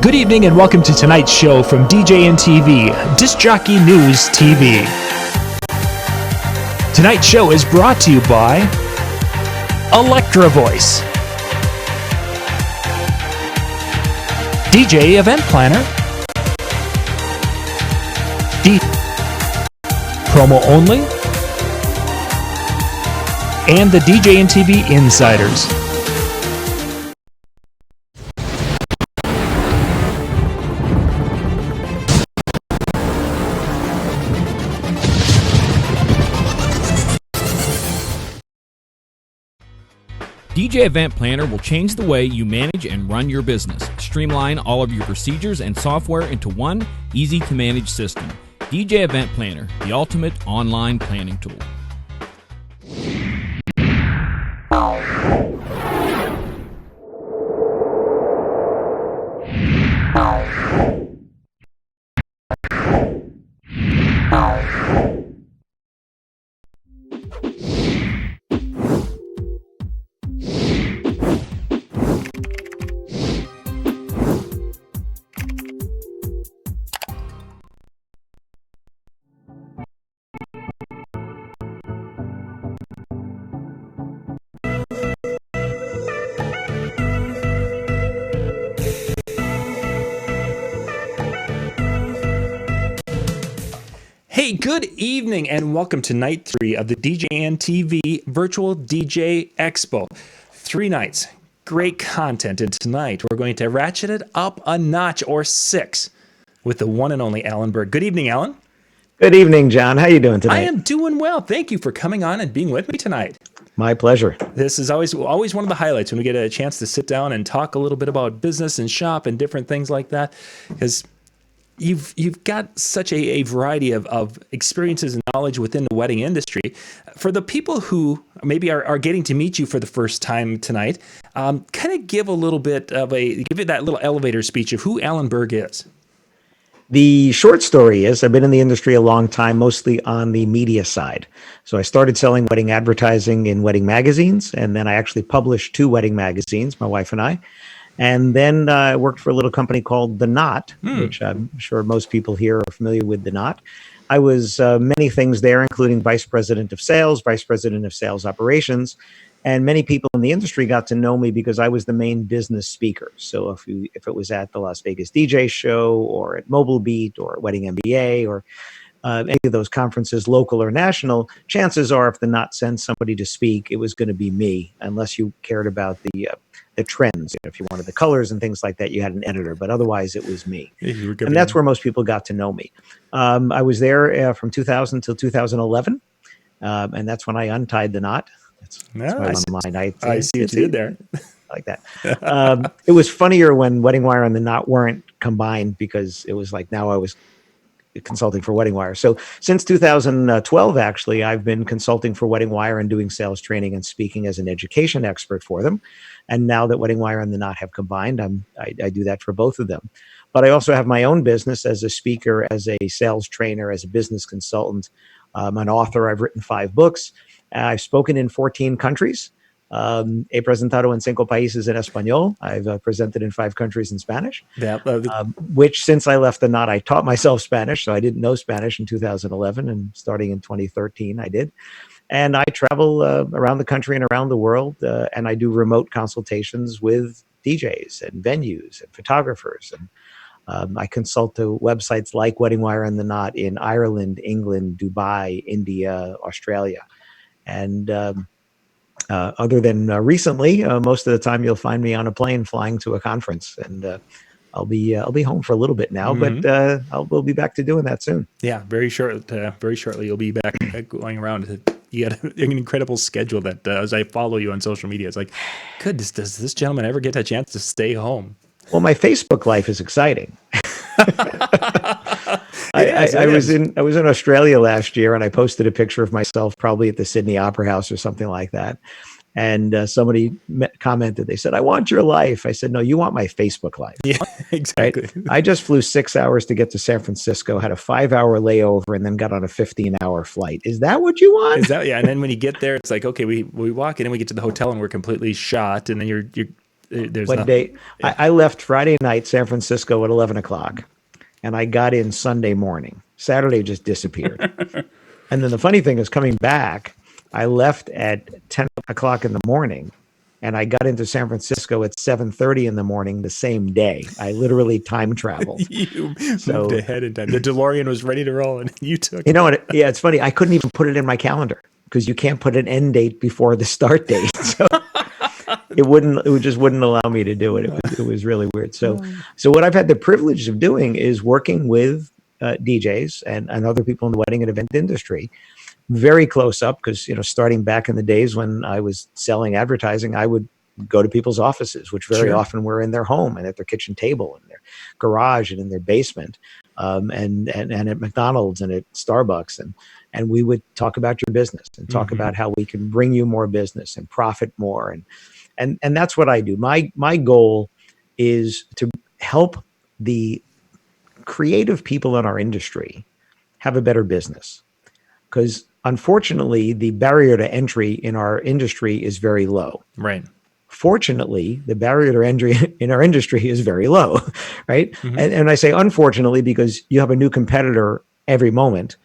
Good evening and welcome to tonight's show from DJNTV, Disc Jockey News TV. Tonight's show is brought to you by Electra Voice, DJ Event Planner, Promo Only, and the DJNTV Insiders. DJ Event Planner will change the way you manage and run your business. Streamline all of your procedures and software into one easy-to-manage system. DJ Event Planner, the ultimate online planning tool. Hey, good evening and welcome to night 3 of the DJNTV Virtual DJ Expo. 3 nights, great content, and tonight we're going to ratchet it up a notch or 6 with the one and only Alan Berg. Good evening, Alan. Good evening, John. How are you doing tonight? I am doing well. Thank you for coming on and being with me tonight. My pleasure. This is always one of the highlights when we get a chance to sit down and talk a little bit about business and shop and different things like that, because You've got such a variety of experiences and knowledge within the wedding industry. For the people who maybe are getting to meet you for the first time tonight, kind of give it that little elevator speech of who Alan Berg is. The short story is I've been in the industry a long time, mostly on the media side. So I started selling wedding advertising in wedding magazines, and then I actually published 2 wedding magazines, my wife and I. And then I worked for a little company called The Knot, which I'm sure most people here are familiar with The Knot. I was many things there, including vice president of sales operations. And many people in the industry got to know me because I was the main business speaker. So if it was at the Las Vegas DJ show or at Mobile Beat or at Wedding MBA or any of those conferences, local or national, chances are if The Knot sent somebody to speak, it was going to be me, unless you cared about the trends. If you wanted the colors and things like that, you had an editor, but otherwise it was me. And that's where most people got to know me. I was there from 2000 till 2011, and that's when I untied the knot. That's one of mine. I see what you did there. Like that. It was funnier when Wedding Wire and the Knot weren't combined, because it was like now I was consulting for Wedding Wire. So since 2012, actually, I've been consulting for Wedding Wire and doing sales training and speaking as an education expert for them. And now that Wedding Wire and the Knot have combined, I do that for both of them. But I also have my own business as a speaker, as a sales trainer, as a business consultant. I'm an author. I've written 5 books. I've spoken in 14 countries. He presentado en 5 países en español. I've presented in 5 countries in Spanish, which since I left the Knot, I taught myself Spanish. So I didn't know Spanish in 2011, and starting in 2013, I did. And I travel around the country and around the world, and I do remote consultations with DJs and venues and photographers. And I consult to websites like Wedding Wire and the Knot in Ireland, England, Dubai, India, Australia. And other than recently, most of the time you'll find me on a plane flying to a conference, and I'll be home for a little bit now, but we'll be back to doing that soon. Yeah, very shortly you'll be back going around. You got an incredible schedule that as I follow you on social media, it's like, goodness, does this gentleman ever get a chance to stay home? Well, my Facebook life is exciting. I was in Australia last year, and I posted a picture of myself probably at the Sydney Opera House or something like that. And somebody commented, they said, "I want your life." I said, "No, you want my Facebook life." Yeah, exactly. Right? I just flew 6 hours to get to San Francisco, had a 5-hour layover, and then got on a 15-hour flight. Is that what you want? Is that, yeah. And then when you get there, it's like, okay, we walk in and we get to the hotel and we're completely shot. And then you're there's What nothing. day? I left Friday night, San Francisco at 11 o'clock, and I got in Sunday morning. Saturday just disappeared. And then the funny thing is, coming back, I left at 10 o'clock in the morning, and I got into San Francisco at 7:30 in the morning the same day. I literally time traveled. You moved So, ahead in time. The DeLorean was ready to roll, and you took you know what? Yeah, it's funny. I couldn't even put it in my calendar because you can't put an end date before the start date. So it just wouldn't allow me to do it. It was really weird. So what I've had the privilege of doing is working with DJs and other people in the wedding and event industry very close up, because starting back in the days when I was selling advertising, I would go to people's offices, which very Sure. often were in their home and at their kitchen table and their garage and in their basement, and at McDonald's and at Starbucks, and we would talk about your business and talk about how we can bring you more business and profit more, and that's what I do. My goal is to help the creative people in our industry have a better business, because unfortunately the barrier to entry in our industry is very low. Right. Fortunately, the barrier to entry in our industry is very low, right? And I say unfortunately because you have a new competitor every moment,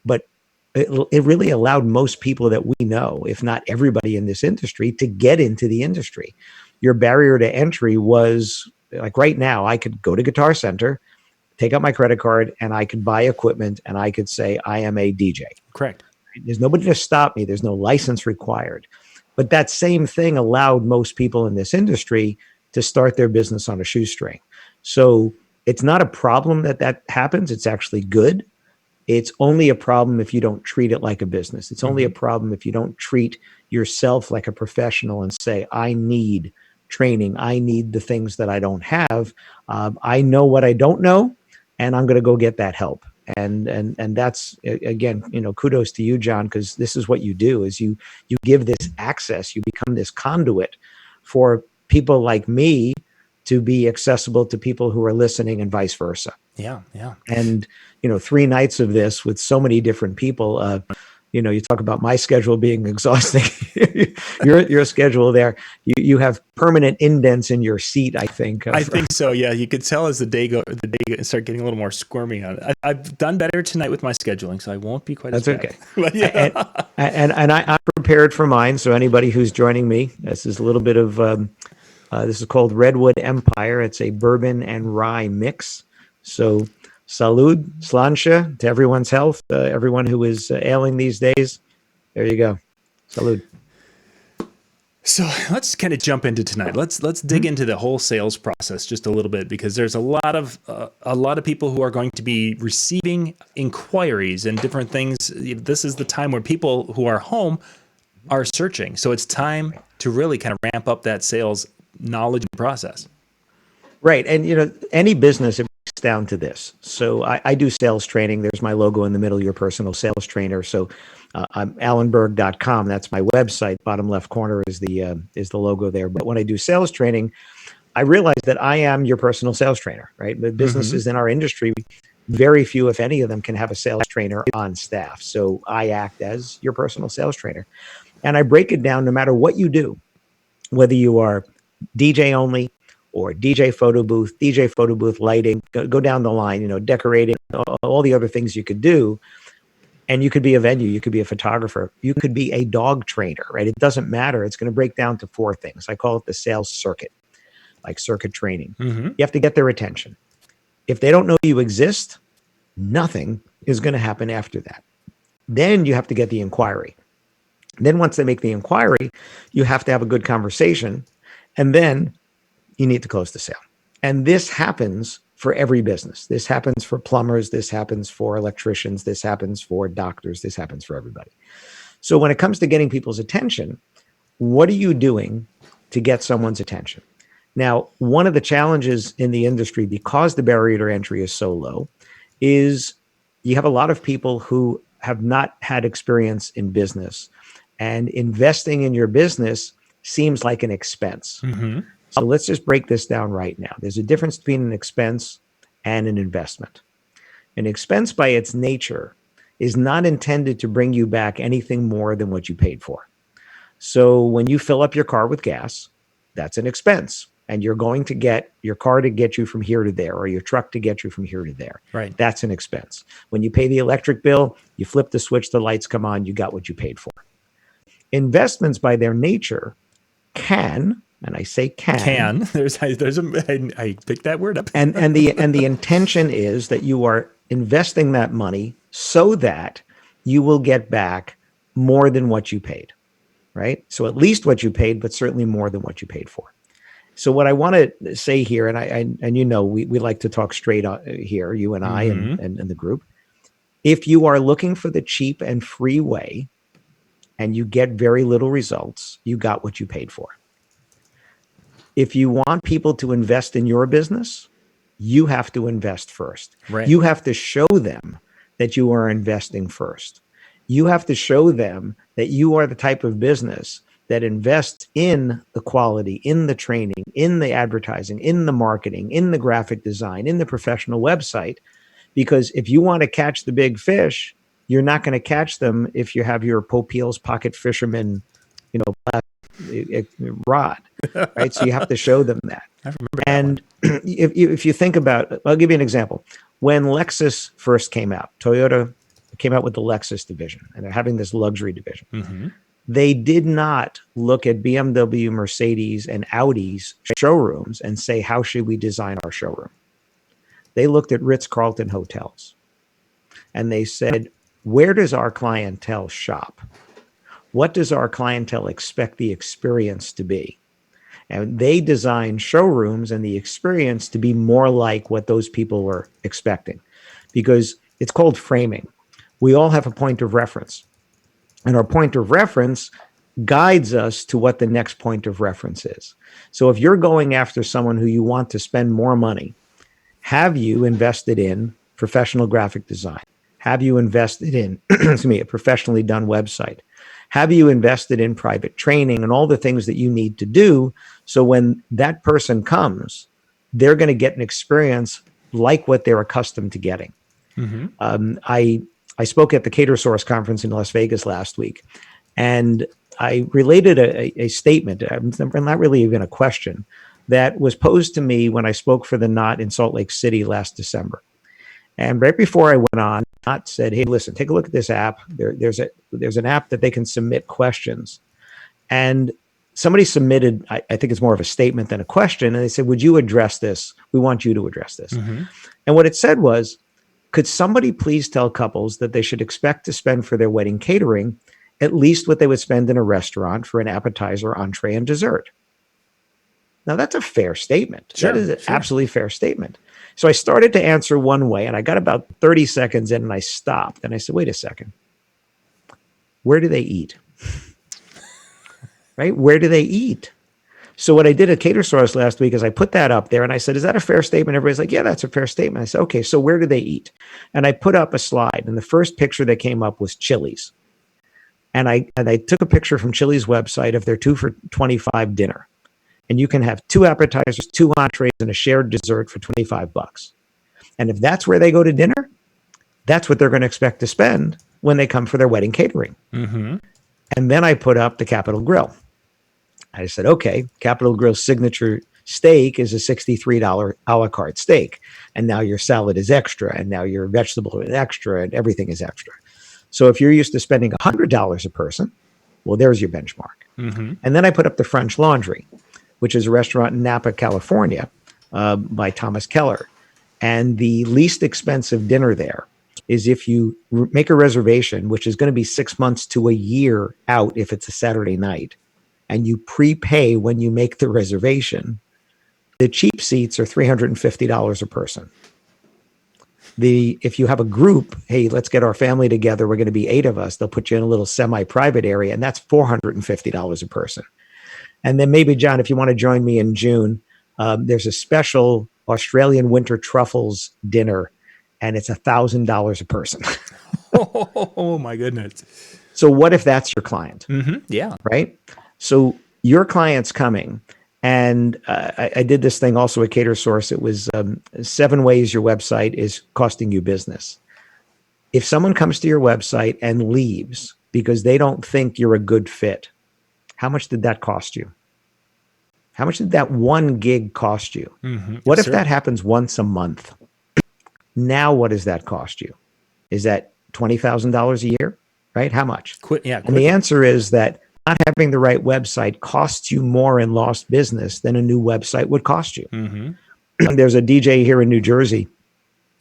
but it really allowed most people that we know, if not everybody in this industry, to get into the industry. Your barrier to entry was like, right now, I could go to Guitar Center, take out my credit card, and I could buy equipment, and I could say I am a DJ. Correct. There's nobody to stop me. There's no license required. But that same thing allowed most people in this industry to start their business on a shoestring. So it's not a problem that happens. It's actually good. It's only a problem if you don't treat it like a business. It's only a problem if you don't treat yourself like a professional and say, I need training. I need the things that I don't have. I know what I don't know, and I'm going to go get that help. And that's, again, kudos to you, John, because this is what you do, is you give this access. You become this conduit for people like me to be accessible to people who are listening, and vice versa. Yeah. Yeah. And 3 nights of this with so many different people, you talk about my schedule being exhausting. your schedule there, you have permanent indents in your seat, I think. I think so. Yeah, you could tell as the day start getting a little more squirmy on it. I've done better tonight with my scheduling, so I won't be quite. That's as bad. okay. But yeah. And I'm prepared for mine. So anybody who's joining me, this is a little bit of this is called Redwood Empire. It's a bourbon and rye mix. So salud, sláinte, to everyone's health. Everyone who is ailing these days, there you go. Salud. So let's kind of jump into tonight. Let's dig into the whole sales process just a little bit, because there's a lot of people who are going to be receiving inquiries and different things. This is the time where people who are home are searching. So it's time to really kind of ramp up that sales knowledge and process. Right. And, any business, it breaks down to this. So I do sales training. There's my logo in the middle, your personal sales trainer. So I'm alanberg.com. That's my website. Bottom left corner is the logo there. But when I do sales training, I realize that I am your personal sales trainer, right? The businesses in our industry, very few, if any of them, can have a sales trainer on staff. So I act as your personal sales trainer. And I break it down no matter what you do, whether you are DJ only or DJ photo booth lighting, go down the line, decorating, all the other things you could do. And you could be a venue, you could be a photographer, you could be a dog trainer, right? It doesn't matter. It's going to break down to 4 things. I call it the sales circuit, like circuit training. You have to get their attention. If they don't know you exist, nothing is going to happen after that. Then you have to get the inquiry. Then once they make the inquiry, you have to have a good conversation, and then you need to close the sale. And this happens for every business. This happens for plumbers. This happens for electricians. This happens for doctors. This happens for everybody. So when it comes to getting people's attention, what are you doing to get someone's attention? Now, one of the challenges in the industry, because the barrier to entry is so low, is you have a lot of people who have not had experience in business, and investing in your business seems like an expense. So let's just break this down right now. There's a difference between an expense and an investment. An expense by its nature is not intended to bring you back anything more than what you paid for. So when you fill up your car with gas, that's an expense. and you're going to get your car to get you from here to there, or your truck to get you from here to there. Right. That's an expense. When you pay the electric bill, you flip the switch, the lights come on, you got what you paid for. Investments by their nature can, and I say can. I picked that word up. and the intention is that you are investing that money so that you will get back more than what you paid, right? So at least what you paid, but certainly more than what you paid for. So what I want to say here, and we like to talk straight here, you and I and the group. If you are looking for the cheap and free way and you get very little results, you got what you paid for. If you want people to invest in your business, you have to invest first. Right. You have to show them that you are investing first. You have to show them that you are the type of business that invests in the quality, in the training, in the advertising, in the marketing, in the graphic design, in the professional website. Because if you want to catch the big fish, you're not going to catch them if you have your Popeil's pocket fisherman, rod, right? So you have to show them that. I remember and if you think about, I'll give you an example. When Lexus first came out, Toyota came out with the Lexus division, and they're having this luxury division. Mm-hmm. They did not look at BMW, Mercedes, and Audi's showrooms and say, how should we design our showroom? They looked at Ritz-Carlton hotels, and they said, where does our clientele shop? What does our clientele expect the experience to be? And they designed showrooms and the experience to be more like what those people were expecting, because it's called framing. We all have a point of reference, and our point of reference guides us to what the next point of reference is. So if you're going after someone who you want to spend more money, have you invested in professional graphic design? Have you invested in, a professionally done website? Have you invested in private training and all the things that you need to do so when that person comes, they're going to get an experience like what they're accustomed to getting? Mm-hmm. I spoke at the CaterSource conference in Las Vegas last week, and I related a statement, not really even a question, that was posed to me when I spoke for the Knot in Salt Lake City last December. And right before I went on, Knot said, hey, listen, take a look at this app. There's an app that they can submit questions. And somebody submitted, I think it's more of a statement than a question. And they said, would you address this? We want you to address this. Mm-hmm. And what it said was, could somebody please tell couples that they should expect to spend for their wedding catering at least what they would spend in a restaurant for an appetizer, entree, and dessert? Now, that's a fair statement. Sure, that is an absolutely fair statement. So I started to answer one way, and I got about 30 seconds in, and I stopped. And I said, wait a second. Where do they eat? Right? Where do they eat? So what I did at CaterSource last week is I put that up there, and I said, is that a fair statement? Everybody's like, yeah, that's a fair statement. I said, okay, so where do they eat? And I put up a slide, and the first picture that came up was Chili's. And I took a picture from Chili's website of their 2 for $25 dinner. And you can have 2 appetizers, 2 entrees, and a shared dessert for $25. And if that's where they go to dinner, that's what they're going to expect to spend when they come for their wedding catering. Mm-hmm. And then I put up the Capital Grille. I said, okay, Capital Grille's signature steak is a $63 a la carte steak. And now your salad is extra, and now your vegetable is extra, and everything is extra. So if you're used to spending $100 a person, well, there's your benchmark. Mm-hmm. And then I put up the French Laundry, which is a restaurant in Napa, California, by Thomas Keller. And the least expensive dinner there is if you make a reservation, which is going to be 6 months to a year out if it's a Saturday night, and you prepay when you make the reservation, the cheap seats are $350 a person. If you have a group, hey, let's get our family together, we're going to be 8 of us, they'll put you in a little semi-private area, and that's $450 a person. And then maybe, John, if you want to join me in June, there's a special Australian winter truffles dinner, and it's $1,000 a person. Oh, my goodness. So what if that's your client? Mm-hmm. Yeah. Right? So your client's coming, and I did this thing also at CaterSource. It was 7 ways your website is costing you business. If someone comes to your website and leaves because they don't think you're a good fit, how much did that cost you? How much did that 1 gig cost you? What if that happens once a month? Now, what does that cost you? Is that $20,000 a year, right? How much? And the answer is that not having the right website costs you more in lost business than a new website would cost you. There's a DJ here in New Jersey,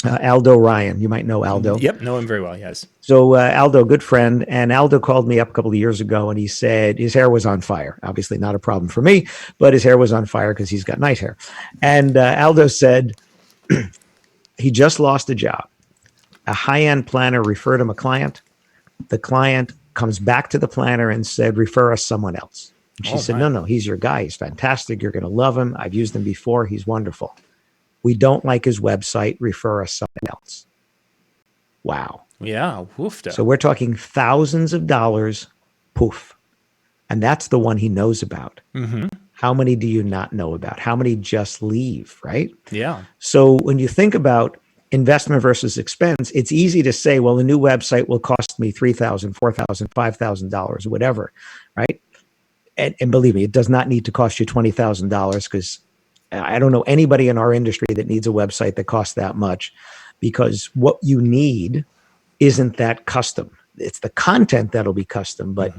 Aldo Ryan. You might know Aldo. Yep, know him very well, yes. So Aldo, good friend, and Aldo called me up a couple of years ago, and he said his hair was on fire. Obviously not a problem for me, but his hair was on fire because he's got nice hair. And Aldo said he just lost a job. A high-end planner referred him a client. The client comes back to the planner and said, refer us someone else. And she said, no, he's your guy. He's fantastic. You're going to love him. I've used him before. He's wonderful. We don't like his website. Refer us someone else. Wow. Yeah. Woofda. So we're talking thousands of dollars. Poof. And that's the one he knows about. How many do you not know about? How many just leave, right? Yeah. So when you think about investment versus expense, it's easy to say, well, a new website will cost me $3,000, $4,000, $5,000, whatever, right? And believe me, it does not need to cost you $20,000 because I don't know anybody in our industry that needs a website that costs that much, because what you need isn't that custom. It's the content that'll be custom, but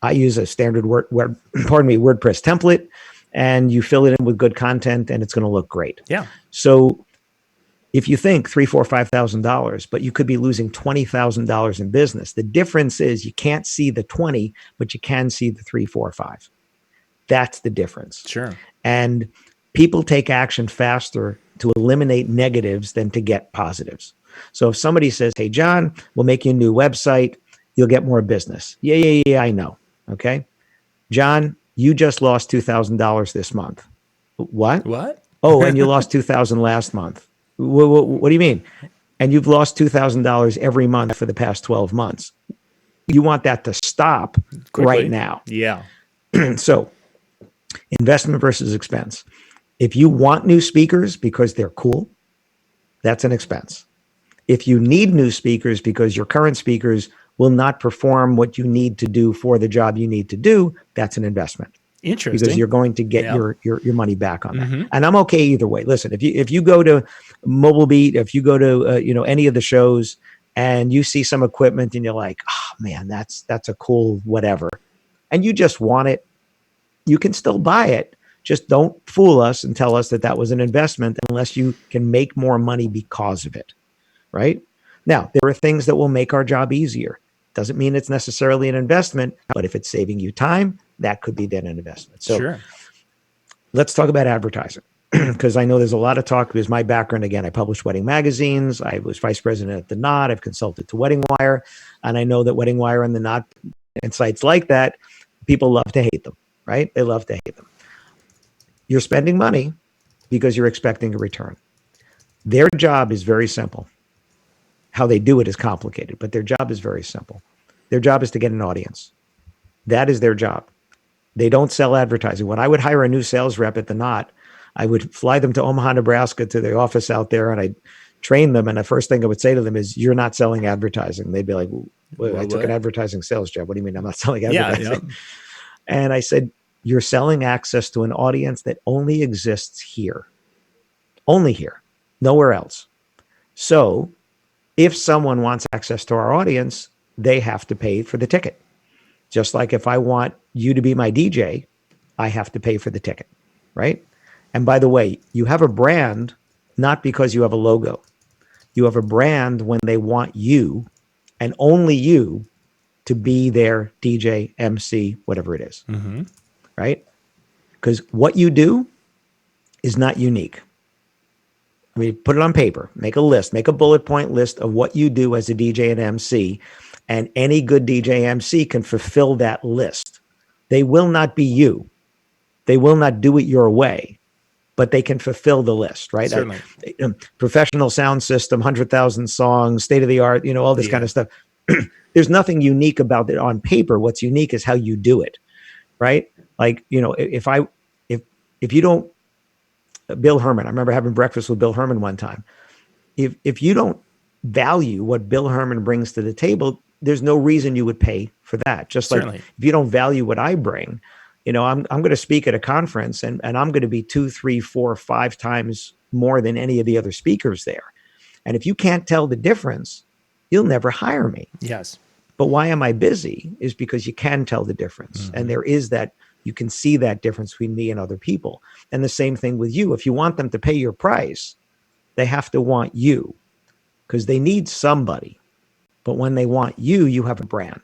I use a standard WordPress template, and you fill it in with good content and it's going to look great. Yeah. So if you think $3,000, $4,000, $5,000, but you could be losing $20,000 in business, the difference is you can't see the 20, but you can see the 3, 4, 5. That's the difference. Sure. And people take action faster to eliminate negatives than to get positives. So if somebody says, hey, John, we'll make you a new website, you'll get more business. Yeah, I know. Okay. John, you just lost $2,000 this month. What? Oh, and you lost $2,000 last month. What do you mean? And you've lost $2,000 every month for the past 12 months. You want that to stop right now. Yeah. So investment versus expense. If you want new speakers because they're cool, that's an expense. If you need new speakers because your current speakers will not perform what you need to do for the job you need to do, that's an investment. Interesting. Because you're going to get your money back on that. And I'm okay either way. Listen, if you go to Mobile Beat, if you go to any of the shows and you see some equipment and you're like, oh man, that's a cool whatever, and you just want it, you can still buy it. Just don't fool us and tell us that that was an investment unless you can make more money because of it, right? Now, there are things that will make our job easier. Doesn't mean it's necessarily an investment, but if it's saving you time, that could be then an investment. So let's talk about advertising, because I know there's a lot of talk. Because my background, again, I published wedding magazines. I was vice president at The Knot. I've consulted to Wedding Wire. And I know that Wedding Wire and The Knot and sites like that, people love to hate them, right? They love to hate them. You're spending money because you're expecting a return. Their job is very simple. How they do it is complicated, but their job is very simple. Their job is to get an audience. That is their job. They don't sell advertising. When I would hire a new sales rep at The Knot, I would fly them to Omaha, Nebraska, to the office out there, and I'd train them. And the first thing I would say to them is, you're not selling advertising. They'd be like, well, I took an advertising sales job. What do you mean I'm not selling advertising? Yeah. And I said, you're selling access to an audience that only exists here. Only here. Nowhere else. So if someone wants access to our audience, they have to pay for the ticket. Just like if I want you to be my DJ, I have to pay for the ticket, right? And by the way, you have a brand not because you have a logo. You have a brand when they want you and only you to be their DJ, MC, whatever it is, right? Because what you do is not unique. I mean, put it on paper, make a list, make a bullet point list of what you do as a DJ and MC, and any good DJ MC can fulfill that list. They will not be you. They will not do it your way, but they can fulfill the list, right? Certainly. Professional sound system, 100,000 songs, state of the art, all this kind of stuff. There's nothing unique about it on paper. What's unique is how you do it, right? Like, if you don't, Bill Herman, I remember having breakfast with Bill Herman one time. If you don't value what Bill Herman brings to the table, there's no reason you would pay for that. Just like if you don't value what I bring, I'm going to speak at a conference and I'm going to be 2, 3, 4, 5 times more than any of the other speakers there. And if you can't tell the difference, you'll never hire me. Yes. But why am I busy is because you can tell the difference. And there is that, you can see that difference between me and other people. And the same thing with you. If you want them to pay your price, they have to want you because they need somebody. But when they want you, you have a brand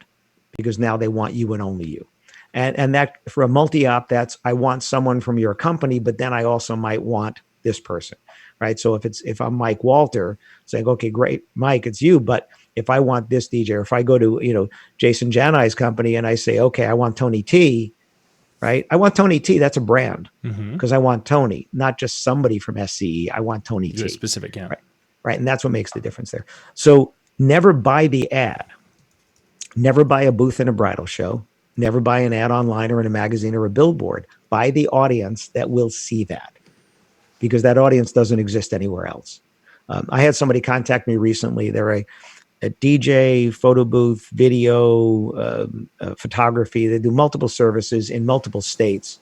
because now they want you and only you. And that for a multi-op, that's, I want someone from your company, but then I also might want this person, right? So if I'm Mike Walter saying, okay, great, Mike, it's you, but if I want this DJ, or if I go to, Jason Janai's company and I say, okay, I want Tony T, right? I want Tony T, that's a brand because I want Tony, not just somebody from SCE. I want Tony T. Specific, yeah. Right. And that's what makes the difference there. So never buy the ad, never buy a booth in a bridal show, never buy an ad online or in a magazine or a billboard. Buy the audience that will see that because that audience doesn't exist anywhere else. I had somebody contact me recently. They're a DJ, photo booth, video, photography. They do multiple services in multiple states.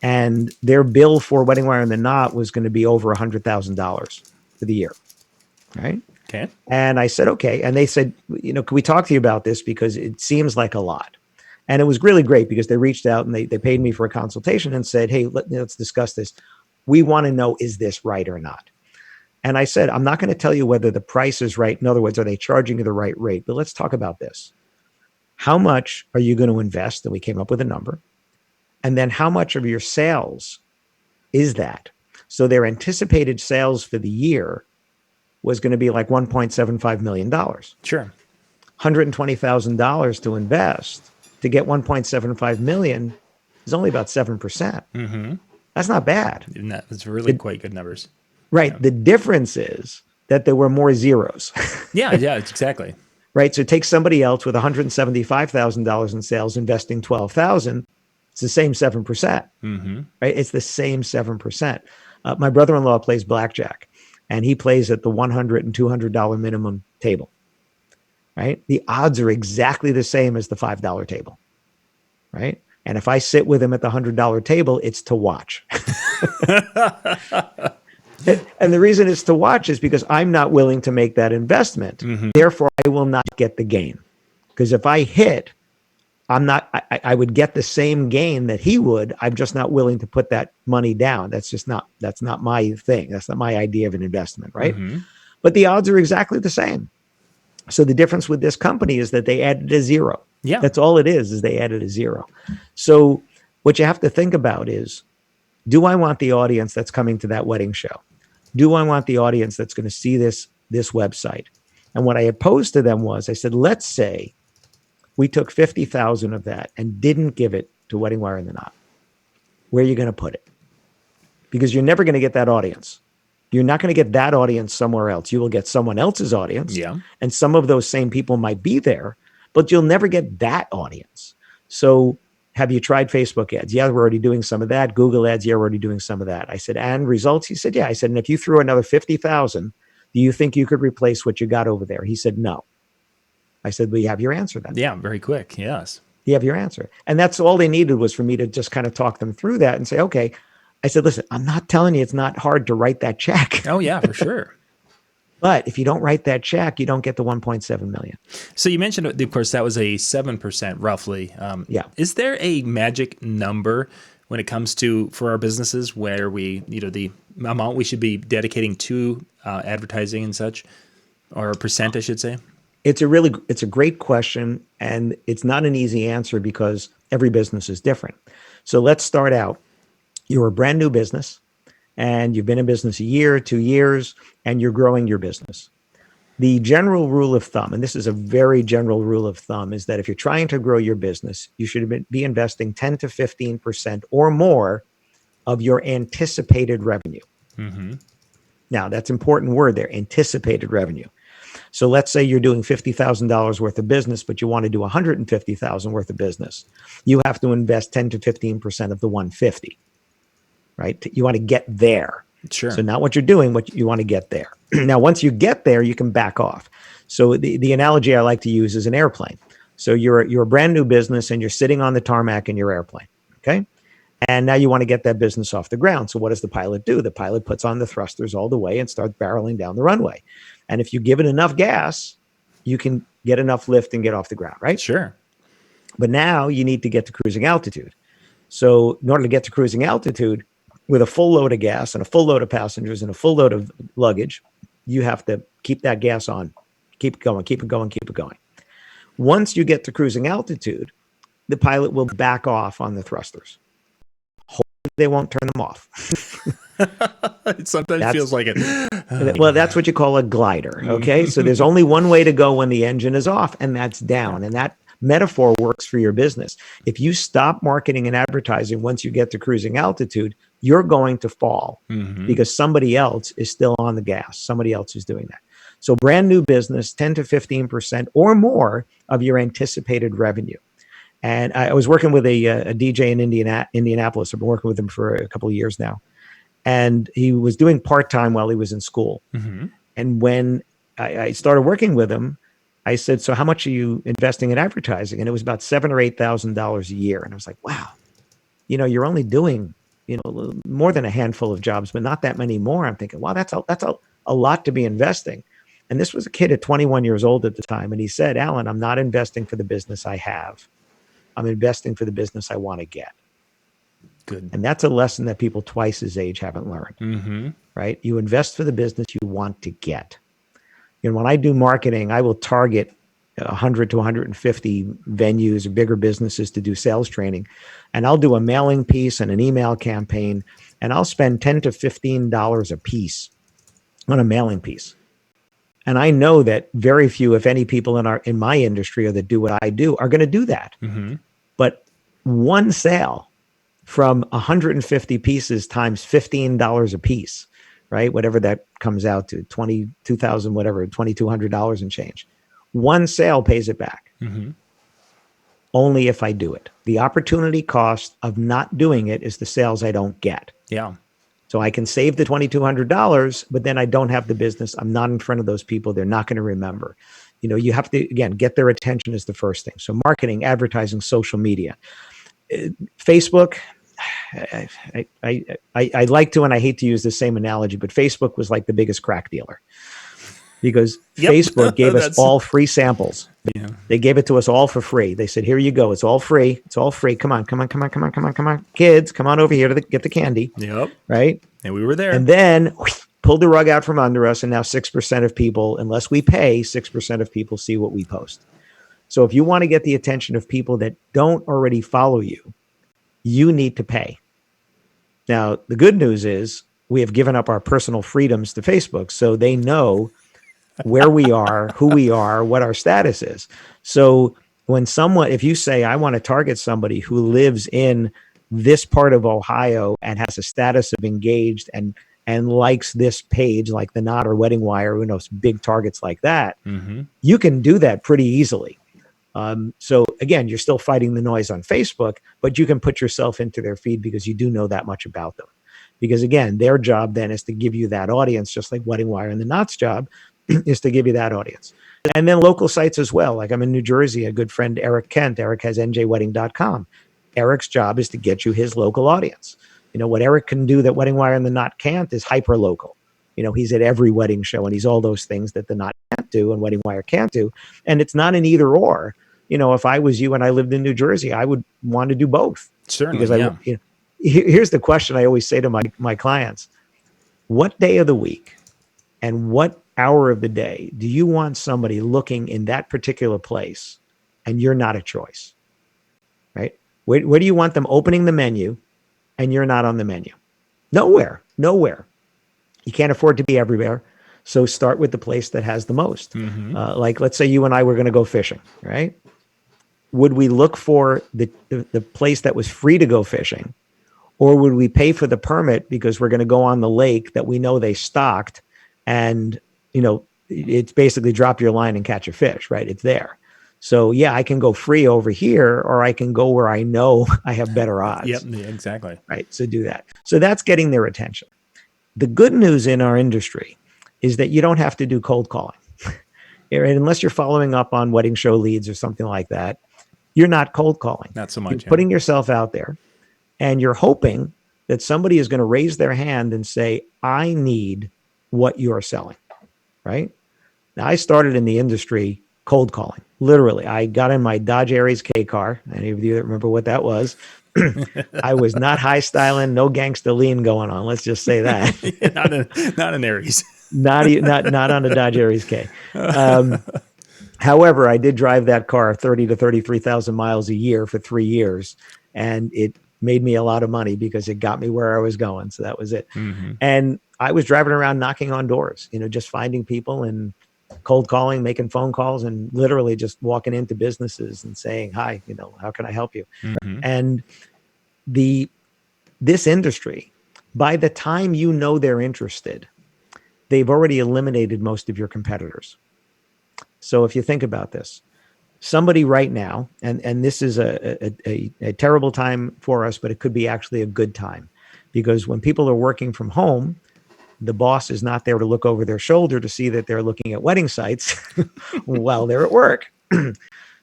And their bill for Wedding Wire and the Knot was going to be over $100,000 for the year. Right. Okay. And I said, okay. And they said, can we talk to you about this? Because it seems like a lot. And it was really great because they reached out and they paid me for a consultation and said, hey, let's discuss this. We want to know, is this right or not? And I said, I'm not going to tell you whether the price is right. In other words, are they charging you the right rate? But let's talk about this. How much are you going to invest? And we came up with a number. And then how much of your sales is that? So their anticipated sales for the year was going to be like $1.75 million. Sure. $120,000 to invest to get 1.75 million is only about 7%. That's not bad. That's really quite good numbers. Right. Yeah. The difference is that there were more zeros. Yeah, exactly. Right. So take somebody else with $175,000 in sales investing $12,000. It's the same 7%. Right. It's the same 7%. My brother-in-law plays blackjack, and he plays at the $100 and $200 minimum table. Right. The odds are exactly the same as the $5 table. Right. And if I sit with him at the $100 table, it's to watch. And the reason it's to watch is because I'm not willing to make that investment. Therefore, I will not get the gain. Because if I hit, I would get the same gain that he would. I'm just not willing to put that money down. That's not my thing. That's not my idea of an investment, right? But the odds are exactly the same. So the difference with this company is that they added a zero. Yeah. That's all it is they added a zero. So what you have to think about is, do I want the audience that's coming to that wedding show? Do I want the audience that's going to see this website? And what I had posed to them was, I said, let's say we took 50,000 of that and didn't give it to Wedding Wire and the Knot. Where are you going to put it? Because you're never going to get that audience. You're not going to get that audience somewhere else. You will get someone else's audience. Yeah. And some of those same people might be there, but you'll never get that audience. So have you tried Facebook ads? Yeah, we're already doing some of that. Google ads, yeah, we're already doing some of that. I said, and results? He said, yeah. I said, and if you threw another 50,000, do you think you could replace what you got over there? He said, no. I said, well, you have your answer then. Yeah, very quick. Yes. You have your answer. And that's all they needed was for me to just kind of talk them through that and say, okay. I said, listen, I'm not telling you it's not hard to write that check. Oh, yeah, for sure. But if you don't write that check, you don't get the 1.7 million. So you mentioned, of course, that was a 7% roughly. Yeah. Is there a magic number when it comes to, for our businesses, where we, the amount we should be dedicating to advertising and such, or a percent, I should say? It's a great question, and it's not an easy answer because every business is different. So let's start out. You're a brand new business, and you've been in business a year, 2 years, and you're growing your business. The general rule of thumb, and this is a very general rule of thumb, is that if you're trying to grow your business, you should be investing 10 to 15% or more of your anticipated revenue. Now, that's an important word there, anticipated revenue. So let's say you're doing $50,000 worth of business, but you want to do $150,000 worth of business. You have to invest 10 to 15% of the 150, right? You want to get there. Sure. So not what you're doing, what you want to get there. Now, once you get there, you can back off. So the analogy I like to use is an airplane. So you're a brand new business and you're sitting on the tarmac in your airplane. Okay. And now you want to get that business off the ground. So what does the pilot do? The pilot puts on the thrusters all the way and starts barreling down the runway. And if you give it enough gas, you can get enough lift and get off the ground, right? Sure. But now you need to get to cruising altitude. So in order to get to cruising altitude with a full load of gas and a full load of passengers and a full load of luggage, you have to keep that gas on, keep it going, keep it going, keep it going. Once you get to cruising altitude, the pilot will back off on the thrusters. Hopefully they won't turn them off. It sometimes feels like it. Well, that's what you call a glider. Okay. So there's only one way to go when the engine is off, and that's down. And that metaphor works for your business. If you stop marketing and advertising once you get to cruising altitude, you're going to fall because somebody else is still on the gas. Somebody else is doing that. So brand new business, 10 to 15% or more of your anticipated revenue. And I was working with a DJ in Indianapolis. I've been working with him for a couple of years now. And he was doing part-time while he was in school. And when I started working with him, I said, so how much are you investing in advertising? And it was about $7,000 or $8,000 a year. And I was like, wow, you're only doing, more than a handful of jobs, but not that many more. I'm thinking, wow, that's a lot to be investing. And this was a kid at 21 years old at the time. And he said, Alan, I'm not investing for the business I have. I'm investing for the business I want to get. Good. And that's a lesson that people twice his age haven't learned, right? You invest for the business you want to get. When I do marketing, I will target 100 to 150 venues or bigger businesses to do sales training. And I'll do a mailing piece and an email campaign, and I'll spend $10 to $15 a piece on a mailing piece. And I know that very few, if any, people in my industry or that do what I do are going to do that. But one sale from 150 pieces times $15 a piece, right? Whatever that comes out to, $22,000, whatever, $2,200 and change. One sale pays it back. Only if I do it. The opportunity cost of not doing it is the sales I don't get. Yeah. So I can save the $2,200, but then I don't have the business. I'm not in front of those people. They're not going to remember. You have to, again, get their attention is the first thing. So marketing, advertising, social media. Facebook, I like to, and I hate to use the same analogy, but Facebook was like the biggest crack dealer because Facebook gave us all free samples. They gave it to us all for free. They said, here you go. It's all free. It's all free. Come on. Kids, come on over here to get the candy. Right. And we were there. And then pulled the rug out from under us. And now 6% of people, unless we pay, 6% of people see what we post. So if you want to get the attention of people that don't already follow you, you need to pay. Now, the good news is we have given up our personal freedoms to Facebook, so they know where we are, who we are, what our status is. So if you say, I want to target somebody who lives in this part of Ohio and has a status of engaged and likes this page, like The Knot or Wedding Wire, big targets like that, you can do that pretty easily. So again, you're still fighting the noise on Facebook, but you can put yourself into their feed because you do know that much about them. Because again, their job then is to give you that audience, just like Wedding Wire and The Knot's job is to give you that audience. And then local sites as well. Like I'm in New Jersey, a good friend, Eric Kent. Eric has njwedding.com. Eric's job is to get you his local audience. What Eric can do that Wedding Wire and The Knot can't is hyper local. He's at every wedding show and he's all those things that The Knot can't do and Wedding Wire can't do. And it's not an either or. If I was you and I lived in New Jersey, I would want to do both. Certainly, because here's the question I always say to my clients. What day of the week and what hour of the day do you want somebody looking in that particular place and you're not a choice, right? Where do you want them opening the menu and you're not on the menu? Nowhere. You can't afford to be everywhere. So start with the place that has the most. Like, let's say you and I were going to go fishing, right? Would we look for the place that was free to go fishing, or would we pay for the permit because we're going to go on the lake that we know they stocked and, it's basically drop your line and catch a fish, right? It's there. So yeah, I can go free over here, or I can go where I know I have better odds. Yep, exactly. Right. So do that. So that's getting their attention. The good news in our industry is that you don't have to do cold calling. Unless you're following up on wedding show leads or something like that, you're not cold calling. Not so much. You're putting yourself out there And you're hoping that somebody is going to raise their hand and say, I need what you're selling, right? Now, I started in the industry cold calling. Literally, I got in my Dodge Aries K car. Any of you that remember what that was? I was not high styling, no gangsta lean going on. Let's just say that. not an Aries. not on a Dodge Aries K. However, I did drive that car 30 to 33,000 miles a year for 3 years, and it made me a lot of money because it got me where I was going. So that was it. Mm-hmm. And I was driving around knocking on doors, just finding people and cold calling, making phone calls, and literally just walking into businesses and saying, hi, how can I help you? Mm-hmm. And this industry, by the time they're interested, they've already eliminated most of your competitors. So if you think about this, somebody right now, and this is a terrible time for us, but it could be actually a good time, because when people are working from home, the boss is not there to look over their shoulder to see that they're looking at wedding sites while they're at work.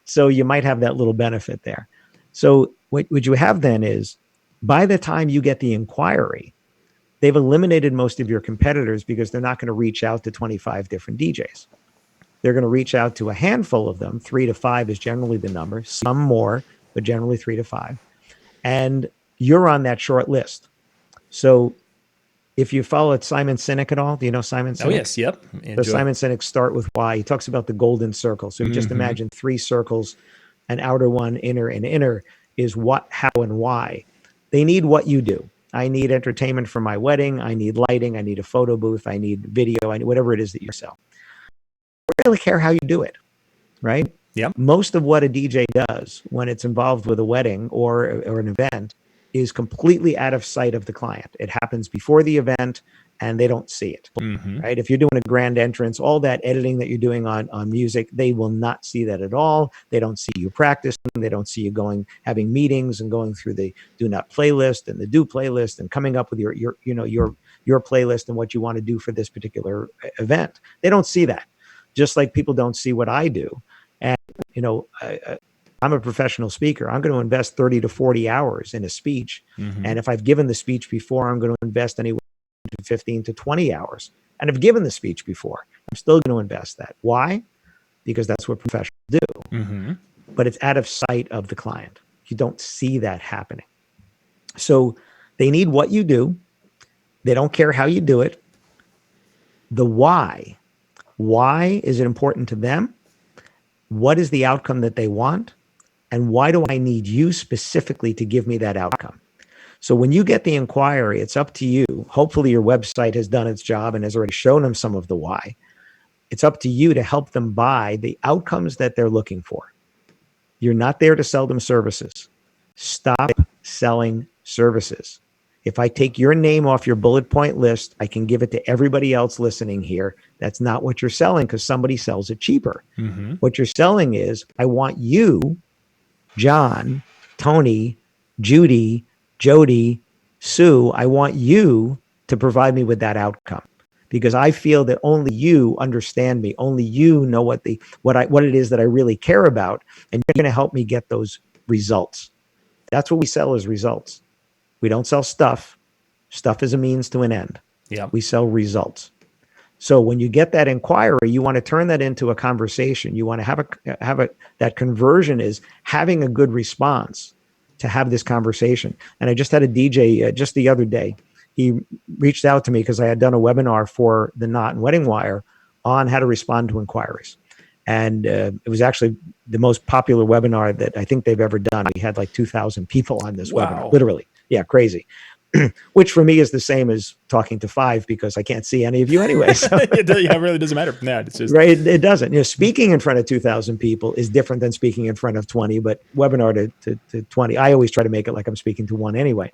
So you might have that little benefit there. So what you have then is, by the time you get the inquiry, they've eliminated most of your competitors because they're not going to reach out to 25 different DJs. They're going to reach out to a handful of them. 3 to 5 is generally the number, some more, but generally 3 to 5. And you're on that short list. So if you follow Simon Sinek at all, do you know Simon Sinek? Oh, yes. Yep. So Simon Sinek, Start With Why. He talks about the golden circle. So you just imagine 3 circles, an outer one, inner, and inner is what, how, and why. They need what you do. I need entertainment for my wedding. I need lighting. I need a photo booth. I need video. I need whatever it is that you sell. I don't really care how you do it, right? Yep. Most of what a DJ does when it's involved with a wedding or an event is completely out of sight of the client. It happens before the event and they don't see it, right? If you're doing a grand entrance, all that editing that you're doing on music, they will not see that at all. They don't see you practicing. They don't see you having meetings and going through the do not playlist and the do playlist and coming up with your playlist and what you want to do for this particular event. They don't see that. Just like people don't see what I do. And, I'm a professional speaker. I'm going to invest 30 to 40 hours in a speech. And if I've given the speech before, I'm going to invest anywhere to 15 to 20 hours. And I've given the speech before. I'm still going to invest that. Why? Because that's what professionals do. But it's out of sight of the client. You don't see that happening. So they need what you do. They don't care how you do it. The why. Why is it important to them? What is the outcome that they want? And why do I need you specifically to give me that outcome? So when you get the inquiry, it's up to you. Hopefully your website has done its job and has already shown them some of the why. It's up to you to help them buy the outcomes that they're looking for. You're not there to sell them services. Stop selling services. If I take your name off your bullet point list, I can give it to everybody else listening here. That's not what you're selling, because somebody sells it cheaper. What you're selling is, I want you, John, Tony, Judy, Jody, Sue, I want you to provide me with that outcome, because I feel that only you understand me. Only you know what it is that I really care about, and you're going to help me get those results. That's what we sell, is results. We don't sell stuff. Stuff is a means to an end. Yeah. We sell results. So when you get that inquiry, you want to turn that into a conversation. You want to that conversion is having a good response to have this conversation. And I just had a DJ just the other day. He reached out to me because I had done a webinar for the Knot and Wedding Wire on how to respond to inquiries. And it was actually the most popular webinar that I think they've ever done. We had like 2,000 people on this webinar, literally. Yeah, crazy. Which for me is the same as talking to 5, because I can't see any of you anyway. So. It really doesn't matter. No, it's just right. It doesn't. Speaking in front of 2,000 people is different than speaking in front of 20, but webinar to 20, I always try to make it like I'm speaking to 1 anyway.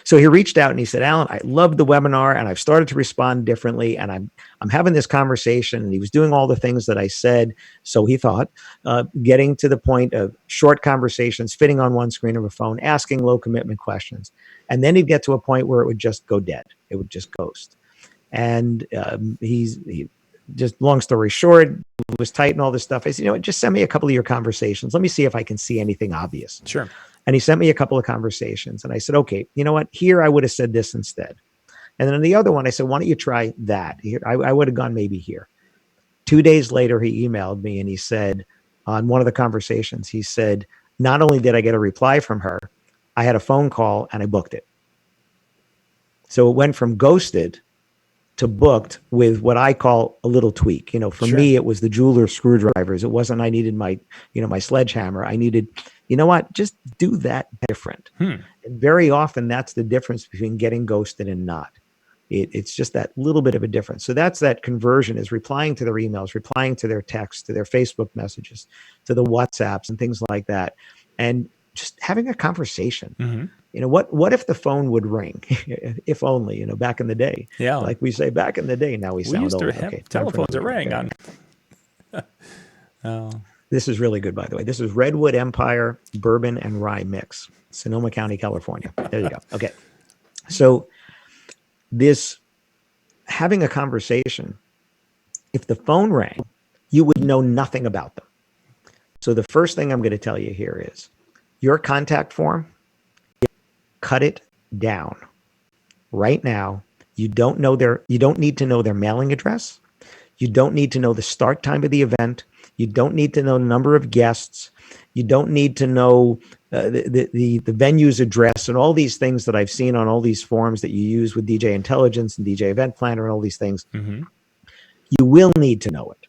So he reached out and he said, Alan, I loved the webinar and I've started to respond differently. And I'm having this conversation, and he was doing all the things that I said. So he thought, getting to the point of short conversations, fitting on one screen of a phone, asking low commitment questions. And then he'd get to a point where it would just go dead. It would just ghost. And he just, long story short, was tight and all this stuff. I said, just send me a couple of your conversations. Let me see if I can see anything obvious. Sure. And he sent me a couple of conversations. And I said, okay, you know what? Here I would have said this instead. And then on the other one, I said, why don't you try that? Here, I would have gone maybe here. 2 days later, he emailed me and he said, on one of the conversations, he said, not only did I get a reply from her, I had a phone call and I booked it. So it went from ghosted to booked with what I call a little tweak. You know, for me, it was the jeweler screwdrivers. It wasn't, I needed my, you know, my sledgehammer. I needed, you know what, just do that different. And very often that's the difference between getting ghosted and not. It's just that little bit of a difference. So that's that conversion, is replying to their emails, replying to their texts, to their Facebook messages, to the WhatsApps and things like that. And just having a conversation. You know, what if the phone would ring? If only, you know, back in the day. Yeah. Like we say back in the day, now we sound used old. to have telephones that rang on. Oh. This is really good, by the way. This is Redwood Empire Bourbon and Rye Mix, Sonoma County, California. There you go. Okay. So this, having a conversation, if the phone rang, you would know nothing about them. So the first thing I'm going to tell you here is your contact form, cut it down right now. You don't need to know their mailing address. You don't need to know the start time of the event. You don't need to know the number of guests. You don't need to know the venue's address and all these things that I've seen on all these forms that you use with DJ Intelligence and DJ Event Planner and all these things. You will need to know it.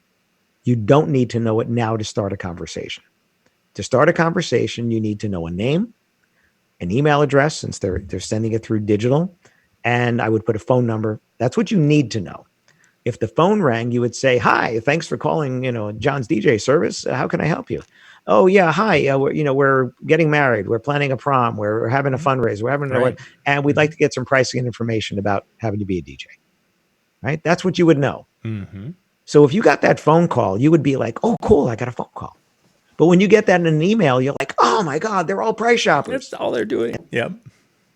You don't need to know it now to start a conversation. To start a conversation, you need to know a name, an email address, since they're sending it through digital, and I would put a phone number. That's what you need to know. If the phone rang, you would say, "Hi, thanks for calling, you know, John's DJ service. How can I help you?" "Oh yeah, hi. We're getting married. We're planning a prom. We're having a fundraiser. We're having and we'd like to get some pricing and information about having to be a DJ." Right? That's what you would know. So if you got that phone call, you would be like, "Oh, cool, I got a phone call." But when you get that in an email, you're like, "Oh my God, they're all price shoppers." That's all they're doing. Yep.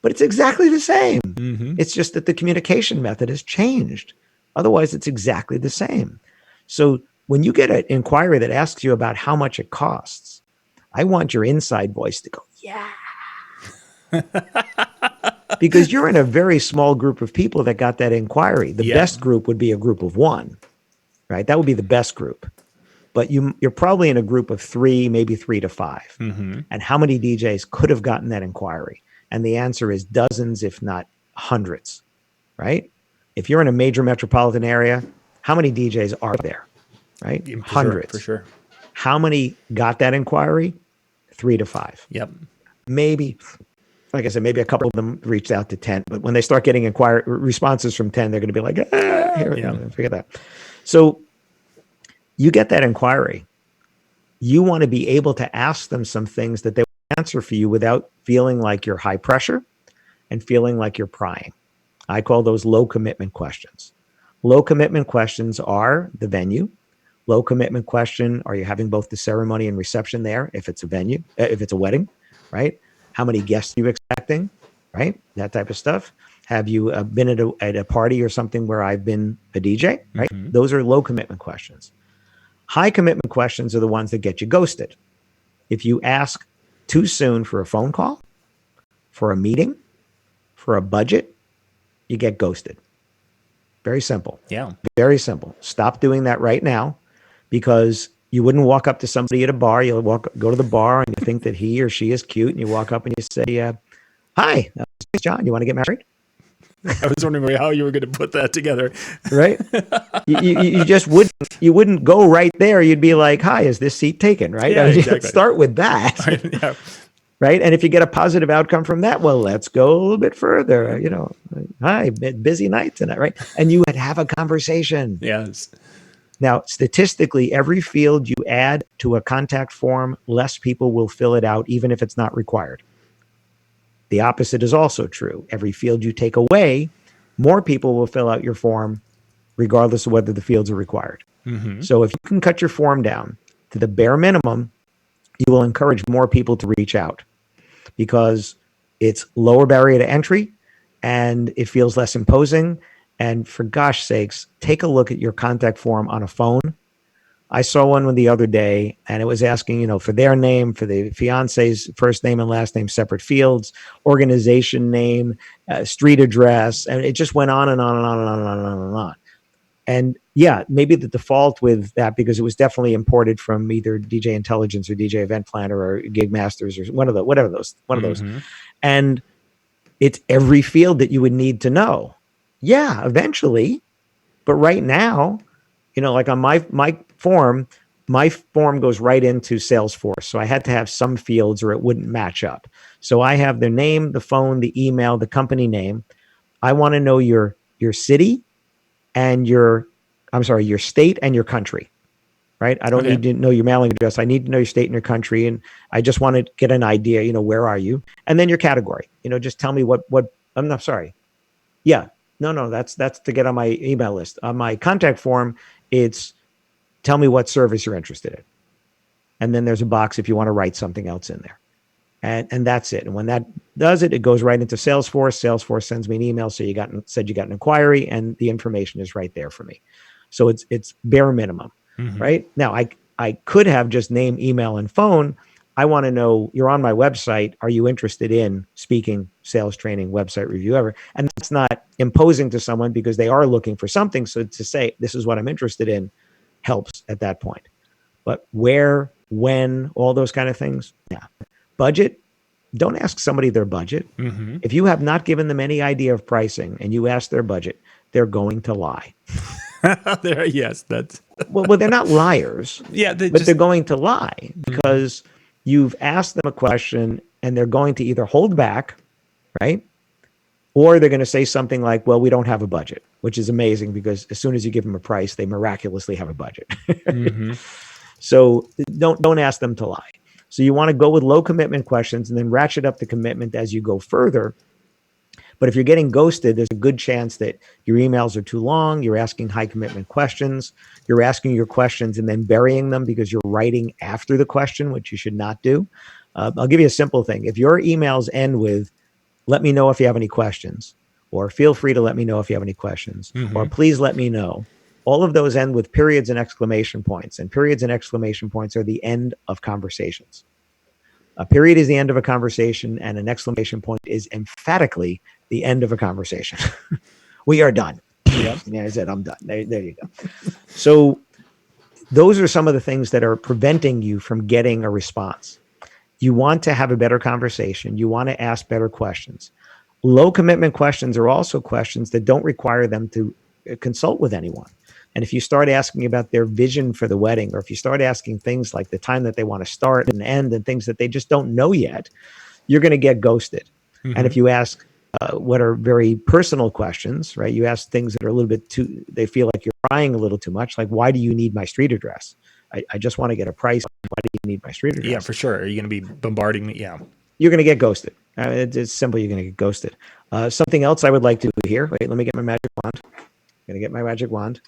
But it's exactly the same. It's just that the communication method has changed. Otherwise, it's exactly the same. So when you get an inquiry that asks you about how much it costs, I want your inside voice to go, "Yeah." Because you're in a very small group of people that got that inquiry. The best group would be a group of one, right? That would be the best group. But you're probably in a group of 3, maybe 3 to 5. And how many DJs could have gotten that inquiry? And the answer is dozens, if not hundreds, right? If you're in a major metropolitan area, how many DJs are there, right? Hundreds. For sure. How many got that inquiry? 3 to 5. Yep. Maybe, like I said, maybe a couple of them reached out to 10. But when they start getting responses from 10, they're going to be like, forget that. So you get that inquiry. You want to be able to ask them some things that they will answer for you without feeling like you're high pressure and feeling like you're prying. I call those low commitment questions. Low commitment questions are the venue. Low commitment question, are you having both the ceremony and reception there? If it's a venue, if it's a wedding, right? How many guests are you expecting, right? That type of stuff. Have you been at a party or something where I've been a DJ, right? Those are low commitment questions. High commitment questions are the ones that get you ghosted. If you ask too soon for a phone call, for a meeting, for a budget, you get ghosted. Very simple. Yeah. Very simple. Stop doing that right now, because you wouldn't walk up to somebody at a bar. You'll go to the bar and you think that he or she is cute, and you walk up and you say, "Hi, John, you want to get married?" I was wondering how you were going to put that together. Right? You just wouldn't go right there. You'd be like, "Hi, is this seat taken?" Right? Yeah, exactly. Start with that. Yeah. Right? And if you get a positive outcome from that, well, let's go a little bit further. You know, "Hi, busy night tonight," right? And you would have a conversation. Yes. Now, statistically, every field you add to a contact form, less people will fill it out, even if it's not required. The opposite is also true. Every field you take away, more people will fill out your form, regardless of whether the fields are required. So if you can cut your form down to the bare minimum, you will encourage more people to reach out, because it's lower barrier to entry and it feels less imposing. And for gosh sakes, take a look at your contact form on a phone I saw one the other day, and it was asking, for their name, for the fiance's first name and last name, separate fields, organization name, street address, and it just went on and on and on and on and on and on and on. And yeah, maybe the default with that, because it was definitely imported from either DJ Intelligence or DJ Event Planner or Gig Masters or one of those. And it's every field that you would need to know. Yeah, eventually. But right now, like on my form goes right into Salesforce. So I had to have some fields or it wouldn't match up. So I have their name, the phone, the email, the company name. I want to know your city and your state and your country, right? I don't need to know your mailing address. I need to know your state and your country. And I just want to get an idea, where are you? And then your category, just tell me what I'm not sorry. Yeah, no, that's to get on my email list. On my contact form, it's tell me what service you're interested in. And then there's a box if you want to write something else in there. And that's it. And when that does it, it goes right into Salesforce. Salesforce sends me an email. So you got an inquiry, and the information is right there for me. So it's bare minimum, right? Now I could have just name, email, and phone. I want to know, you're on my website. Are you interested in speaking, sales training, website review, ever? And that's not imposing to someone because they are looking for something. So to say, this is what I'm interested in helps at that point. But where, when, all those kind of things. Yeah. Budget, don't ask somebody their budget. If you have not given them any idea of pricing and you ask their budget, they're going to lie. Yes, that's well, they're not liars. Yeah, they're going to lie because you've asked them a question and they're going to either hold back, right? Or they're going to say something like, well, we don't have a budget, which is amazing because as soon as you give them a price, they miraculously have a budget. So don't ask them to lie. So you want to go with low commitment questions and then ratchet up the commitment as you go further. But if you're getting ghosted, there's a good chance that your emails are too long. You're asking high commitment questions. You're asking your questions and then burying them because you're writing after the question, which you should not do. I'll give you a simple thing. If your emails end with, let me know if you have any questions, or feel free to let me know if you have any questions, or please let me know. All of those end with periods and exclamation points, and periods and exclamation points are the end of conversations. A period is the end of a conversation, and an exclamation point is emphatically the end of a conversation. We are done. Yep. Yeah, I said, I'm done. There you go. So those are some of the things that are preventing you from getting a response. You want to have a better conversation. You want to ask better questions. Low commitment questions are also questions that don't require them to consult with anyone. And if you start asking about their vision for the wedding, or if you start asking things like the time that they want to start and end and things that they just don't know yet, you're going to get ghosted. And if you ask what are very personal questions, right? You ask things that are a little bit too, they feel like you're prying a little too much. Like, why do you need my street address? I just want to get a price. Why do you need my street address? Yeah, for sure. Are you going to be bombarding me? Yeah. You're going to get ghosted. It's simple. You're going to get ghosted. Something else I would like to do here. Wait, let me get my magic wand. I'm going to get my magic wand.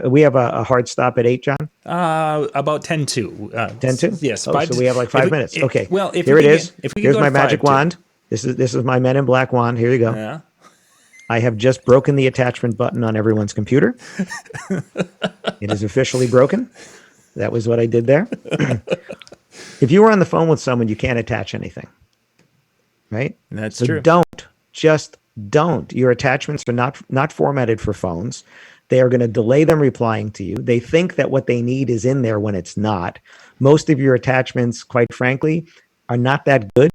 We have a hard stop at 8, John? About 10-2. 10-2? Yes. Oh, so we have like 5 minutes. Okay. Well, here it is. Here's my magic wand. This is my Men in Black wand. Here you go. Yeah. I have just broken the attachment button on everyone's computer. It is officially broken. That was what I did there. If you were on the phone with someone, you can't attach anything. Right? That's so true. Just don't. Your attachments are not formatted for phones. They are going to delay them replying to you. They think that what they need is in there when it's not. Most of your attachments, quite frankly, are not that good.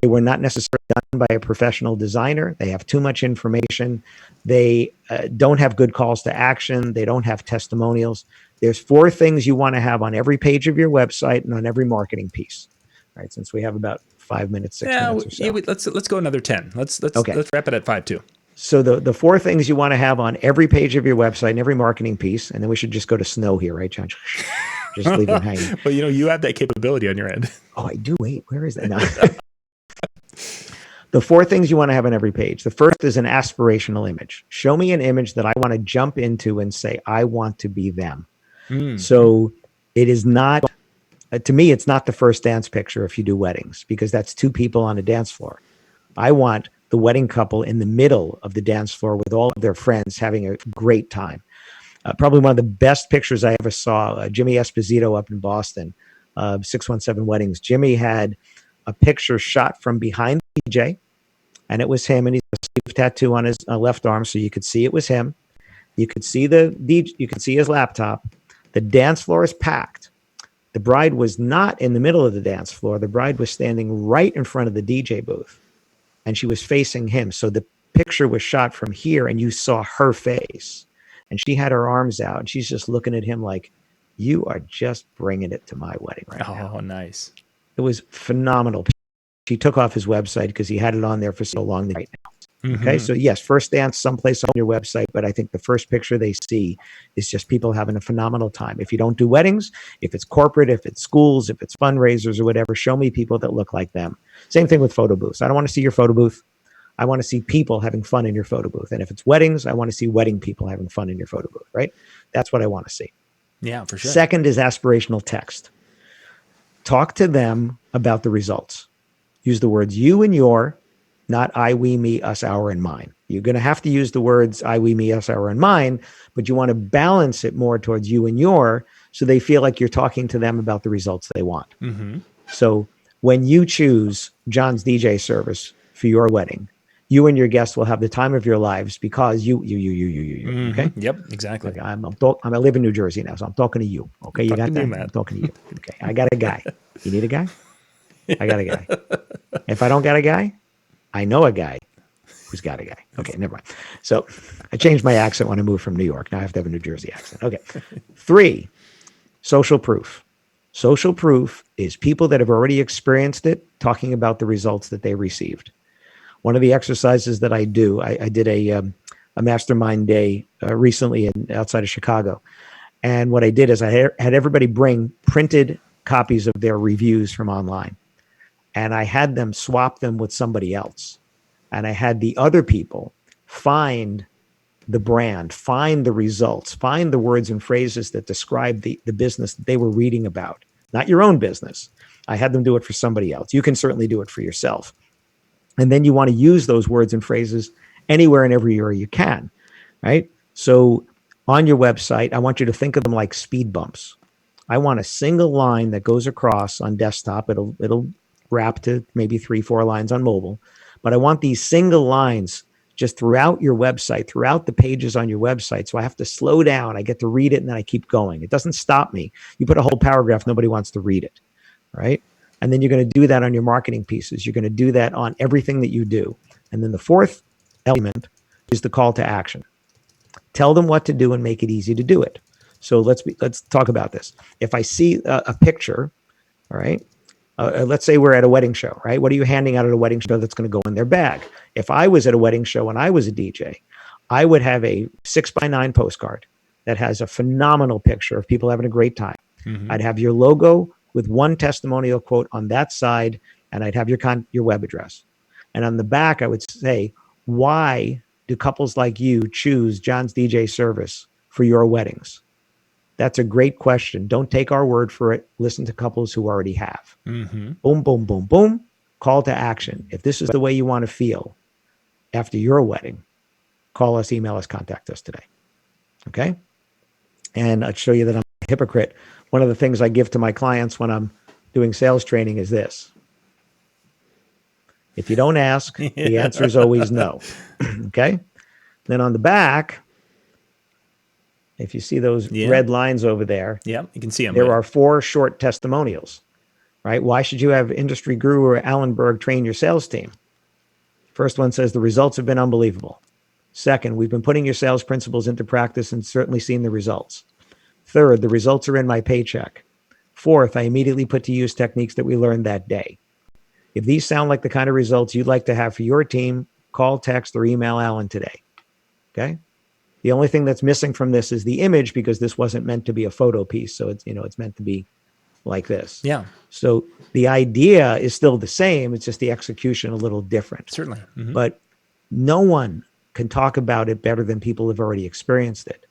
They were not necessarily done by a professional designer. They have too much information. They don't have good calls to action. They don't have testimonials. There's 4 things you want to have on every page of your website and on every marketing piece. All right, since we have about 5 minutes, 6 minutes or so. Yeah, let's go another 10. Let's wrap it at 5 too. So the 4 things you want to have on every page of your website and every marketing piece, and then we should just go to snow here, right, John? Just leave it hanging. Well, you have that capability on your end. Oh, I do. Wait, where is that? No. The 4 things you want to have on every page. The first is an aspirational image. Show me an image that I want to jump into and say, I want to be them. So it is not, to me, it's not the first dance picture if you do weddings, because that's 2 people on a dance floor. I want the wedding couple in the middle of the dance floor with all of their friends having a great time. Probably one of the best pictures I ever saw. Jimmy Esposito up in Boston, 617 Weddings. Jimmy had a picture shot from behind the DJ, and it was him, and he's a sleeve tattoo on his left arm, so you could see it was him. You could see the DJ, you could see his laptop. The dance floor is packed. The bride was not in the middle of the dance floor. The bride was standing right in front of the DJ booth, and she was facing him. So the picture was shot from here, and you saw her face. And she had her arms out, and she's just looking at him like, you are just bringing it to my wedding right now. Oh, nice. It was phenomenal. She took off his website because he had it on there for so long right now. Okay, so yes, first dance someplace on your website, but I think the first picture they see is just people having a phenomenal time. If you don't do weddings, if it's corporate, if it's schools, if it's fundraisers or whatever, show me people that look like them. Same thing with photo booths. I don't want to see your photo booth. I want to see people having fun in your photo booth. And if it's weddings, I want to see wedding people having fun in your photo booth, right? That's what I want to see. Yeah, for sure. Second is aspirational text. Talk to them about the results. Use the words you and your, not I, we, me, us, our, and mine. You're going to have to use the words I, we, me, us, our, and mine, but you want to balance it more towards you and your, so they feel like you're talking to them about the results they want. So when you choose John's DJ service for your wedding, you and your guests will have the time of your lives because you. Okay. Yep, exactly. Okay, I live in New Jersey now, so I'm talking to you. Okay, you got that? I'm talking to you. Okay, I got a guy. You need a guy? I got a guy. If I don't got a guy, I know a guy who's got a guy. Okay, never mind. So I changed my accent when I moved from New York. Now I have to have a New Jersey accent. Okay. 3, social proof. Social proof is people that have already experienced it talking about the results that they received. One of the exercises that I do, I did a mastermind day recently outside of Chicago. And what I did is I had everybody bring printed copies of their reviews from online. And I had them swap them with somebody else. And I had the other people find the brand, find the results, find the words and phrases that describe the business that they were reading about. Not your own business. I had them do it for somebody else. You can certainly do it for yourself. And then you want to use those words and phrases anywhere and everywhere you can, right? So on your website, I want you to think of them like speed bumps. I want a single line that goes across on desktop. It'll wrap to maybe 3-4 lines on mobile. But I want these single lines just throughout your website, throughout the pages on your website. So I have to slow down. I get to read it and then I keep going. It doesn't stop me. You put a whole paragraph, nobody wants to read it, right? And then you're going to do that on your marketing pieces. You're going to do that on everything that you do. And then the fourth element is the call to action. Tell them what to do and make it easy to do it. So let's talk about this. If I see a picture, all right, let's say we're at a wedding show, right? What are you handing out at a wedding show that's going to go in their bag? If I was at a wedding show and I was a DJ, I would have a 6x9 postcard that has a phenomenal picture of people having a great time. I'd have your logo with one testimonial quote on that side, and I'd have your web address. And on the back, I would say, why do couples like you choose John's DJ service for your weddings? That's a great question. Don't take our word for it. Listen to couples who already have. Boom, boom, boom, boom. Call to action. If this is the way you want to feel after your wedding, call us, email us, contact us today. Okay? And I'll show you that I'm a hypocrite. One of the things I give to my clients when I'm doing sales training is this. If you don't ask, the answer is always no. Okay? Then on the back, if you see those red lines over there, you can see them. There are 4 short testimonials, right? Why should you have industry guru or Alan Berg train your sales team? First one says the results have been unbelievable. Second, we've been putting your sales principles into practice and certainly seen the results. Third, the results are in my paycheck. Fourth, I immediately put to use techniques that we learned that day. If these sound like the kind of results you'd like to have for your team, call, text, or email Alan today. Okay? The only thing that's missing from this is the image, because this wasn't meant to be a photo piece. So it's meant to be like this. Yeah. So the idea is still the same. It's just the execution a little different. Certainly. But no one can talk about it better than people who've already experienced it.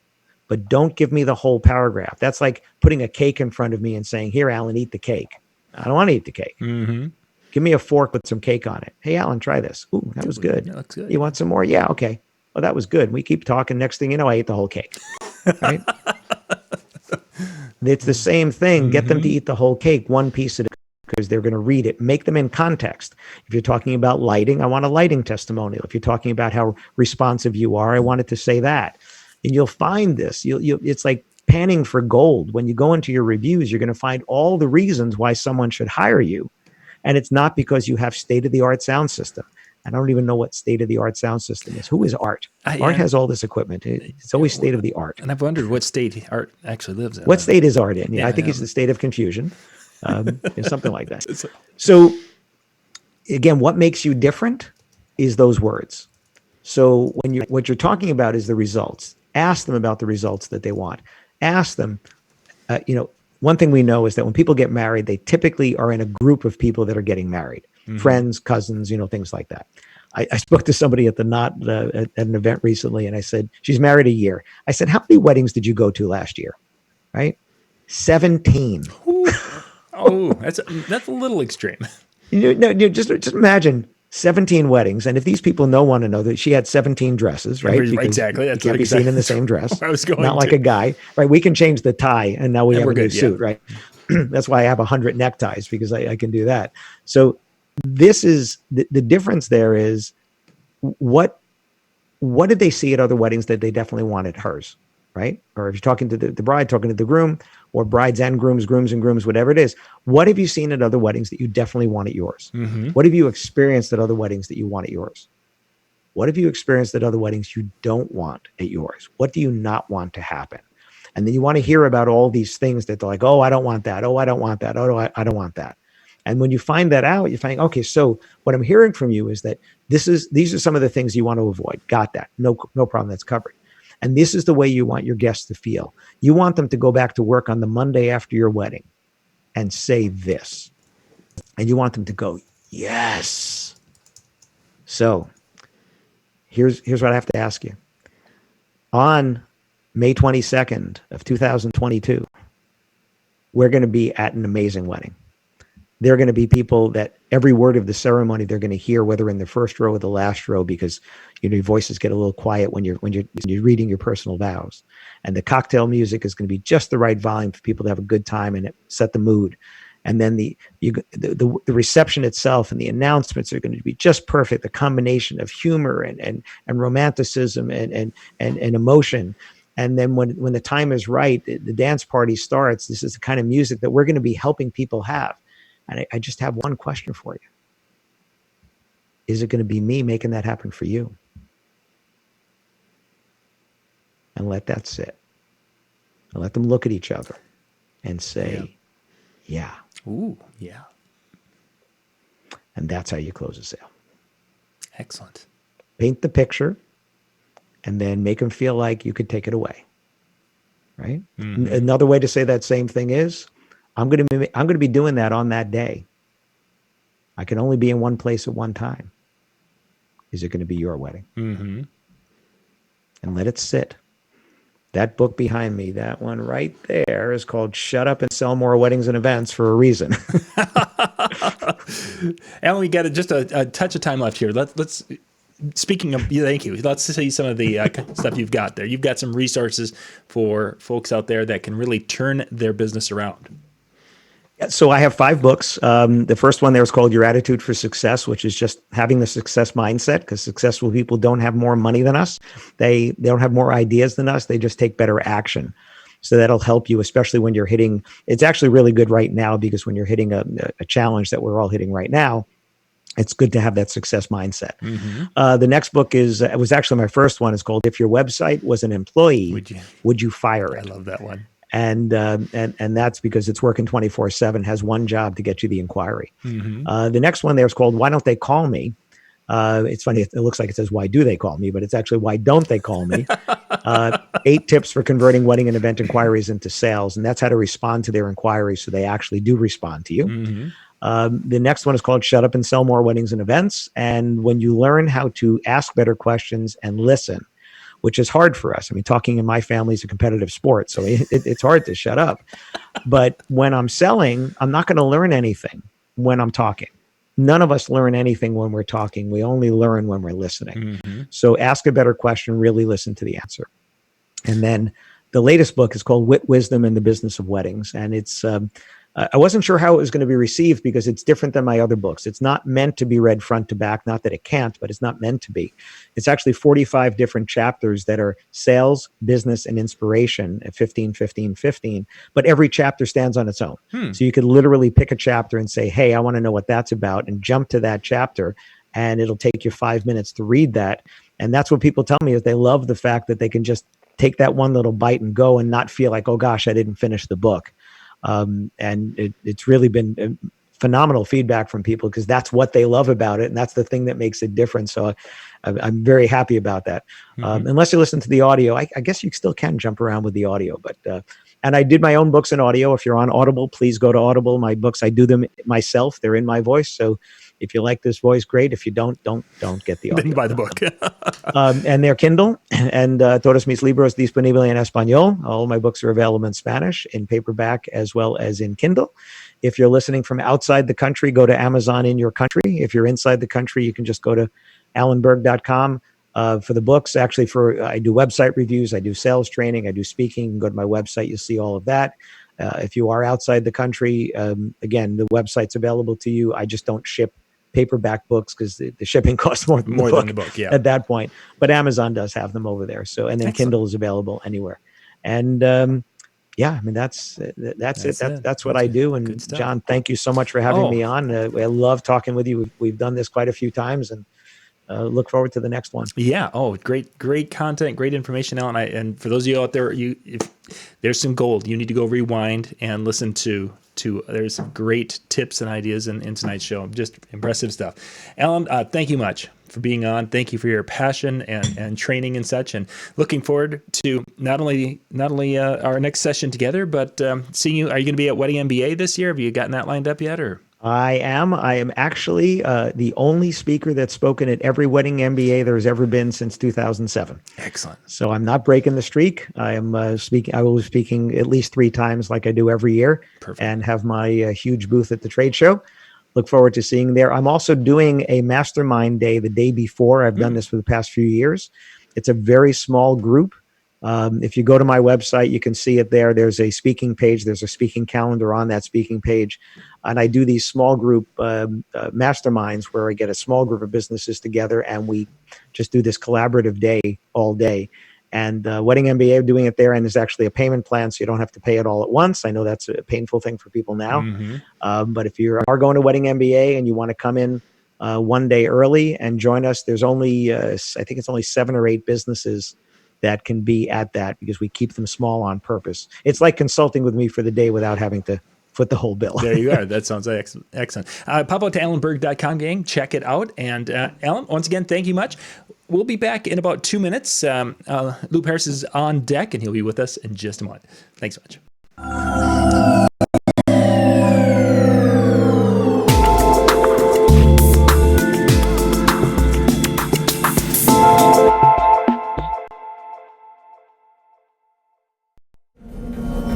But don't give me the whole paragraph. That's like putting a cake in front of me and saying, here, Alan, eat the cake. I don't want to eat the cake. Give me a fork with some cake on it. Hey, Alan, try this. Ooh, that was good. That looks good. You want some more? Yeah, okay. Oh, that was good. We keep talking. Next thing you know, I ate the whole cake. right? It's the same thing. Get them to eat the whole cake, one piece at a time, because they're going to read it. Make them in context. If you're talking about lighting, I want a lighting testimonial. If you're talking about how responsive you are, I wanted to say that. And you'll find this. It's like panning for gold. When you go into your reviews, you're going to find all the reasons why someone should hire you. And it's not because you have state-of-the-art sound system. I don't even know what state-of-the-art sound system is. Who is Art? Art has all this equipment. It's always state-of-the-art. And I've wondered what state Art actually lives in. What state is Art in? Yeah, I think it's the state of confusion. Something like that. So again, what makes you different is those words. So what you're talking about is the results. Ask them about the results that they want. Ask them, one thing we know is that when people get married, they typically are in a group of people that are getting married, friends, cousins, things like that. I spoke to somebody at the Knot at an event recently, and I said, she's married a year. I said, how many weddings did you go to last year? Right? 17. Oh, that's a little extreme. Just imagine 17 weddings, and if these people know one another, she had 17 dresses, right? Because exactly. That's you can't be seen in the same dress. I was going not like a guy, right? We can change the tie, and now we have a new suit, right? That's why I have 100 neckties, because I can do that. So this is the difference. There is what did they see at other weddings that they definitely wanted hers, right? Or if you're talking to the bride, talking to the groom, or brides and grooms, whatever it is, what have you seen at other weddings that you definitely want at yours? What have you experienced at other weddings that you want at yours? What have you experienced at other weddings you don't want at yours? What do you not want to happen? And then you want to hear about all these things that they're like, oh, I don't want that. Oh, I don't want that. Oh, I don't want that. And when you find that out, you find, okay, so what I'm hearing from you is that these are some of the things you want to avoid. Got that. No problem. That's covered. And this is the way you want your guests to feel. You want them to go back to work on the Monday after your wedding and say this. And you want them to go, yes. So here's what I have to ask you. On May 22nd of 2022, we're going to be at an amazing wedding. There are going to be people that every word of the ceremony they're going to hear, whether in the first row or the last row, because your voices get a little quiet when you're reading your personal vows. And the cocktail music is going to be just the right volume for people to have a good time and set the mood. And then the reception itself and the announcements are going to be just perfect. The combination of humor and romanticism and emotion. And then when the time is right, the dance party starts. This is the kind of music that we're going to be helping people have. And I just have one question for you. Is it going to be me making that happen for you? And let that sit. And let them look at each other and say, yeah. Ooh, yeah. And that's how you close a sale. Excellent. Paint the picture and then make them feel like you could take it away. Right? Another way to say that same thing is, I'm going to be doing that on that day. I can only be in one place at one time. Is it going to be your wedding? And let it sit. That book behind me, that one right there, is called Shut Up and Sell More Weddings and Events for a reason. Alan, we got just a touch of time left here. Let's speaking of, thank you. Let's see some of the stuff you've got there. You've got some resources for folks out there that can really turn their business around. So I have 5 books. The first one there is called Your Attitude for Success, which is just having the success mindset, because successful people don't have more money than us. They don't have more ideas than us. They just take better action. So that'll help you, especially when you're hitting, it's actually really good right now, because when you're hitting a challenge that we're all hitting right now, it's good to have that success mindset. The next book it was actually my first one. It's called If Your Website Was an Employee, Would You Fire It? I love that one. And that's because it's working 24/7, has one job to get you the inquiry. The next one there is called Why Don't They Call Me? It's funny. It looks like it says, why do they call me? But it's actually, why don't they call me? 8 tips for converting wedding and event inquiries into sales. And that's how to respond to their inquiries so they actually do respond to you. The next one is called Shut Up and Sell More Weddings and Events. And when you learn how to ask better questions and listen, which is hard for us. I mean, talking in my family is a competitive sport, so it's hard to shut up. But when I'm selling, I'm not going to learn anything when I'm talking. None of us learn anything when we're talking. We only learn when we're listening. So ask a better question, really listen to the answer. And then the latest book is called Wit, Wisdom, and the Business of Weddings. And it's, I wasn't sure how it was going to be received because it's different than my other books. It's not meant to be read front to back. Not that it can't, but it's not meant to be. It's actually 45 different chapters that are sales, business, and inspiration at 15, 15, 15. But every chapter stands on its own. So you could literally pick a chapter and say, hey, I want to know what that's about, and jump to that chapter. And it'll take you 5 minutes to read that. And that's what people tell me, is they love the fact that they can just take that one little bite and go and not feel like, oh gosh, I didn't finish the book. And it's really been phenomenal feedback from people, because that's what they love about it. And that's the thing that makes it different. So I'm very happy about that. Unless you listen to the audio, I guess you still can jump around with the audio, but, and I did my own books in audio. If you're on Audible, please go to Audible. My books, I do them myself. They're in my voice. So if you like this voice, great. If you don't get the audio. Then buy the book. And they're Kindle. And Todos mis libros disponibles en español. All my books are available in Spanish, in paperback, as well as in Kindle. If you're listening from outside the country, go to Amazon in your country. If you're inside the country, you can just go to alanberg.com. For the books, actually, I do website reviews, I do sales training, I do speaking. You can go to my website, you'll see all of that. If you are outside the country, again, the website's available to you. I just don't ship paperback books because the shipping costs more than the book at that point. But Amazon does have them over there. So, and then Excellent. Kindle is available anywhere. And yeah, I mean, that's it. That's what I do. And John, thank you so much for having me on. I love talking with you. We've done this quite a few times, and look forward to the next one. Yeah. Oh, great content, great information, Alan. And for those of you out there, if there's some gold, you need to go rewind and listen to there's some great tips and ideas in tonight's show. Just impressive stuff. Alan, thank you much for being on. Thank you for your passion and training and such, and looking forward to not only our next session together, but seeing you. Are you going to be at Wedding MBA this year? Have you gotten that lined up yet, or? I am actually the only speaker that's spoken at every Wedding MBA there's ever been since 2007. Excellent. So I'm not breaking the streak. I am speaking. I will be speaking at least 3 times, like I do every year. Perfect. And have my huge booth at the trade show. Look forward to seeing there. I'm also doing a mastermind day the day before. I've done this for the past few years. It's a very small group. If you go to my website, you can see it there. There's a speaking page. There's a speaking calendar on that speaking page. And I do these small group masterminds where I get a small group of businesses together and we just do this collaborative day all day. And Wedding MBA doing it there, and there's actually a payment plan, so you don't have to pay it all at once. I know that's a painful thing for people now. But if you are going to Wedding MBA and you want to come in one day early and join us, there's only, I think it's only 7 or 8 businesses that can be at that, because we keep them small on purpose. It's like consulting with me for the day without having to foot the whole bill. There you are. That sounds excellent. Pop out to alanberg.com, gang. Check it out. And Alan, once again, thank you much. We'll be back in about 2 minutes. Lou Harris is on deck, and he'll be with us in just a moment. Thanks so much.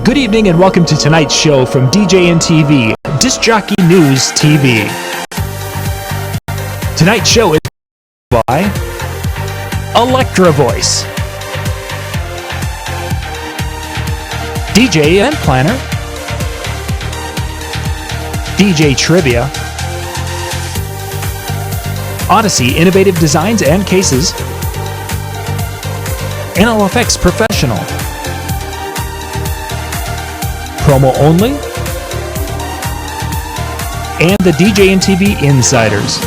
Good evening and welcome to tonight's show from DJNTV, Disc Jockey News TV. Tonight's show is by Electra Voice, DJ Event Planner, DJ Trivia, Odyssey Innovative Designs and Cases, NLFX Professional, Promo Only, and the DJNTV Insiders.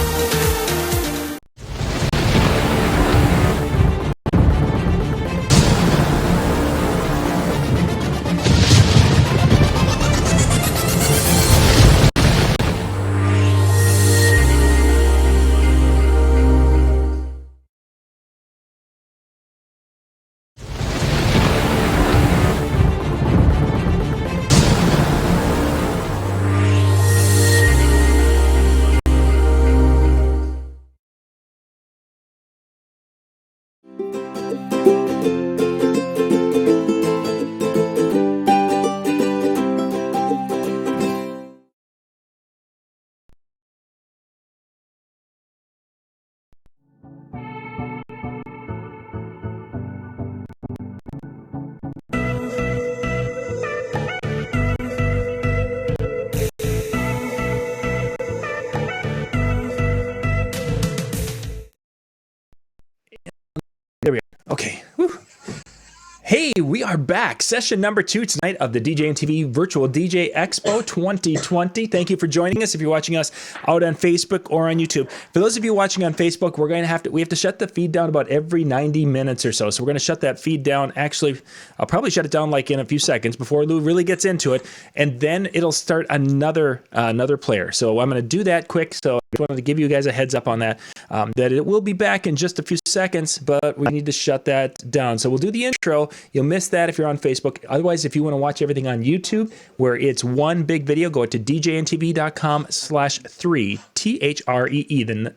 Hey, we are back. Session number 2 tonight of the DJNTV Virtual DJ Expo 2020. Thank you for joining us if you're watching us out on Facebook or on YouTube. For those of you watching on Facebook, we have to shut the feed down about every 90 minutes or so. So we're going to shut that feed down. Actually, I'll probably shut it down like in a few seconds before Lou really gets into it. And then it'll start another player. So I'm going to do that quick. So I just wanted to give you guys a heads up on that, that it will be back in just a few seconds, but we need to shut that down. So we'll do the intro. You'll miss that if you're on Facebook. Otherwise, if you want to watch everything on YouTube, where it's one big video, go to djntv.com/3, THREE, then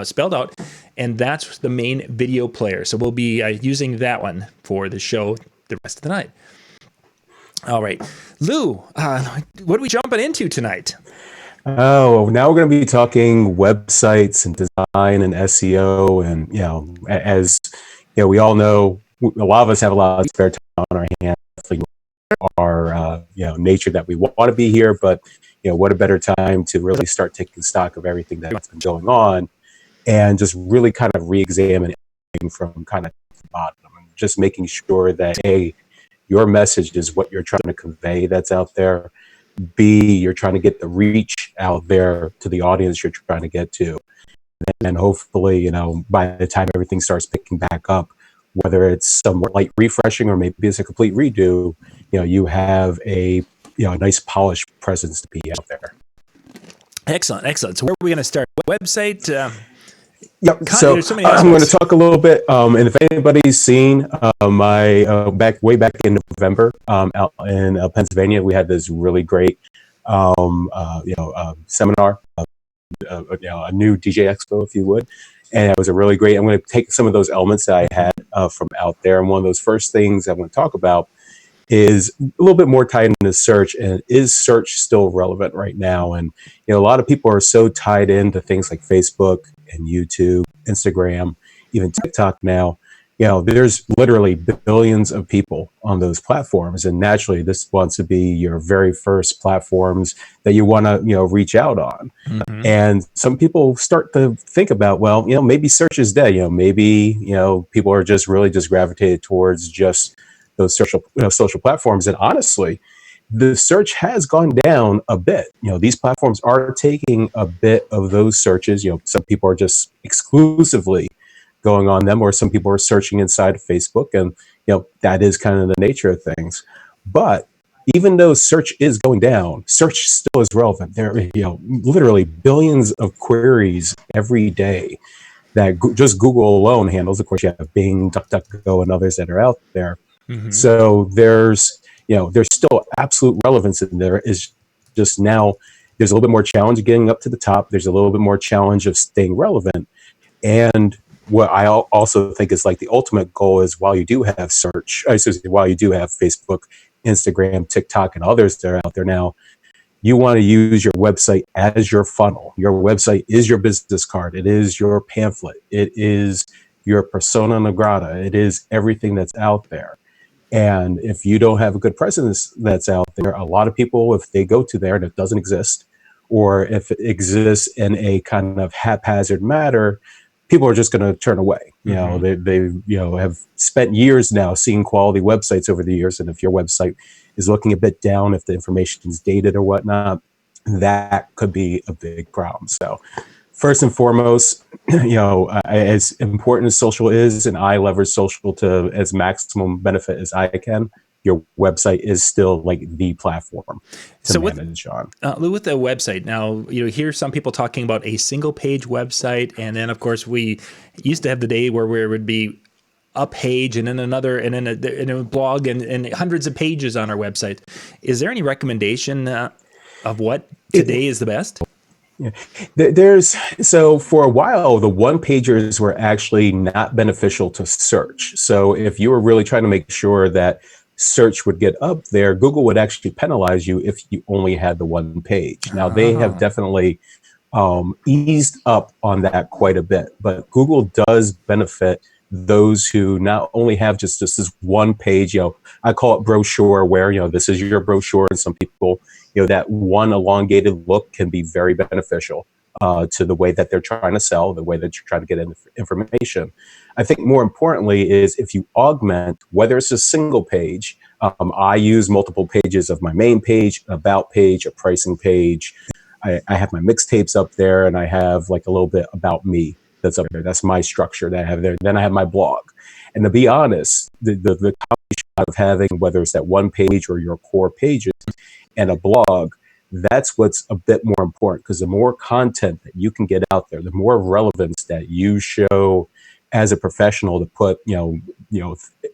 spelled out, and that's the main video player. So we'll be using that one for the show the rest of the night. All right, Lou, what are we jumping into tonight? Oh, now we're going to be talking websites and design and SEO, and as we all know, a lot of us have a lot of spare time on our hands. Our nature that we want to be here, but what a better time to really start taking stock of everything that's been going on, and just really kind of re-examine from kind of the bottom, and just making sure that A, your message is what you're trying to convey that's out there. B, you're trying to get the reach out there to the audience you're trying to get to. And hopefully, by the time everything starts picking back up, whether it's some light refreshing or maybe it's a complete redo, you have a nice polished presence to be out there. Excellent. So where are we going to start? Website? Yep. So I'm going to talk a little bit, and if anybody's seen my way back in November out in Pennsylvania, we had this really great seminar, a new DJ Expo, if you would, and it was a really great. I'm going to take some of those elements that I had from out there, and one of those first things I'm going to talk about is a little bit more tied into search, and is search still relevant right now? And a lot of people are so tied into things like Facebook and YouTube, Instagram, even TikTok now. There's literally billions of people on those platforms, and naturally this wants to be your very first platforms that you want to reach out on. Mm-hmm. And some people start to think about, well, maybe search is dead. Maybe people are just really just gravitated towards just those social platforms. And honestly, the search has gone down a bit. These platforms are taking a bit of those searches. Some people are just exclusively going on them, or some people are searching inside of Facebook, and that is kind of the nature of things. But even though search is going down, search still is relevant. There are literally billions of queries every day that just Google alone handles. Of course, you have Bing, DuckDuckGo, and others that are out there. Mm-hmm. So there's still absolute relevance in there. Is just now there's a little bit more challenge of getting up to the top. There's a little bit more challenge of staying relevant. And what I also think is like the ultimate goal is, while you do have search, while you do have Facebook, Instagram, TikTok, and others that are out there now, you want to use your website as your funnel. Your website is your business card. It is your pamphlet. It is your persona non grata. It is everything that's out there. And if you don't have a good presence that's out there, a lot of people, if they go to there and it doesn't exist, or if it exists in a kind of haphazard manner, people are just going to turn away. Mm-hmm. They have spent years now seeing quality websites over the years, and if your website is looking a bit down, if the information is dated or whatnot, that could be a big problem. So first and foremost, as important as social is, and I leverage social to as maximum benefit as I can, your website is still like the platform to manage on. With the website, now, hear some people talking about a single page website. And then, of course, we used to have the day where it would be a page and then another, and then a blog and hundreds of pages on our website. Is there any recommendation of what today is the best? Yeah. So for a while, the one pagers were actually not beneficial to search. So if you were really trying to make sure that search would get up there, Google would actually penalize you if you only had the one page. Now, they have definitely eased up on that quite a bit, but Google does benefit those who not only have just this one page, I call it brochure, where, this is your brochure, and some people, that one elongated look can be very beneficial. to the way that they're trying to sell, the way that you're trying to get information. I think more importantly is if you augment, whether it's a single page, I use multiple pages of my main page, about page, a pricing page. I have my mixtapes up there, and I have like a little bit about me that's up there. That's my structure that I have there. Then I have my blog. And to be honest, the combination of having, whether it's that one page or your core pages and a blog, that's what's a bit more important, because the more content that you can get out there, the more relevance that you show as a professional to put,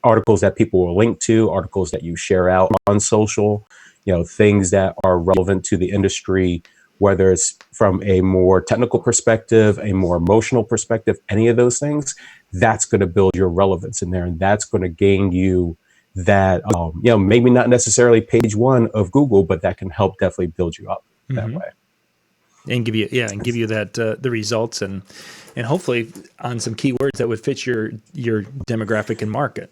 articles that people will link to, articles that you share out on social, things that are relevant to the industry, whether it's from a more technical perspective, a more emotional perspective, any of those things, that's going to build your relevance in there. And that's going to gain you that, maybe not necessarily page one of Google, but that can help definitely build you up that way. And give you that, the results and hopefully on some keywords that would fit your demographic and market.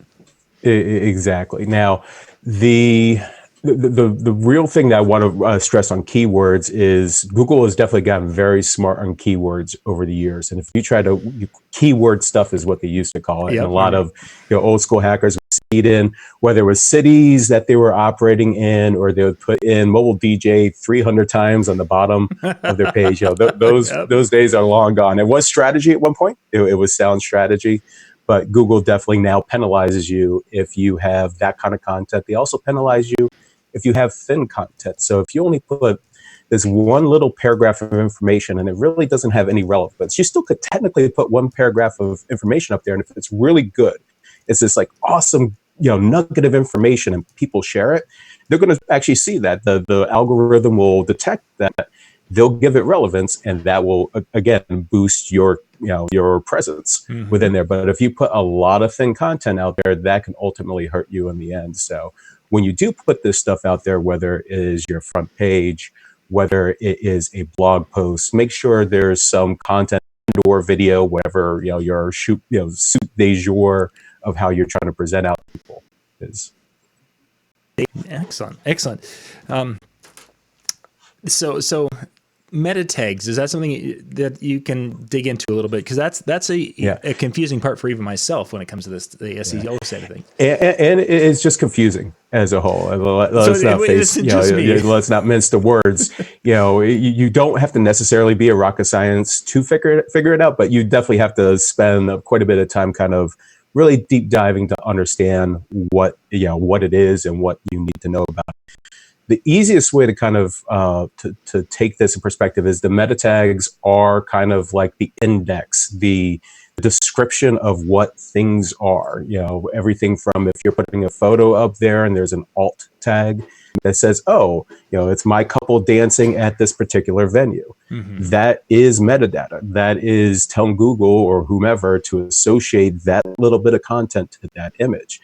Exactly. Now, the real thing that I want to stress on keywords is Google has definitely gotten very smart on keywords over the years. And if you try to, keyword stuff is what they used to call it. Yep. And a lot of old school hackers would see it in, whether it was cities that they were operating in, or they would put in mobile DJ 300 times on the bottom of their page. Those days are long gone. It was strategy at one point. It was sound strategy. But Google definitely now penalizes you if you have that kind of content. They also penalize you if you have thin content. So if you only put this one little paragraph of information and it really doesn't have any relevance, you still could technically put one paragraph of information up there. And if it's really good, it's this like awesome, nugget of information, and people share it, they're going to actually see that. The algorithm will detect that. They'll give it relevance, and that will again boost your presence within there. But if you put a lot of thin content out there, that can ultimately hurt you in the end. So when you do put this stuff out there, whether it is your front page, whether it is a blog post, make sure there's some content or video, whatever your suit de jour of how you're trying to present out to people is. Excellent. So meta tags, is that something that you can dig into a little bit? Because that's a confusing part for even myself when it comes to the SEO side of things. And it's just confusing as a whole. Let's not mince the words. You don't have to necessarily be a rocket science to figure it out, but you definitely have to spend quite a bit of time kind of really deep diving to understand what it is and what you need to know about it. The easiest way to kind of to take this in perspective is the meta tags are kind of like the index, the description of what things are. Everything from if you're putting a photo up there and there's an alt tag that says, it's my couple dancing at this particular venue. That is metadata. That is telling Google or whomever to associate that little bit of content to that image.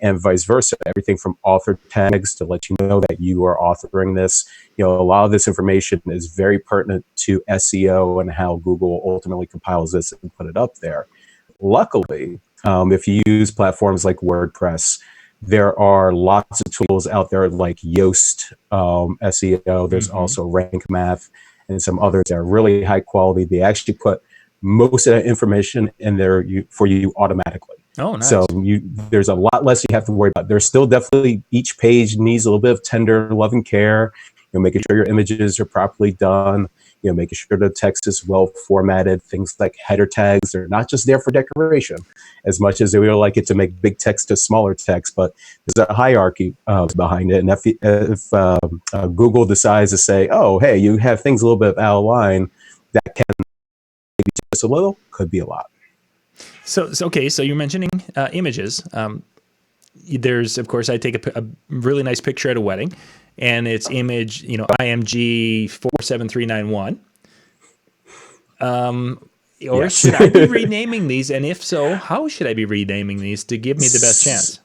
And vice versa, everything from author tags to let you know that you are authoring this. A lot of this information is very pertinent to SEO and how Google ultimately compiles this and put it up there. Luckily, if you use platforms like WordPress, there are lots of tools out there like Yoast SEO. There's also Rank Math and some others that are really high quality. They actually put most of that information in there for you automatically. Oh, nice. So there's a lot less you have to worry about. There's still definitely, each page needs a little bit of tender love and care. Making sure your images are properly done. Making sure the text is well formatted. Things like header tags, they're not just there for decoration, as much as they would like it to make big text to smaller text. But there's a hierarchy behind it. And if Google decides to say, "Oh, hey, you have things a little bit out of line," that can maybe just a little, could be a lot. So you're mentioning images. There's, of course, I take a really nice picture at a wedding, and it's image, IMG 47391. Should I be renaming these? And if so, how should I be renaming these to give me the best chance?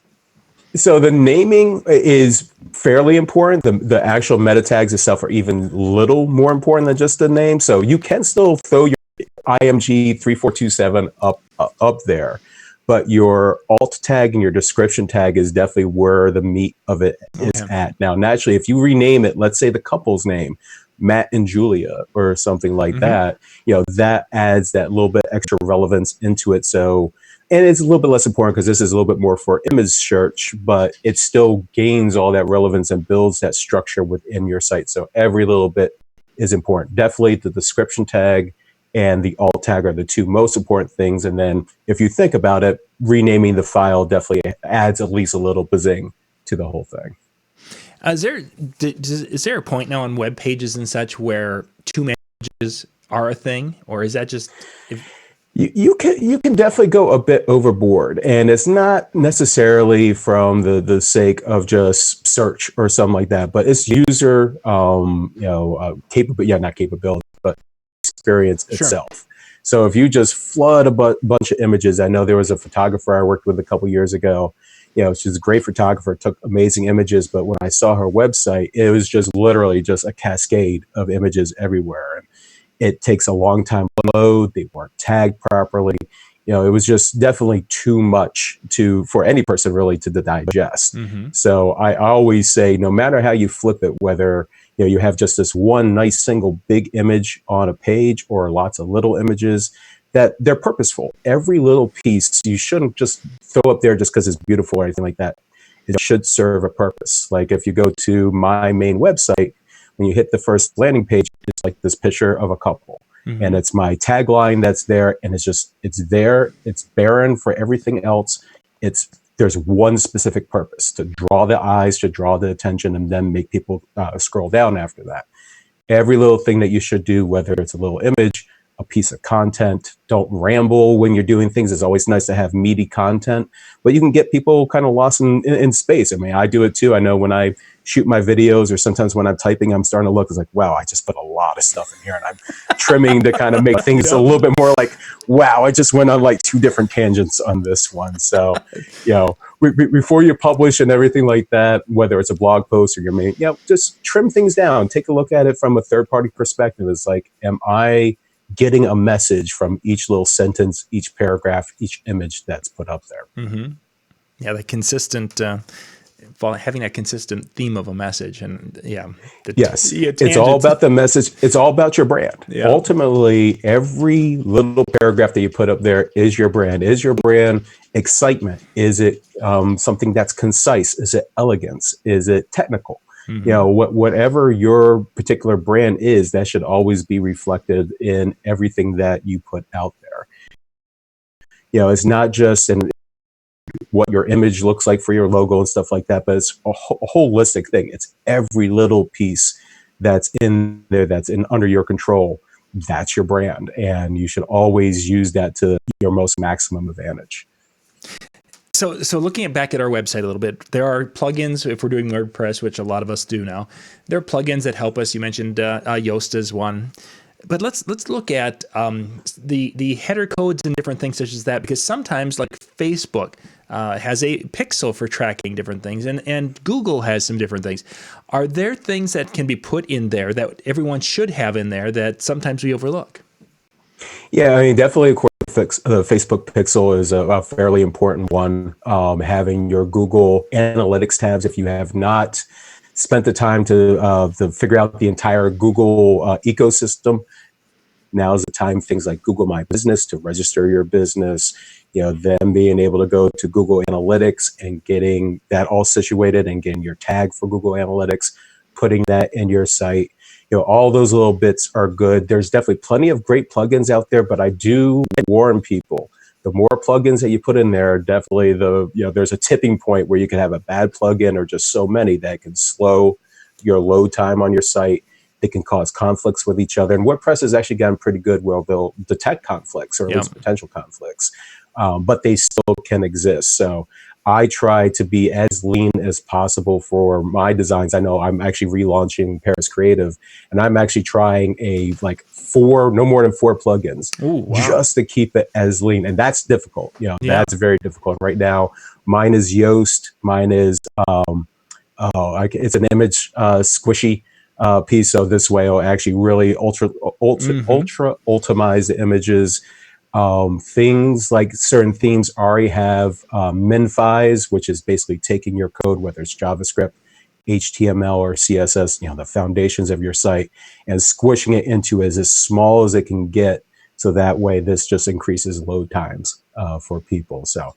So the naming is fairly important. The actual meta tags itself are even little more important than just the name. So you can still throw your IMG 3427 up there, but your alt tag and your description tag is definitely where the meat of it is at. Now, naturally, if you rename it, let's say the couple's name, Matt and Julia or something like that, that adds that little bit extra relevance into it. So, and it's a little bit less important because this is a little bit more for image search, but it still gains all that relevance and builds that structure within your site. So every little bit is important. Definitely the description tag and the alt tag are the two most important things. And then if you think about it, renaming the file definitely adds at least a little pizzing to the whole thing. Is there a point now on web pages and such where two messages are a thing, or is that just you can definitely go a bit overboard, and it's not necessarily from the sake of just search or something like that, but it's user not capability, but experience itself. So if you just flood a bunch of images, I know there was a photographer I worked with a couple years ago. She's a great photographer, took amazing images, but when I saw her website, it was just literally just a cascade of images everywhere. And it takes a long time to load. They weren't tagged properly. It was just definitely too much for any person really to digest. Mm-hmm. So I always say, no matter how you flip it, whether you have just this one nice single big image on a page or lots of little images, that they're purposeful. Every little piece, you shouldn't just throw up there just because it's beautiful or anything like that. It should serve a purpose. Like if you go to my main website, when you hit the first landing page, it's like this picture of a couple. Mm-hmm. And it's my tagline that's there, and it's there, it's barren for everything else. There's one specific purpose: to draw the eyes, to draw the attention, and then make people scroll down after that. Every little thing that you should do, whether it's a little image, a piece of content. Don't ramble when you're doing things. It's always nice to have meaty content, but you can get people kind of lost in space. I mean, I do it too. I know when I shoot my videos, or sometimes when I'm typing, I'm starting to look, it's like, wow, I just put a lot of stuff in here, and I'm trimming to kind of make things a little bit more like, wow, I just went on like 2 different tangents on this one. So, before you publish and everything like that, whether it's a blog post or your main, just trim things down. Take a look at it from a third-party perspective. It's like, am I getting a message from each little sentence, each paragraph, each image that's put up there? Mm-hmm. Yeah, the consistent, having that consistent theme of a message, and it's all about the message. It's all about your brand. Yeah. Ultimately, every little paragraph that you put up there is your brand. Is your brand excitement? Is it something that's concise? Is it elegance? Is it technical? Mm-hmm. Whatever your particular brand is, that should always be reflected in everything that you put out there. It's not just what your image looks like for your logo and stuff like that, but it's a holistic thing. It's every little piece that's in there, that's under your control. That's your brand, and you should always use that to your most maximum advantage. So looking back at our website a little bit, there are plugins if we're doing WordPress, which a lot of us do now. There are plugins that help us. You mentioned Yoast is one. But let's look at the header codes and different things such as that, because sometimes, like Facebook has a pixel for tracking different things, and Google has some different things. Are there things that can be put in there that everyone should have in there that sometimes we overlook? Yeah, I mean, definitely, of course, the Facebook pixel is a fairly important one. Having your Google Analytics tabs, if you have not spent the time to figure out the entire Google ecosystem, now is the time. Things like Google My Business to register your business, then being able to go to Google Analytics and getting that all situated and getting your tag for Google Analytics, putting that in your site. All those little bits are good. There's definitely plenty of great plugins out there, but I do warn people, the more plugins that you put in there, definitely there's a tipping point where you can have a bad plugin or just so many that can slow your load time on your site. They can cause conflicts with each other. And WordPress has actually gotten pretty good where they'll detect conflicts, or at least potential conflicts, but they still can exist. So I try to be as lean as possible for my designs. I know I'm actually relaunching Paris Creative, and I'm actually trying no more than 4 plugins. Ooh, wow. Just to keep it as lean. And that's difficult. That's very difficult. Right now, mine is Yoast. Mine is, it's an image squishy piece. So this way I'll actually really ultra ultimize the images. Things like certain themes already have minfies, which is basically taking your code, whether it's JavaScript, HTML or CSS, the foundations of your site, and squishing it into as small as it can get. So that way, this just increases load times for people. So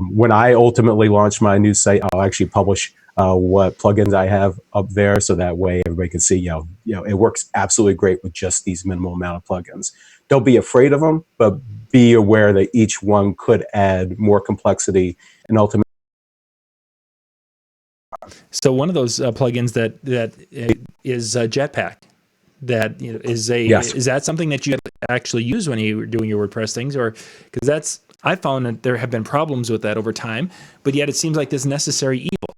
when I ultimately launch my new site, I'll actually publish what plugins I have up there, so that way everybody can see, it works absolutely great with just these minimal amount of plugins. Don't be afraid of them, but be aware that each one could add more complexity and ultimately. So one of those plugins that is Jetpack. That is Yes. is that something that you actually use when you were doing your WordPress things, or because I found that there have been problems with that over time, but yet it seems like this necessary evil.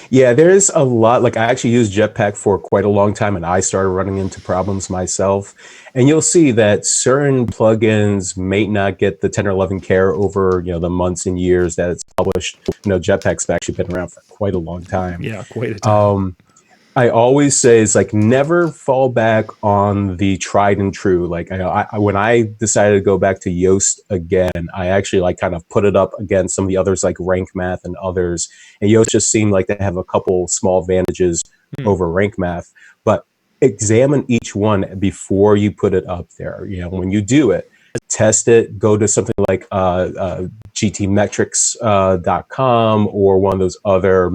Yeah, there's a lot. Like, I actually used Jetpack for quite a long time, and I started running into problems myself. And you'll see that certain plugins may not get the 10 or 11 care over the months and years that it's published. Jetpack's actually been around for quite a long time. Yeah, quite a time. I always say it's like, never fall back on the tried and true. Like, when I decided to go back to Yoast again, I actually kind of put it up against some of the others like Rank Math and others. And Yoast just seemed like they have a couple small advantages over Rank Math. But examine each one before you put it up there. When you do it, test it, go to something like gtmetrics.com or one of those other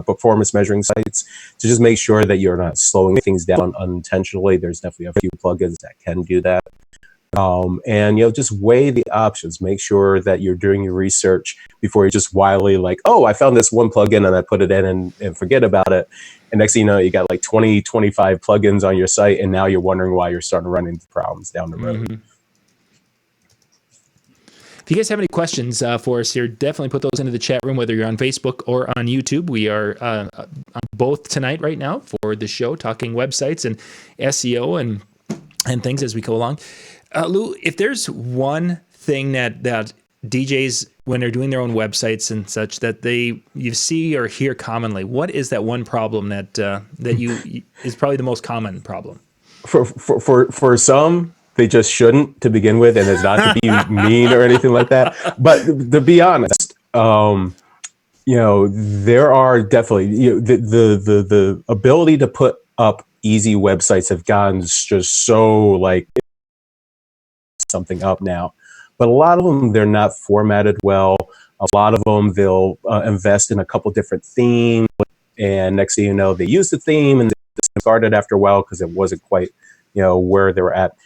performance measuring sites to just make sure that you're not slowing things down unintentionally. There's definitely a few plugins that can do that. And just weigh the options. Make sure that you're doing your research before you're just wildly like, oh, I found this one plugin and I put it in and forget about it. And next thing you know, you got like 20, 25 plugins on your site, and now you're wondering why you're starting to run into problems down the road. Mm-hmm. If you guys have any questions for us here, definitely put those into the chat room, whether you're on Facebook or on YouTube. We are on both tonight right now for the show, talking websites and SEO and things as we go along. Lou, if there's one thing that DJs, when they're doing their own websites and such, that you see or hear commonly, what is that one problem that you is probably the most common problem? For some, they just shouldn't to begin with, and it's not to be mean or anything like that. But to be honest, there are definitely the ability to put up easy websites have gotten just so like something up now. But a lot of them, they're not formatted well. A lot of them, they'll invest in a couple different themes, and next thing you know, they use the theme and they discard it after a while because it wasn't quite where they were at.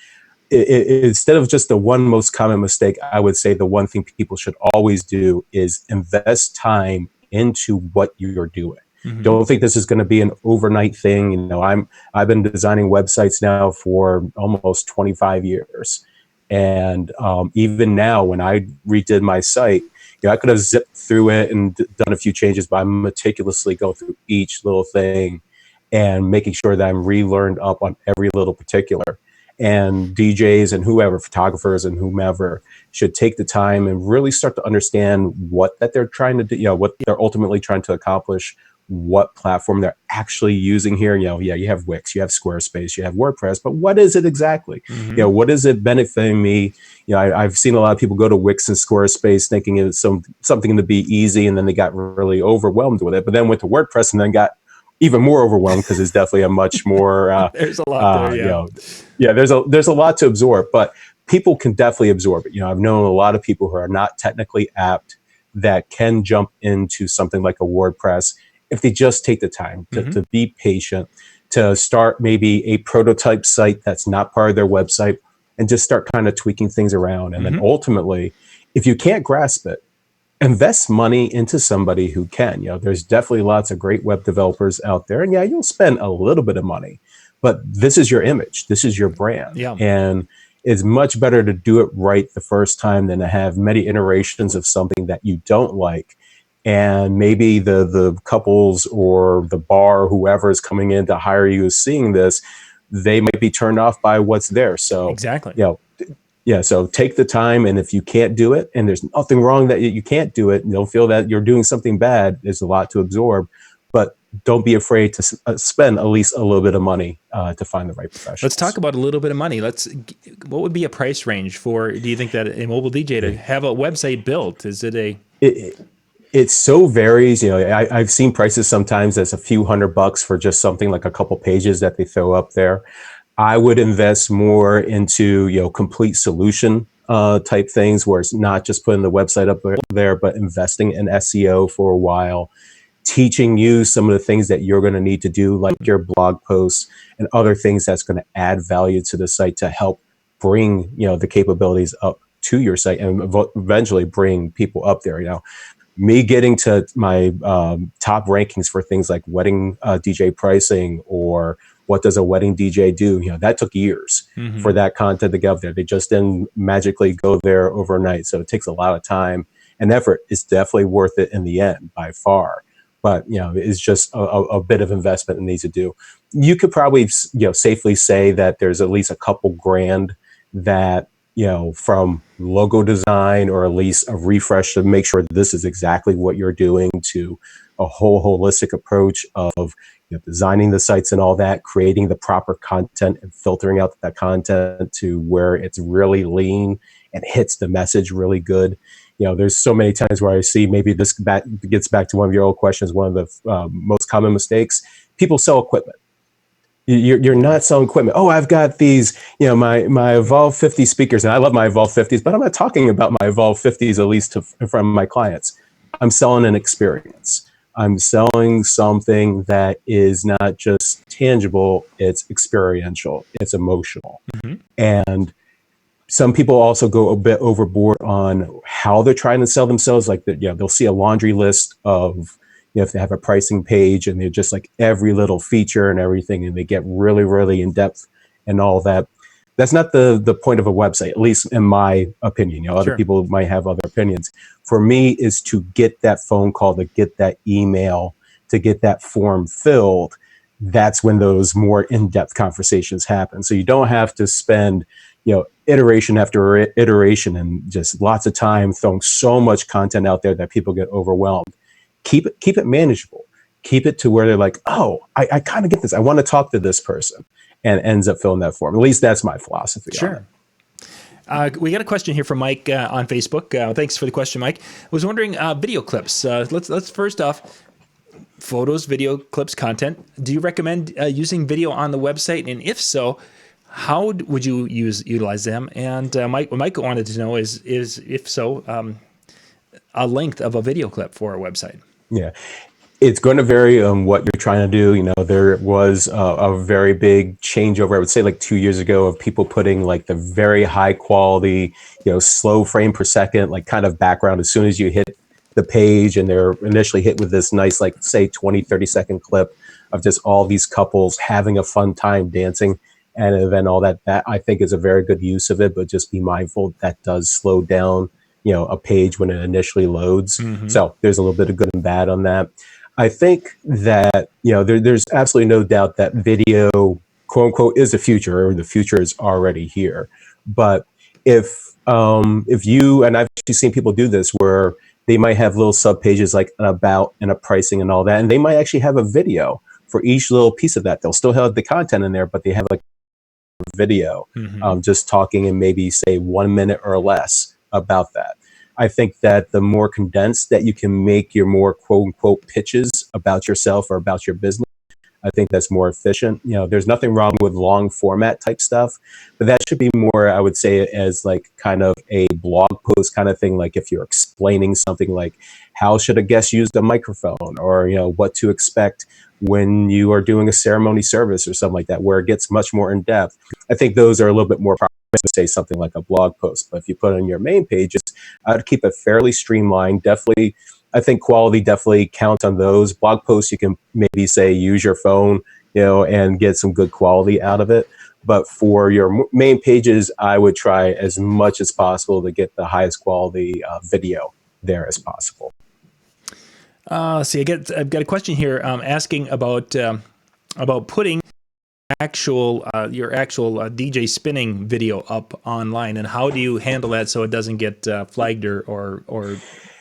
Instead of just the one most common mistake, I would say the one thing people should always do is invest time into what you're doing. Mm-hmm. Don't think this is going to be an overnight thing. I've been designing websites now for almost 25 years. And even now, when I redid my site, I could have zipped through it and done a few changes, but I'm meticulously going through each little thing and making sure that I'm relearned up on every little particular. And DJs and whoever, photographers and whomever, should take the time and really start to understand what that they're trying to do, what they're ultimately trying to accomplish, what platform they're actually using here. You have Wix, you have Squarespace, you have WordPress, but what is it exactly? Mm-hmm. What is it benefiting me? I've seen a lot of people go to Wix and Squarespace thinking it's something to be easy, and then they got really overwhelmed with it. But then went to WordPress and then got even more overwhelmed because it's definitely a much more there's a lot there, there's a lot to absorb, but people can definitely absorb it. I've known a lot of people who are not technically apt that can jump into something like a WordPress if they just take the time to be patient, to start maybe a prototype site that's not part of their website, and just start kind of tweaking things around. And then ultimately, if you can't grasp it, invest money into somebody who can. There's definitely lots of great web developers out there, and you'll spend a little bit of money, but this is your image, this is your brand, and it's much better to do it right the first time than to have many iterations of something that you don't like, and maybe the couples or the bar, whoever is coming in to hire you, is seeing this, they might be turned off by what's there. So exactly. So take the time, and if you can't do it, and there's nothing wrong that you can't do it, and don't feel that you're doing something bad, there's a lot to absorb, but don't be afraid to spend at least a little bit of money to find the right professionals. Let's talk about a little bit of money. What would be a price range for, do you think, that a mobile DJ to have a website built? Is it It so varies. I've seen prices sometimes that's a few $100 for just something like a couple pages that they throw up there. I would invest more into, complete solution type things where it's not just putting the website up there, but investing in SEO for a while, teaching you some of the things that you're going to need to do, like your blog posts and other things that's going to add value to the site to help bring, the capabilities up to your site and eventually bring people up there. Me getting to my top rankings for things like wedding DJ pricing or what does a wedding DJ do, that took years for that content to get up there. They just didn't magically go there overnight. So it takes a lot of time and effort. It's definitely worth it in the end by far. But, it's just a bit of investment it needs to do. You could probably, safely say that there's at least a couple grand that, from logo design or at least a refresh to make sure that this is exactly what you're doing, to a whole holistic approach of designing the sites and all that, creating the proper content and filtering out that content to where it's really lean and hits the message really good. There's so many times where I see, maybe this gets back to one of your old questions, one of the most common mistakes. People sell equipment. You're not selling equipment. Oh, I've got these, my Evolve 50 speakers, and I love my Evolve 50s, but I'm not talking about my Evolve 50s, at least from my clients. I'm selling an experience. I'm selling something that is not just tangible, it's experiential, it's emotional. And some people also go a bit overboard on how they're trying to sell themselves. Like they'll see a laundry list of, if they have a pricing page and they're just like every little feature and everything, and they get really, really in depth and all that. That's not the point of a website, at least in my opinion. Other people might have other opinions. For me, is to get that phone call, to get that email, to get that form filled. That's when those more in-depth conversations happen. So you don't have to spend, iteration after iteration and just lots of time throwing so much content out there that people get overwhelmed. Keep it manageable. Keep it to where they're like, oh, I kind of get this. I want to talk to this person, and ends up filling that form. At least that's my philosophy. Sure. We got a question here from Mike on Facebook. Thanks for the question, Mike. I was wondering, video clips. Let's first off, photos, video clips, content. Do you recommend using video on the website? And if so, how would you utilize them? And Mike, what Mike wanted to know is if so, a length of a video clip for a website. Yeah. It's going to vary on what you're trying to do. There was a very big changeover, I would say like 2 years ago, of people putting like the very high quality, slow frame per second, like kind of background as soon as you hit the page, and they're initially hit with this nice, like say 20-30 second clip of just all these couples having a fun time dancing. And then all that I think is a very good use of it, but just be mindful that does slow down, a page when it initially loads. So there's a little bit of good and bad on that. I think that, there's absolutely no doubt that video, quote unquote, is the future, or the future is already here. But if you, and I've actually seen people do this, where they might have little sub pages like an about and a pricing and all that, and they might actually have a video for each little piece of that. They'll still have the content in there, but they have like a video, just talking in maybe say 1 minute or less about that. I think that the more condensed that you can make your more quote unquote pitches about yourself or about your business, I think that's more efficient. There's nothing wrong with long format type stuff, but that should be more, I would say, as like kind of a blog post kind of thing. Like if you're explaining something like how should a guest use the microphone, or, what to expect when you are doing a ceremony service or something like that, where it gets much more in depth. I think those are a little bit more proper to say something like a blog post. But if you put it on your main pages, I'd keep it fairly streamlined. Definitely, I think quality definitely counts on those. Blog posts, you can maybe say use your phone, and get some good quality out of it. But for your main pages, I would try as much as possible to get the highest quality video there as possible. See, I've got a question here asking about putting your actual DJ spinning video up online, and how do you handle that so it doesn't get flagged or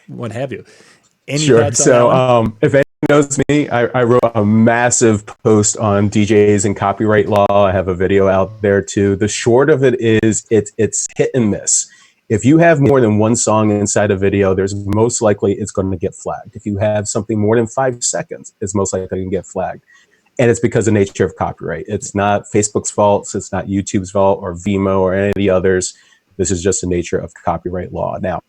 what have you? Any thoughts on that one? If anyone knows me, I wrote a massive post on DJs and copyright law. I have a video out there too. The short of it is it's hit and miss. If you have more than one song inside a video, there's most likely it's going to get flagged. If you have something more than 5 seconds, it's most likely going to get flagged. And it's because of the nature of copyright. It's not Facebook's fault. It's not YouTube's fault or Vimeo or any of the others. This is just the nature of copyright law. Now,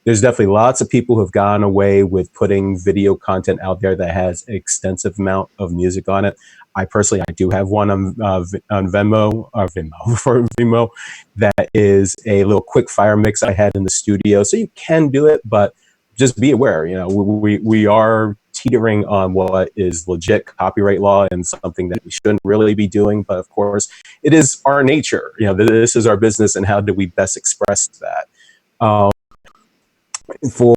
there's definitely lots of people who have gone away with putting video content out there that has an extensive amount of music on it. I do have one on Vimeo for Vimeo that is a little quick fire mix I had in the studio. So you can do it, but just be aware, we are teetering on what is legit copyright law and something that we shouldn't really be doing. But of course, it is our nature. This is our business, and how do we best express that? For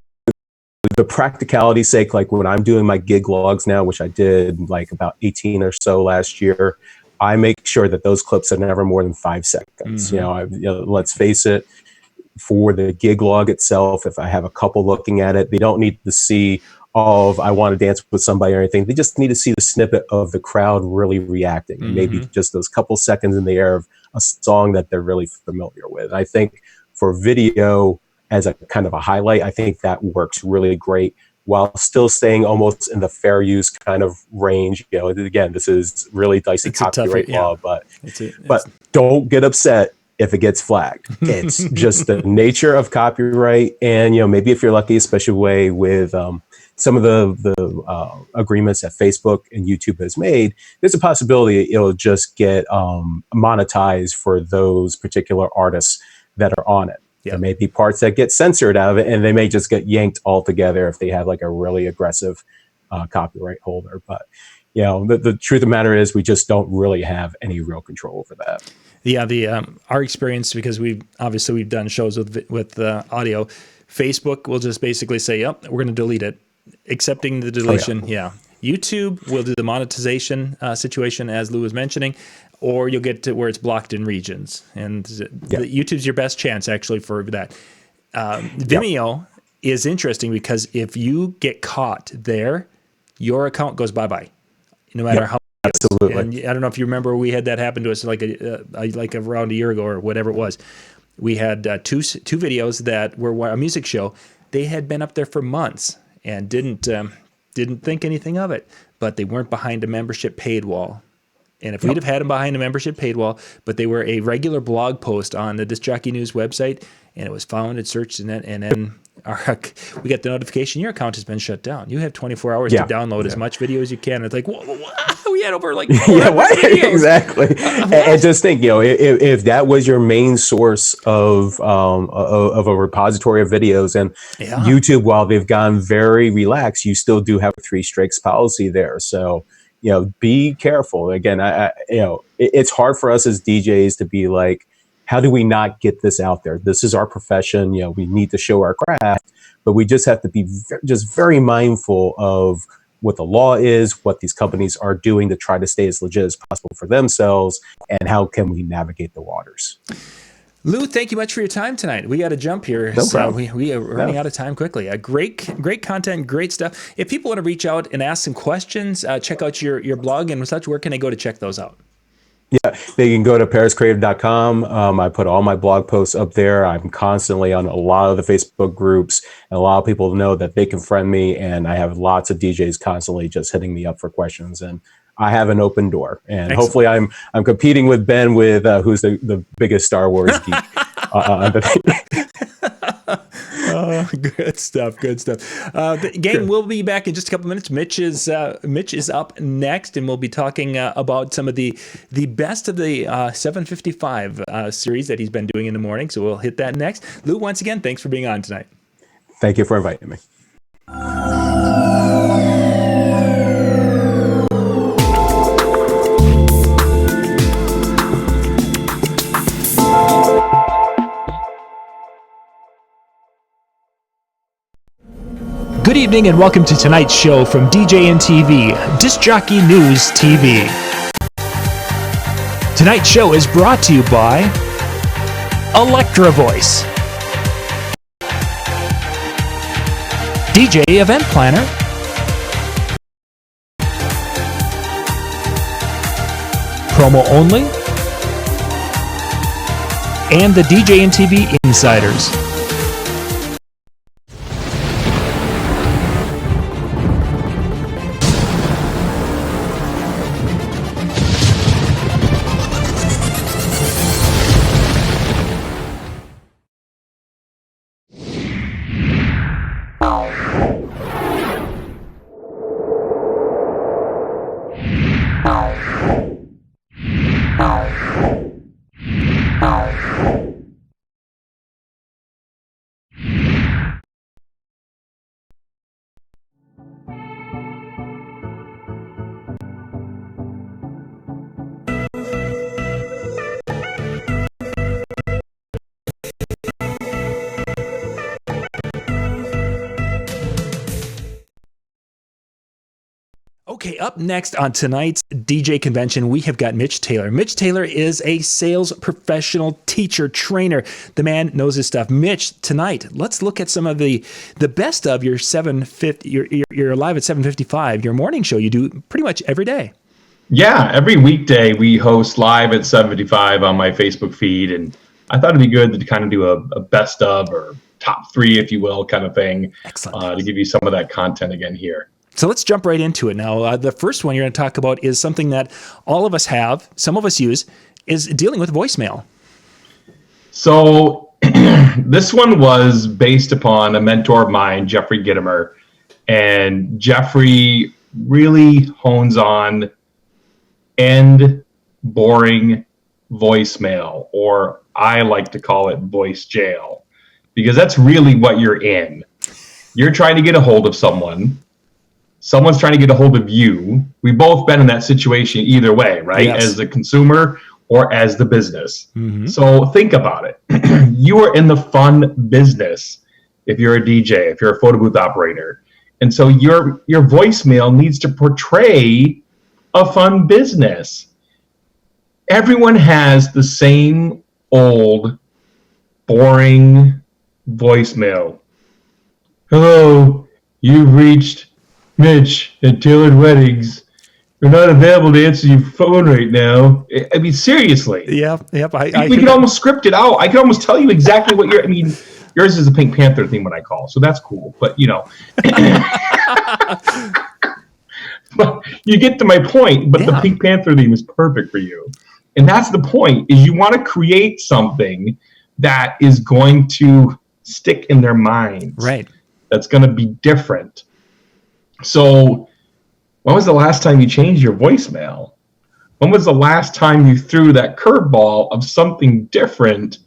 the practicality's sake, like when I'm doing my gig logs now, which I did like about 18 or so last year, I make sure that those clips are never more than 5 seconds. Let's face it, for the gig log itself, if I have a couple looking at it, they don't need to see all of I want to dance with somebody or anything. They just need to see the snippet of the crowd really reacting, and maybe just those couple seconds in the air of a song that they're really familiar with. And I think for video, as a kind of a highlight, I think that works really great while still staying almost in the fair use kind of range. Again, this is really dicey copyright law, but don't get upset if it gets flagged. It's just the nature of copyright. And, maybe if you're lucky, especially with some of the agreements that Facebook and YouTube has made, there's a possibility it'll just get monetized for those particular artists that are on it. There may be parts that get censored out of it, and they may just get yanked altogether if they have like a really aggressive copyright holder. But the truth of the matter is, we just don't really have any real control over that. Yeah, our experience, because we've done shows with audio. Facebook will just basically say, "Yep, we're going to delete it," accepting the deletion. YouTube will do the monetization situation, as Lou was mentioning, or you'll get to where it's blocked in regions. And YouTube's your best chance, actually, for that. Vimeo is interesting because if you get caught there, your account goes bye-bye, no matter how. Absolutely. And I don't know if you remember, we had that happen to us like around a year ago or whatever it was. We had two videos that were a music show. They had been up there for months and didn't think anything of it, but they weren't behind a membership paid wall. And if we'd have had them behind a membership paid wall, but they were a regular blog post on the Disc Jockey News website, and it was found and searched, and then we got the notification, your account has been shut down. You have 24 hours to download as much video as you can. It's like, whoa, we had over like 400 videos. Exactly. And just think, if that was your main source of a repository of videos, and YouTube, while they've gone very relaxed, you still do have a 3 strikes policy there. So, be careful. Again, it's hard for us as DJs to be like, how do we not get this out there? This is our profession. We need to show our craft, but we just have to be just very mindful of what the law is, what these companies are doing to try to stay as legit as possible for themselves, and how can we navigate the waters. Lou, thank you much for your time tonight. We got to jump here. No problem. We are running out of time quickly. Great content, great stuff. If people want to reach out and ask some questions, check out your blog and such, where can they go to check those out? Yeah, they can go to pariscreative.com. I put all my blog posts up there. I'm constantly on a lot of the Facebook groups, and a lot of people know that they can friend me, and I have lots of DJs constantly just hitting me up for questions, and I have an open door. And Excellent. Hopefully I'm competing with Ben, with who's the biggest Star Wars geek. Good stuff. The gang will be back in just a couple minutes. Mitch is up next, and we'll be talking about some of the best of the 755 series that he's been doing in the morning. So we'll hit that next. Lou, once again, thanks for being on tonight. Thank you for inviting me. Good evening and welcome to tonight's show from DJNTV, Disc Jockey News TV. Tonight's show is brought to you by Electra Voice, DJ Event Planner, Promo Only, and the DJNTV Insiders. Okay, up next on tonight's DJ convention, we have got Mitch Taylor. Mitch Taylor is a sales professional, teacher, trainer. The man knows his stuff. Mitch, tonight, let's look at some of the best of your 750. You're live at 7:55. Your morning show you do pretty much every day. Yeah, every weekday we host live at 7:55 on my Facebook feed, and I thought it'd be good to kind of do a best of or top three, if you will, kind of thing. Excellent. To give you some of that content again here. So let's jump right into it now. The first one you're going to talk about is something that all of us have, some of us use, is dealing with voicemail. So this one was based upon a mentor of mine, Jeffrey Gittimer, and Jeffrey really hones on end boring voicemail, or I like to call it voice jail, because that's really what you're in. You're trying to get a hold of someone. Someone's trying to get a hold of you. We've both been in that situation either way, right? Yes. As the consumer or as the business. Mm-hmm. So think about it. You are in the fun business if you're a DJ, if you're a photo booth operator. And so your voicemail needs to portray a fun business. Everyone has the same old, boring voicemail. Hello, you've reached Mitch at Tailored Weddings. We're not available to answer your phone right now. I mean, seriously. Yep. We can almost script it out. I can almost tell you exactly what I mean, yours is a Pink Panther theme when I call, so that's cool. But, you know. But you get to my point, but the Pink Panther theme is perfect for you. And that's the point, is you want to create something that is going to stick in their minds. Right. That's going to be different. So when was the last time you changed your voicemail? When was the last time you threw that curveball of something different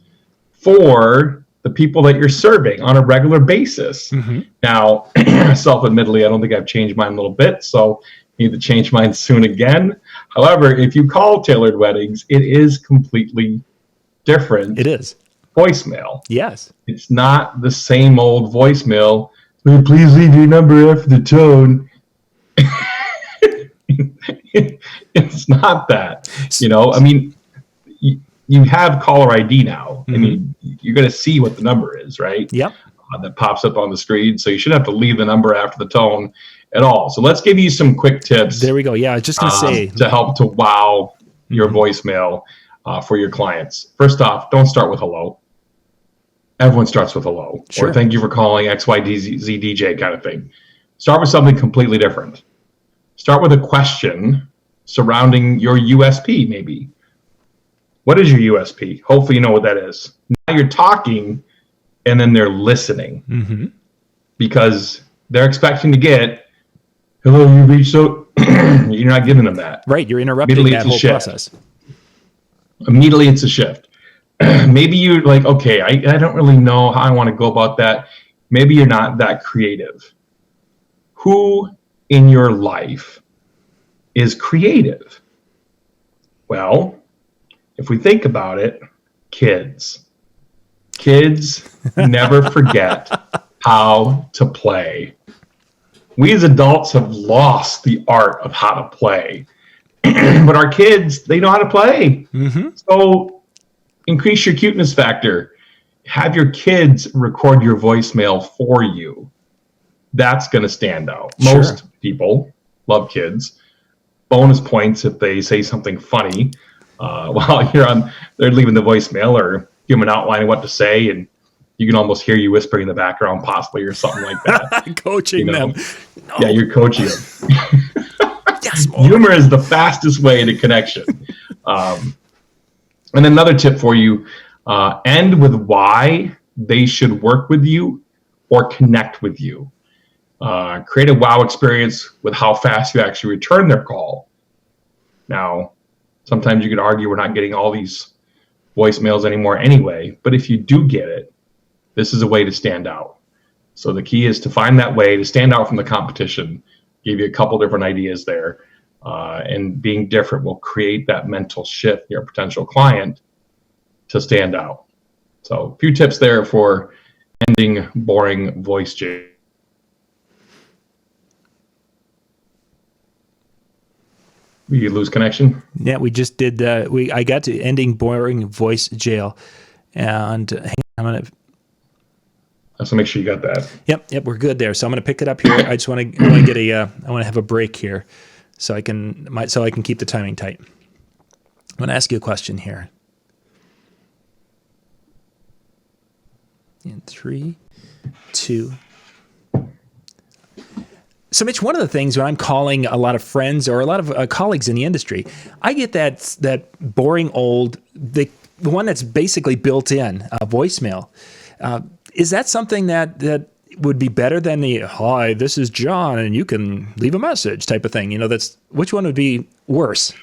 for the people that you're serving on a regular basis? Mm-hmm. Now, self-admittedly, I don't think I've changed mine a little bit, so I need to change mine soon again. However, if you call Tailored Weddings, it is completely different. It is. Voicemail. Yes. It's not the same old voicemail. Please leave your number after the tone. It's not that. You know, I mean, you have caller ID now. Mm-hmm. I mean, you're going to see what the number is, right? Yep. That pops up on the screen. So you shouldn't have to leave the number after the tone at all. So let's give you some quick tips. There we go. Yeah, I was just going to say. To help to wow your voicemail for your clients. First off, don't start with hello. Everyone starts with hello. Sure. Or thank you for calling XYZ DJ kind of thing. Start with something completely different. Start with a question surrounding your USP, maybe. What is your USP? Hopefully you know what that is. Now you're talking, and then they're listening. Mm-hmm. Because they're expecting to get, hello, you reached so... You're not giving them that. Right, you're interrupting that whole process. Immediately it's a shift. Maybe you're like, okay, I don't really know how I want to go about that. Maybe you're not that creative. Who in your life is creative? Well, if we think about it, kids. Kids never forget how to play. We as adults have lost the art of how to play. But our kids, they know how to play. Mm-hmm. So increase your cuteness factor. Have your kids record your voicemail for you. That's going to stand out. Sure. Most people love kids. Bonus points if they say something funny while they're leaving the voicemail, or give them an outline of what to say, and you can almost hear you whispering in the background, possibly, or something like that. Coaching them. No. Yeah, you're coaching them. Yes, humor is the fastest way to connection. And another tip for you, end with why they should work with you or connect with you. Create a wow experience with how fast you actually return their call. Now, sometimes you could argue we're not getting all these voicemails anymore anyway, but if you do get it, this is a way to stand out. So the key is to find that way to stand out from the competition. Give you a couple different ideas there. And being different will create that mental shift in your potential client to stand out. So a few tips there for ending boring voice jail. We lose connection. Yeah, we just did. I got to ending boring voice jail, and hang on, I'm gonna. So make sure you got that. Yep, we're good there. So I'm gonna pick it up here. I just want to get a. I want to have a break here, so I can keep the timing tight. I'm gonna ask you a question here. In 3, 2. So, Mitch, one of the things when I'm calling a lot of friends or a lot of colleagues in the industry, I get that boring old, the one that's basically built in voicemail. Is that something that would be better than the "Hi, this is John, and you can leave a message" type of thing? Which one would be worse?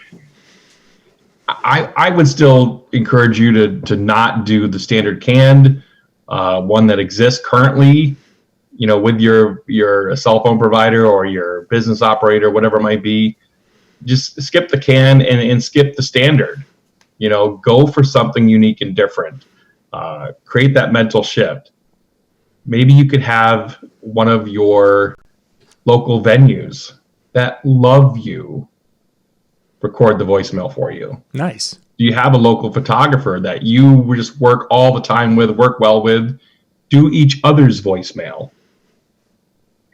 I would still encourage you to not do the standard canned one that exists currently, with your cell phone provider or your business operator, whatever it might be. Just skip the can and skip the standard. Go for something unique and different. Create that mental shift. Maybe you could have one of your local venues that love you record the voicemail for you. Nice. Do you have a local photographer that you just work all the time with, work well with? Do each other's voicemail.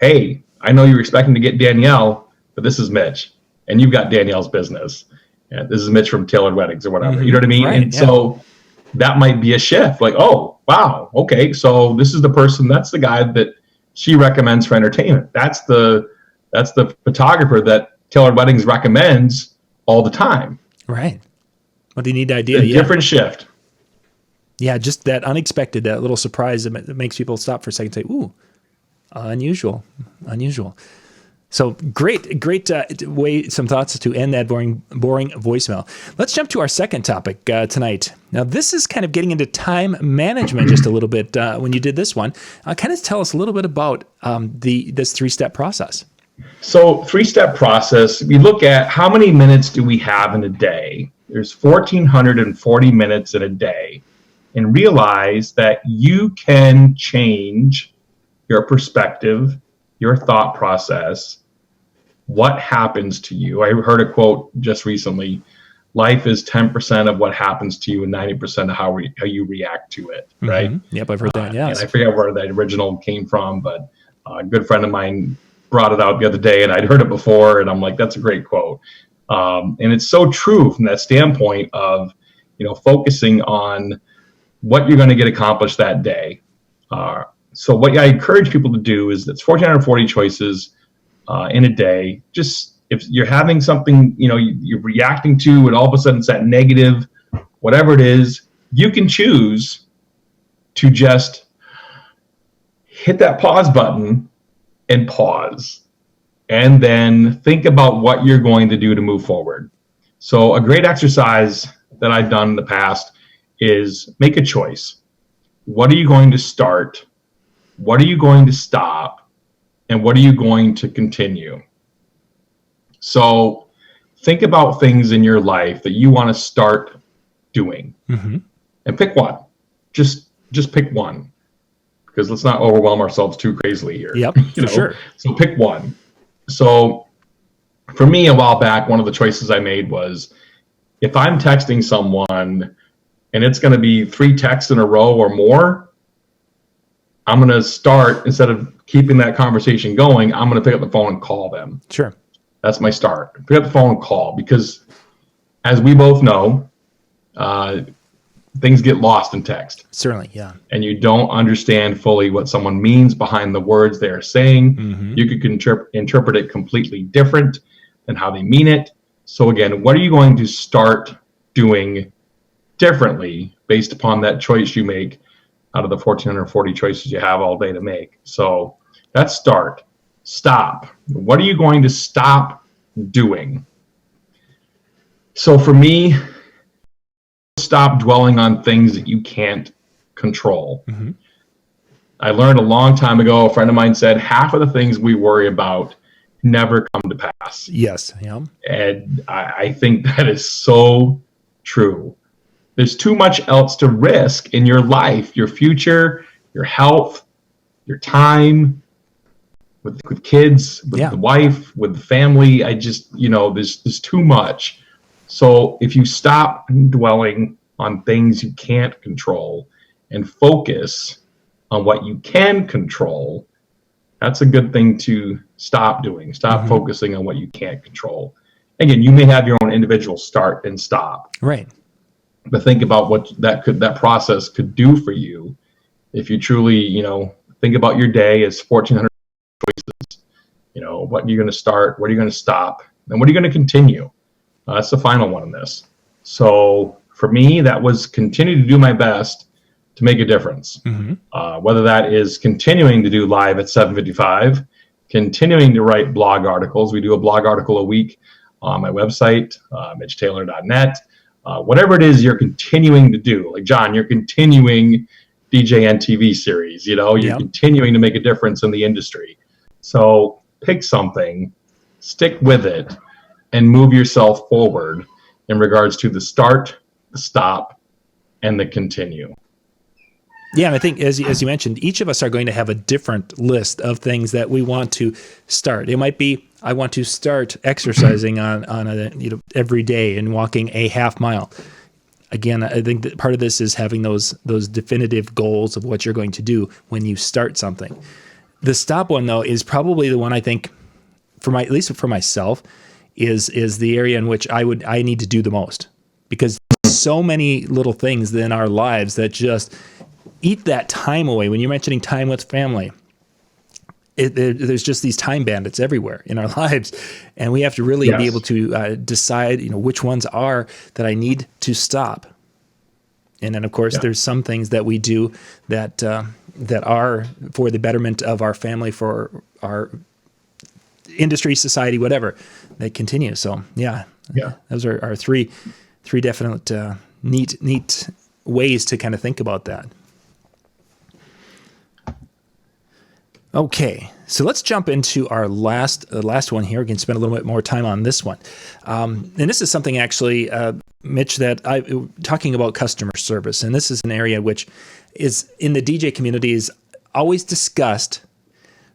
Hey, I know you're expecting to get Danielle, but this is Mitch, and you've got Danielle's business. And this is Mitch from Tailored Weddings or whatever. Mm-hmm. You know what I mean? Right, and so that might be a shift. Like, oh, wow, okay, so this is the person. That's the guy that she recommends for entertainment. That's the photographer that Tailored Weddings recommends all the time. Right. Well, do you need the idea? Different shift. Yeah, just that unexpected, that little surprise that makes people stop for a second and say, ooh, unusual. So great way, some thoughts to end that boring voicemail. Let's jump to our second topic tonight. Now, this is kind of getting into time management just a little bit when you did this one. Kind of tell us a little bit about this 3-step process. So 3-step process, we look at how many minutes do we have in a day. There's 1,440 minutes in a day. And realize that you can change your perspective, your thought process, what happens to you. I heard a quote just recently: life is 10% of what happens to you and 90% of how you react to it, right? Mm-hmm. Yep, I've heard that, yes. And I forget where that original came from, but a good friend of mine brought it out the other day, and I'd heard it before, and I'm like, that's a great quote. And it's so true from that standpoint of, focusing on what you're going to get accomplished that day. So what I encourage people to do is that's 1,440 choices in a day. Just if you're having something, you're reacting to, and all of a sudden it's that negative, whatever it is, you can choose to just hit that pause button and pause, and then think about what you're going to do to move forward. So a great exercise that I've done in the past is make a choice. What are you going to start? What are you going to stop? And what are you going to continue? So think about things in your life that you want to start doing, and pick one. Just pick one, because let's not overwhelm ourselves too crazily here. Yep, for sure. So pick one. So for me, a while back, one of the choices I made was, if I'm texting someone and it's going to be 3 texts in a row or more, I'm going to start, instead of keeping that conversation going, I'm going to pick up the phone and call them. Sure. That's my start. Pick up the phone and call, because as we both know, things get lost in text. Certainly, yeah. And you don't understand fully what someone means behind the words they're saying. You could interpret it completely different than how they mean it. So again, what are you going to start doing differently based upon that choice you make out of the 1,440 choices you have all day to make? So that's start. Stop. What are you going to stop doing? So for me, stop dwelling on things that you can't control. I learned a long time ago, a friend of mine said, half of the things we worry about never come to pass. Yes. Yeah. And I think that is so true. There's too much else to risk in your life, your future, your health, your time. with kids, with the wife, with the family. I just, there's too much. So if you stop dwelling on things you can't control and focus on what you can control, that's a good thing to stop doing. Stop focusing on what you can't control. Again, you may have your own individual start and stop. Right. But think about what that process could do for you if you truly, think about your day as 1,400 choices. What you're going to start, what are you going to stop, and what are you going to continue? That's the final one in this. So for me, that was continue to do my best to make a difference. Whether that is continuing to do live at 7:55, continuing to write blog articles. We do a blog article a week on my website, mitchtaylor.net. Whatever it is you're continuing to do, like John, you're continuing DJNTV series, you're continuing to make a difference in the industry. So pick something, stick with it, and move yourself forward in regards to the start, the stop, and the continue. Yeah, and I think as you mentioned, each of us are going to have a different list of things that we want to start. It might be, I want to start exercising on every day and walking a half mile. Again, I think that part of this is having those definitive goals of what you're going to do when you start something. The stop one, though, is probably the one I think, at least for myself, is the area in which I need to do the most, because so many little things in our lives that just eat that time away. When you're mentioning time with family, there's just these time bandits everywhere in our lives, and we have to really be able to decide, which ones are that I need to stop. And then, of course, there's some things that we do that are for the betterment of our family, for our industry, society, whatever, that continue. So, those are our three definite neat ways to kind of think about that. Okay, so let's jump into our last one here. We can spend a little bit more time on this one. And this is something actually, Mitch, that talking about customer service. And this is an area which is in the DJ community is always discussed.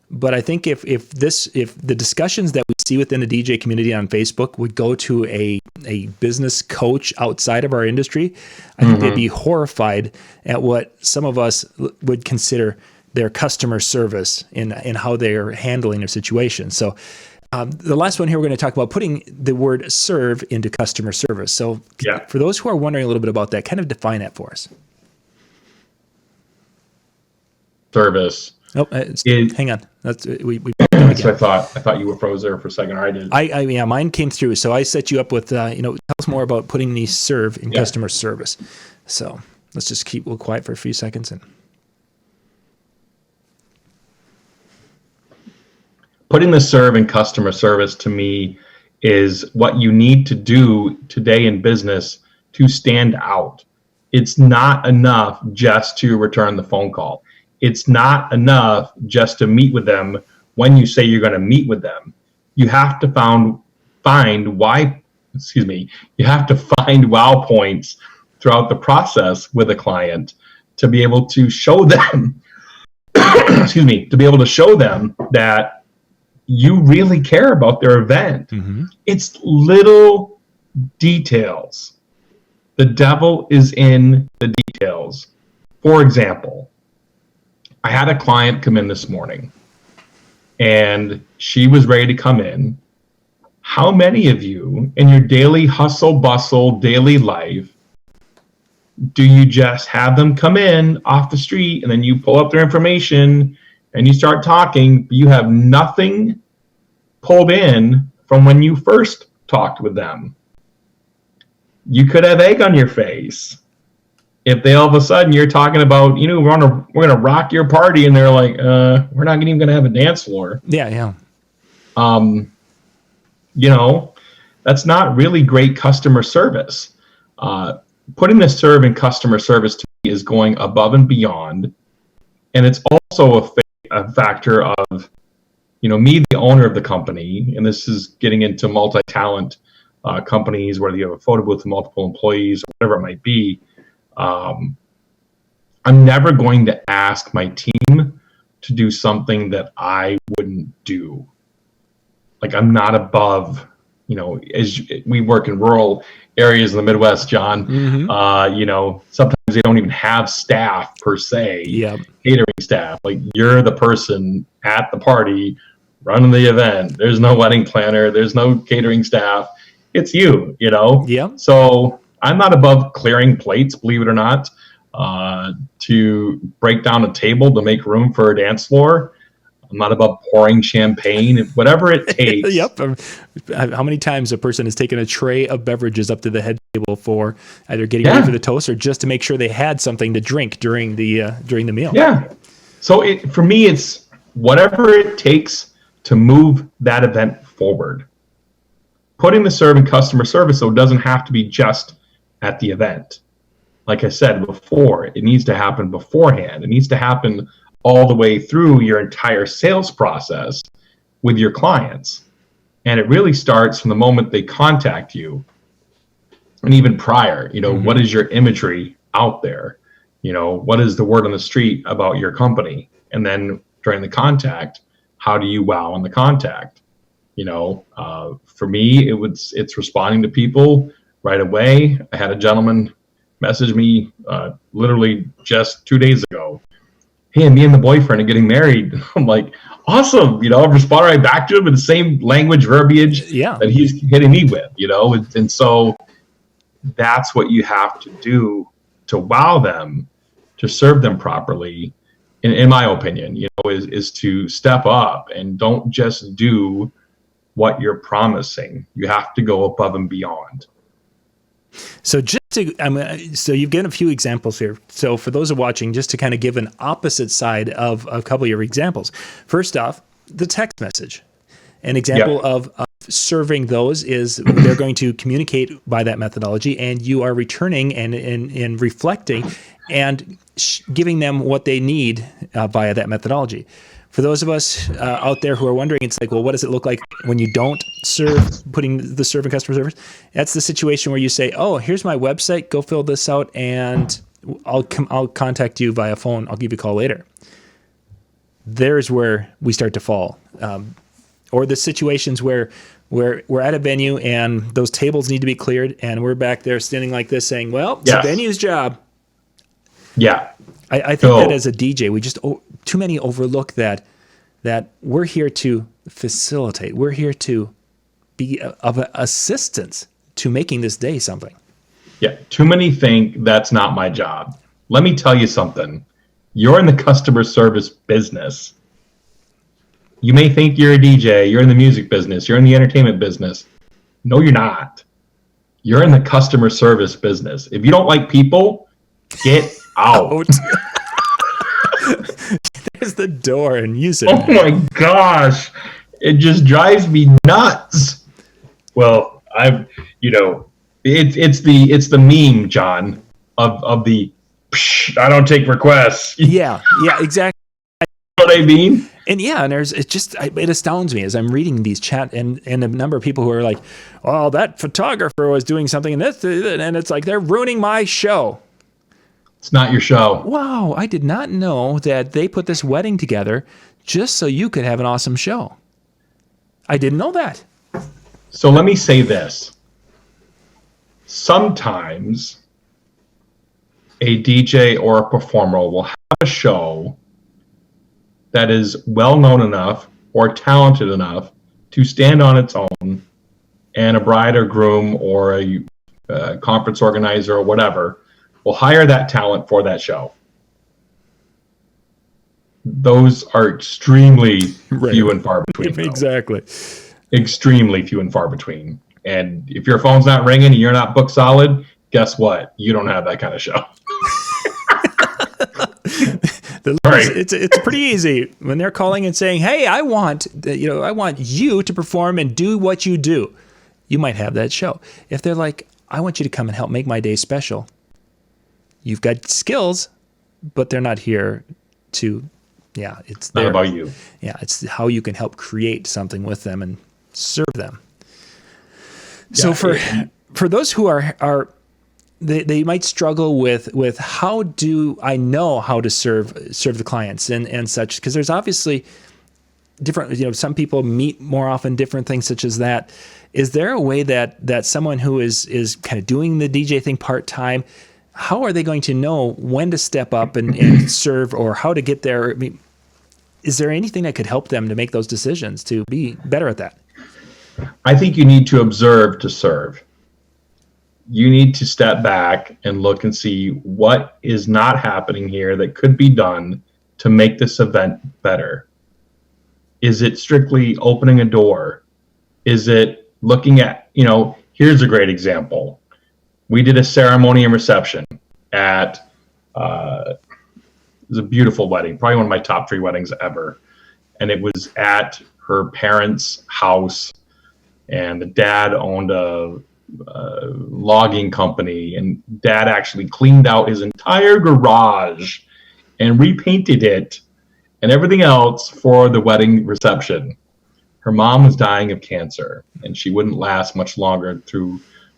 But I think if the discussions that we see within the DJ community on Facebook would go to a business coach outside of our industry, I think they'd be horrified at what some of us would consider their customer service in how they're handling their situation. So the last one here, we're going to talk about putting the word serve into customer service. So for those who are wondering a little bit about that, kind of define that for us. Service. Oh, hang on. That's we So I thought you were froze there for a second. Or I did. Yeah, mine came through. So I set you up with tell us more about putting the serve in customer service. So let's just keep a little quiet for a few seconds and. Putting the serve in customer service to me is what you need to do today in business to stand out. It's not enough just to return the phone call. It's not enough just to meet with them when you say you're going to meet with them. You have to find wow points throughout the process with a client to be able to show them to be able to show them that you really care about their event. It's little details. The devil is in the details. For example, I had a client come in this morning and she was ready to come in. How many of you in your daily hustle bustle, daily life, do you just have them come in off the street and then you pull up their information and you start talking, but you have nothing pulled in from when you first talked with them? You could have egg on your face if they all of a sudden you're talking about, we're gonna rock your party, and they're like, we're not even gonna have a dance floor. That's not really great customer service. Putting the serve in customer service to me is going above and beyond, and it's also a factor of me, the owner of the company, and this is getting into multi-talent companies where you have a photo booth with multiple employees or whatever it might be. I'm never going to ask my team to do something that I wouldn't do. Like, I'm not above, as we work in rural areas in the Midwest, John, sometimes they don't even have staff per se, catering staff. Like, you're the person at the party running the event. There's no wedding planner. There's no catering staff. It's you, So I'm not above clearing plates, believe it or not, to break down a table to make room for a dance floor. I'm not above pouring champagne, whatever it takes. How many times a person has taken a tray of beverages up to the head table for either getting ready for the toast or just to make sure they had something to drink during the meal. Yeah. So for me, it's whatever it takes to move that event forward. Putting the serve in customer service, so it doesn't have to be just at the event. Like I said before, it needs to happen beforehand. It needs to happen all the way through your entire sales process with your clients. And it really starts from the moment they contact you. And even prior, what is your imagery out there? What is the word on the street about your company? And then during the contact, how do you wow on the contact? For me, it's responding to people right away. I had a gentleman message me literally just 2 days ago. Hey, me and the boyfriend are getting married. I'm like, awesome. I've responded right back to him in the same language, verbiage that he's hitting me with, and so that's what you have to do to wow them, to serve them properly, in my opinion, is to step up and don't just do what you're promising. You have to go above and beyond. So so you've given a few examples here. So for those who are watching, just to kind of give an opposite side of a couple of your examples. First off, the text message. An example of serving those is they're going to communicate by that methodology, and you are returning and reflecting and giving them what they need via that methodology. For those of us out there who are wondering, it's like, well, what does it look like when you don't serve, putting the serve in customer service? That's the situation where you say, oh, here's my website, go fill this out, and I'll contact you via phone. I'll give you a call later. There's where we start to fall. Or the situations where we're at a venue and those tables need to be cleared, and we're back there standing like this saying, well, it's the venue's job. Yeah. I think that as a DJ, we just too many overlook that we're here to facilitate. We're here to be of assistance to making this day something. Yeah. Too many think that's not my job. Let me tell you something. You're in the customer service business. You may think you're a DJ, you're in the music business, you're in the entertainment business. No, you're not. You're in the customer service business. If you don't like people, get out. There's the door, and use it. Oh my gosh. It just drives me nuts. Well, it's the meme, John, of the I don't take requests. Yeah, exactly. You know what I mean? And it astounds me as I'm reading these chat and a number of people who are like, oh, that photographer was doing something and this, and it's like, they're ruining my show. It's not your show. Wow, I did not know that they put this wedding together just so you could have an awesome show. I didn't know that. So let me say this. Sometimes a DJ or a performer will have a show that is well known enough or talented enough to stand on its own, and a bride or groom or a conference organizer or whatever will hire that talent for that show. Those are extremely few and far between. Exactly. Extremely few and far between. And if your phone's not ringing and you're not booked solid, guess what? You don't have that kind of show. It's pretty easy when they're calling and saying, "Hey, I want you to perform and do what you do." You might have that show. If they're like, "I want you to come and help make my day special," you've got skills, but they're not here to. Yeah, it's not about you. Yeah, it's how you can help create something with them and serve them. So for those who are they might struggle with how do I know how to serve the clients and such, because there's obviously different, some people meet more often, different things such as that. Is there a way that someone who is kind of doing the DJ thing part-time, how are they going to know when to step up and serve, or how to get there? I mean, is there anything that could help them to make those decisions to be better at that? I think you need to observe to serve. You need to step back and look and see what is not happening here that could be done to make this event better. Is it strictly opening a door? Is it looking at, here's a great example. We did a ceremony and reception at, it was a beautiful wedding, probably one of my top 3 weddings ever. And it was at her parents' house, and the dad owned a logging company, and dad actually cleaned out his entire garage and repainted it and everything else for the wedding reception. Her mom was dying of cancer, and she wouldn't last much longer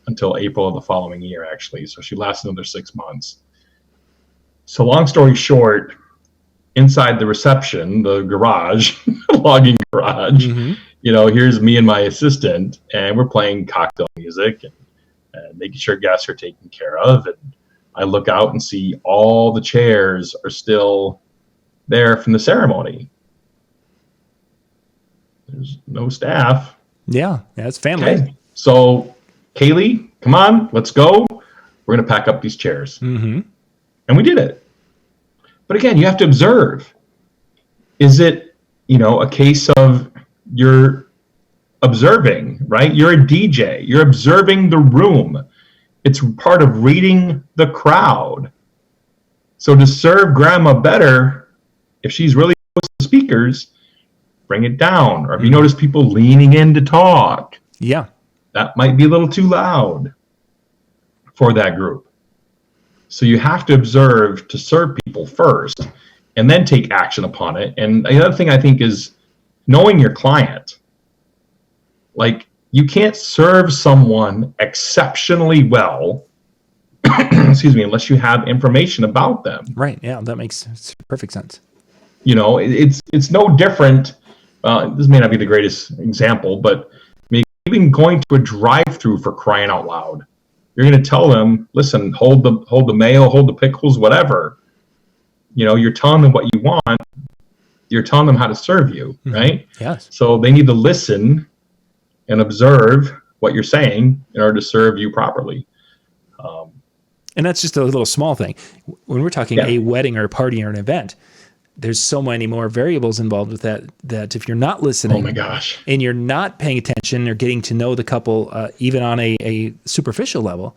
until April of the following year, actually. So she lasted another 6 months. So long story short, inside the reception, the garage, logging garage, here's me and my assistant, and we're playing cocktail music and making sure guests are taken care of. And I look out and see all the chairs are still there from the ceremony. There's no staff. Yeah, it's family. Okay. So, Kaylee, come on, let's go. We're going to pack up these chairs. Mm-hmm. And we did it. But again, you have to observe. Is it, a case of you're observing, right? You're a DJ. You're observing the room. It's part of reading the crowd. So to serve grandma better, if she's really close to speakers, bring it down. Or if you notice people leaning in to talk, that might be a little too loud for that group. So you have to observe to serve people first and then take action upon it. And the other thing I think is knowing your client. Like, you can't serve someone exceptionally well, unless you have information about them. Right. Yeah, that makes perfect sense. It's no different. This may not be the greatest example, but even going to a drive-through, for crying out loud, you're going to tell them, listen, hold the mayo, hold the pickles, whatever. You're telling them what you want. You're telling them how to serve you, right? Yes. So they need to listen and observe what you're saying in order to serve you properly. And that's just a little small thing. When we're talking a wedding or a party or an event, there's so many more variables involved with that if you're not listening, oh my gosh, and you're not paying attention or getting to know the couple, even on a superficial level,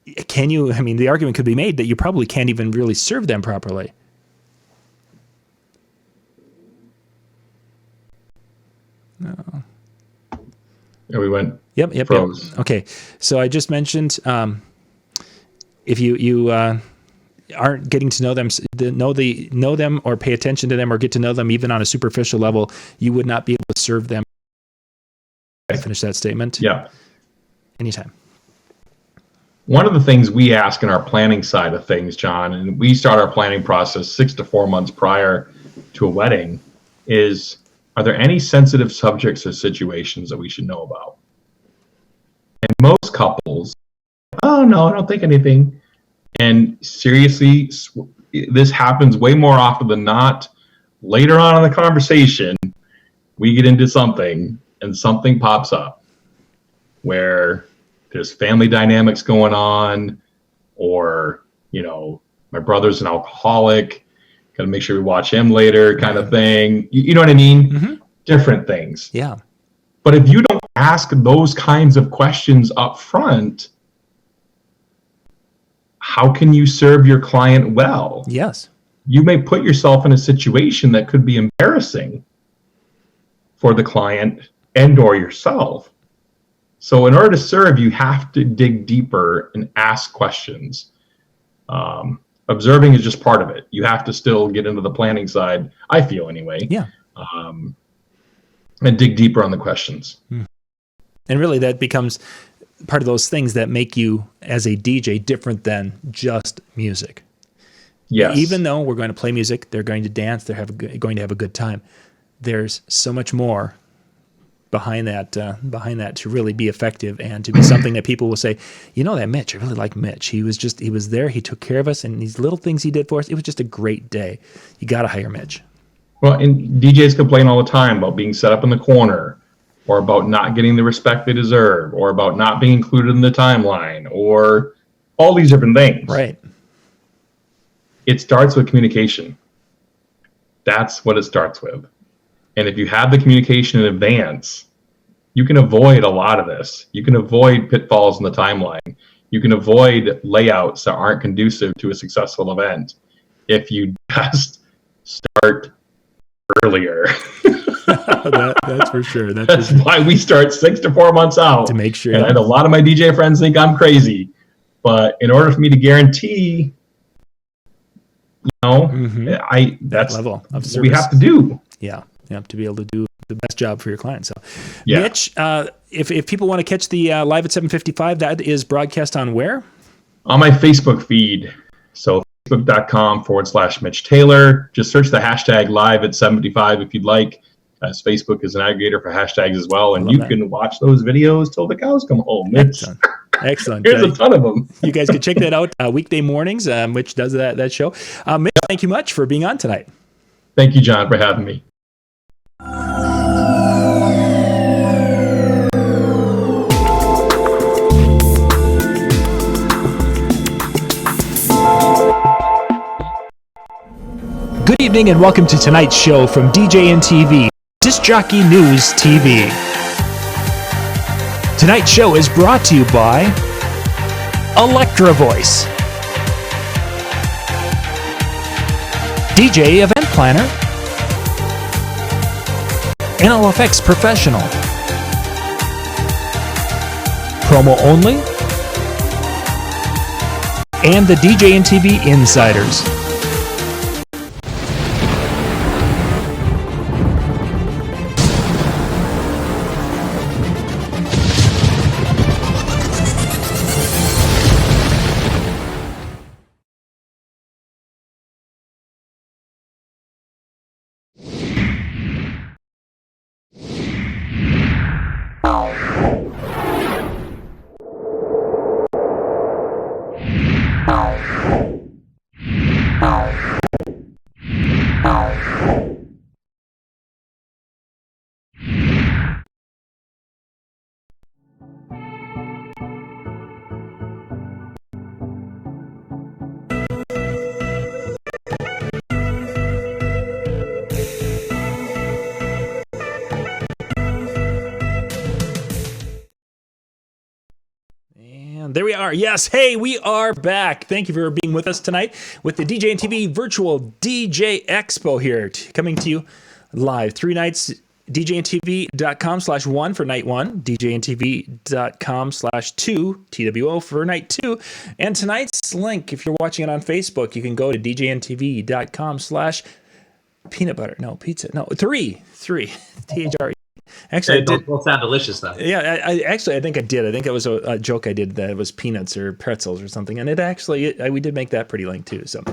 the argument could be made that you probably can't even really serve them properly. No. There we went. Yep. Froze. Okay. So I just mentioned, if you aren't getting to know them, know them or pay attention to them or get to know them even on a superficial level, you would not be able to serve them. I finish that statement. Yeah. Anytime. One of the things we ask in our planning side of things, John, and we start our planning process 6 to 4 months prior to a wedding, is, are there any sensitive subjects or situations that we should know about? And most couples, oh no, I don't think anything. And seriously, this happens way more often than not. Later on in the conversation, we get into something and something pops up where there's family dynamics going on, or, my brother's an alcoholic, got to make sure we watch him later kind of thing. You know what I mean? Mm-hmm. Different things. Yeah. But if you don't ask those kinds of questions up front, how can you serve your client well? Yes. You may put yourself in a situation that could be embarrassing for the client and or yourself. So in order to serve, you have to dig deeper and ask questions. Observing is just part of it. You have to still get into the planning side, I feel anyway. Yeah. And dig deeper on the questions. And really that becomes part of those things that make you as a DJ different than just music. Yes. Even though we're going to play music, they're going to dance, going to have a good time. There's so much more behind that to really be effective and to be something that people will say, you know, that Mitch, I really like Mitch. He was there, he took care of us, and these little things he did for us, it was just a great day. You got to hire Mitch. Well, and DJs complain all the time about being set up in the corner, or about not getting the respect they deserve, or about not being included in the timeline, or all these different things. Right. It starts with communication. That's what it starts with. And if you have the communication in advance, you can avoid a lot of this. You can avoid pitfalls in the timeline. You can avoid layouts that aren't conducive to a successful event if you just start earlier. That's for sure. That's why we start 6 to 4 months out. To make sure. And I know a lot of my DJ friends think I'm crazy. But in order for me to guarantee, that's level of service what we have to do. Yeah, you have to be able to do the best job for your client. So, yeah. Mitch, if people want to catch the live at 7:55, that is broadcast on where? On my Facebook feed. So facebook.com/Mitch Taylor. Just search the hashtag live at 7:55 if you'd like, as Facebook is an aggregator for hashtags as well. And you can watch those videos till the cows come home. Excellent. There's a ton of them. You guys can check that out weekday mornings, which does that show. Mitch, thank you much for being on tonight. Thank you, John, for having me. Good evening and welcome to tonight's show from DJNTV, Disc Jockey News TV. Tonight's show is brought to you by Electra Voice, DJ Event Planner, NLFX Professional, Promo Only, and the DJNTV Insiders. There we are. Yes. Hey, we are back. Thank you for being with us tonight with the DJNTV virtual DJ Expo here, coming to you live 3 nights. DJNTV.com/1 for night 1, DJNTV.com/2, TWO for night 2. And tonight's link, if you're watching it on Facebook, you can go to DJNTV.com/peanut butter. No, pizza. No, 3. THRE. Actually, they both sound delicious, though. Yeah, I think I did. I think it was a joke I did that it was peanuts or pretzels or something, and we did make that pretty link too. So,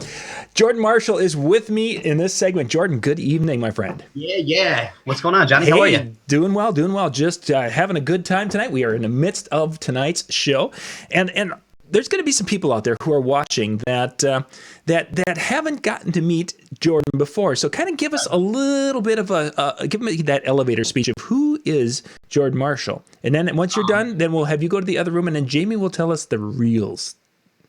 Jordan Marshall is with me in this segment. Jordan, good evening, my friend. Yeah. What's going on, Johnny? How are you? Doing well. Just having a good time tonight. We are in the midst of tonight's show, and there's going to be some people out there who are watching that haven't gotten to meet Jordan before. So kind of give us a little bit of give me that elevator speech of who is Jordan Marshall. And then once you're done, then we'll have you go to the other room, and then Jamie will tell us the reels.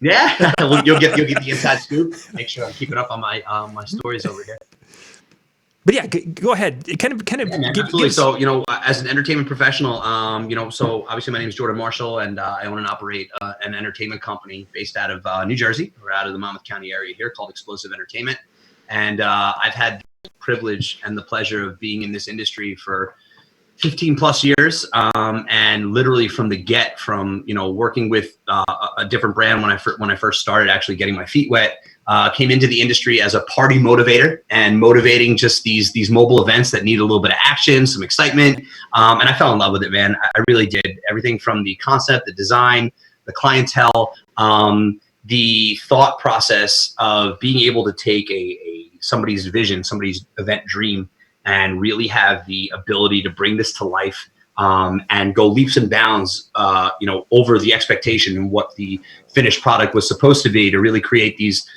Yeah, you'll get the inside scoop. Make sure I'm keeping up on my stories over here. But yeah, go ahead. Kind of. Yeah, absolutely. So, as an entertainment professional, so obviously my name is Jordan Marshall, and I own and operate an entertainment company based out of New Jersey, or out of the Monmouth County area here, called Explosive Entertainment. And I've had the privilege and the pleasure of being in this industry for 15 plus years, and literally from working with a different brand when I first started, actually getting my feet wet. came into the industry as a party motivator and motivating just these mobile events that need a little bit of action, some excitement. And I fell in love with it, man. I really did. Everything from the concept, the design, the clientele, the thought process of being able to take somebody's vision, somebody's event dream, and really have the ability to bring this to life, and go leaps and bounds, over the expectation and what the finished product was supposed to be, to really create these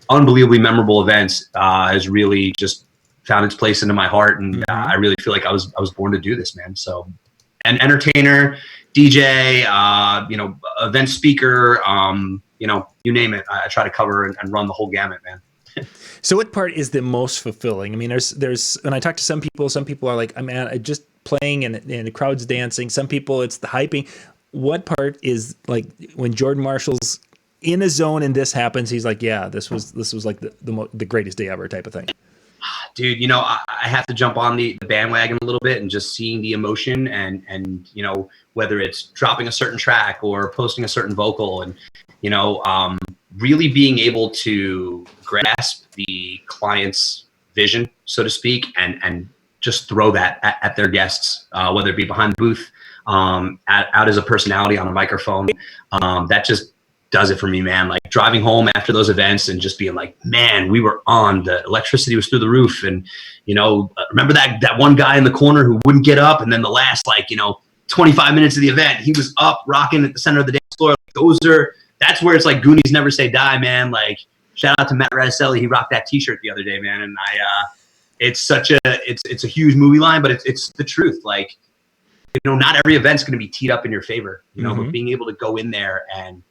unbelievably memorable events, has really just found its place into my heart. And I really feel like I was born to do this, man. So, an entertainer, DJ, event speaker, you name it. I try to cover and run the whole gamut, man. So what part is the most fulfilling? I mean, there's when I talk to some people are like, man, I just playing and the crowd's dancing. Some people, it's the hyping. What part is like when Jordan Marshall's in a zone and this happens, he's like, yeah, this was like the greatest day ever type of thing. Dude, I have to jump on the bandwagon a little bit, and just seeing the emotion and whether it's dropping a certain track or posting a certain vocal, and really being able to grasp the client's vision, so to speak, and just throw that at their guests, whether it be behind the booth, out as a personality on a microphone. That just does it for me, man. Like driving home after those events and just being like, man, we were on, the electricity was through the roof. And, remember that one guy in the corner who wouldn't get up. And then the last, 25 minutes of the event, he was up rocking at the center of the dance floor. That's where it's like Goonies never say die, man. Like shout out to Matt Radicelli. He rocked that t-shirt the other day, man. And it's a huge movie line, but it's the truth. Like, not every event's going to be teed up in your favor, but being able to go in there and,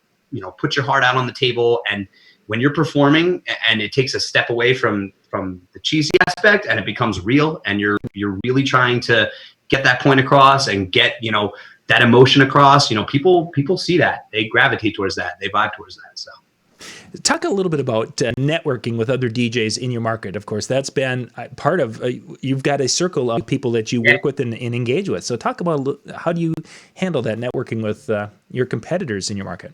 put your heart out on the table. And when you're performing and it takes a step away from the cheesy aspect and it becomes real, and you're really trying to get that point across and get, that emotion across, people see that, they gravitate towards that, they vibe towards that. So talk a little bit about networking with other DJs in your market. Of course, that's been part of, you've got a circle of people that you work with and engage with. So talk about how do you handle that networking with your competitors in your market?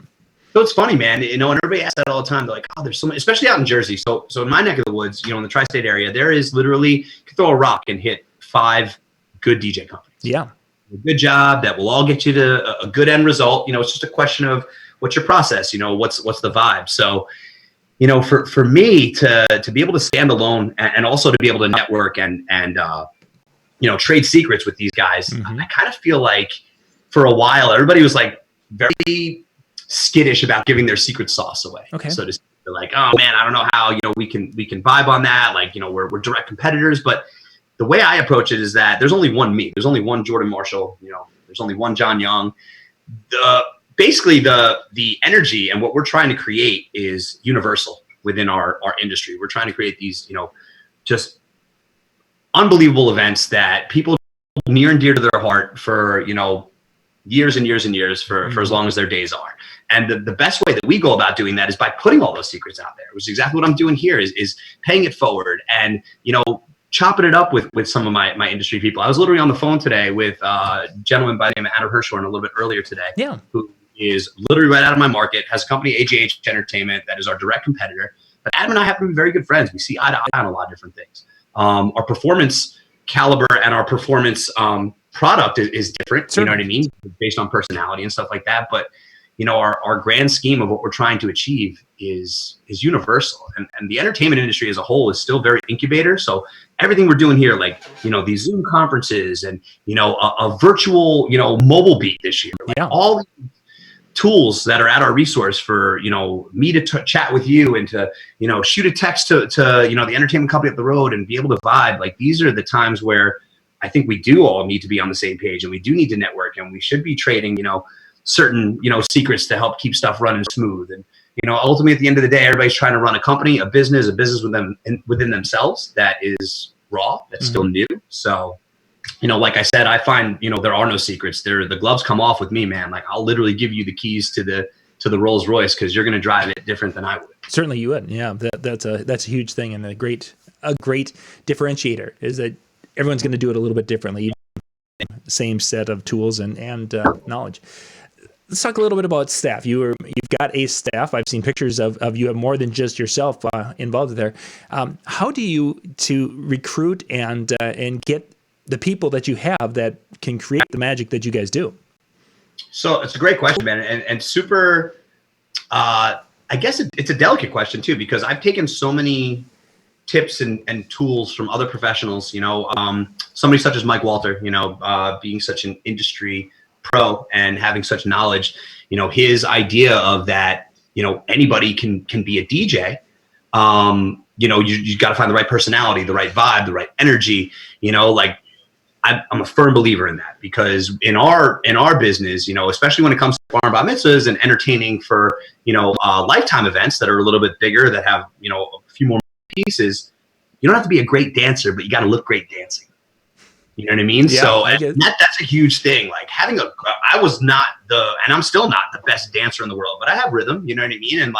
So it's funny, man, and everybody asks that all the time. They're like, oh, there's so many, especially out in Jersey. So in my neck of the woods, in the tri-state area, there is literally, you can throw a rock and hit 5 good DJ companies. Yeah. A good job that will all get you to a good end result. It's just a question of what's your process, what's the vibe. So, for me to be able to stand alone and also to be able to network and trade secrets with these guys, I kind of feel like for a while, everybody was like very skittish about giving their secret sauce away. Okay. So to speak. They're like, oh man, I don't know how, we can vibe on that. Like, we're direct competitors, but the way I approach it is that there's only one me. There's only one Jordan Marshall. There's only one John Young. Basically the energy and what we're trying to create is universal within our industry. We're trying to create these, just unbelievable events that people near and dear to their heart for, years and years and years for as long as their days are. And the best way that we go about doing that is by putting all those secrets out there, which is exactly what I'm doing here, is paying it forward and, chopping it up with some of my industry people. I was literally on the phone today with a gentleman by the name of Adam Hirschhorn a little bit earlier today. Yeah. Who is literally right out of my market, has a company, AGH Entertainment, that is our direct competitor. But Adam and I happen to be very good friends. We see eye to eye on a lot of different things. Our performance caliber and our performance product is different. Certainly. You know what I mean? Based on personality and stuff like that. But our grand scheme of what we're trying to achieve is universal. And the entertainment industry as a whole is still very incubator. So everything we're doing here, like, these Zoom conferences and, a virtual, mobile beat this year, like all these tools that are at our resource for, me to chat with you and to, shoot a text to the entertainment company up the road and be able to vibe. Like, these are the times where I think we do all need to be on the same page, and we do need to network, and we should be trading, certain, secrets to help keep stuff running smooth. And, ultimately at the end of the day, everybody's trying to run a company, a business within themselves that is raw, that's still new. So, like I said, I find, there are no secrets there. The gloves come off with me, man. Like, I'll literally give you the keys to the Rolls Royce, because you're going to drive it different than I would. Certainly you would. Yeah. That's a huge thing. And a great differentiator is that everyone's going to do it a little bit differently. Same set of tools and knowledge. let's talk a little bit about staff. You've got a staff. I've seen pictures of you have more than just yourself involved there. How do you to recruit and get the people that you have that can create the magic that you guys do? So it's a great question, man, and super. I guess it's a delicate question too, because I've taken so many tips and tools from other professionals. Somebody such as Mike Walter. Being such an industry pro and having such knowledge, his idea of that, anybody can be a DJ. You got to find the right personality, the right vibe, the right energy. I'm a firm believer in that, because in our business, especially when it comes to bar and bat mitzvahs and entertaining for lifetime events that are a little bit bigger, that have a few more pieces, you don't have to be a great dancer, but you got to look great dancing. You know what I mean? Yeah, So that's a huge thing. Like I was not and I'm still not the best dancer in the world, but I have rhythm, you know what I mean? And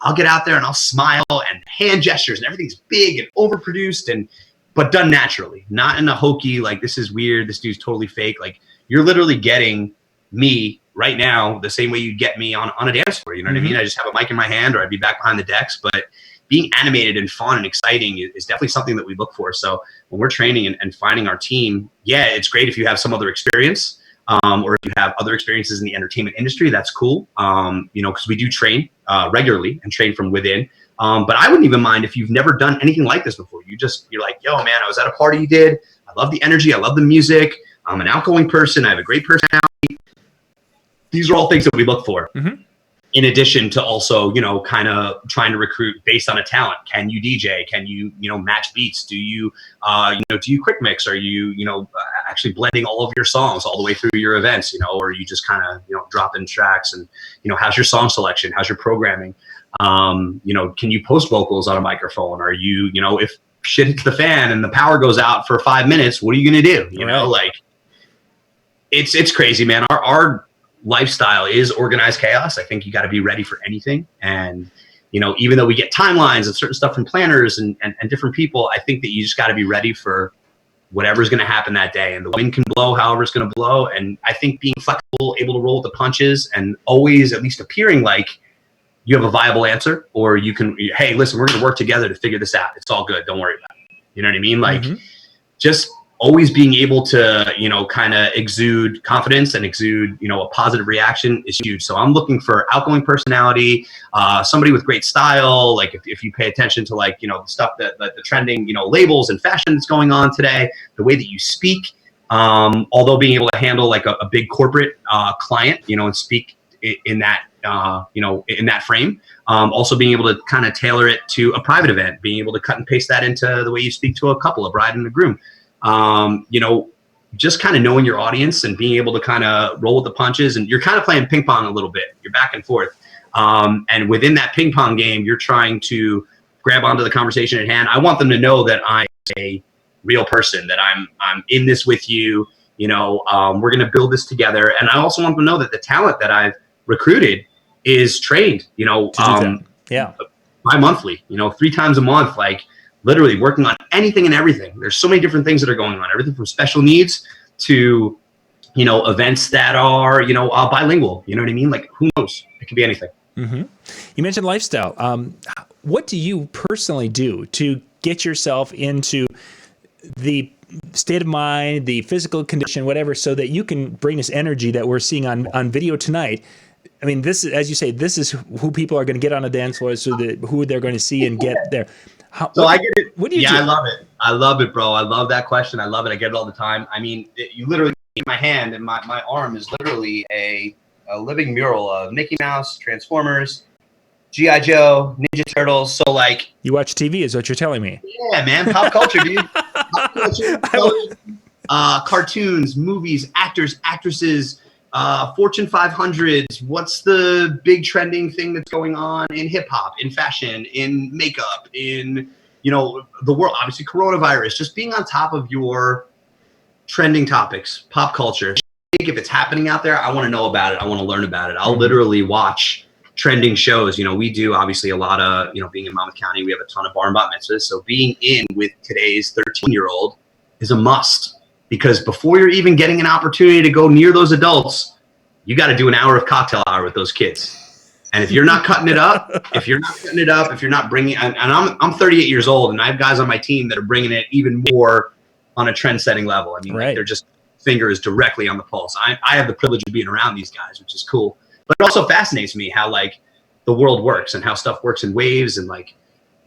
I'll get out there and I'll smile, and hand gestures and everything's big and overproduced but done naturally, not in a hokey, like, this is weird, this dude's totally fake. Like, you're literally getting me right now the same way you'd get me on a dance floor. You know what I mean? I just have a mic in my hand, or I'd be back behind the decks, but being animated and fun and exciting is definitely something that we look for. So when we're training and finding our team, yeah, it's great if you have some other experience, or if you have other experiences in the entertainment industry, that's cool. Because we do train regularly and train from within. But I wouldn't even mind if you've never done anything like this before. You're like, yo, man, I was at a party you did. I love the energy. I love the music. I'm an outgoing person. I have a great personality. These are all things that we look for. In addition to also, kind of trying to recruit based on a talent. Can you DJ? Can you, match beats? Do you, do you quick mix? Are you, actually blending all of your songs all the way through your events, or are you just kind of, dropping tracks? And, how's your song selection? How's your programming? Can you post vocals on a microphone? Are you, if shit hits the fan and the power goes out for 5 minutes, what are you going to do? It's crazy, man. Our lifestyle is organized chaos. I think you got to be ready for anything. And, even though we get timelines and certain stuff from planners and different people, I think that you just got to be ready for whatever's going to happen that day. And the wind can blow however it's going to blow. And I think being flexible, able to roll with the punches, and always at least appearing like you have a viable answer, or you can, hey, listen, we're going to work together to figure this out. It's all good. Don't worry about it. You know what I mean? Just always being able to, kind of exude confidence and exude, a positive reaction is huge. So I'm looking for outgoing personality, somebody with great style. Like if you pay attention to the stuff that the trending, labels and fashion that's going on today, the way that you speak, although being able to handle a big corporate client, and speak in that, in that frame, also being able to kind of tailor it to a private event, being able to cut and paste that into the way you speak to a couple, a bride and a groom. Just kind of knowing your audience and being able to kind of roll with the punches, and you're kind of playing ping pong a little bit. You're back and forth. And within that ping pong game, you're trying to grab onto the conversation at hand. I want them to know that I'm a real person, that I'm in this with you. We're going to build this together. And I also want them to know that the talent that I've recruited is trained, bi-monthly, 3 times a month, literally working on anything and everything. There's so many different things that are going on, everything from special needs to, events that are, bilingual. You know what I mean? Who knows? It could be anything. You mentioned lifestyle. What do you personally do to get yourself into the state of mind, the physical condition, whatever, so that you can bring this energy that we're seeing on video tonight? I mean, this is, as you say, this is who people are going to get on a dance floor, so that who they're going to see and get there. I get it. What do you do? I love it. I love it, bro. I love that question. I love it. I get it all the time. I mean, you literally in my hand, and my arm is literally a living mural of Mickey Mouse, Transformers, G.I. Joe, Ninja Turtles. So you watch TV, is what you're telling me? Yeah, man. Pop culture, dude. Pop culture. Cartoons, movies, actors, actresses, Fortune 500s. What's the big trending thing that's going on in hip hop, in fashion, in makeup, in the world? Obviously, coronavirus. Just being on top of your trending topics, pop culture. If it's happening out there, I want to know about it. I want to learn about it. I'll literally watch trending shows. We do obviously a lot of being in Monmouth County, we have a ton of bar and bat mitzvahs. So being in with today's 13-year-old is a must. Because before you're even getting an opportunity to go near those adults, you got to do an hour of cocktail hour with those kids. And if you're not cutting it up, if you're not bringing, and I'm 38 years old, and I have guys on my team that are bringing it even more on a trend-setting level. I mean, like, they're just finger is directly on the pulse. I have the privilege of being around these guys, which is cool. But it also fascinates me how, like, the world works and how stuff works in waves. And, like,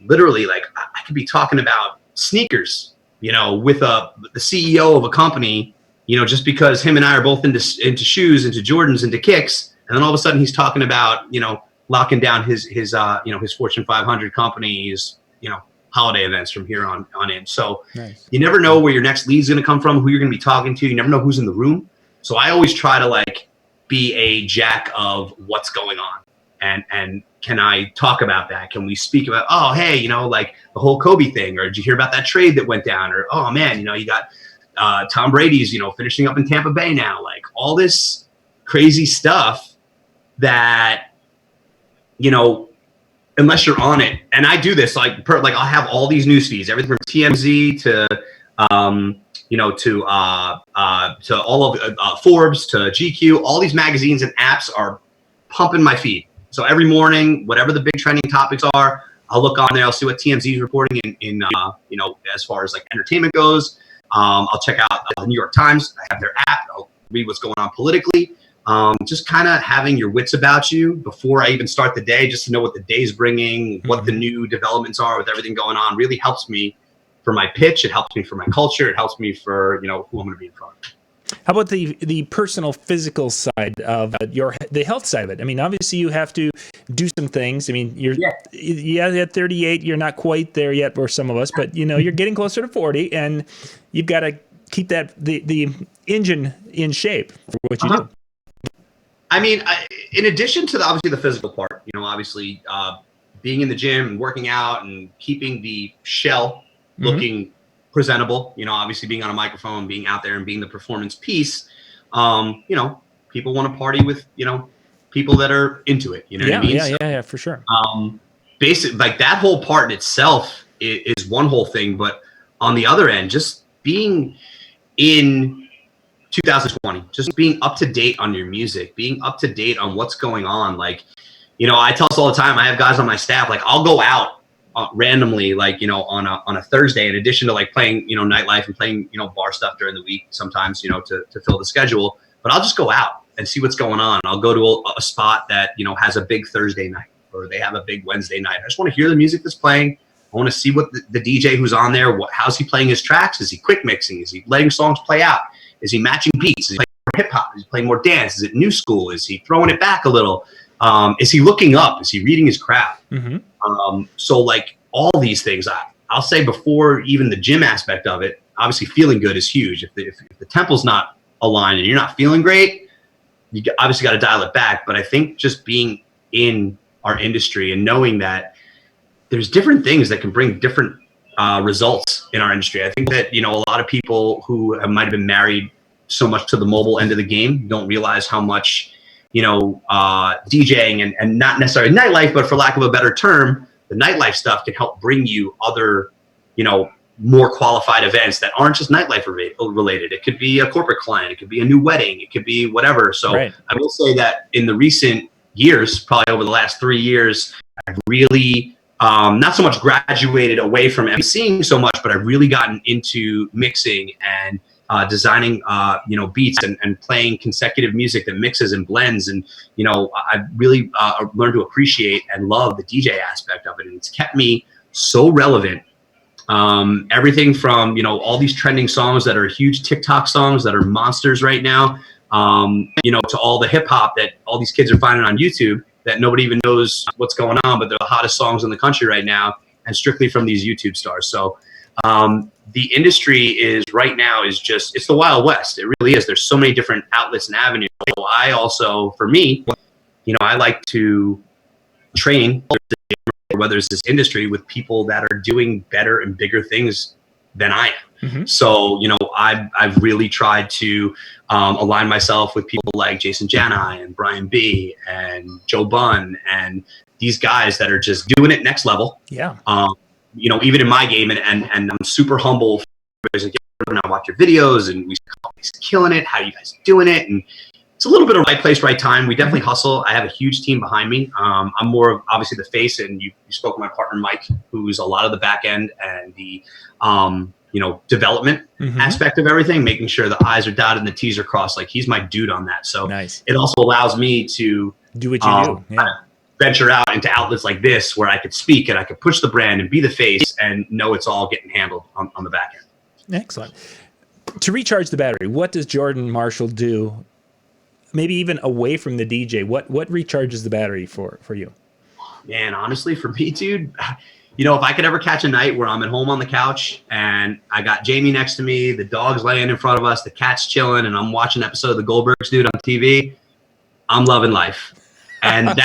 literally, like, I could be talking about sneakers, you know, with the CEO of a company, you know, just because him and I are both into shoes, into Jordans, into kicks. And then all of a sudden he's talking about, you know, locking down his Fortune 500 company's, you know, holiday events from here on in. So you never know where your next lead's going to come from, who you're going to be talking to. You never know who's in the room. So I always try to, like, be a jack of what's going on. And can I talk about that? Can we speak about, oh, hey, you know, like the whole Kobe thing, or did you hear about that trade that went down? Or, oh man, you know, you got Tom Brady's, you know, finishing up in Tampa Bay now, like all this crazy stuff that, you know, unless you're on it. And I do this, like I'll have all these news feeds, everything from TMZ to, you know, to all of Forbes, to GQ. All these magazines and apps are pumping my feed. So every morning, whatever the big trending topics are, I'll look on there. I'll see what TMZ is reporting in you know, as far as like entertainment goes. I'll check out the New York Times. I have their app. I'll read what's going on politically. Just kind of having your wits about you before I even start the day, just to know what the day's bringing, what the new developments are with everything going on, really helps me for my pitch. It helps me for my culture. It helps me for, you know, who I'm going to be in front of. How about the personal, physical side of the health side of it? I mean, obviously you have to do some things. I mean, you're at 38, you're not quite there yet for some of us, but you know, you're getting closer to 40, and you've got to keep that the engine in shape for what you do. I mean, in addition to obviously the physical part, you know, obviously being in the gym and working out and keeping the shell looking presentable, you know, obviously being on a microphone, being out there and being the performance piece, you know, people want to party with, you know, people that are into it, you know what I mean? Yeah, for sure. Basic, like that whole part in itself is one whole thing, but on the other end, just being in 2020, just being up to date on your music, being up to date on what's going on. Like, you know, I tell us all the time, I have guys on my staff, like I'll go out randomly, like, you know, on a Thursday, in addition to like playing, you know, nightlife and playing, you know, bar stuff during the week sometimes, you know, to fill the schedule, but I'll just go out and see what's going on. I'll go to a spot that, you know, has a big Thursday night, or they have a big Wednesday night. I just want to hear the music that's playing. I want to see what the DJ who's on there, how's he playing his tracks? Is he quick mixing? Is he letting songs play out? Is he matching beats? Is he playing more hip hop? Is he playing more dance? Is it new school? Is he throwing it back a little? Is he looking up? Is he reading his craft? So like all these things, I'll say before even the gym aspect of it, obviously feeling good is huge. If the temple's not aligned and you're not feeling great, you obviously got to dial it back. But I think just being in our industry and knowing that there's different things that can bring different results in our industry. I think that, you know, a lot of people who might have been married so much to the mobile end of the game don't realize how much, you know, DJing and not necessarily nightlife, but for lack of a better term, the nightlife stuff can help bring you other, you know, more qualified events that aren't just nightlife related. It could be a corporate client. It could be a new wedding. It could be whatever. So I will say that in the recent years, probably over the last 3 years, I've really not so much graduated away from emceeing so much, but I've really gotten into mixing and designing, you know, beats and playing consecutive music that mixes and blends. And, you know, I've really learned to appreciate and love the DJ aspect of it. And it's kept me so relevant. Everything from, you know, all these trending songs that are huge TikTok songs that are monsters right now, you know, to all the hip hop that all these kids are finding on YouTube that nobody even knows what's going on, but they're the hottest songs in the country right now, and strictly from these YouTube stars. So the industry is right now is just, it's the Wild West. It really is. There's so many different outlets and avenues. So I also, for me, you know, I like to train, whether it's this industry, with people that are doing better and bigger things than I am. So, you know, I've really tried to align myself with people like Jason Janai and Brian B and Joe Bunn and these guys that are just doing it next level. You know, even in my game, and I'm super humble. Like, I watch your videos and he's killing it. How are you guys doing it? And it's a little bit of right place, right time. We definitely hustle. I have a huge team behind me. I'm more of obviously the face, and you spoke with my partner Mike, who's a lot of the back end and the development aspect of everything, making sure the I's are dotted and the T's are crossed. Like, he's my dude on that. So nice. It also allows me to do what you do. Yeah. Venture out into outlets like this where I could speak and I could push the brand and be the face and know it's all getting handled on the back end. Excellent. To recharge the battery, what does Jordan Marshall do? Maybe even away from the DJ, what recharges the battery for you? Man, honestly, for me, dude, if I could ever catch a night where I'm at home on the couch and I got Jamie next to me, the dog's laying in front of us, the cat's chilling, and I'm watching an episode of the Goldbergs, dude, on TV, I'm loving life. And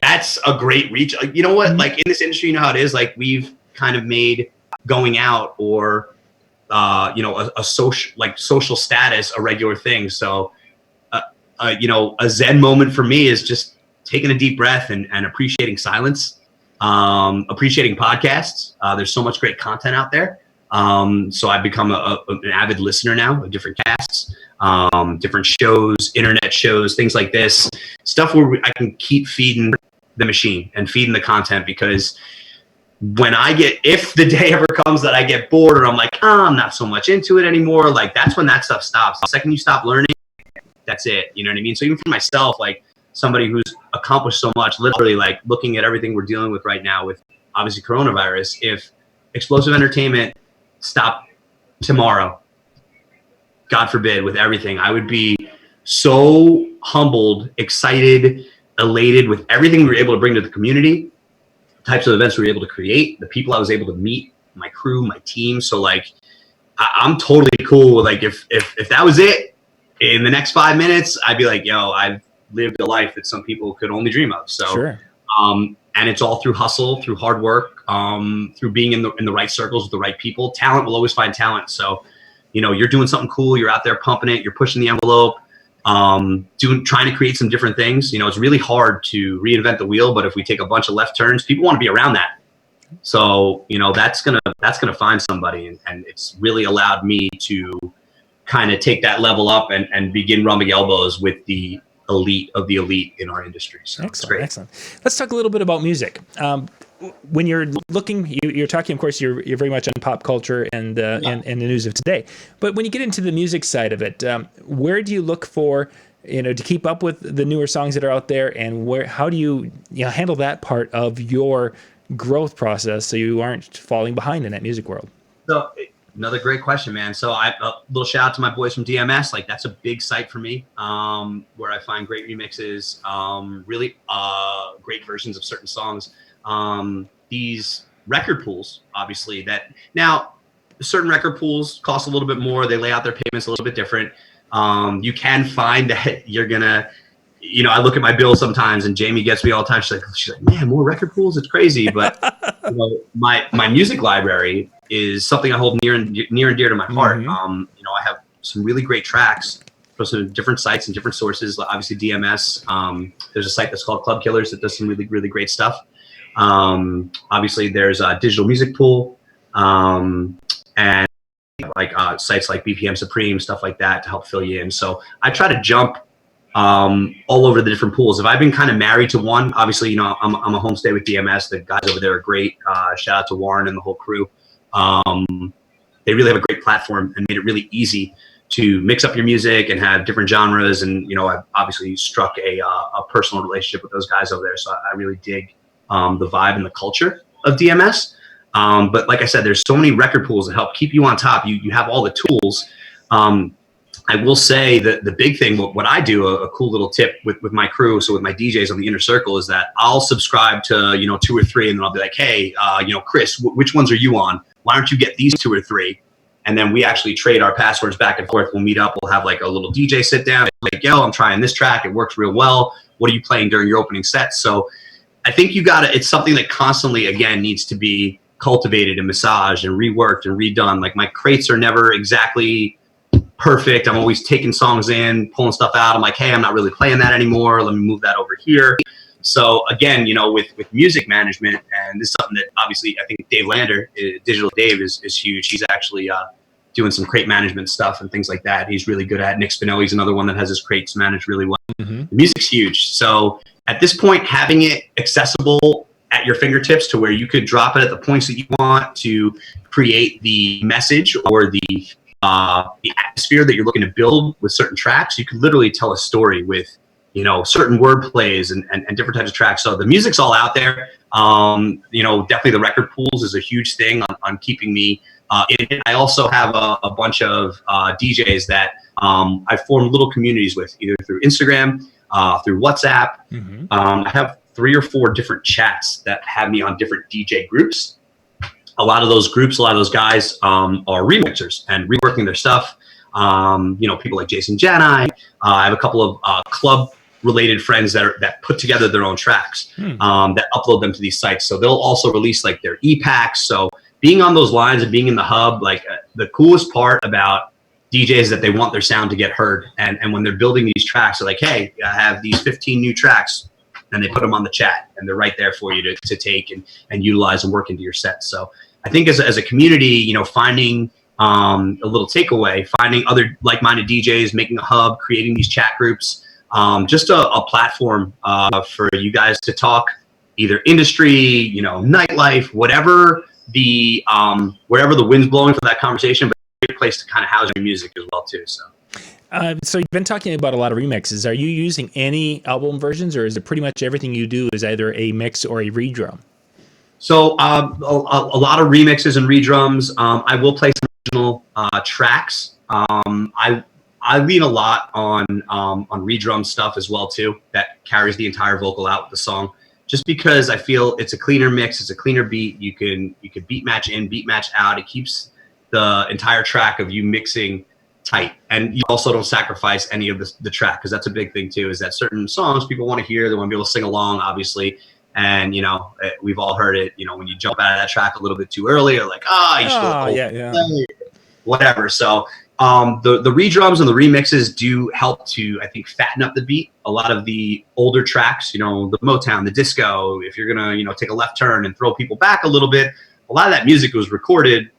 that's a great reach. You know what? Like, in this industry, you know how it is. Like, we've kind of made going out or a social status a regular thing. So a Zen moment for me is just taking a deep breath and appreciating silence, appreciating podcasts. There's so much great content out there. So I've become an avid listener now of different casts, different shows, internet shows, things like this, stuff where I can keep feeding the machine and feeding the content, because if the day ever comes that I get bored or I'm like, I'm not so much into it anymore, like, that's when that stuff stops. The second you stop learning, that's it. You know what I mean? So even for myself, like somebody who's accomplished so much, literally, like, looking at everything we're dealing with right now with obviously coronavirus, if explosive entertainment stopped tomorrow, God forbid, with everything, I would be so humbled, excited, elated with everything we were able to bring to the community, types of events we were able to create, the people I was able to meet, my crew, my team. So, like, I'm totally cool with, like, if that was it, in the next 5 minutes, I'd be like, yo, I've lived a life that some people could only dream of. So, sure. And it's all through hustle, through hard work, through being in the right circles with the right people. Talent will always find talent. So, you're doing something cool, you're out there pumping it, you're pushing the envelope, trying to create some different things. It's really hard to reinvent the wheel, but if we take a bunch of left turns, people want to be around that. So, that's gonna find somebody, and it's really allowed me to kind of take that level up and begin rubbing elbows with the elite of the elite in our industry. So excellent. Let's talk a little bit about music. When you're looking, you're talking, of course, you're very much on pop culture and the news of today. But when you get into the music side of it, where do you look for, to keep up with the newer songs that are out there, and how do you handle that part of your growth process so you aren't falling behind in that music world? So, another great question, man. So a little shout out to my boys from DMS. Like, that's a big site for me, where I find great remixes, really great versions of certain songs. These record pools, obviously, that now certain record pools cost a little bit more. They lay out their payments a little bit different. You can find that you're gonna, I look at my bill sometimes, and Jamie gets me all the time. She's like, man, more record pools? It's crazy. But my music library is something I hold near and dear to my heart. I have some really great tracks from some different sites and different sources. Obviously, DMS. There's a site that's called Club Killers that does some really, really great stuff. Obviously, there's a Digital Music Pool, and sites like BPM Supreme, stuff like that, to help fill you in. So I try to jump all over the different pools. If I've been kind of married to one, obviously, I'm a homestay with DMS. The guys over there are great. Shout out to Warren and the whole crew. They really have a great platform and made it really easy to mix up your music and have different genres. And, I've obviously struck a personal relationship with those guys over there. So I really dig the vibe and the culture of DMS. But like I said, there's so many record pools that help keep you on top. You have all the tools. I will say that the big thing, what I do, a cool little tip with my crew, so with my DJs on the inner circle, is that I'll subscribe to, 2 or 3, and then I'll be like, hey, Chris, which ones are you on? Why don't you get these 2 or 3? And then we actually trade our passwords back and forth. We'll meet up. We'll have like a little DJ sit down. Like, yo, I'm trying this track. It works real well. What are you playing during your opening set? So I think it's something that constantly, again, needs to be cultivated and massaged and reworked and redone. Like, my crates are never exactly perfect. I'm always taking songs in, pulling stuff out. I'm like, hey, I'm not really playing that anymore. Let me move that over here. So again, with music management, and this is something that obviously I think Dave Lander, Digital Dave, is huge. He's actually doing some crate management stuff and things like that. He's really good at. Nick Spinelli's another one that has his crates managed really well. The music's huge. So at this point, having it accessible at your fingertips to where you could drop it at the points that you want to create the message or the atmosphere that you're looking to build with certain tracks, you could literally tell a story with, you know, certain word plays and different types of tracks. So the music's all out there. You know, definitely the record pools is a huge thing on keeping me in it. I also have a bunch of DJs that I formed little communities with, either through Instagram, through WhatsApp. I have 3 or 4 different chats that have me on different DJ groups. A lot of those groups, a lot of those guys are remixers and reworking their stuff. You know, people like Jason Janai. I have a couple of club related friends that put together their own tracks, that upload them to these sites. So they'll also release like their e-packs. So being on those lines and being in the hub, like the coolest part about DJs is that they want their sound to get heard. And when they're building these tracks, they're like, hey, I have these 15 new tracks, and they put them on the chat and they're right there for you to take and utilize and work into your set. So I think as a community, you know, finding a little takeaway, finding other like-minded DJs, making a hub, creating these chat groups, just a platform for you guys to talk either industry, you know, nightlife, whatever the wherever the wind's blowing for that conversation, but a great place to kind of house your music as well too. So you've been talking about a lot of remixes. Are you using any album versions, or is it pretty much everything you do is either a mix or a redrum? So a lot of remixes and redrums. I will play some original tracks. I lean a lot on redrum stuff as well too. That carries the entire vocal out with the song. Just because I feel it's a cleaner mix, it's a cleaner beat. You can beat match in, beat match out. It keeps the entire track of you mixing tight, and you also don't sacrifice any of the track, because that's a big thing too. Is that certain songs people want to hear, they want to be able to sing along, obviously. And, you know, we've all heard it, you know, when you jump out of that track a little bit too early, or like, you should whatever. So the redrums and the remixes do help to, I think, fatten up the beat. A lot of the older tracks, you know, the Motown, the disco, if you're going to, you know, take a left turn and throw people back a little bit, a lot of that music was recorded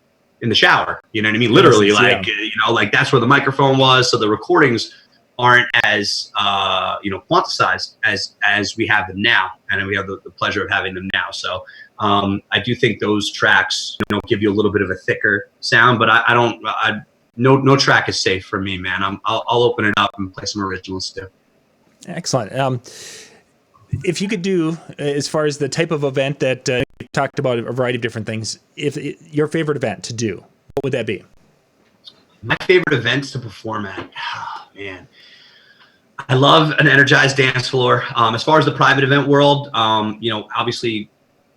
in the shower. You know what I mean? Literally, like, you know, like that's where the microphone was. So the recordings aren't as you know, quantified as we have them now, and we have the pleasure of having them now. So I do think those tracks, you know, give you a little bit of a thicker sound, but no track is safe for me, man. I'll open it up and play some originals too. Excellent. If you could do, as far as the type of event that you talked about, a variety of different things, your favorite event to do, what would that be? My favorite events to perform at, man, I love an energized dance floor. As far as the private event world, you know, obviously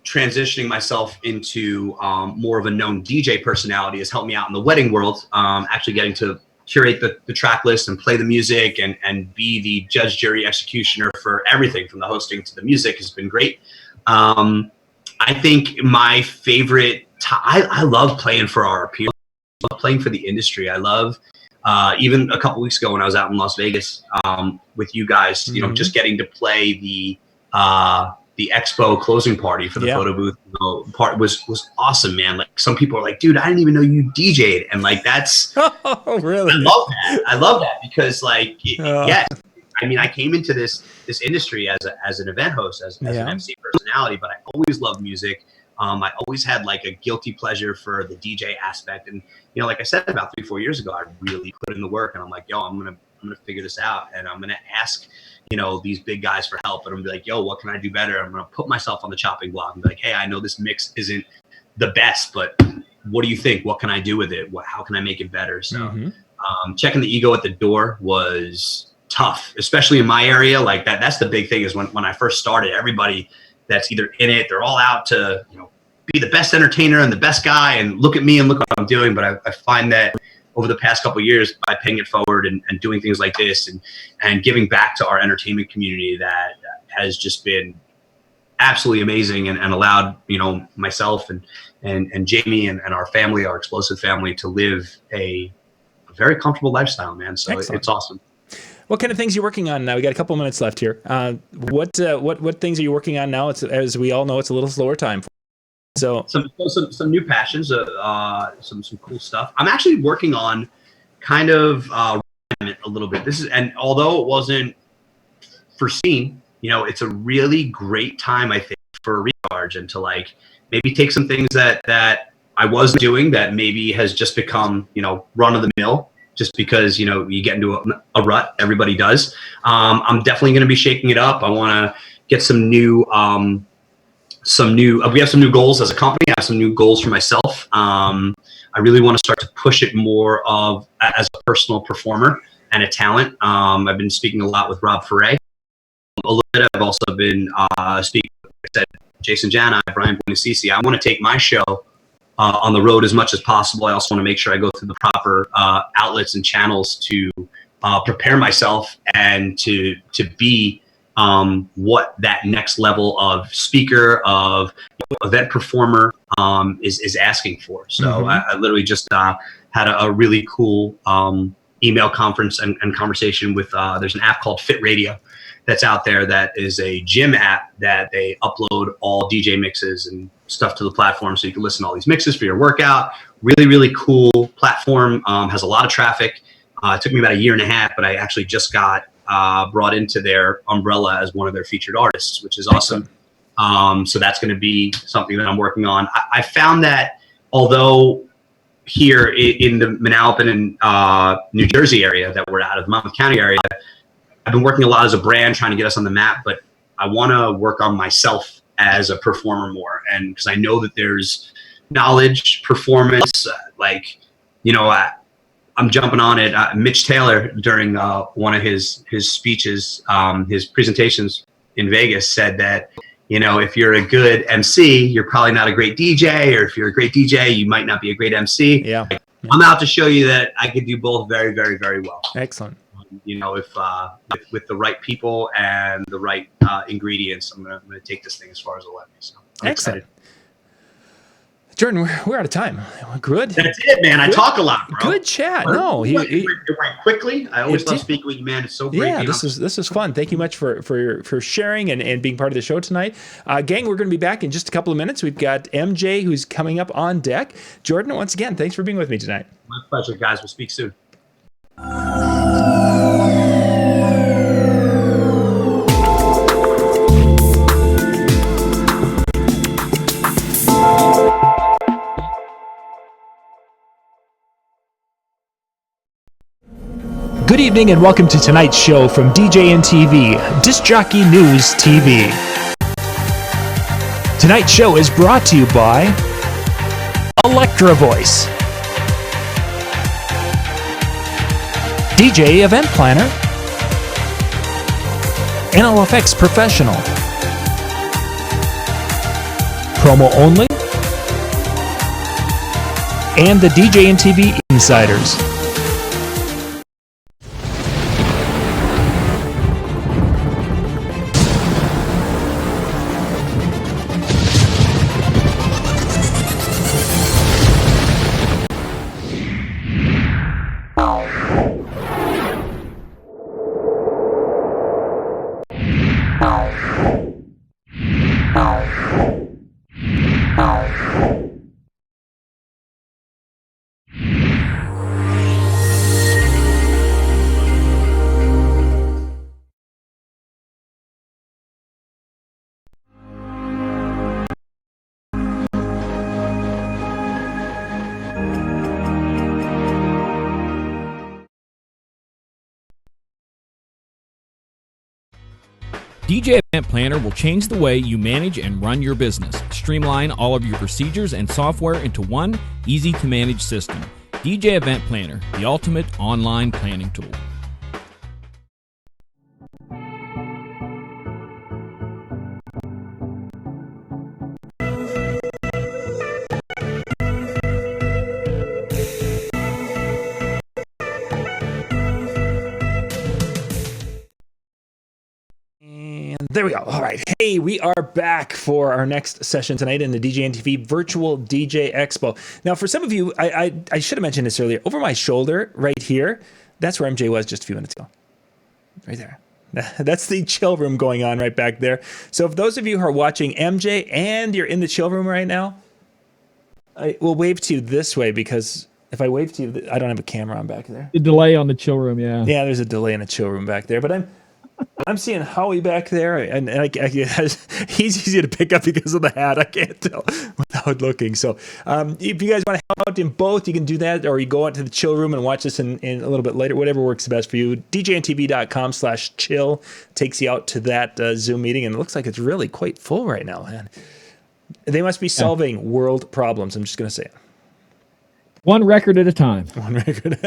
transitioning myself into more of a known DJ personality has helped me out in the wedding world. Actually getting to curate the track list and play the music and be the judge, jury, executioner for everything from the hosting to the music has been great. I think my favorite, I love playing for our peers. I love playing for the industry. I love, even a couple weeks ago when I was out in Las Vegas with you guys, you know, just getting to play the Expo closing party for the photo booth, you know, part was awesome, man. Like, some people are like, dude, I didn't even know you DJ'd. And like, that's, oh, really? I love that because, like, yes, I mean, I came into this industry as an event host, as an MC personality, but I always loved music. I always had like a guilty pleasure for the DJ aspect. And, you know, like I said, about 3-4 years ago, I really put in the work, and I'm like, yo, I'm going to figure this out. And I'm going to ask, you know, these big guys for help. And I'm going to be like, yo, what can I do better? I'm going to put myself on the chopping block and be like, hey, I know this mix isn't the best, but what do you think? What can I do with it? How can I make it better? So checking the ego at the door was tough, especially in my area. Like that's the big thing, is when I first started, everybody that's either in it, they're all out to, you know, be the best entertainer and the best guy and look at me and look what I'm doing. But I find that over the past couple of years, by paying it forward and doing things like this and giving back to our entertainment community, that has just been absolutely amazing and allowed, you know, myself and Jamie and our family, our explosive family, to live a very comfortable lifestyle, man. So it's awesome. What kind of things are you working on now? We got a couple minutes left here. What things are you working on now? It's, as we all know, it's a little slower time. So some new passions, some cool stuff. I'm actually working on kind of a little bit. And although it wasn't foreseen, it's a really great time, I think, for a recharge and to like maybe take some things that I was doing that maybe has just become, run of the mill just because, you get into a rut. Everybody does. I'm definitely going to be shaking it up. I want to get we have some new goals as a company. I have some new goals for myself. I really want to start to push it more of as a personal performer and a talent. I've been speaking a lot with Rob Ferre. A little bit. I've also been speaking, like I said, Jason Jana, Brian Buonasisi. I want to take my show on the road as much as possible. I also want to make sure I go through the proper outlets and channels to prepare myself and to be what that next level of speaker, of event performer is asking for. So I literally just had a really cool email conference and conversation with, there's an app called Fit Radio that's out there that is a gym app that they upload all DJ mixes and stuff to the platform so you can listen to all these mixes for your workout. Really, really cool platform, has a lot of traffic. It took me about 1.5 years, but I actually just got brought into their umbrella as one of their featured artists, which is awesome. So that's going to be something that I'm working on. I found that although here in the Manalapan and New Jersey area that we're out of, the Monmouth County area, I've been working a lot as a brand trying to get us on the map, but I want to work on myself as a performer more. And because I know that there's knowledge, performance, I'm jumping on it. Mitch Taylor, during one of his speeches, his presentations in Vegas, said that, if you're a good MC, you're probably not a great DJ, or if you're a great DJ, you might not be a great MC. Yeah. I'm out to show you that I could do both very, very, very well. Excellent. If with the right people and the right ingredients, I'm gonna take this thing as far as it'll let me. So I'm Excellent. excited. Jordan, we're out of time. Good. That's it, man. I talk a lot, bro. Good chat. No, it went quickly. I always love speaking with you, man. It's so great. Yeah, this is fun. Thank you much for sharing and being part of the show tonight. Gang, we're going to be back in just a couple of minutes. We've got MJ who's coming up on deck. Jordan, once again, thanks for being with me tonight. My pleasure, guys. We'll speak soon. Good evening and welcome to tonight's show from DJNTV, Disc Jockey News TV. Tonight's show is brought to you by Electra Voice, DJ Event Planner, NLFX Professional, Promo Only, and the DJNTV Insiders. DJ Event Planner will change the way you manage and run your business. Streamline all of your procedures and software into one easy-to-manage system. DJ Event Planner, the ultimate online planning tool. There we go. All right. Hey, we are back for our next session tonight in the DJNTV Virtual DJ Expo. Now, for some of you, I should have mentioned this earlier. Over my shoulder, right here, that's where MJ was just a few minutes ago. Right there. That's the chill room going on right back there. So if those of you who are watching MJ and you're in the chill room right now, I will wave to you this way because if I wave to you, I don't have a camera on back there. The delay on the chill room, yeah. Yeah, there's a delay in the chill room back there, but I'm seeing Howie back there, and he's easy to pick up because of the hat. I can't tell without looking. So if you guys want to hang out in both, you can do that, or you go out to the chill room and watch this in a little bit later, whatever works best for you. DJNTV.com/chill takes you out to that Zoom meeting, and it looks like it's really quite full right now, man. They must be solving world problems. I'm just going to say it. One record at a time. One record.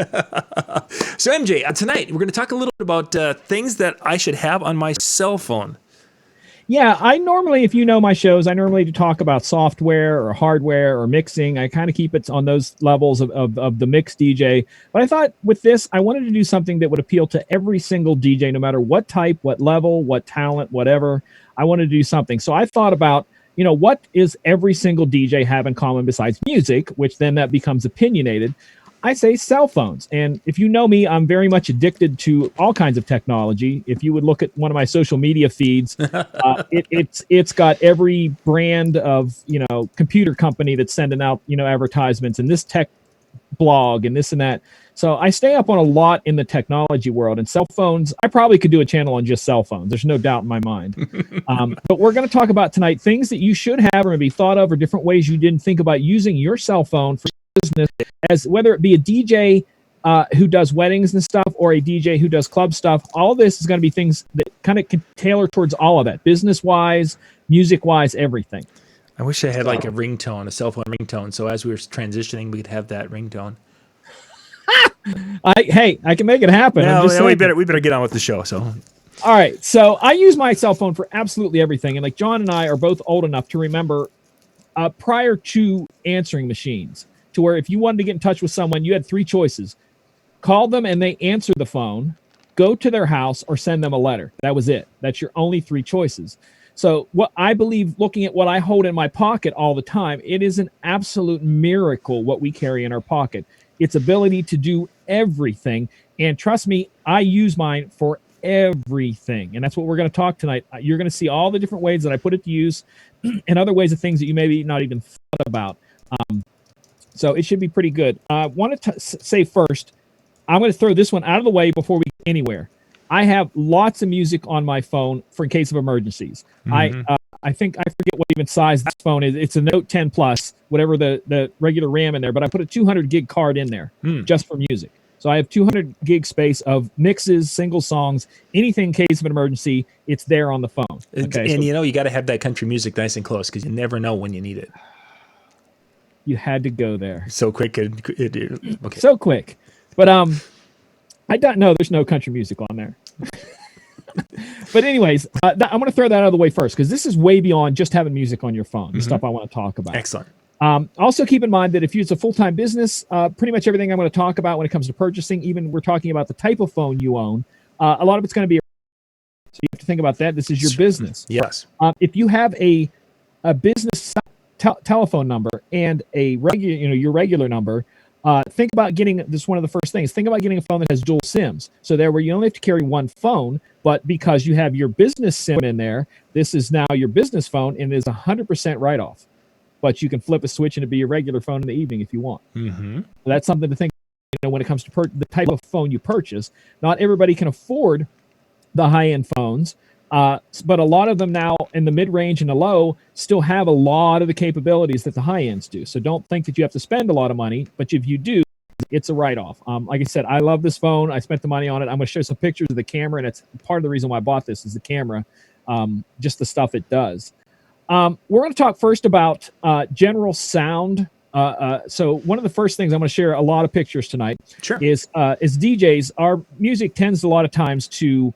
So, MJ, tonight we're going to talk a little bit about things that I should have on my cell phone. Yeah, I normally, if you know my shows, I normally talk about software or hardware or mixing. I kind of keep it on those levels of the mix DJ. But I thought with this, I wanted to do something that would appeal to every single DJ, no matter what type, what level, what talent, whatever. I wanted to do something. So I thought about, what is every single DJ have in common besides music, which then that becomes opinionated. I say cell phones. And if you know me, I'm very much addicted to all kinds of technology. If you would look at one of my social media feeds, it's got every brand of, computer company that's sending out, advertisements, and this tech blog and this and that. So I stay up on a lot in the technology world, and cell phones, I probably could do a channel on just cell phones. There's no doubt in my mind. But we're going to talk about tonight things that you should have or maybe thought of, or different ways you didn't think about using your cell phone for business, as whether it be a DJ who does weddings and stuff, or a DJ who does club stuff. All this is going to be things that kind of can tailor towards all of that, business-wise, music-wise, everything. I wish I had like a ringtone, a cell phone ringtone. So as we were transitioning, we could have that ringtone. I can make it happen. No, we better get on with the show. So, all right. So I use my cell phone for absolutely everything, and like John and I are both old enough to remember prior to answering machines, to where if you wanted to get in touch with someone, you had three choices: call them and they answer the phone, go to their house, or send them a letter. That was it. That's your only three choices. So what I believe, looking at what I hold in my pocket all the time, it is an absolute miracle what we carry in our pocket. Its ability to do everything. And trust me, I use mine for everything. And that's what we're going to talk tonight. You're going to see all the different ways that I put it to use and other ways of things that you maybe not even thought about. So it should be pretty good. I want to say first, I'm going to throw this one out of the way before we get anywhere. I have lots of music on my phone for in case of emergencies. Mm-hmm. I think I forget what even size this phone is. It's a Note 10 Plus, whatever the regular RAM in there, but I put a 200 gig card in there just for music. So I have 200 gig space of mixes, single songs, anything in case of an emergency, it's there on the phone. Okay, and you got to have that country music nice and close because you never know when you need it. You had to go there. So quick. Okay. So quick. But I don't know. There's no country music on there. But anyways, I'm going to throw that out of the way first because this is way beyond just having music on your phone, the stuff I want to talk about. Excellent. Also keep in mind that if it's a full-time business, pretty much everything I'm going to talk about when it comes to purchasing, even we're talking about the type of phone you own, a lot of it's going to be, so you have to think about that. This is your business. Yes. If you have a business telephone number and a regular, your regular number, think about getting this. One of the first things, think about getting a phone that has dual SIMs. So there where you only have to carry one phone, but because you have your business SIM in there, this is now your business phone and it is 100% write-off. But you can flip a switch and it'd be your regular phone in the evening if you want. Mm-hmm. So that's something to think when it comes to the type of phone you purchase. Not everybody can afford the high-end phones, but a lot of them now in the mid-range and the low still have a lot of the capabilities that the high-ends do. So don't think that you have to spend a lot of money, but if you do, it's a write-off. Like I said, I love this phone. I spent the money on it. I'm going to show some pictures of the camera, and it's part of the reason why I bought this is the camera, just the stuff it does. We're going to talk first about general sound. So one of the first things I'm going to share a lot of pictures tonight is DJs. Our music tends a lot of times to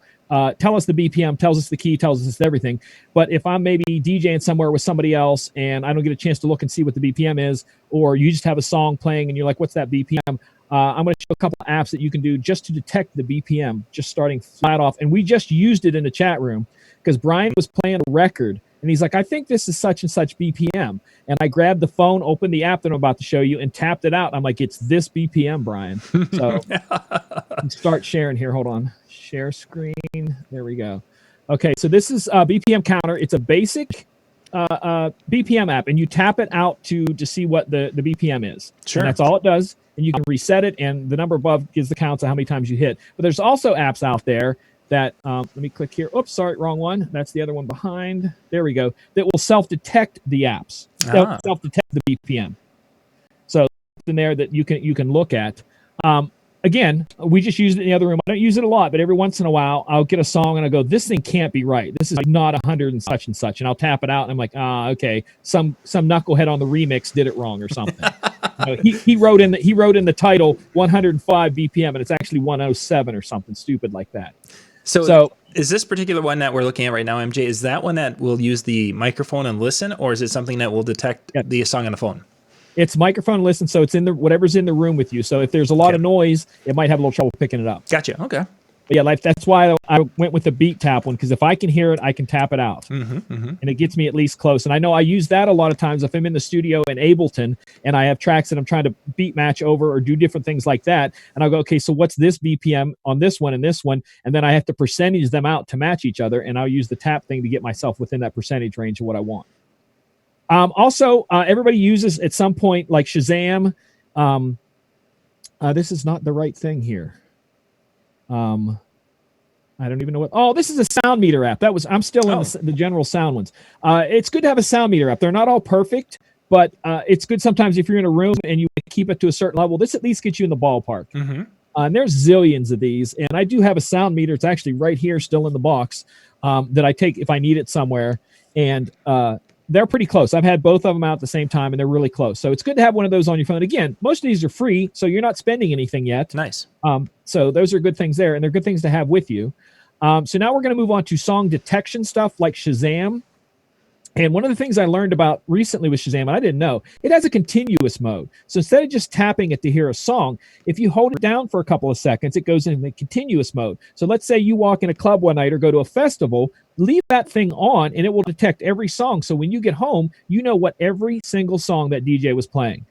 tell us the BPM, tells us the key, tells us everything. But if I'm maybe DJing somewhere with somebody else and I don't get a chance to look and see what the BPM is, or you just have a song playing and you're like, what's that BPM? I'm going to show a couple of apps that you can do just to detect the BPM, just starting flat off. And we just used it in the chat room because Brian was playing a record. And he's like, I think this is such and such BPM. And I grabbed the phone, opened the app that I'm about to show you, and tapped it out. I'm like, it's this BPM, Brian. So start sharing here. Hold on. Share screen. There we go. Okay, so this is BPM counter. It's a basic BPM app, and you tap it out to see what the BPM is. Sure. And that's all it does. And you can reset it, and the number above gives the counts of how many times you hit. But there's also apps out there that, let me click here. Oops, sorry, wrong one. That's the other one behind. There we go. That will self-detect the apps. Self-detect the BPM. So in there that you can look at. Again, we just used it in the other room. I don't use it a lot, but every once in a while, I'll get a song and I go, this thing can't be right. This is like not 100 and such. And I'll tap it out and I'm like, okay, some knucklehead on the remix did it wrong or something. He wrote in the title 105 BPM and it's actually 107 or something stupid like that. So is this particular one that we're looking at right now, MJ, is that one that will use the microphone and listen, or is it something that will detect the song on the phone? It's microphone listen, so it's in whatever's in the room with you. So if there's a lot of noise, it might have a little trouble picking it up. Gotcha. Okay. But yeah, that's why I went with the beat tap one, because if I can hear it, I can tap it out, and it gets me at least close. And I know I use that a lot of times if I'm in the studio in Ableton and I have tracks that I'm trying to beat match over or do different things like that, and I'll go, okay, so what's this BPM on this one and this one, and then I have to percentage them out to match each other, and I'll use the tap thing to get myself within that percentage range of what I want. Also, everybody uses at some point like Shazam. This is not the right thing here. I don't even know what. Oh, this is a sound meter app. I'm still in the general sound ones. It's good to have a sound meter app. They're not all perfect, but it's good sometimes if you're in a room and you keep it to a certain level. This at least gets you in the ballpark. And there's zillions of these, and I do have a sound meter. It's actually right here, still in the box, that I take if I need it somewhere, and they're pretty close. I've had both of them out at the same time, and they're really close. So it's good to have one of those on your phone. Again, most of these are free, so you're not spending anything yet. Nice. So those are good things there, and they're good things to have with you. So now we're going to move on to song detection stuff like Shazam. And one of the things I learned about recently with Shazam, and I didn't know, it has a continuous mode. So instead of just tapping it to hear a song, if you hold it down for a couple of seconds, it goes into continuous mode. So let's say you walk in a club one night or go to a festival, leave that thing on, and it will detect every song. So when you get home, you know what every single song that DJ was playing.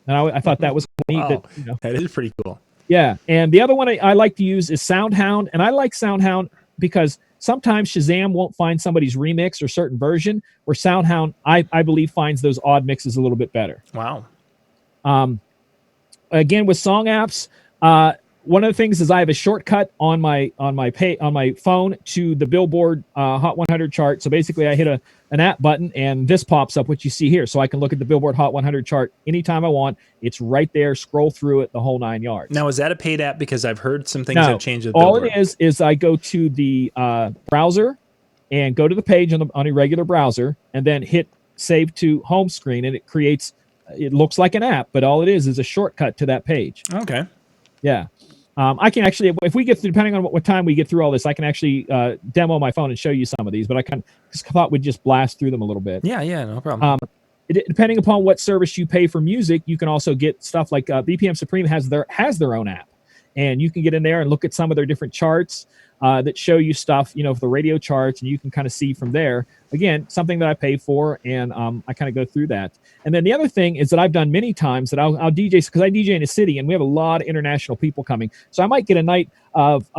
And I thought that was neat. Wow. That is pretty cool. Yeah. And the other one I like to use is SoundHound. And I like SoundHound because sometimes Shazam won't find somebody's remix or certain version, where SoundHound, I believe, finds those odd mixes a little bit better. Wow. Again, with song apps, one of the things is I have a shortcut on my phone to the Billboard Hot 100 chart. So basically, I hit an app button, and this pops up, what you see here. So I can look at the Billboard Hot 100 chart anytime I want. It's right there. Scroll through it, the whole 9 yards. Now, is that a paid app? Because I've heard some things No, have changed with all Billboard. it is I go to the browser and go to the page on a regular browser, and then hit save to home screen, and it creates. It looks like an app, but all it is a shortcut to that page. Okay. Yeah. I can actually, if we get through, depending on what time we get through all this, I can actually demo my phone and show you some of these, but I just thought we'd just blast through them a little bit. Yeah, no problem. Depending upon what service you pay for music, you can also get stuff like BPM Supreme has their own app, and you can get in there and look at some of their different charts that show you stuff, for the radio charts, and you can kind of see from there. Again, something that I pay for, and I kind of go through that. And then the other thing is that I've done many times that I'll DJ, because I DJ in a city, and we have a lot of international people coming. So I might get a night of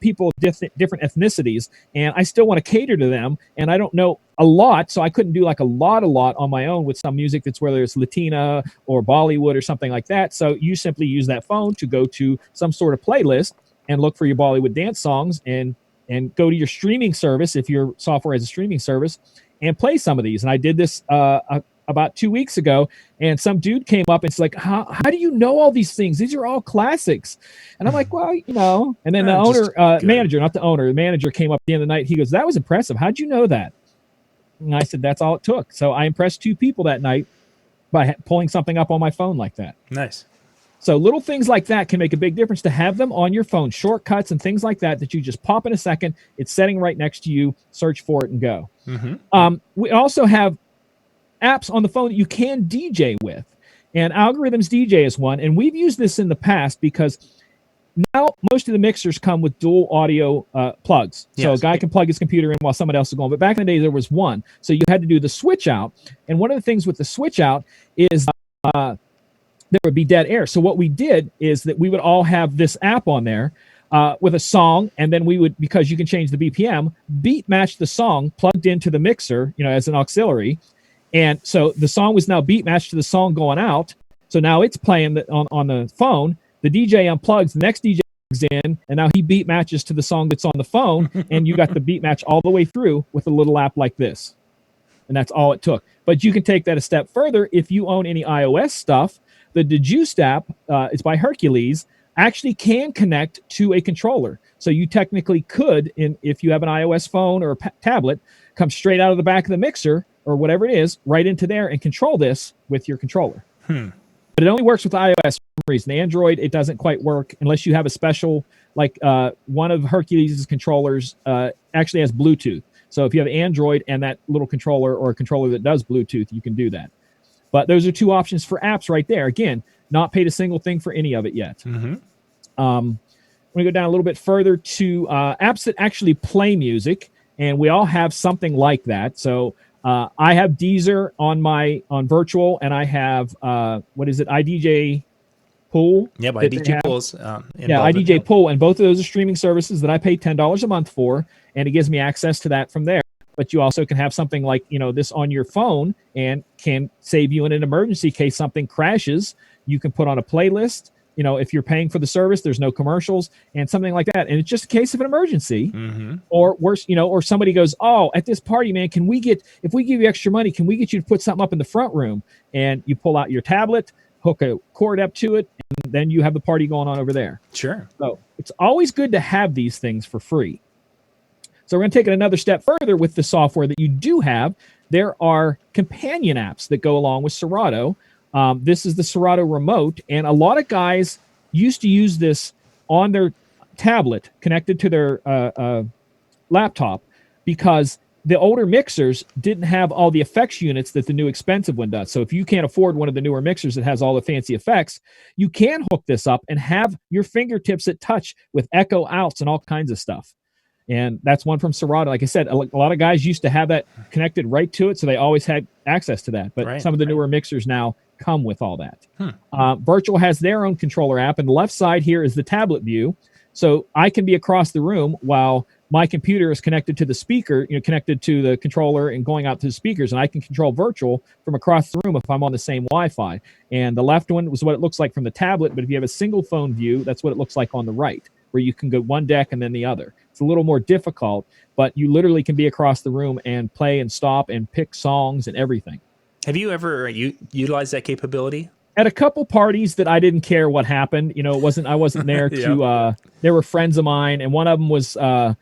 people of different ethnicities, and I still want to cater to them, and I don't know a lot, so I couldn't do like a lot on my own with some music that's whether it's Latina or Bollywood or something like that. So you simply use that phone to go to some sort of playlist and look for your Bollywood dance songs, and go to your streaming service if your software has a streaming service, and play some of these. And I did this about 2 weeks ago, and some dude came up and it's like, how do you know all these things? These are all classics. And I'm like, well, and then the manager came up at the end of the night. He goes, that was impressive. How'd you know that? And I said, that's all it took. So I impressed 2 people that night by pulling something up on my phone like that. Nice. So little things like that can make a big difference, to have them on your phone, shortcuts and things like that you just pop in a second. It's setting right next to you. Search for it and go. We also have apps on the phone that you can DJ with, and Algorithms DJ is one. And we've used this in the past because now most of the mixers come with dual audio plugs. Yes. So a guy can plug his computer in while someone else is going. But back in the day, there was one. So you had to do the switch out. And one of the things with the switch out is there would be dead air. So what we did is that we would all have this app on there. with a song, and then we would, because you can change the BPM, beat match the song plugged into the mixer, as an auxiliary. And so the song was now beat matched to the song going out. So now it's playing on the phone. The DJ unplugs, the next DJ plugs in, and now he beat matches to the song that's on the phone, and you got the beat match all the way through with a little app like this. And that's all it took. But you can take that a step further. If you own any iOS stuff, the Dejuiced app, it's by Hercules, actually can connect to a controller. So you technically could, if you have an iOS phone or a tablet, come straight out of the back of the mixer or whatever it is, right into there and control this with your controller. But it only works with iOS for some reason. Android, it doesn't quite work unless you have a special, like one of Hercules' controllers actually has Bluetooth. So if you have Android and that little controller or a controller that does Bluetooth, you can do that. But those are two options for apps right there. Again, not paid a single thing for any of it yet. I'm going to go down a little bit further to apps that actually play music, and we all have something like that. So I have Deezer on virtual, and I have iDJ Pool. Yeah, iDJ Pools. iDJ Pool, and both of those are streaming services that I pay $10 a month for, and it gives me access to that from there. But you also can have something like this on your phone and can save you in an emergency case something crashes. You can put on a playlist. If you're paying for the service, there's no commercials and something like that. And it's just a case of an emergency. Or worse, or somebody goes, oh, at this party, man, if we give you extra money, can we get you to put something up in the front room? And you pull out your tablet, hook a cord up to it, and then you have the party going on over there. Sure. So it's always good to have these things for free. So we're going to take it another step further with the software that you do have. There are companion apps that go along with Serato. This is the Serato Remote, and a lot of guys used to use this on their tablet connected to their laptop because the older mixers didn't have all the effects units that the new expensive one does. So if you can't afford one of the newer mixers that has all the fancy effects, you can hook this up and have your fingertips at touch with echo outs and all kinds of stuff. And that's one from Serato. Like I said, a lot of guys used to have that connected right to it, so they always had access to that. But some of the newer mixers now come with all that. Virtual has their own controller app, and the left side here is the tablet view. So I can be across the room while my computer is connected to the speaker, connected to the controller and going out to the speakers, and I can control virtual from across the room if I'm on the same Wi-Fi. And the left one was what it looks like from the tablet, but if you have a single phone view, that's what it looks like on the right, where you can go one deck and then the other. It's a little more difficult, but you literally can be across the room and play and stop and pick songs and everything. Have you ever utilized that capability? At a couple parties that I didn't care what happened. I wasn't there to, there were friends of mine, and one of them was, I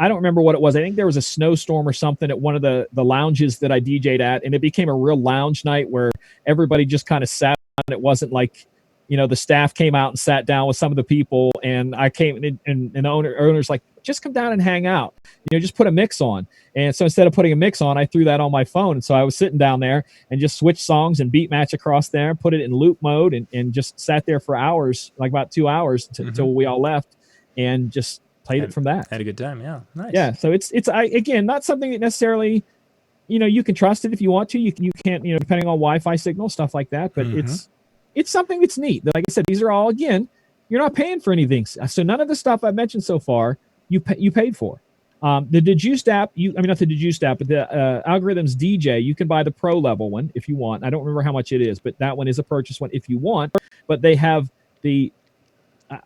don't remember what it was. I think there was a snowstorm or something at one of the lounges that I DJ'd at, and it became a real lounge night where everybody just kind of sat down. It wasn't like, the staff came out and sat down with some of the people, and I came in, and the owner's like, just come down and hang out, just put a mix on. And so instead of putting a mix on, I threw that on my phone. And so I was sitting down there and just switched songs and beat match across there, put it in loop mode, and just sat there for hours, like about 2 hours until we all left, and just played it from that. Had a good time. Yeah. Nice. Yeah. So it's again, not something that necessarily, you can trust it if you want to, you can't, depending on Wi-Fi signal, stuff like that, but it's something that's neat. Like I said, these are all, again, you're not paying for anything. So none of the stuff I've mentioned so far, you paid for. The Dejuiced app, not the Dejuiced app, but the Algorithms DJ, you can buy the pro level one if you want. I don't remember how much it is, but that one is a purchase one if you want. But they have the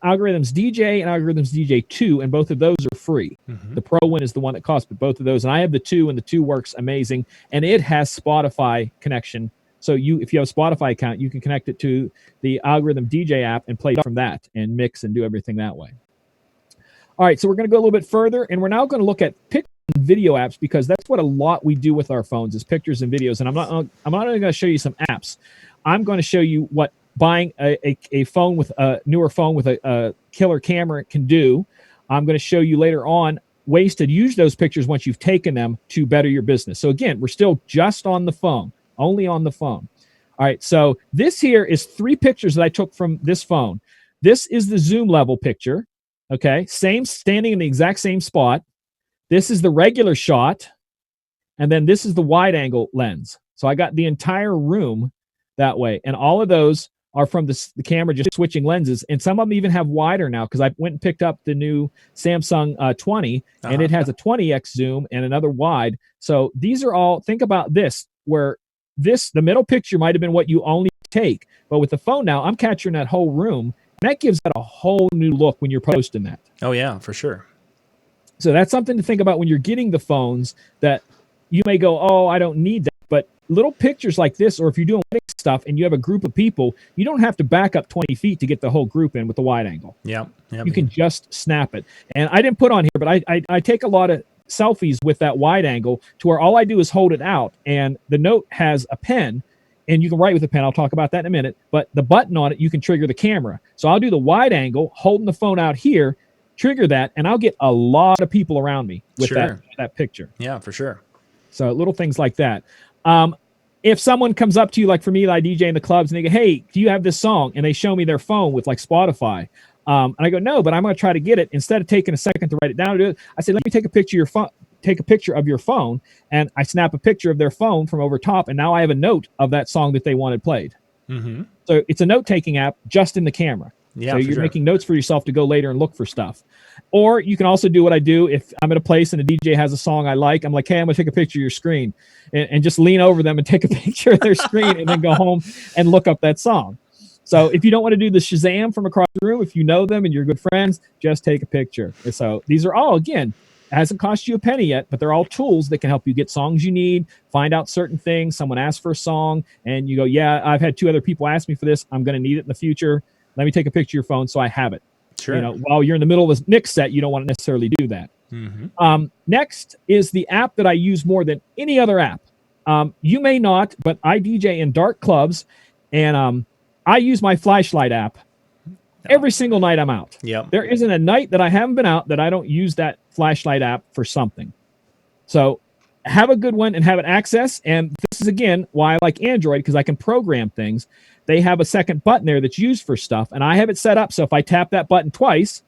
Algorithms DJ and Algorithms DJ 2, and both of those are free. The pro one is the one that costs, but both of those. And I have the 2, and the 2 works amazing. And it has Spotify connection. So if you have a Spotify account, you can connect it to the Algorithm DJ app and play from that and mix and do everything that way. All right, so we're going to go a little bit further, and we're now going to look at picture and video apps, because that's what a lot we do with our phones is pictures and videos. And I'm not only going to show you some apps. I'm going to show you what buying a phone with a newer phone with a killer camera can do. I'm going to show you later on ways to use those pictures once you've taken them to better your business. So again, we're still just on the phone, only on the phone. All right, so this here is 3 pictures that I took from this phone. This is the zoom level picture. Okay, standing in the exact same spot. This is the regular shot, and then this is the wide angle lens. So I got the entire room that way, and all of those are from the camera just switching lenses, and some of them even have wider now because I went and picked up the new Samsung 20, and it has a 20x zoom and another wide. So these are all, think about this, where the middle picture might have been what you only take, but with the phone now, I'm capturing that whole room, and that gives it a whole new look when you're posting that. Oh yeah, for sure. So that's something to think about when you're getting the phones, that you may go, oh, I don't need that. But little pictures like this, or if you're doing wedding stuff and you have a group of people, you don't have to back up 20 feet to get the whole group in with the wide angle. Yeah. You can just snap it. And I didn't put on here, but I take a lot of selfies with that wide angle to where all I do is hold it out, and the note has a pen, and you can write with a pen. I'll talk about that in a minute. But the button on it, you can trigger the camera. So I'll do the wide angle, holding the phone out here, trigger that, and I'll get a lot of people around me with that picture. Yeah, for sure. So little things like that. If someone comes up to you, like for me, I DJ in the clubs, and they go, hey, do you have this song? And they show me their phone with like Spotify. And I go, no, but I'm going to try to get it. Instead of taking a second to write it down, I say, let me take a picture of your phone. Take a picture of your phone, and I snap a picture of their phone from over top, and now I have a note of that song that they wanted played. Mm-hmm. So it's a note-taking app just in the camera. Yeah, so you're making notes for yourself to go later and look for stuff. Or you can also do what I do if I'm at a place and a DJ has a song I like. I'm like, hey, I'm going to take a picture of your screen, and just lean over them and take a picture of their screen, and then go home and look up that song. So if you don't want to do the Shazam from across the room, if you know them and you're good friends, just take a picture. And so these are all, again, it hasn't cost you a penny yet, but they're all tools that can help you get songs you need, find out certain things. Someone asks for a song, and you go, yeah, I've had 2 other people ask me for this. I'm going to need it in the future. Let me take a picture of your phone so I have it. Sure. You know, while you're in the middle of this mix set, you don't want to necessarily do that. Mm-hmm. Next is the app that I use more than any other app. You may not, but I DJ in dark clubs, and I use my flashlight app every single night I'm out. Yep. There isn't a night that I haven't been out that I don't use that flashlight app for something. So have a good one and have it access. And this is, again, why I like Android, because I can program things. They have a second button there that's used for stuff, and I have it set up so if I tap that button twice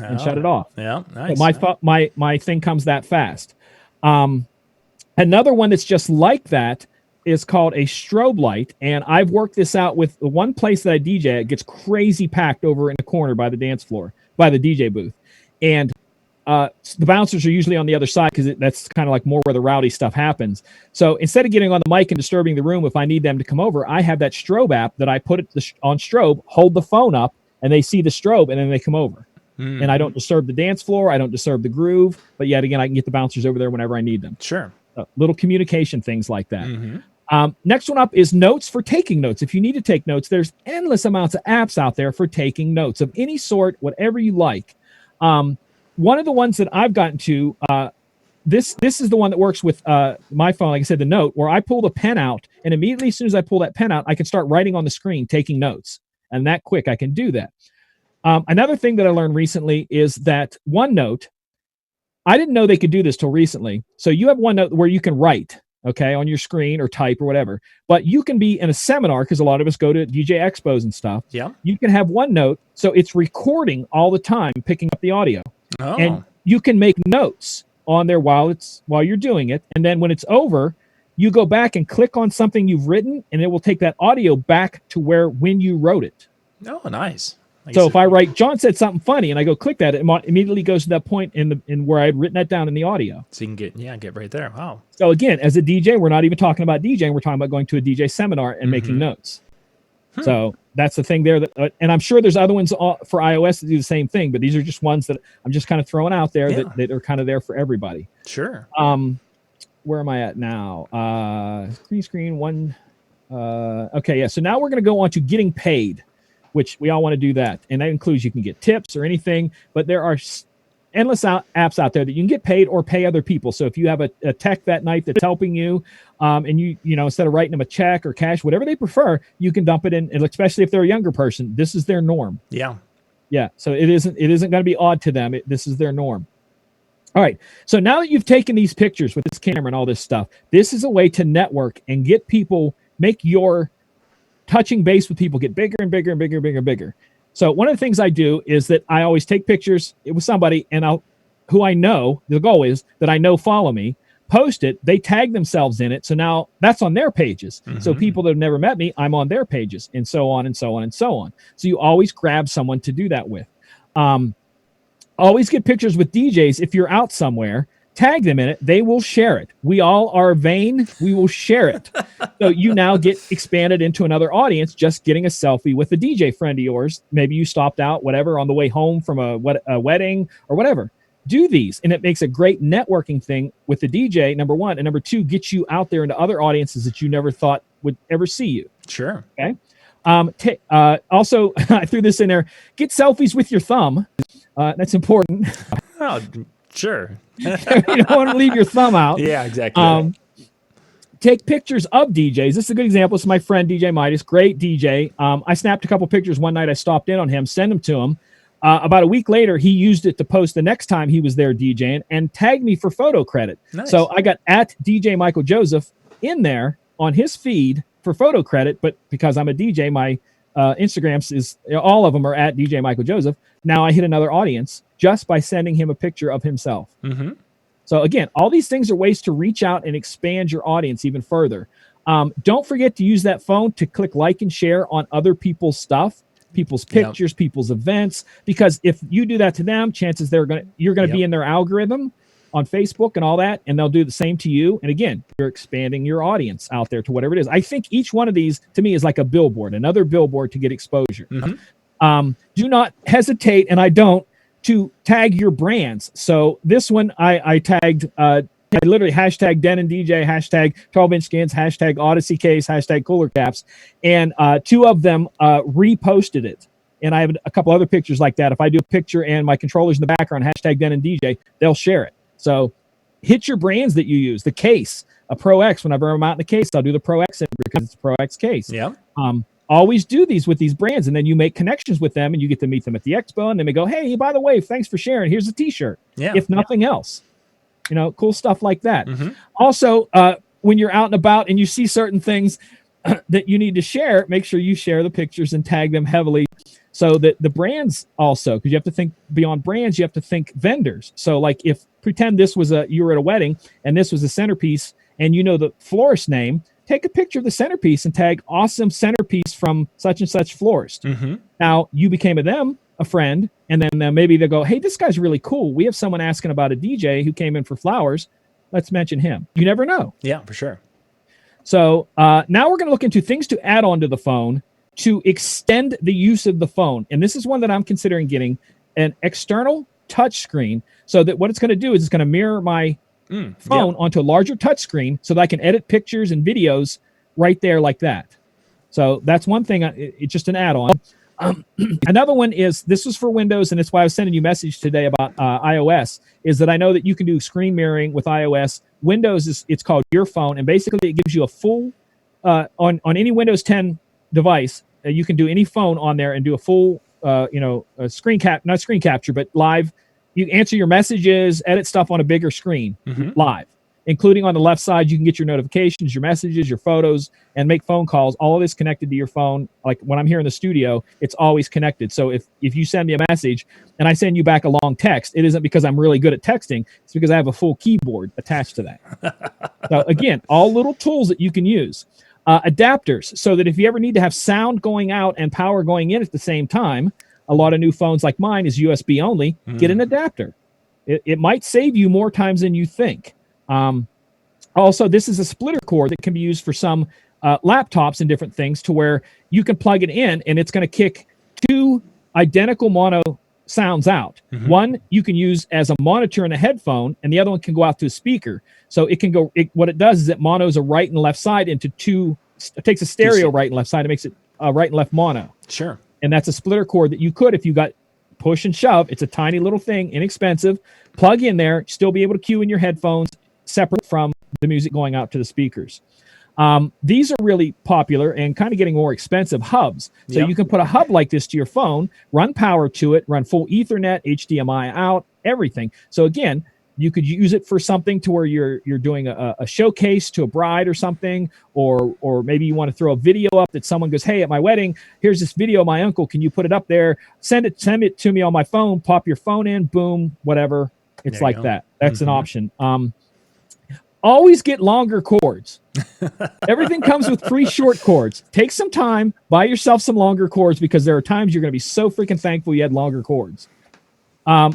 and shut it off. Yeah, nice. So my thing comes that fast. Another one that's just like that is called a strobe light, and I've worked this out with the one place that I DJ. It gets crazy packed over in the corner by the dance floor, by the DJ booth, and the bouncers are usually on the other side because that's kind of like more where the rowdy stuff happens. So instead of getting on the mic and disturbing the room, if I need them to come over, I have that strobe app that I put it on strobe, hold the phone up, and they see the strobe, and then they come over. Mm. And I don't disturb the dance floor. I don't disturb the groove. But yet again, I can get the bouncers over there whenever I need them. Sure. Little communication things like that. Mm-hmm. Next one up is notes for taking notes. If you need to take notes, there's endless amounts of apps out there for taking notes of any sort, whatever you like. One of the ones that I've gotten to, this is the one that works with my phone, like I said, the note, where I pull the pen out, and immediately as soon as I pull that pen out, I can start writing on the screen, taking notes. And that quick, I can do that. Another thing that I learned recently is that OneNote, I didn't know they could do this till recently. So you have OneNote where you can write, okay, on your screen or type or whatever. But you can be in a seminar, because a lot of us go to DJ Expos and stuff. Yeah. You can have OneNote, so it's recording all the time, picking up the audio. Oh. And you can make notes on there while you're doing it. And then when it's over, you go back and click on something you've written, and it will take that audio back to when you wrote it. Oh, nice. So if I write, John said something funny, and I go click that, it immediately goes to that point in where I had written that down in the audio. So you can get right there. Wow. So again, as a DJ, we're not even talking about DJing. We're talking about going to a DJ seminar and making notes. So that's the thing there. And I'm sure there's other ones for iOS that do the same thing, but these are just ones that I'm just kind of throwing out there that are kind of there for everybody. Sure. Where am I at now? Screen one. Okay, yeah. So now we're going to go on to getting paid, which we all want to do that. And that includes you can get tips or anything, but there are endless apps out there that you can get paid or pay other people. So if you have a tech that night that's helping you, and you instead of writing them a check or cash, whatever they prefer, you can dump it in, and especially if they're a younger person, this is their norm. Yeah. Yeah. So it isn't going to be odd to them. This is their norm. All right. So now that you've taken these pictures with this camera and all this stuff, this is a way to network and get people, make your touching base with people get bigger and bigger and bigger and bigger and bigger. So one of the things I do is that I always take pictures with somebody, and who I know, the goal is that I know follow me, post it, they tag themselves in it. So now that's on their pages. So people that have never met me, I'm on their pages, and so on and so on and so on. So you always grab someone to do that with. Always get pictures with DJs. If you're out somewhere, tag them in it. They will share it. We all are vain. We will share it. So you now get expanded into another audience just getting a selfie with a DJ friend of yours. Maybe you stopped out, whatever, on the way home from a wedding or whatever. Do these, and it makes a great networking thing with the DJ, number one. And number two, get you out there into other audiences that you never thought would ever see you. Sure. Okay. Also, I threw this in there. Get selfies with your thumb. That's important. Oh, sure. You don't want to leave your thumb out. Yeah, exactly. Take pictures of DJs. This is a good example. This is my friend DJ Midas, great DJ. I snapped a couple pictures one night. I stopped in on him, sent them to him. About a week later, he used it to post the next time he was there DJing and tagged me for photo credit. Nice. So I got at DJ Michael Joseph in there on his feed for photo credit, but because I'm a DJ, my Instagrams is, all of them are at DJ Michael Joseph. Now I hit another audience just by sending him a picture of himself. So again, all these things are ways to reach out and expand your audience even further. Don't forget to use that phone to click like and share on other people's stuff, people's pictures, people's events, because if you do that to them, chances you're going to be in their algorithm on Facebook and all that, and they'll do the same to you. And again, you're expanding your audience out there to whatever it is. I think each one of these to me is like a billboard, another billboard to get exposure. Do not hesitate, and I don't, to tag your brands. So this one I tagged, I literally hashtag Den and DJ, hashtag 12-inch skins, hashtag Odyssey case, hashtag cooler caps, and two of them reposted it. And I have a couple other pictures like that. If I do a picture and my controller's in the background, hashtag Den and DJ, they'll share it. So hit your brands that you use. The case, a Pro X, whenever I'm out in the case, I'll do the Pro X because it's a Pro X case. Yeah. Always do these with these brands, and then you make connections with them, and you get to meet them at the expo, and then they go, hey, by the way, thanks for sharing. Here's a T-shirt. Yeah. If nothing else, cool stuff like that. Also, when you're out and about and you see certain things that you need to share, make sure you share the pictures and tag them heavily, so that the brands also, because you have to think beyond brands, you have to think vendors. So like if pretend this was you were at a wedding and this was a centerpiece and you know the florist name, take a picture of the centerpiece and tag awesome centerpiece from such and such florist. Now you became a friend, and then maybe they'll go, hey, this guy's really cool. We have someone asking about a DJ who came in for flowers. Let's mention him. You never know. Yeah, for sure. So now we're going to look into things to add on to the phone to extend the use of the phone. And this is one that I'm considering getting, an external touch screen, so that what it's going to do is it's going to mirror my phone onto a larger touch screen so that I can edit pictures and videos right there like that. So that's one thing. It's just an add-on. Another one is, this was for Windows, and it's why I was sending you a message today about iOS, is that I know that you can do screen mirroring with iOS. Windows, it's called Your Phone, and basically it gives you a full, on any Windows 10 device, you can do any phone on there and do a full, not screen capture, but live. You answer your messages, edit stuff on a bigger screen live, including on the left side. You can get your notifications, your messages, your photos, and make phone calls. All of this connected to your phone. Like when I'm here in the studio, it's always connected. So if you send me a message and I send you back a long text, it isn't because I'm really good at texting. It's because I have a full keyboard attached to that. So again, all little tools that you can use. Adapters, so that if you ever need to have sound going out and power going in at the same time, a lot of new phones like mine is USB only, get an adapter. It might save you more times than you think. Also, this is a splitter cord that can be used for some laptops and different things, to where you can plug it in and it's going to kick two identical mono sounds out. One you can use as a monitor in a headphone, and the other one can go out to a speaker. So it can go, what it does is it monos a right and left side into two, it takes a stereo right and left side and makes it right and left mono. Sure. And that's a splitter cord that you could, if you got push and shove, it's a tiny little thing, inexpensive, plug in there, still be able to cue in your headphones separate from the music going out to the speakers. These are really popular and kind of getting more expensive, hubs. So you can put a hub like this to your phone, run power to it, run full Ethernet, HDMI out, everything. So again, you could use it for something to where you're doing a showcase to a bride or something, or maybe you want to throw a video up that someone goes, hey, at my wedding, here's this video of my uncle. Can you put it up there? Send it to me on my phone. Pop your phone in, boom, whatever. It's like that. That's an option. always get longer cords. Everything comes with free short cords. Take some time, buy yourself some longer cords, because there are times you're going to be so freaking thankful you had longer cords.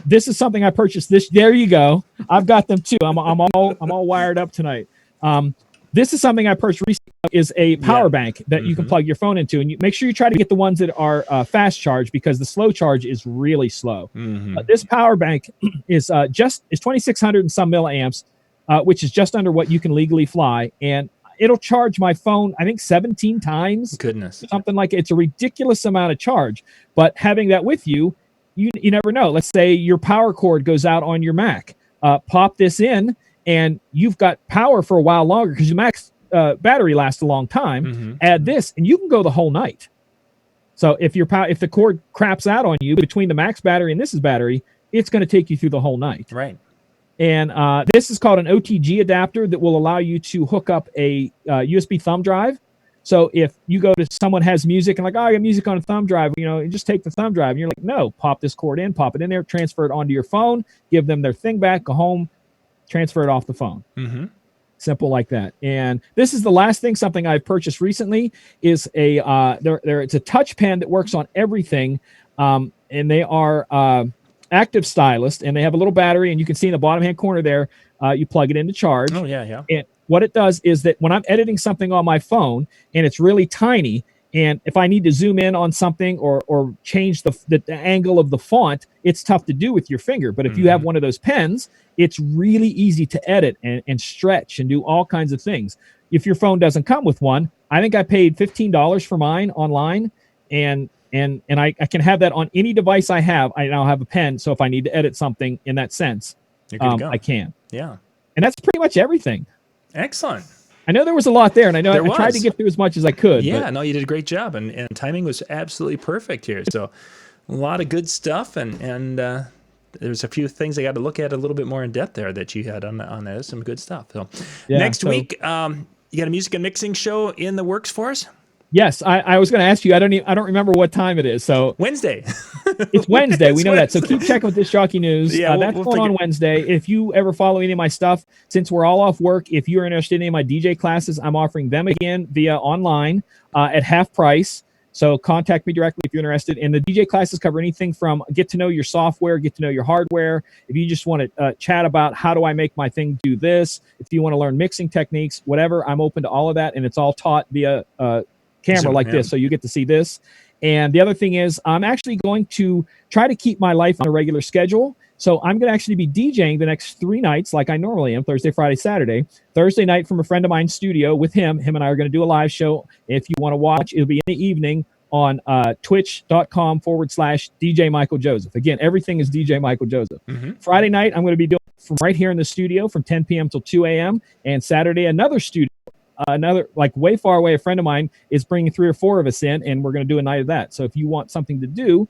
This is something I purchased. There you go. I've got them too. I'm all wired up tonight. This is something I purchased recently, is a power bank that you can plug your phone into, and you make sure you try to get the ones that are fast charge, because the slow charge is really slow. This power bank is 2,600 and some milliamps, which is just under what you can legally fly, and it'll charge my phone, I think, 17 times. Goodness. Something like it. It's a ridiculous amount of charge. But having that with you, you never know. Let's say your power cord goes out on your Mac. Pop this in, and you've got power for a while longer, because your Mac's battery lasts a long time. Add this, and you can go the whole night. So if the cord craps out on you between the Mac's battery and this battery, it's going to take you through the whole night. Right. And this is called an OTG adapter that will allow you to hook up a USB thumb drive. So if you go to someone has music and like, oh, I got music on a thumb drive, you just take the thumb drive. And you're like, no, pop this cord in, pop it in there, transfer it onto your phone, give them their thing back, go home, transfer it off the phone. Simple like that. And this is the last thing, something I've purchased recently, is it's a touch pen that works on everything. And they are active stylus, and they have a little battery, and you can see in the bottom hand corner there, you plug it into charge. Oh, yeah. And what it does is that when I'm editing something on my phone and it's really tiny, and if I need to zoom in on something or change the angle of the font, it's tough to do with your finger. But if you have one of those pens, it's really easy to edit and stretch and do all kinds of things. If your phone doesn't come with one, I think I paid $15 for mine online, and I can have that on any device I have. I now have a pen, so if I need to edit something in that sense, I can. Yeah. And that's pretty much everything. Excellent. I know there was a lot there, and I know I tried was. to get through as much as I could. Yeah, no, you did a great job, and timing was absolutely perfect here. So a lot of good stuff, and there's a few things I got to look at a little bit more in depth there that you had on there. Some good stuff. So next week, you got a music and mixing show in the works for us? Yes, I was going to ask you. I don't remember what time it is. So Wednesday. It's Wednesday. We know that. So keep checking with this Jockey News. Yeah, that's going on Wednesday. If you ever follow any of my stuff, since we're all off work, if you're interested in any of my DJ classes, I'm offering them again via online at half price. So contact me directly if you're interested. And the DJ classes cover anything from get to know your software, get to know your hardware. If you just want to chat about how do I make my thing do this, if you want to learn mixing techniques, whatever, I'm open to all of that. And it's all taught via camera like this, so you get to see this. And the other thing is, I'm actually going to try to keep my life on a regular schedule. So I'm going to actually be DJing the next 3 nights like I normally am, Thursday, Friday, Saturday. Thursday night from a friend of mine's studio with him. Him and I are going to do a live show. If you want to watch, it'll be in the evening on twitch.com/DJ Michael Joseph. Again, everything is DJ Michael Joseph. Friday night, I'm going to be doing from right here in the studio from 10 p.m. till 2 a.m. And Saturday, another studio. Another, like way far away, a friend of mine is bringing 3 or 4 of us in, and we're going to do a night of that. So if you want something to do,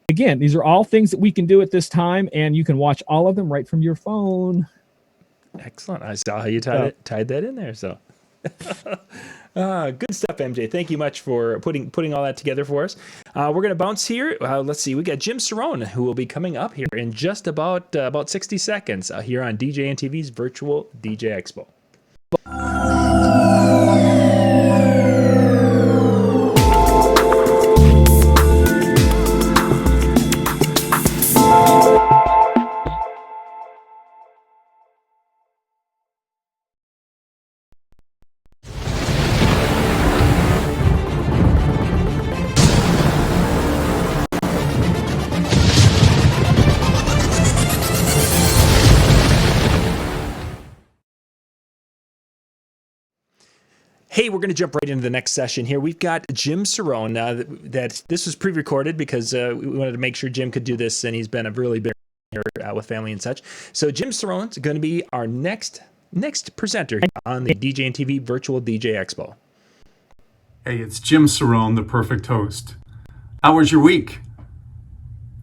again, these are all things that we can do at this time, and you can watch all of them right from your phone. Excellent. I saw how you tied that in there. So good stuff, MJ. Thank you much for putting all that together for us. We're going to bounce here. Let's see. We got Jim Cerone, who will be coming up here in just about 60 seconds here on DJNTV's virtual DJ Expo. Hey, we're going to jump right into the next session here. We've got Jim Cerone. That this was pre-recorded because we wanted to make sure Jim could do this, and he's been a really big here with family and such. So Jim Cerone is going to be our next presenter on the DJNTV Virtual DJ Expo. Hey, it's Jim Cerone, the perfect host. How was your week?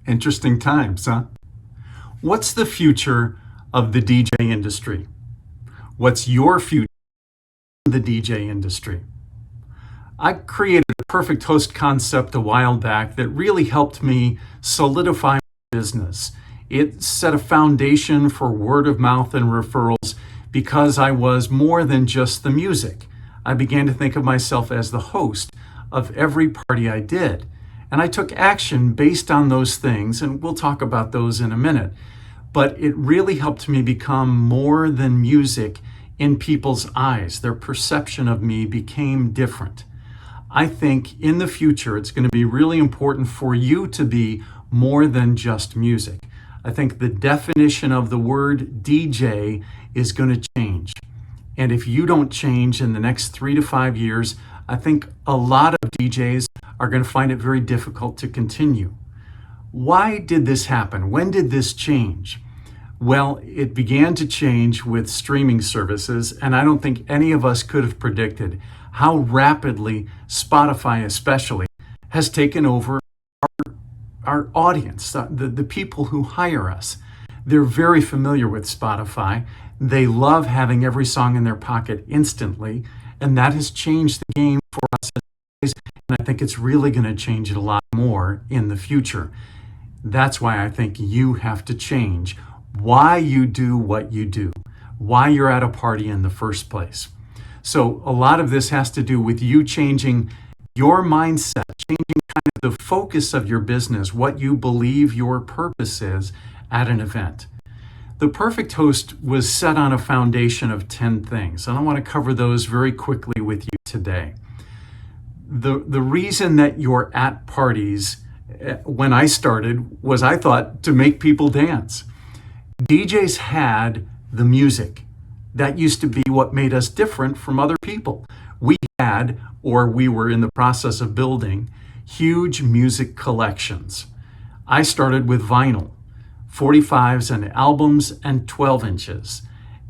Interesting times, huh? What's the future of the DJ industry? What's your future in the DJ industry? I created a perfect host concept a while back that really helped me solidify my business. It set a foundation for word of mouth and referrals because I was more than just the music. I began to think of myself as the host of every party I did. And I took action based on those things, and we'll talk about those in a minute. But it really helped me become more than music in people's eyes. Their perception of me became different. I think in the future, it's going to be really important for you to be more than just music. I think the definition of the word DJ is going to change. And if you don't change in the next 3 to 5 years, I think a lot of DJs are going to find it very difficult to continue. Why did this happen? When did this change? Well, it began to change with streaming services, and I don't think any of us could have predicted how rapidly Spotify especially has taken over our audience, the people who hire us. They're very familiar with Spotify. They love having every song in their pocket instantly, and that has changed the game for us as DJs, and I think it's really going to change it a lot more in the future. That's why I think you have to change why you do what you do, why you're at a party in the first place. So a lot of this has to do with you changing your mindset, changing kind of the focus of your business, what you believe your purpose is at an event. The Perfect Host was set on a foundation of 10 things, and I want to cover those very quickly with you today. The reason that you're at parties when I started was I thought to make people dance. DJs had the music. That used to be what made us different from other people. We had, or we were in the process of building, huge music collections. I started with vinyl, 45s and albums and 12 inches.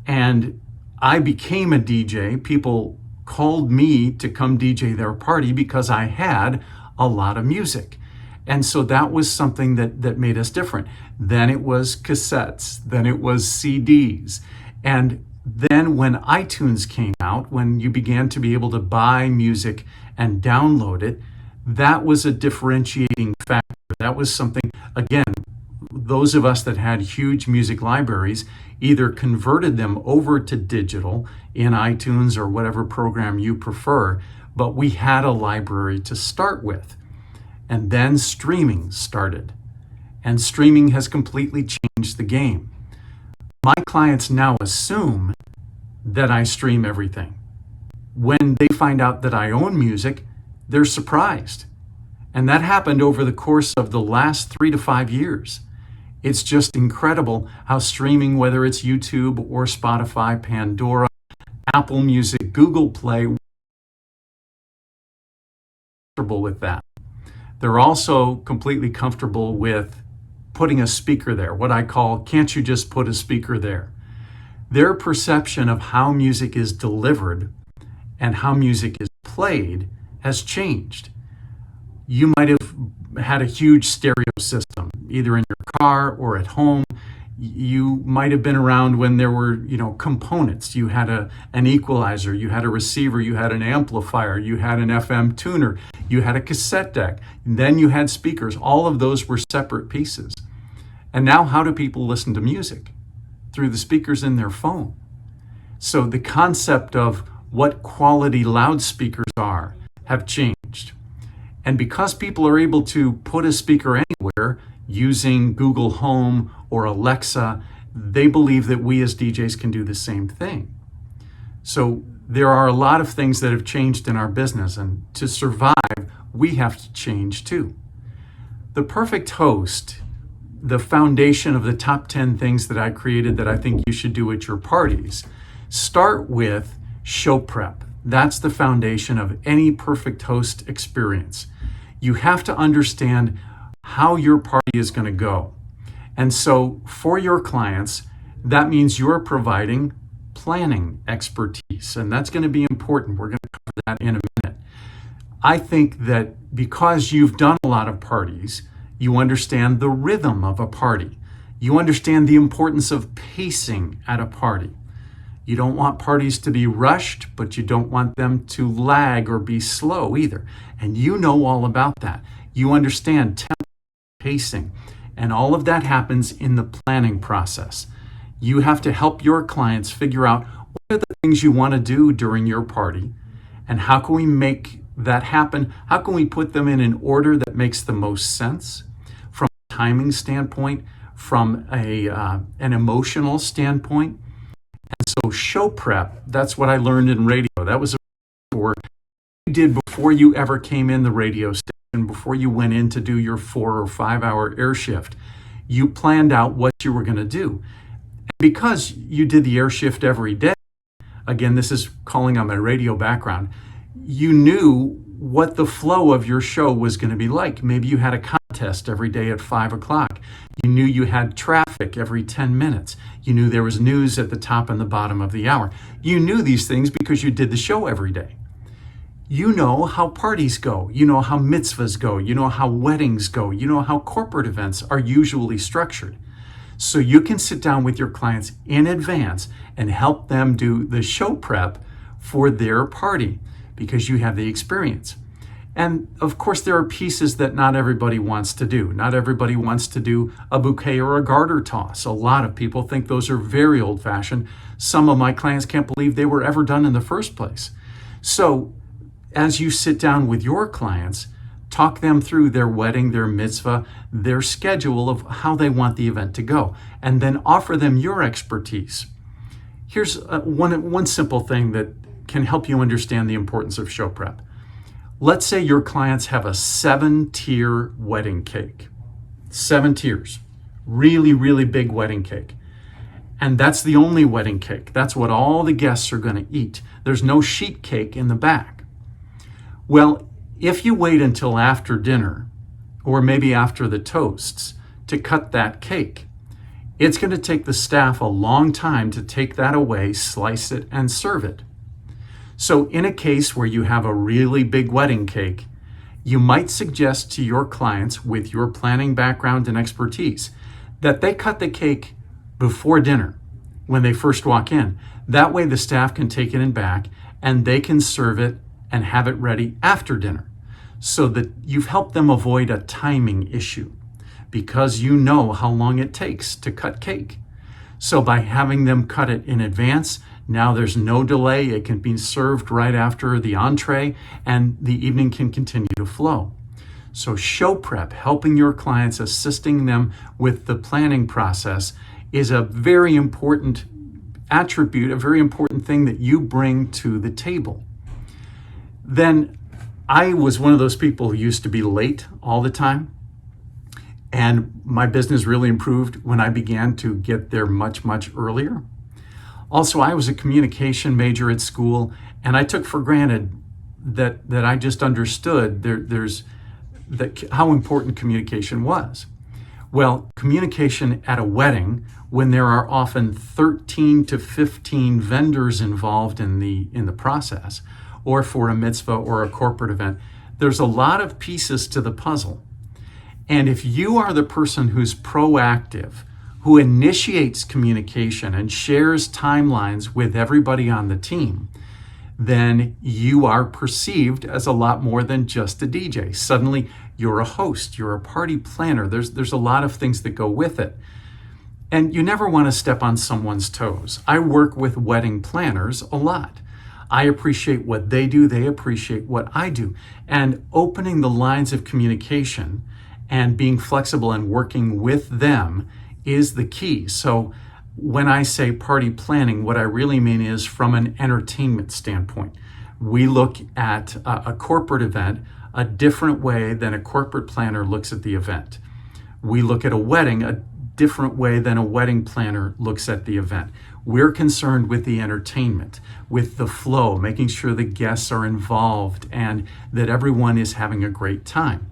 And I became a DJ. People called me to come DJ their party because I had a lot of music. And so that was something that made us different. Then it was cassettes, then it was CDs. And then when iTunes came out, when you began to be able to buy music and download it, that was a differentiating factor. That was something, again, those of us that had huge music libraries either converted them over to digital in iTunes or whatever program you prefer, but we had a library to start with. And then streaming started. And streaming has completely changed the game. My clients now assume that I stream everything. When they find out that I own music, they're surprised. And that happened over the course of the last 3 to 5 years. It's just incredible how streaming, whether it's YouTube or Spotify, Pandora, Apple Music, Google Play, comfortable with that. They're also completely comfortable with putting a speaker there, what I call, can't you just put a speaker there? Their perception of how music is delivered and how music is played has changed. You might have had a huge stereo system, either in your car or at home. You might have been around when there were, components. You had an equalizer, you had a receiver, you had an amplifier, you had an FM tuner, you had a cassette deck, then you had speakers. All of those were separate pieces. And now how do people listen to music? Through the speakers in their phone. So the concept of what quality loudspeakers are have changed. And because people are able to put a speaker anywhere using Google Home or Alexa, they believe that we as DJs can do the same thing. So there are a lot of things that have changed in our business, and to survive, we have to change too. The Perfect Host, the foundation of the top 10 things that I created that I think you should do at your parties, start with show prep. That's the foundation of any Perfect Host experience. You have to understand how your party is going to go. And so for your clients, that means you're providing planning expertise, and that's going to be important. We're going to cover that in a minute. I think that because you've done a lot of parties, you understand the rhythm of a party. You understand the importance of pacing at a party. You don't want parties to be rushed, but you don't want them to lag or be slow either. And you know all about that. You understand tempo, pacing, and all of that happens in the planning process. You have to help your clients figure out What are the things you want to do during your party? And how can we make that happen? How can we put them in an order that makes the most sense from a timing standpoint, from an emotional standpoint? And so show prep, that's what I learned in radio. That was for you did before you ever came in the radio station, before you went in to do your 4 or 5 hour air shift. You planned out what you were going to do. And because you did the air shift every day, again, this is calling on my radio background, you knew what the flow of your show was going to be like. Maybe you had a contest every day at 5 o'clock. You knew you had traffic every 10 minutes. You knew there was news at the top and the bottom of the hour. You knew these things because you did the show every day. You know how parties go. You know how mitzvahs go. You know how weddings go. You know how corporate events are usually structured. So you can sit down with your clients in advance and help them do the show prep for their party because you have the experience. And of course, there are pieces that not everybody wants to do. Not everybody wants to do a bouquet or a garter toss. A lot of people think those are very old-fashioned. Some of my clients can't believe they were ever done in the first place. So as you sit down with your clients, talk them through their wedding, their mitzvah, their schedule of how they want the event to go, and then offer them your expertise. Here's one simple thing that can help you understand the importance of show prep. Let's say your clients have a 7-tier wedding cake. 7 tiers. Really, really big wedding cake. And that's the only wedding cake. That's what all the guests are going to eat. There's no sheet cake in the back. Well, if you wait until after dinner, or maybe after the toasts, to cut that cake, it's going to take the staff a long time to take that away, slice it, and serve it. So in a case where you have a really big wedding cake, you might suggest to your clients with your planning background and expertise that they cut the cake before dinner when they first walk in. That way the staff can take it in back and they can serve it and have it ready after dinner, so that you've helped them avoid a timing issue because you know how long it takes to cut cake. So by having them cut it in advance, now there's no delay. It can be served right after the entree and the evening can continue to flow. So show prep, helping your clients, assisting them with the planning process, is a very important attribute, a very important thing that you bring to the table. Then I was one of those people who used to be late all the time. And my business really improved when I began to get there much, much earlier. Also, I was a communication major at school, and I took for granted that I just understood how important communication was. Well, communication at a wedding, when there are often 13 to 15 vendors involved in the process, or for a mitzvah or a corporate event, there's a lot of pieces to the puzzle. And if you are the person who's proactive, who initiates communication and shares timelines with everybody on the team, then you are perceived as a lot more than just a DJ. Suddenly, you're a host, you're a party planner. There's a lot of things that go with it. And you never want to step on someone's toes. I work with wedding planners a lot. I appreciate what they do, they appreciate what I do. And opening the lines of communication and being flexible and working with them is the key. So when I say party planning, what I really mean is from an entertainment standpoint. We look at a corporate event a different way than a corporate planner looks at the event. We look at a wedding a different way than a wedding planner looks at the event. We're concerned with the entertainment, with the flow, making sure the guests are involved and that everyone is having a great time.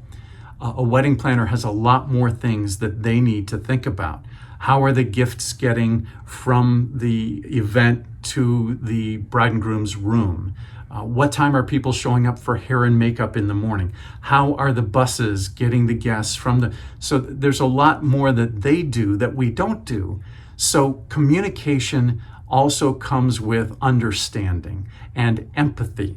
A wedding planner has a lot more things that they need to think about. How are the gifts getting from the event to the bride and groom's room? What time are people showing up for hair and makeup in the morning? How are the buses getting the guests from the... So there's a lot more that they do that we don't do. So communication also comes with understanding and empathy.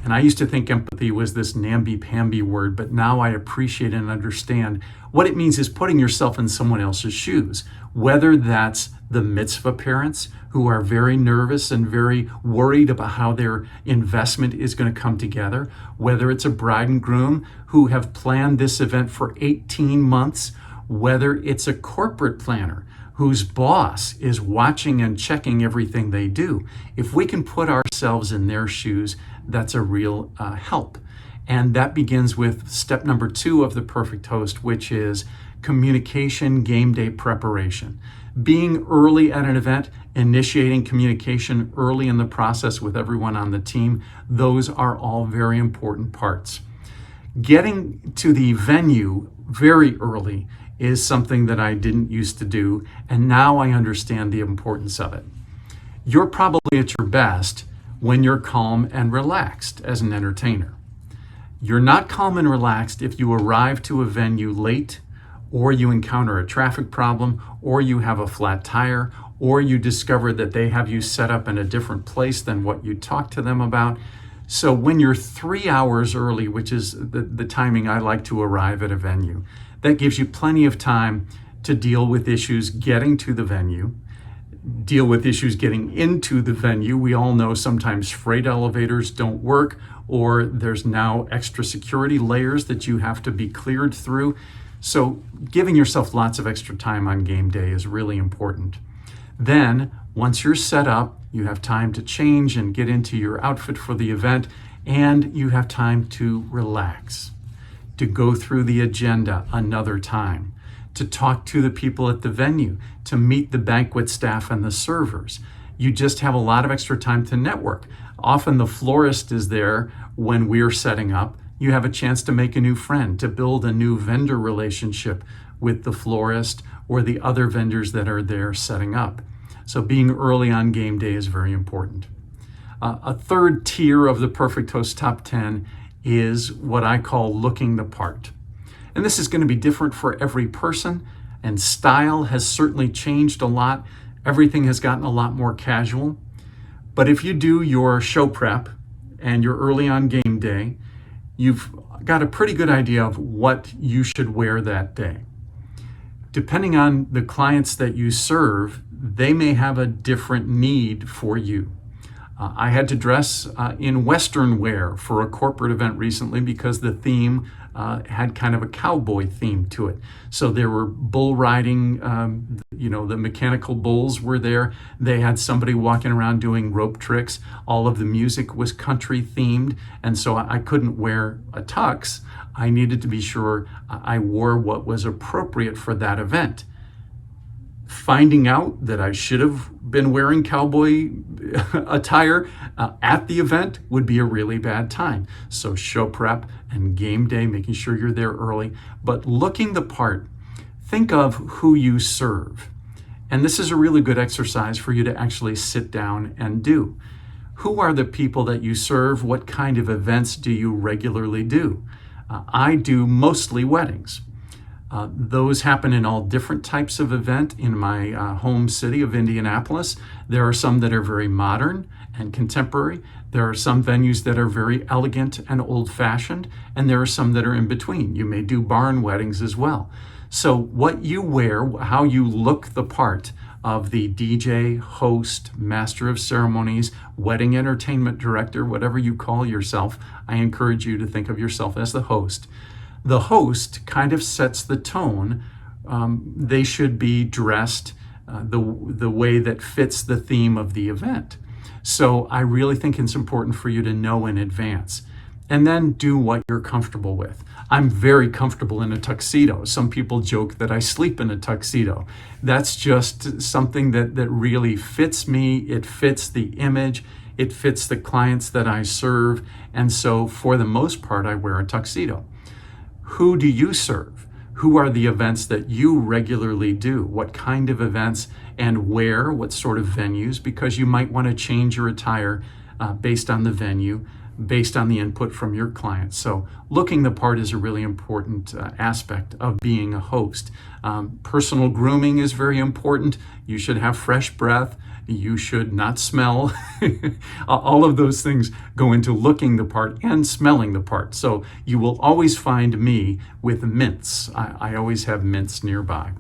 And I used to think empathy was this namby-pamby word, but now I appreciate and understand what it means is putting yourself in someone else's shoes, whether that's the mitzvah parents who are very nervous and very worried about how their investment is going to come together, whether it's a bride and groom who have planned this event for 18 months, whether it's a corporate planner whose boss is watching and checking everything they do. If we can put ourselves in their shoes, that's a real help. And that begins with step number 2 of the perfect host, which is communication game day preparation. Being early at an event, initiating communication early in the process with everyone on the team, those are all very important parts. Getting to the venue very early is something that I didn't used to do, and now I understand the importance of it. You're probably at your best when you're calm and relaxed as an entertainer. You're not calm and relaxed if you arrive to a venue late, or you encounter a traffic problem, or you have a flat tire, or you discover that they have you set up in a different place than what you talked to them about. So when you're 3 hours early, which is the timing I like to arrive at a venue, that gives you plenty of time to deal with issues getting to the venue, deal with issues getting into the venue. We all know sometimes freight elevators don't work, or there's now extra security layers that you have to be cleared through. So giving yourself lots of extra time on game day is really important. Then, once you're set up, you have time to change and get into your outfit for the event, and you have time to relax, to go through the agenda another time, to talk to the people at the venue, to meet the banquet staff and the servers. You just have a lot of extra time to network. Often the florist is there when we're setting up. You have a chance to make a new friend, to build a new vendor relationship with the florist or the other vendors that are there setting up. So being early on game day is very important. A third tier of the Perfect Host Top 10 is what I call looking the part. And this is going to be different for every person, and style has certainly changed a lot. Everything has gotten a lot more casual. But if you do your show prep and you're early on game day, you've got a pretty good idea of what you should wear that day. Depending on the clients that you serve, they may have a different need for you. I had to dress in Western wear for a corporate event recently because the theme had kind of a cowboy theme to it. So there were bull riding, the mechanical bulls were there. They had somebody walking around doing rope tricks. All of the music was country themed. And so I couldn't wear a tux. I needed to be sure I wore what was appropriate for that event. Finding out that I should have been wearing cowboy attire at the event would be a really bad time. So show prep and game day, making sure you're there early, but looking the part. Think of who you serve. And this is a really good exercise for you to actually sit down and do. Who are the people that you serve? What kind of events do you regularly do? I do mostly weddings. Those happen in all different types of event in my home city of Indianapolis. There are some that are very modern and contemporary. There are some venues that are very elegant and old-fashioned, and there are some that are in between. You may do barn weddings as well. So what you wear, how you look the part of the DJ, host, master of ceremonies, wedding entertainment director, whatever you call yourself, I encourage you to think of yourself as the host. The host kind of sets the tone. They should be dressed the way that fits the theme of the event. So I really think it's important for you to know in advance, and then do what you're comfortable with. I'm very comfortable in a tuxedo. Some people joke that I sleep in a tuxedo. That's just something that really fits me. It fits the image. It fits the clients that I serve. And so for the most part, I wear a tuxedo. Who do you serve? Who are the events that you regularly do? What kind of events and where? What sort of venues? Because you might want to change your attire based on the venue, based on the input from your clients. So looking the part is a really important aspect of being a host. Personal grooming is very important. You should have fresh breath. You should not smell. All of those things go into looking the part and smelling the part. So you will always find me with mints. I always have mints nearby.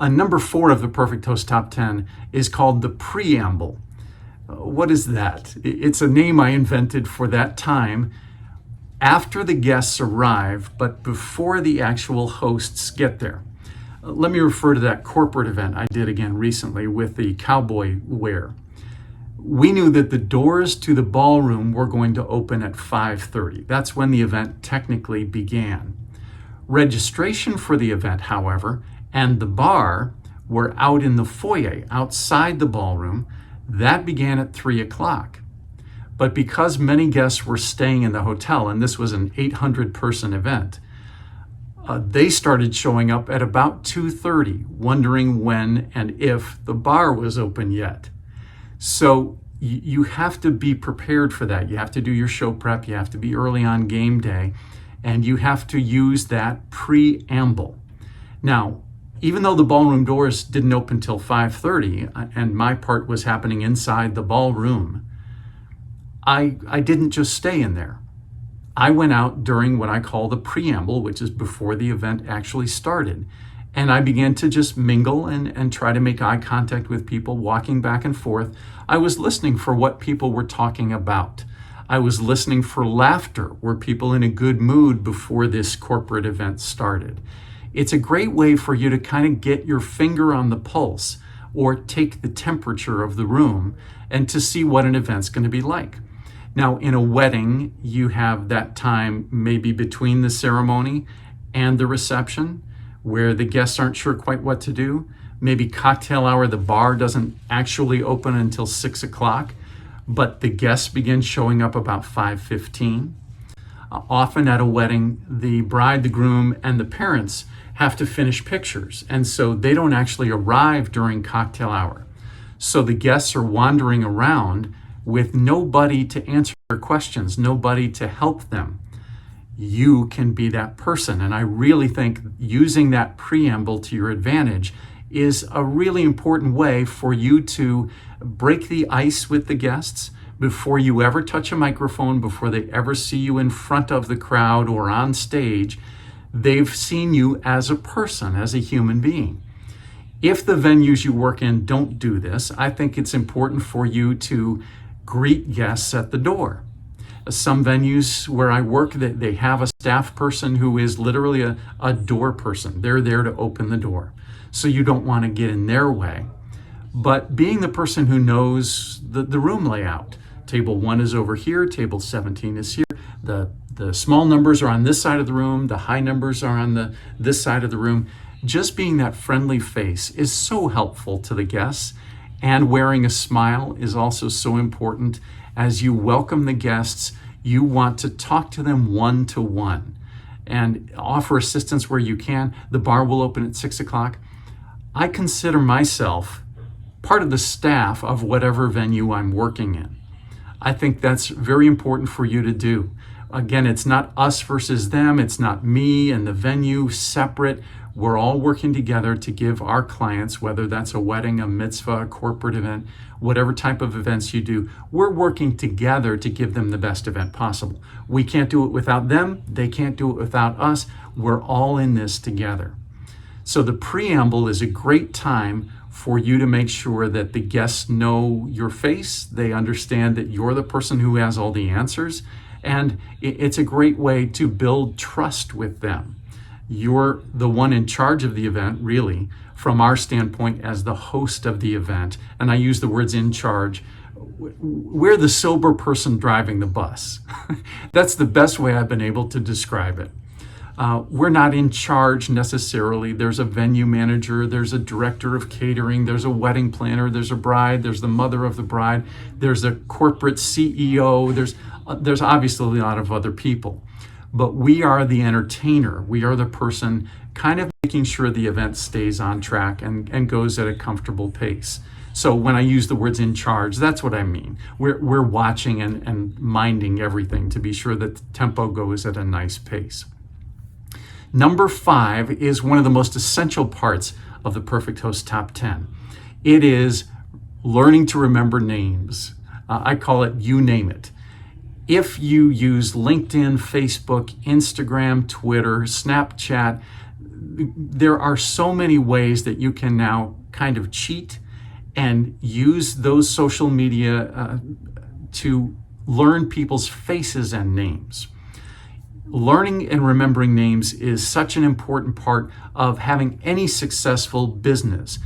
Number 4 of the Perfect Host Top 10 is called the preamble. What is that? It's a name I invented for that time after the guests arrive, but before the actual hosts get there. Let me refer to that corporate event I did again recently with the cowboy wear. We knew that the doors to the ballroom were going to open at 5:30. That's when the event technically began. Registration for the event, however, and the bar were out in the foyer outside the ballroom. That began at 3 o'clock. But because many guests were staying in the hotel, and this was an 800-person event, they started showing up at about 2:30, wondering when and if the bar was open yet. So you have to be prepared for that. You have to do your show prep. You have to be early on game day, and you have to use that preamble. Now, even though the ballroom doors didn't open till 5:30, and my part was happening inside the ballroom, I didn't just stay in there. I went out during what I call the preamble, which is before the event actually started. And I began to just mingle and try to make eye contact with people, walking back and forth. I was listening for what people were talking about. I was listening for laughter. Were people in a good mood before this corporate event started? It's a great way for you to kind of get your finger on the pulse or take the temperature of the room and to see what an event's going to be like. Now, in a wedding, you have that time maybe between the ceremony and the reception where the guests aren't sure quite what to do. Maybe cocktail hour, the bar doesn't actually open until 6 o'clock, but the guests begin showing up about 5:15. Often at a wedding, the bride, the groom, and the parents have to finish pictures, and so they don't actually arrive during cocktail hour. So the guests are wandering around with nobody to answer their questions, nobody to help them. You can be that person. And I really think using that preamble to your advantage is a really important way for you to break the ice with the guests before you ever touch a microphone, before they ever see you in front of the crowd or on stage. They've seen you as a person, as a human being. If the venues you work in don't do this, I think it's important for you to greet guests at the door. Some venues where I work, they have a staff person who is literally a door person. They're there to open the door. So you don't want to get in their way. But being the person who knows the room layout, table 1 is over here, table 17 is here, the small numbers are on this side of the room, the high numbers are on this side of the room. Just being that friendly face is so helpful to the guests. And wearing a smile is also so important. As you welcome the guests, you want to talk to them one-to-one and offer assistance where you can. The bar will open at 6 o'clock. I consider myself part of the staff of whatever venue I'm working in. I think that's very important for you to do. Again, it's not us versus them. It's not me and the venue separate. We're all working together to give our clients, whether that's a wedding, a mitzvah, a corporate event, whatever type of events you do, we're working together to give them the best event possible. We can't do it without them. They can't do it without us. We're all in this together. So the preamble is a great time for you to make sure that the guests know your face. They understand that you're the person who has all the answers. And it's a great way to build trust with them. You're the one in charge of the event, really, from our standpoint as the host of the event. And I use the words in charge. We're the sober person driving the bus. That's the best way I've been able to describe it. We're not in charge necessarily. There's a venue manager, there's a director of catering, there's a wedding planner, there's a bride, there's the mother of the bride, there's a corporate CEO, there's obviously a lot of other people. But we are the entertainer. We are the person kind of making sure the event stays on track and goes at a comfortable pace. So when I use the words in charge, that's what I mean. We're watching and minding everything to be sure that the tempo goes at a nice pace. Number 5 is one of the most essential parts of the Perfect Host Top 10. It is learning to remember names. I call it you name it. If you use LinkedIn, Facebook, Instagram, Twitter, Snapchat, there are so many ways that you can now kind of cheat and use those social media to learn people's faces and names. Learning and remembering names is such an important part of having any successful business.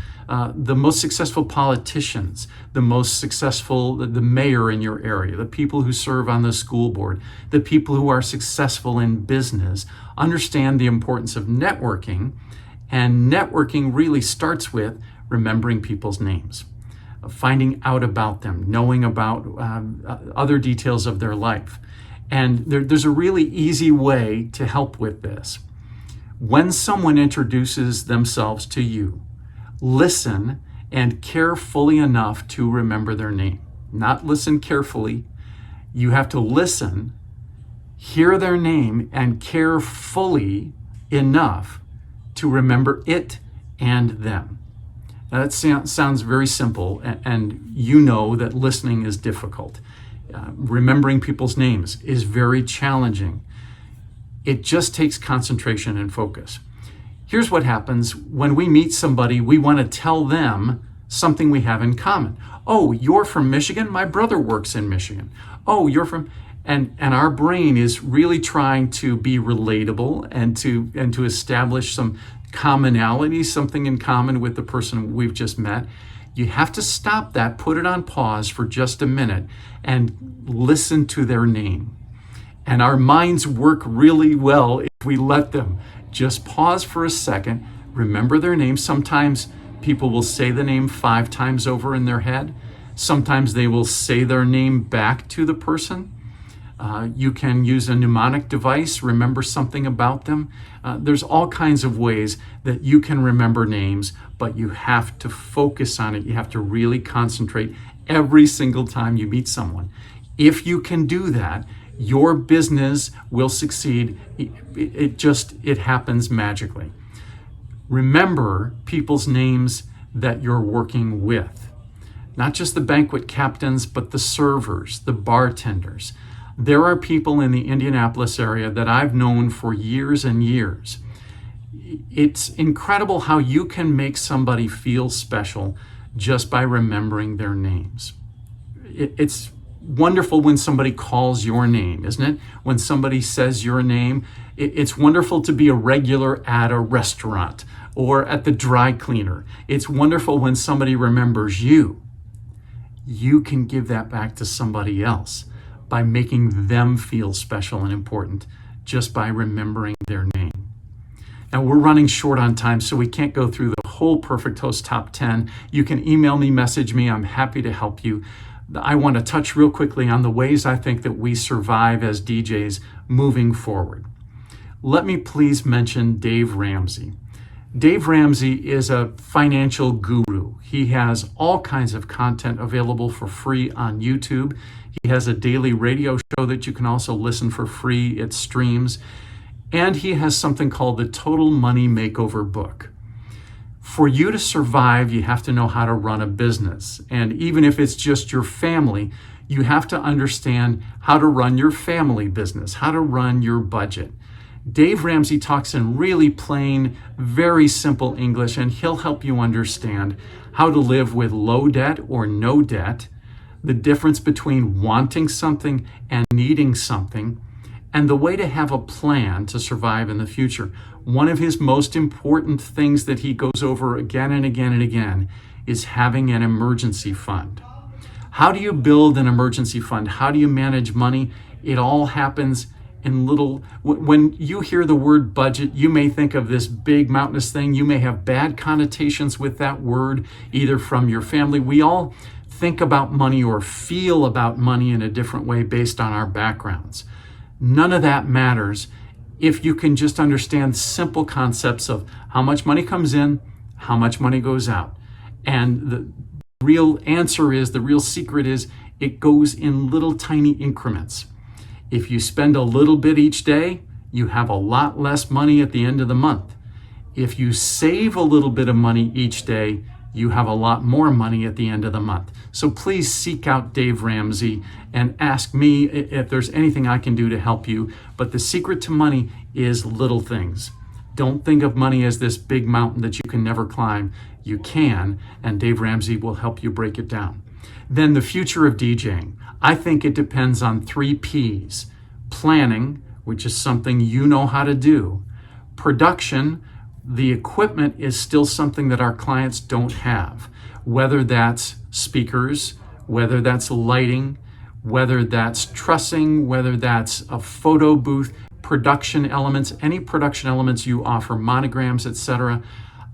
The most successful politicians, the mayor in your area, the people who serve on the school board, the people who are successful in business, understand the importance of networking. And networking really starts with remembering people's names, finding out about them, knowing about other details of their life. And there's a really easy way to help with this. When someone introduces themselves to you, listen and care fully enough to remember their name. Not listen carefully. You have to listen, hear their name, and care fully enough to remember it and them. Now, that sounds very simple, and you know that listening is difficult. Remembering people's names is very challenging. It just takes concentration and focus. Here's what happens when we meet somebody, we want to tell them something we have in common. Oh, you're from Michigan? My brother works in Michigan. Oh, you're from, and our brain is really trying to be relatable and to establish some commonality, something in common with the person we've just met. You have to stop that, put it on pause for just a minute, and listen to their name. And our minds work really well if we let them. Just pause for a second, remember their name. Sometimes people will say the name 5 times over in their head. Sometimes they will say their name back to the person. You can use a mnemonic device, remember something about them. There's all kinds of ways that you can remember names, but you have to focus on it. You have to really concentrate every single time you meet someone. If you can do that, your business will succeed. It happens magically. Remember people's names that you're working with. Not just the banquet captains, but the servers, the bartenders. There are people in the Indianapolis area that I've known for years and years. It's incredible how you can make somebody feel special just by remembering their names. It's wonderful when somebody calls your name, isn't it? When somebody says your name, it's wonderful to be a regular at a restaurant or at the dry cleaner. It's wonderful when somebody remembers you. You can give that back to somebody else by making them feel special and important just by remembering their name. Now, we're running short on time, so we can't go through the whole Perfect Host Top 10. You can email me, message me. I'm happy to help you. I want to touch real quickly on the ways I think that we survive as DJs moving forward. Let me please mention Dave Ramsey. Dave Ramsey is a financial guru. He has all kinds of content available for free on YouTube. He has a daily radio show that you can also listen for free. It streams. And he has something called the Total Money Makeover book. For you to survive, you have to know how to run a business. And even if it's just your family, you have to understand how to run your family business, how to run your budget. Dave Ramsey talks in really plain, very simple English, and he'll help you understand how to live with low debt or no debt, the difference between wanting something and needing something, and the way to have a plan to survive in the future. One of his most important things that he goes over again and again and again is having an emergency fund. How do you build an emergency fund? How do you manage money? It all happens in little, when you hear the word budget, you may think of this big mountainous thing. You may have bad connotations with that word, either from your family. We all think about money or feel about money in a different way based on our backgrounds. None of that matters if you can just understand simple concepts of how much money comes in, how much money goes out. And the real answer is, the real secret is, it goes in little tiny increments. If you spend a little bit each day, you have a lot less money at the end of the month. If you save a little bit of money each day, you have a lot more money at the end of the month. So please seek out Dave Ramsey and ask me if there's anything I can do to help you. But the secret to money is little things. Don't think of money as this big mountain that you can never climb. You can, and Dave Ramsey will help you break it down. Then the future of DJing. I think it depends on 3 P's. Planning, which is something you know how to do. Production, the equipment is still something that our clients don't have. Whether that's speakers, whether that's lighting, whether that's trussing, whether that's a photo booth, production elements, any production elements you offer, monograms, etc.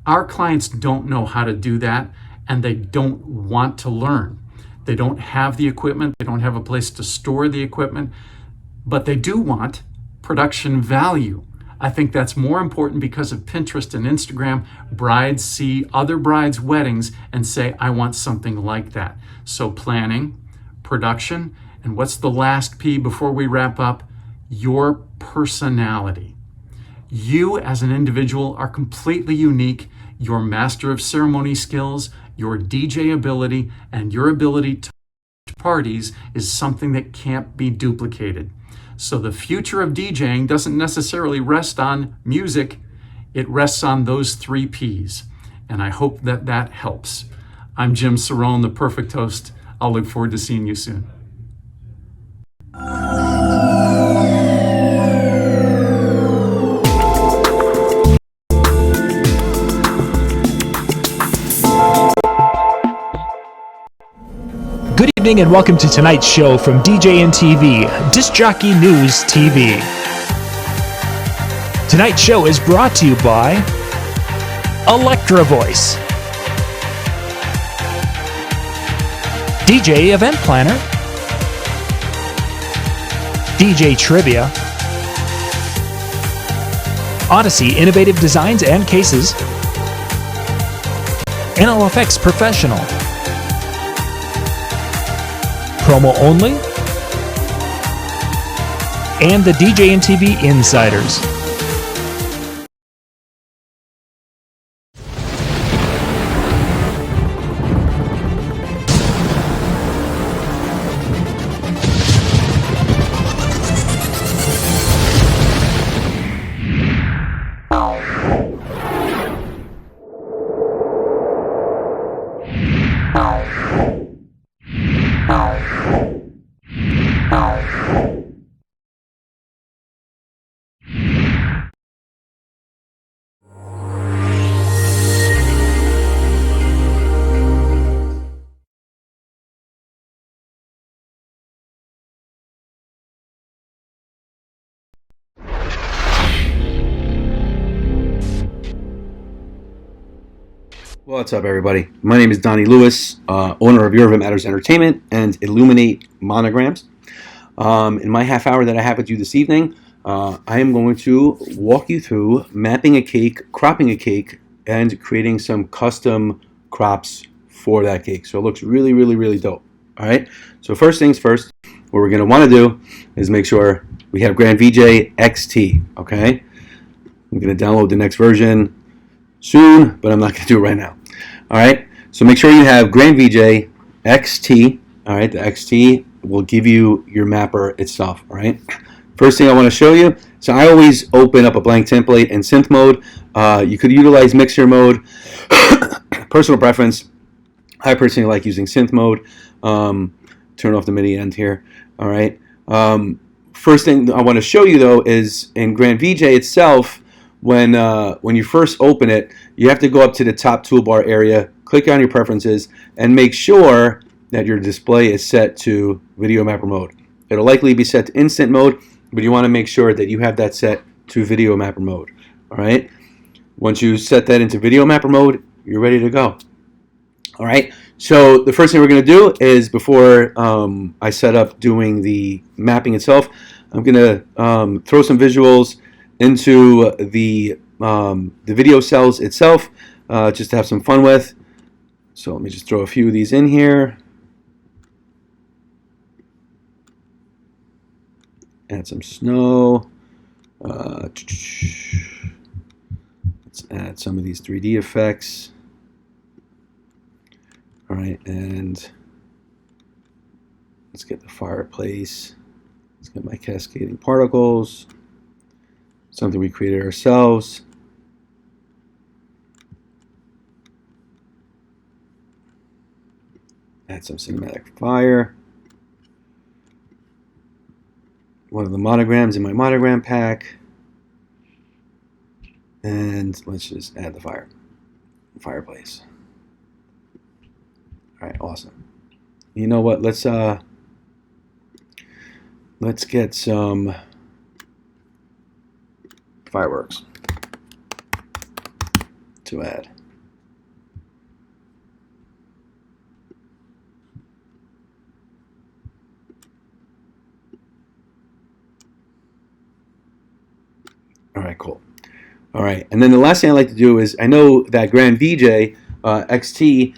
Our clients don't know how to do that, and they don't want to learn. They don't have the equipment, they don't have a place to store the equipment, but they do want production value. I think that's more important because of Pinterest and Instagram. Brides see other brides' weddings and say, I want something like that. So planning, production, and what's the last P before we wrap up? Your personality. You as an individual are completely unique. Your master of ceremony skills, your DJ ability, and your ability to parties is something that can't be duplicated. So the future of DJing doesn't necessarily rest on music, it rests on those 3 Ps. And I hope that that helps. I'm Jim Cerone, the perfect host. I'll look forward to seeing you soon. Good evening and welcome to tonight's show from DJNTV, Disc Jockey News TV. Tonight's show is brought to you by Electra Voice, DJ Event Planner, DJ Trivia, Odyssey Innovative Designs and Cases, NLFX Professional, Promo Only, and the DJNTV Insiders. What's up, everybody? My name is Donnie Lewis, owner of Your Event Matters Entertainment and Illuminate Monograms. In my half hour that I have with you this evening, I am going to walk you through mapping a cake, cropping a cake, and creating some custom crops for that cake. So it looks really, really, really dope. All right. So first things first, what we're going to want to do is make sure we have Grand VJ XT. Okay. I'm going to download the next version soon, but I'm not going to do it right now. All right, so make sure you have Grand VJ XT. All right, the XT will give you your mapper itself. All right, first thing I want to show you. So I always open up a blank template in synth mode. You could utilize mixer mode. Personal preference. I personally like using synth mode. Turn off the MIDI end here. All right. First thing I want to show you though is in Grand VJ itself. When you first open it, you have to go up to the top toolbar area, click on your preferences, and make sure that your display is set to video mapper mode. It'll likely be set to instant mode, but you want to make sure that you have that set to video mapper mode. All right. Once you set that into video mapper mode, you're ready to go. All right. So the first thing we're going to do is before I set up doing the mapping itself, I'm going to throw some visuals into the video cells itself, just to have some fun with. So let me just throw a few of these in here. Add some snow. Let's add some of these 3D effects. All right, and let's get the fireplace. Let's get my cascading particles. Something we created ourselves. Add some cinematic fire. One of the monograms in my monogram pack. And let's just add the fireplace. All right, awesome. You know what? Let's get some fireworks to add. All right, cool. All right, and then the last thing I like to do is, I know that Grand VJ XT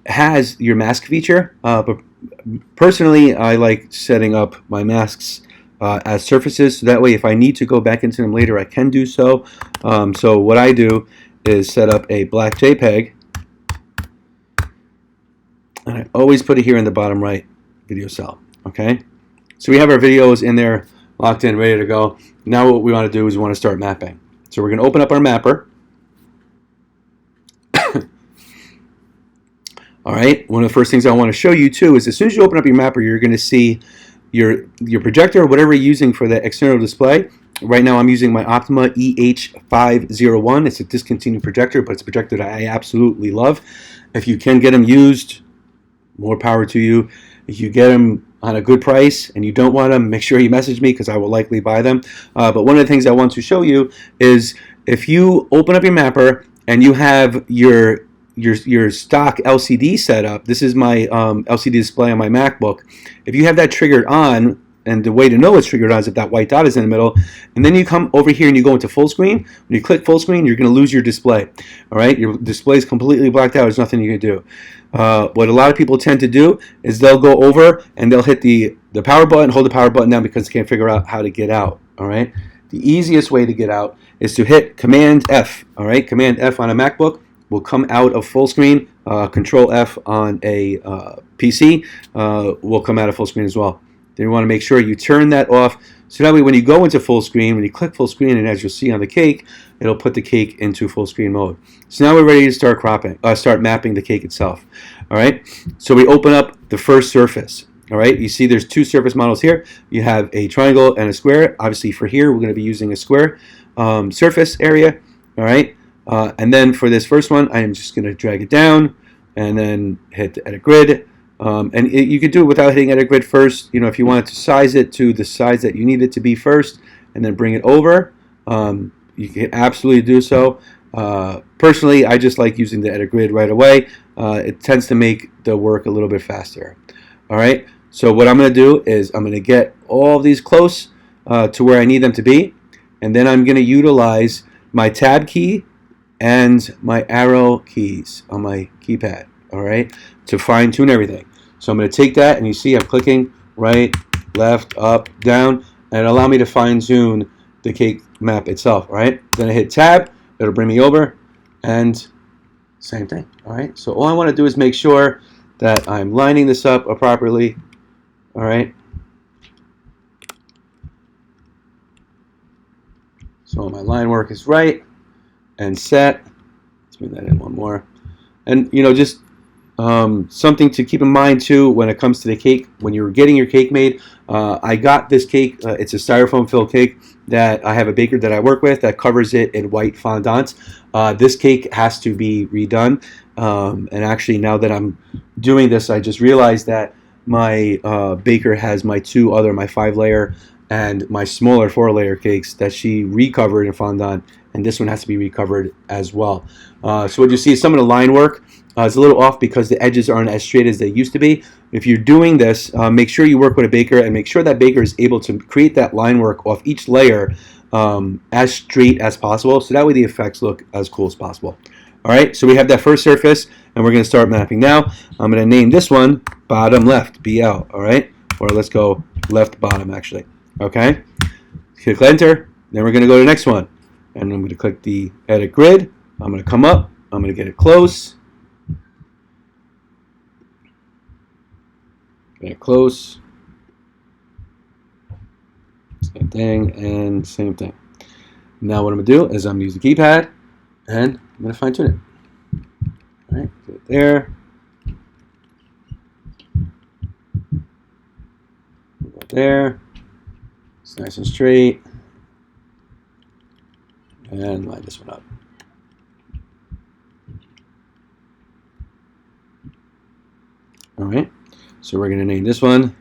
has your mask feature, but personally, I like setting up my masks as surfaces, so that way if I need to go back into them later, I can do so. So what I do is set up a black JPEG, and I always put it here in the bottom right video cell. Okay, so we have our videos in there, locked in, ready to go. Now what we want to do is we want to start mapping. So we're going to open up our mapper. All right, one of the first things I want to show you too is as soon as you open up your mapper, you're going to see your projector, or whatever you're using for the external display. Right now I'm using my Optima EH501. It's a discontinued projector, but it's a projector that I absolutely love. If you can get them used, more power to you. If you get them on a good price and you don't want them, make sure you message me because I will likely buy them. But one of the things I want to show you is if you open up your mapper and you have your stock LCD setup. This is my LCD display on my MacBook. If you have that triggered on, and the way to know it's triggered on is if that white dot is in the middle, and then you come over here and you go into full screen. When you click full screen, you're going to lose your display. All right, your display is completely blacked out. There's nothing you can do. What a lot of people tend to do is they'll go over and they'll hit the power button, hold the power button down because they can't figure out how to get out. All right, the easiest way to get out is to hit Command F. All right, Command F on a MacBook will come out of full screen. Control F on a PC will come out of full screen as well. Then you want to make sure you turn that off, so that way when you go into full screen, when you click full screen, and as you'll see on the cake, it'll put the cake into full screen mode. So now we're ready to start start mapping the cake itself. All right. So we open up the first surface. All right. You see, there's two surface models here. You have a triangle and a square. Obviously, for here, we're going to be using a square surface area. All right. And then for this first one, I am just going to drag it down and then hit the edit grid. You could do it without hitting edit grid first. You know, if you wanted to size it to the size that you need it to be first, and then bring it over, you can absolutely do so. Personally, I just like using the edit grid right away. It tends to make the work a little bit faster. All right. So what I'm going to do is I'm going to get all these close to where I need them to be, and then I'm going to utilize my tab key and my arrow keys on my keypad, all right, to fine tune everything. So I'm going to take that, and you see I'm clicking right, left, up, down, and allow me to fine tune the cake map itself, all right. Then I hit tab, it'll bring me over, and same thing, all right. So all I want to do is make sure that I'm lining this up properly, all right. So my line work is right and set. Let's bring that in one more. And you know, just something to keep in mind too when it comes to the cake. When you're getting your cake made, I got this cake. It's a styrofoam filled cake that I have a baker that I work with that covers it in white fondant. This cake has to be redone. And actually, now that I'm doing this, I just realized that my baker has my 5-layer and my smaller 4-layer cakes that she recovered in fondant, and this one has to be recovered as well. So what you see is some of the line work is a little off because the edges aren't as straight as they used to be. If you're doing this, make sure you work with a baker and make sure that baker is able to create that line work off each layer as straight as possible, so that way the effects look as cool as possible. All right, so we have that first surface, and we're going to start mapping now. I'm going to name this one bottom left, BL, all right? Or let's go left bottom, actually. Okay, click enter, then we're going to go to the next one, and I'm going to click the edit grid. I'm going to come up, I'm going to get it close, Get close. Same thing and same thing. Now what I'm going to do is I'm going to use the keypad and I'm going to fine tune it. All right, put it there. Go there. It's nice and straight. And line this one up. All right, so we're going to name this one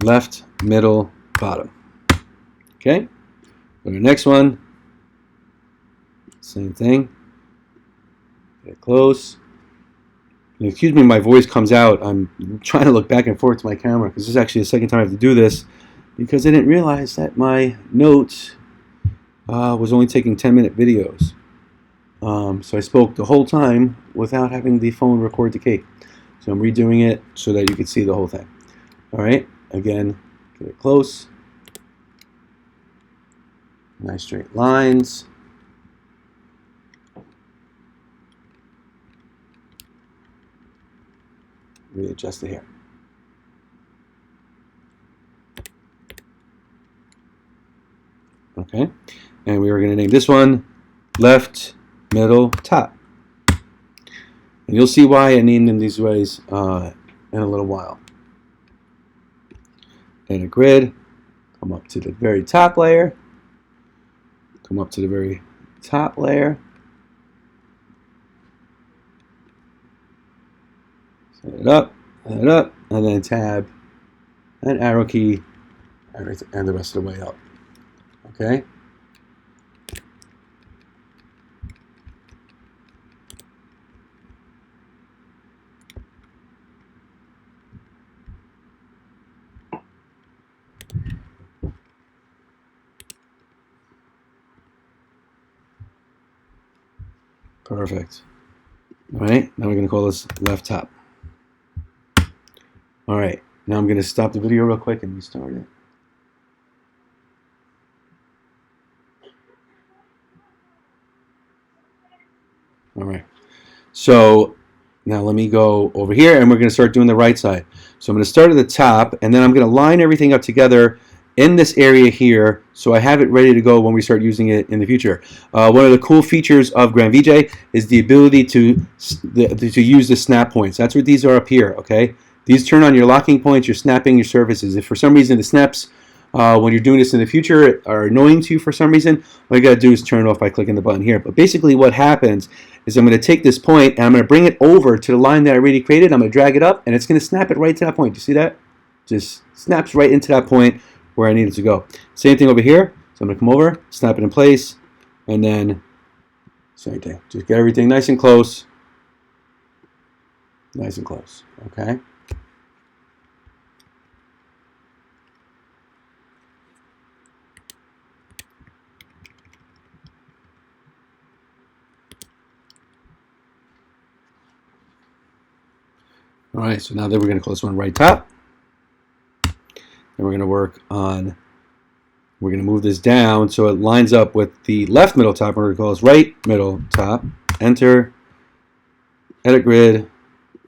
left, middle, bottom. Okay, go to the next one. Same thing. Get close. And excuse me, my voice comes out. I'm trying to look back and forth to my camera because this is actually the second time I have to do this because I didn't realize that my notes was only taking 10-minute videos. So I spoke the whole time without having the phone record the cake. So I'm redoing it so that you can see the whole thing. All right, again, get it close. Nice straight lines. Readjust it here. Okay, and we are going to name this one left, middle, top. And you'll see why I named them these ways in a little while. And a grid, come up to the very top layer, come up to the very top layer, set it up, and then tab and arrow key and the rest of the way up. Okay. Perfect. All right, now we're going to call this left top. All right, now I'm going to stop the video real quick and restart it. All right, so now let me go over here and we're going to start doing the right side. So I'm going to start at the top and then I'm going to line everything up together in this area here so I have it ready to go when we start using it in the future. One of the cool features of Grand VJ is the ability to use the snap points. That's what these are up here, okay? These turn on your locking points, your snapping, your surfaces. If for some reason the snaps, when you're doing this in the future, are annoying to you for some reason, all you got to do is turn it off by clicking the button here. But basically what happens is I'm going to take this point and I'm going to bring it over to the line that I already created. I'm going to drag it up and it's going to snap it right to that point. Do you see that? Just snaps right into that point where I need it to go. Same thing over here. So I'm going to come over, snap it in place, and then same thing. Just get everything nice and close. Nice and close. Okay. All right, so now that we're going to call this one right top. And we're going to work on, we're going to move this down so it lines up with the left middle top. We're going to call this right middle top. Enter, edit grid,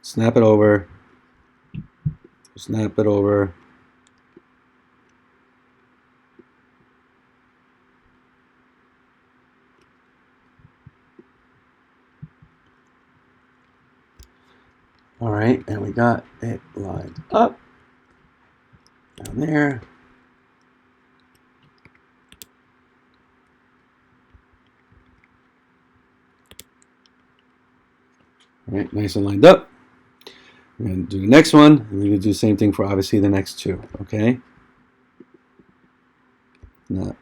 snap it over, snap it over. All right, and we got it lined up. Down there. All right, nice and lined up. We're going to do the next one, and we're going to do the same thing for obviously the next two, okay? Now,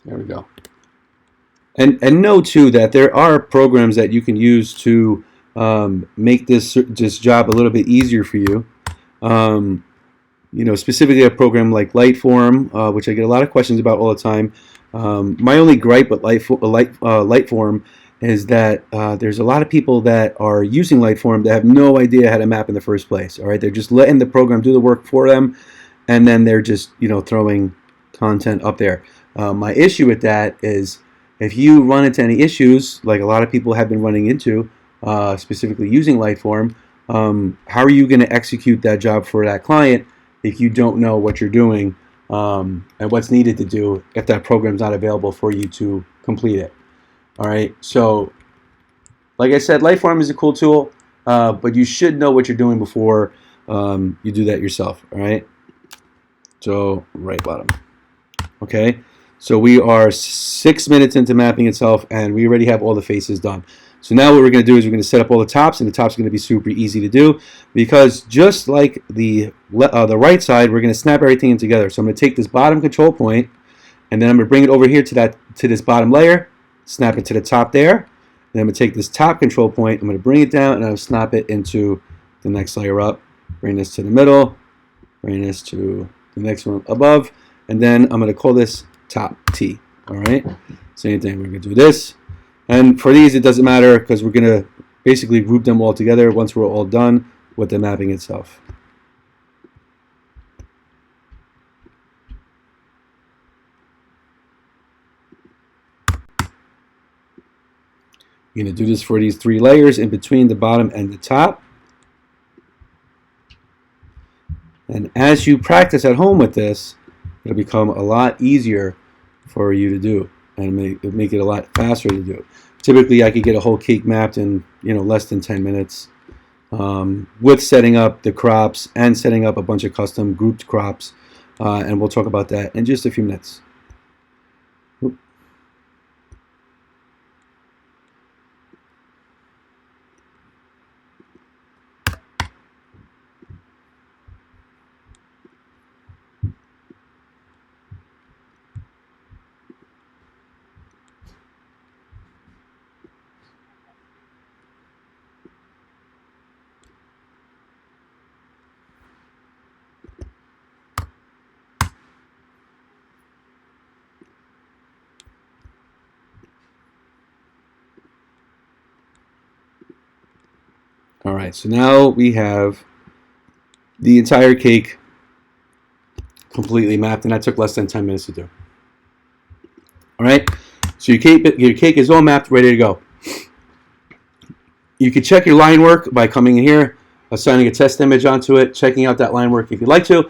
there we go. And know too that there are programs that you can use to make this job a little bit easier for you. You know, specifically a program like Lightform, which I get a lot of questions about all the time. My only gripe with Lightform is that there's a lot of people that are using Lightform that have no idea how to map in the first place. All right, they're just letting the program do the work for them, and then they're just throwing content up there. My issue with that is if you run into any issues, like a lot of people have been running into, specifically using Lightform, how are you going to execute that job for that client if you don't know what you're doing and what's needed to do if that program's not available for you to complete it? All right, so like I said, Lightform is a cool tool, but you should know what you're doing before you do that yourself. All right, so right bottom. Okay, so we are 6 minutes into mapping itself, and we already have all the faces done. So now what we're going to do is we're going to set up all the tops, and the tops are going to be super easy to do because just like the right side, we're going to snap everything in together. So I'm going to take this bottom control point, and then I'm going to bring it over here to this bottom layer, snap it to the top there, and I'm going to take this top control point, I'm going to bring it down, and I'll snap it into the next layer up, bring this to the middle, bring this to the next one above, and then I'm going to call this top T. All right, same thing, we're going to do this. And for these, it doesn't matter because we're going to basically group them all together once we're all done with the mapping itself. You're going to do this for these 3 layers in between the bottom and the top. And as you practice at home with this, it'll become a lot easier for you to do and make it a lot faster to do. Typically, I could get a whole cake mapped in less than 10 minutes with setting up the crops and setting up a bunch of custom grouped crops. And we'll talk about that in just a few minutes. All right, so now we have the entire cake completely mapped, and that took less than 10 minutes to do. All right, so your cake is all mapped, ready to go. You can check your line work by coming in here, assigning a test image onto it, checking out that line work if you'd like to,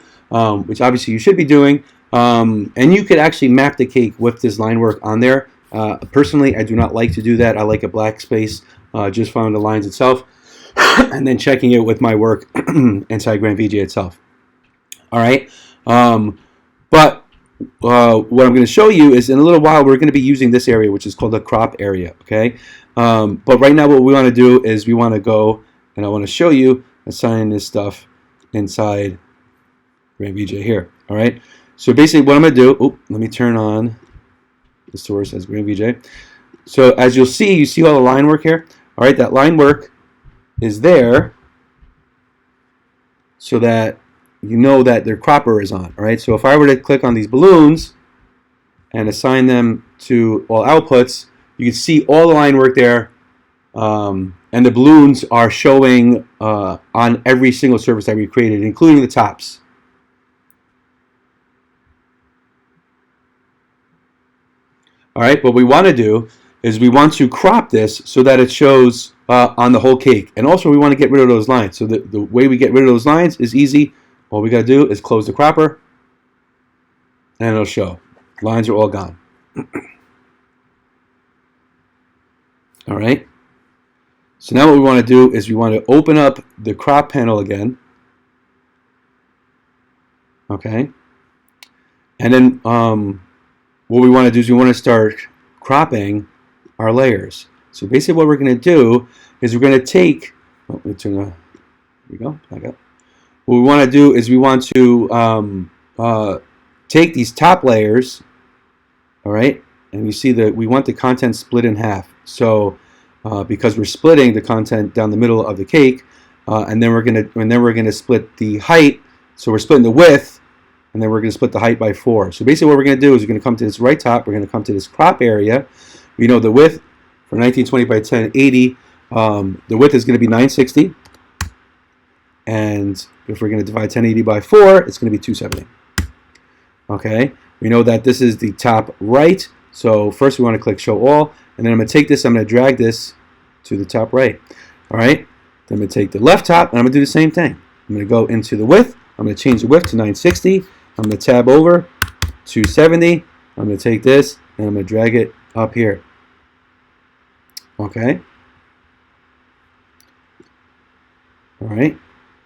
which obviously you should be doing. And you could actually map the cake with this line work on there. Personally, I do not like to do that. I like a black space just following the lines itself. And then checking it with my work inside Grand VJ itself. All right. But what I'm going to show you is in a little while we're going to be using this area, which is called the crop area. Okay. But right now what we want to do is we want to go and I want to show you assigning this stuff inside Grand VJ here. All right. So basically what I'm going to do, let me turn on the source as Grand VJ. So as you see all the line work here. All right. That line work is there so that you know that their cropper is on. All right, so if I were to click on these balloons and assign them to all outputs, you can see all the line work there, and the balloons are showing on every single surface that we created, including the tops. All right, what we want to do is we want to crop this so that it shows on the whole cake. And also we want to get rid of those lines. So the way we get rid of those lines is easy. All we got to do is close the cropper and it'll show. Lines are all gone. All right. So now what we want to do is we want to open up the crop panel again. Okay. And then what we want to do is we want to start cropping our layers. So basically what we're going to do is we're going to take, let me turn here we go, back up. What we want to do is we want to take these top layers, all right, and you see that we want the content split in half. So because we're splitting the content down the middle of the cake, and then we're going to split the height. So we're splitting the width, and then we're going to split the height by 4. So basically what we're going to do is we're going to come to this right top, we're going to come to this crop area. We know the width for 1920 by 1080, the width is going to be 960. And if we're going to divide 1080 by 4, it's going to be 270. Okay, we know that this is the top right. So first we want to click show all, and then I'm going to take this, I'm going to drag this to the top right. All right, then I'm going to take the left top, and I'm going to do the same thing. I'm going to go into the width. I'm going to change the width to 960. I'm going to tab over 270. I'm going to take this, and I'm going to drag it up here. Okay. All right.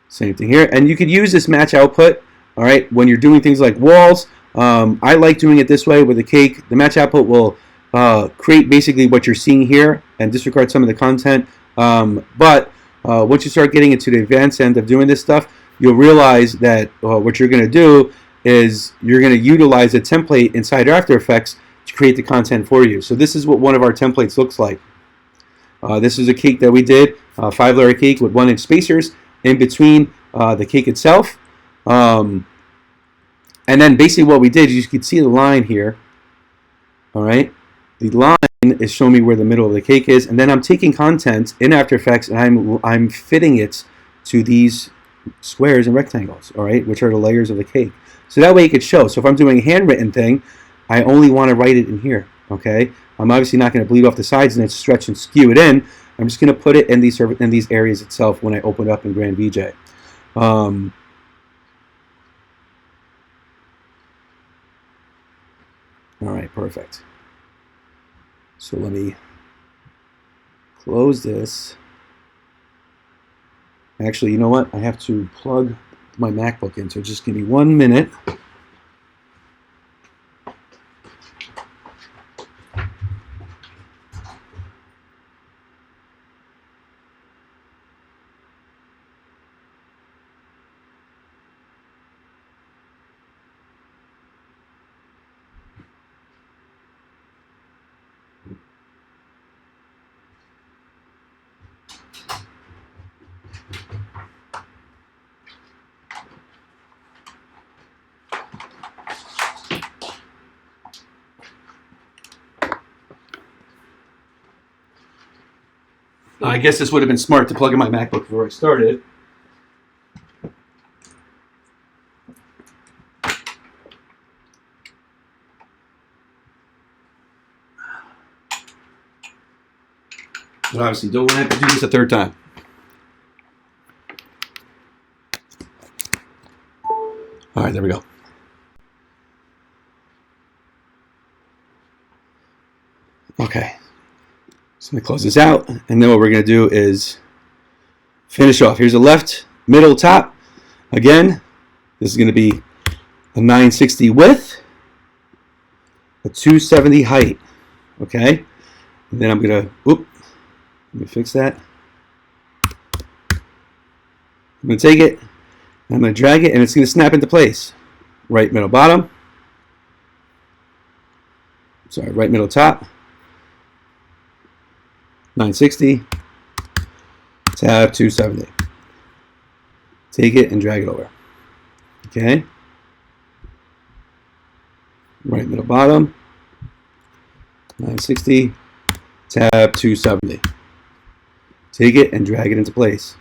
Same thing here. And you could use this match output, all right, when you're doing things like walls. I like doing it this way with a cake. The match output will create basically what you're seeing here and disregard some of the content. But once you start getting into the advanced end of doing this stuff, you'll realize that what you're going to do is you're going to utilize a template inside After Effects to create the content for you. So this is what one of our templates looks like. This is a cake that we did, 5-layer cake with 1-inch spacers in between the cake itself. And then basically what we did, you can see the line here. All right, the line is showing me where the middle of the cake is, and then I'm taking content in After Effects and I'm fitting it to these squares and rectangles, all right, which are the layers of the cake. So that way it could show. So if I'm doing a handwritten thing, I only want to write it in here. Okay, I'm obviously not going to bleed off the sides and then stretch and skew it in. I'm just going to put it in these areas itself when I open it up in Grand VJ. All right, perfect. So let me close this. Actually, you know what? I have to plug my MacBook in, so just give me 1 minute. I guess this would have been smart to plug in my MacBook before I started. But obviously, don't want to have to do this a third time. All right, there we go. Okay. So let me close this out, and then what we're going to do is finish off. Here's the left, middle, top. Again, this is going to be a 960 width, a 270 height. Okay? And then I'm going to, let me fix that. I'm going to take it, and I'm going to drag it, and it's going to snap into place. Right, middle, bottom. Sorry, right, middle, top. 960, tab 270. Take it and drag it over. Okay. Right, middle, bottom. 960, tab 270. Take it and drag it into place.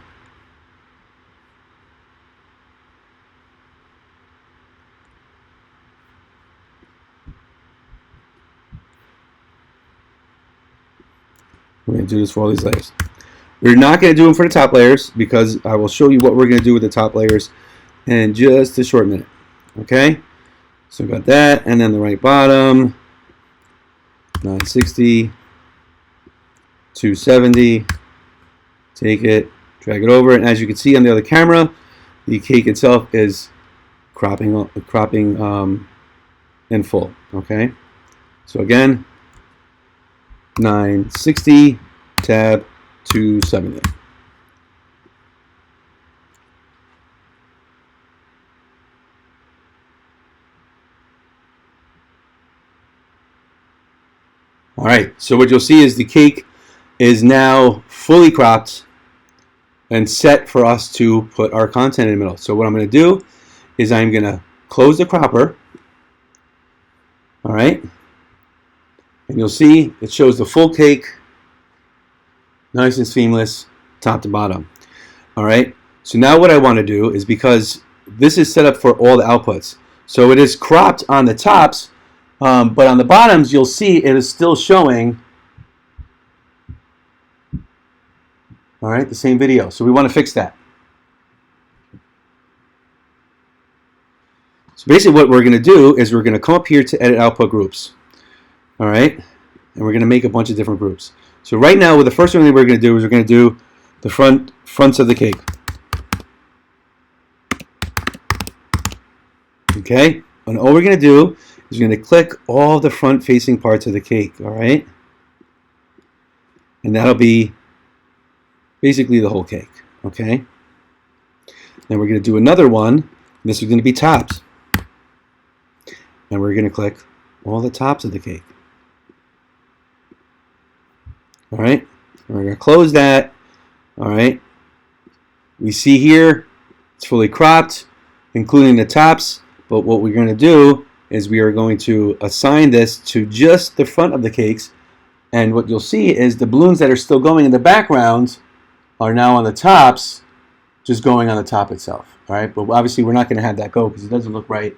We're going to do this for all these layers. We're not going to do them for the top layers because I will show you what we're going to do with the top layers in just a short minute. Okay? So we got that, and then the right bottom, 960, 270. Take it, drag it over, and as you can see on the other camera, the cake itself is cropping in full. Okay? So again, 960, tab 270. All right, so what you'll see is the cake is now fully cropped and set for us to put our content in the middle. So what I'm going to do is I'm going to close the cropper. All right. And you'll see it shows the full cake Nice and seamless, top to bottom. All right. So now what I want to do is, because this is set up for all the outputs, so it is cropped on the tops, but on the bottoms you'll see it is still showing, all right, the same video. So we want to fix that. So basically what we're going to do is we're going to come up here to edit output groups. All right, and we're going to make a bunch of different groups. So right now, the first thing we're going to do is we're going to do the fronts of the cake. Okay, and all we're going to do is we're going to click all the front-facing parts of the cake. All right, and that'll be basically the whole cake. Okay, then we're going to do another one. This is going to be tops, and we're going to click all the tops of the cake. All right, we're going to close that. All right, we see here it's fully cropped, including the tops. But what we're going to do is we are going to assign this to just the front of the cakes. And what you'll see is the balloons that are still going in the background are now on the tops, just going on the top itself. All right, but obviously we're not going to have that go because it doesn't look right.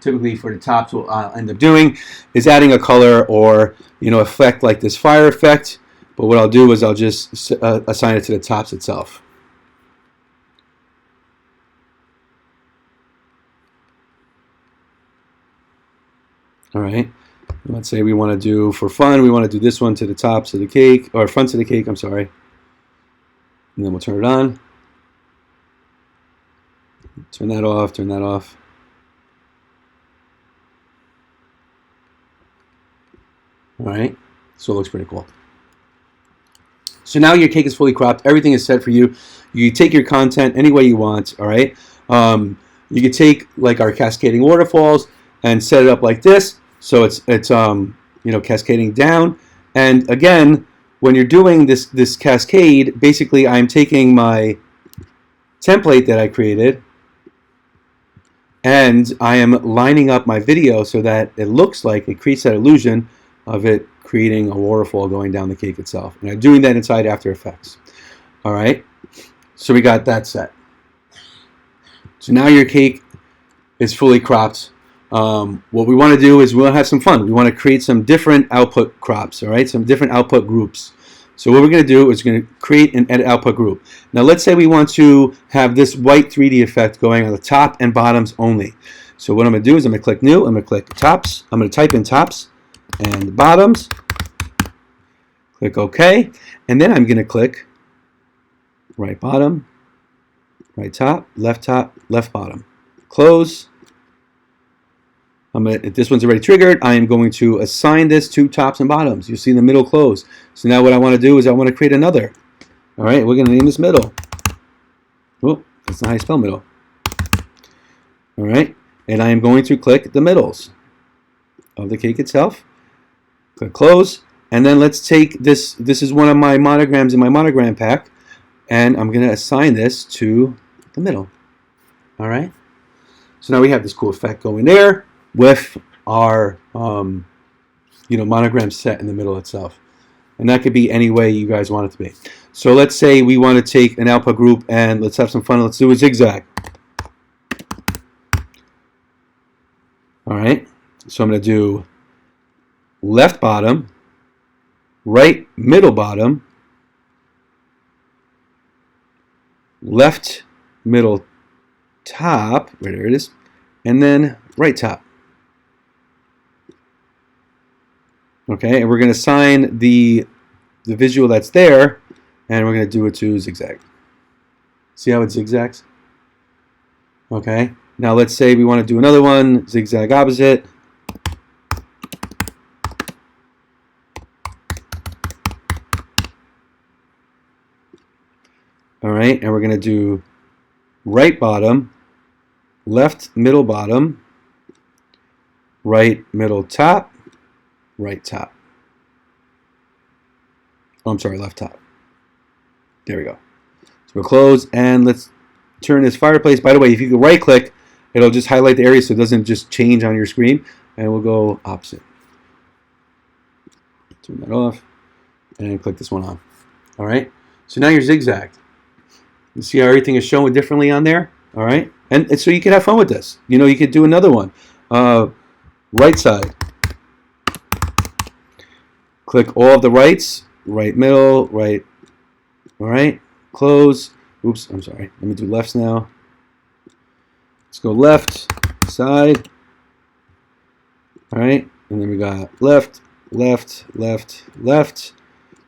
Typically for the tops, what I'll end up doing is adding a color or, you know, effect like this fire effect. But what I'll do is I'll just assign it to the tops itself. All right, let's say we want to do, for fun, we want to do this one to the tops of the cake, or fronts of the cake, I'm sorry. And then we'll turn it on. Turn that off, turn that off. All right, so it looks pretty cool. So now your cake is fully cropped. Everything is set for you. You take your content any way you want, all right? You could take like our cascading waterfalls and set it up like this. So it's you know, cascading down. And again, when you're doing this cascade, basically I'm taking my template that I created and I am lining up my video so that it looks like, it creates that illusion of it creating a waterfall going down the cake itself. And I'm doing that inside After Effects. All right, so we got that set. So now your cake is fully cropped. What we want to do is we want to have some fun. We want to create some different output crops, all right? Some different output groups. So what we're going to do is we're going to create an edit output group. Now let's say we want to have this white 3D effect going on the top and bottoms only. So what I'm going to do is I'm going to click new. I'm going to click tops. I'm going to type in tops and bottoms. Click OK. And then I'm going to click right bottom, right top, left bottom. Close. If this one's already triggered, I am going to assign this to tops and bottoms. You see the middle close. So now what I want to do is I want to create another. All right, we're going to name this middle. Oh, that's not how you spell middle. All right, and I am going to click the middles of the cake itself. Click close, and then let's take this. This is one of my monograms in my monogram pack, and I'm going to assign this to the middle. All right, so now we have this cool effect going there with our you know, monogram set in the middle itself. And that could be any way you guys want it to be. So let's say we want to take an output group and let's have some fun. Let's do a zigzag. All right, so I'm going to do left bottom, right middle bottom, left middle top, right there it is, and then right top. Okay, and we're going to assign the visual that's there, and we're going to do it to zigzag. See how it zigzags? Okay, now let's say we want to do another one, zigzag opposite. All right, and we're going to do right bottom, left middle bottom, right middle top, right top. Oh, I'm sorry, left top. There we go. So we'll close and let's turn this fireplace. By the way, if you go right click, it'll just highlight the area so it doesn't just change on your screen. And we'll go opposite. Turn that off and click this one on. All right. So now you're zigzagged. You see how everything is shown differently on there? All right. And so you can have fun with this. You could do another one. Right side. Click all of the rights. Right middle. Right. All right. Close. Oops. I'm sorry. Let me do lefts now. Let's go left side. All right. And then we got left, left, left, left.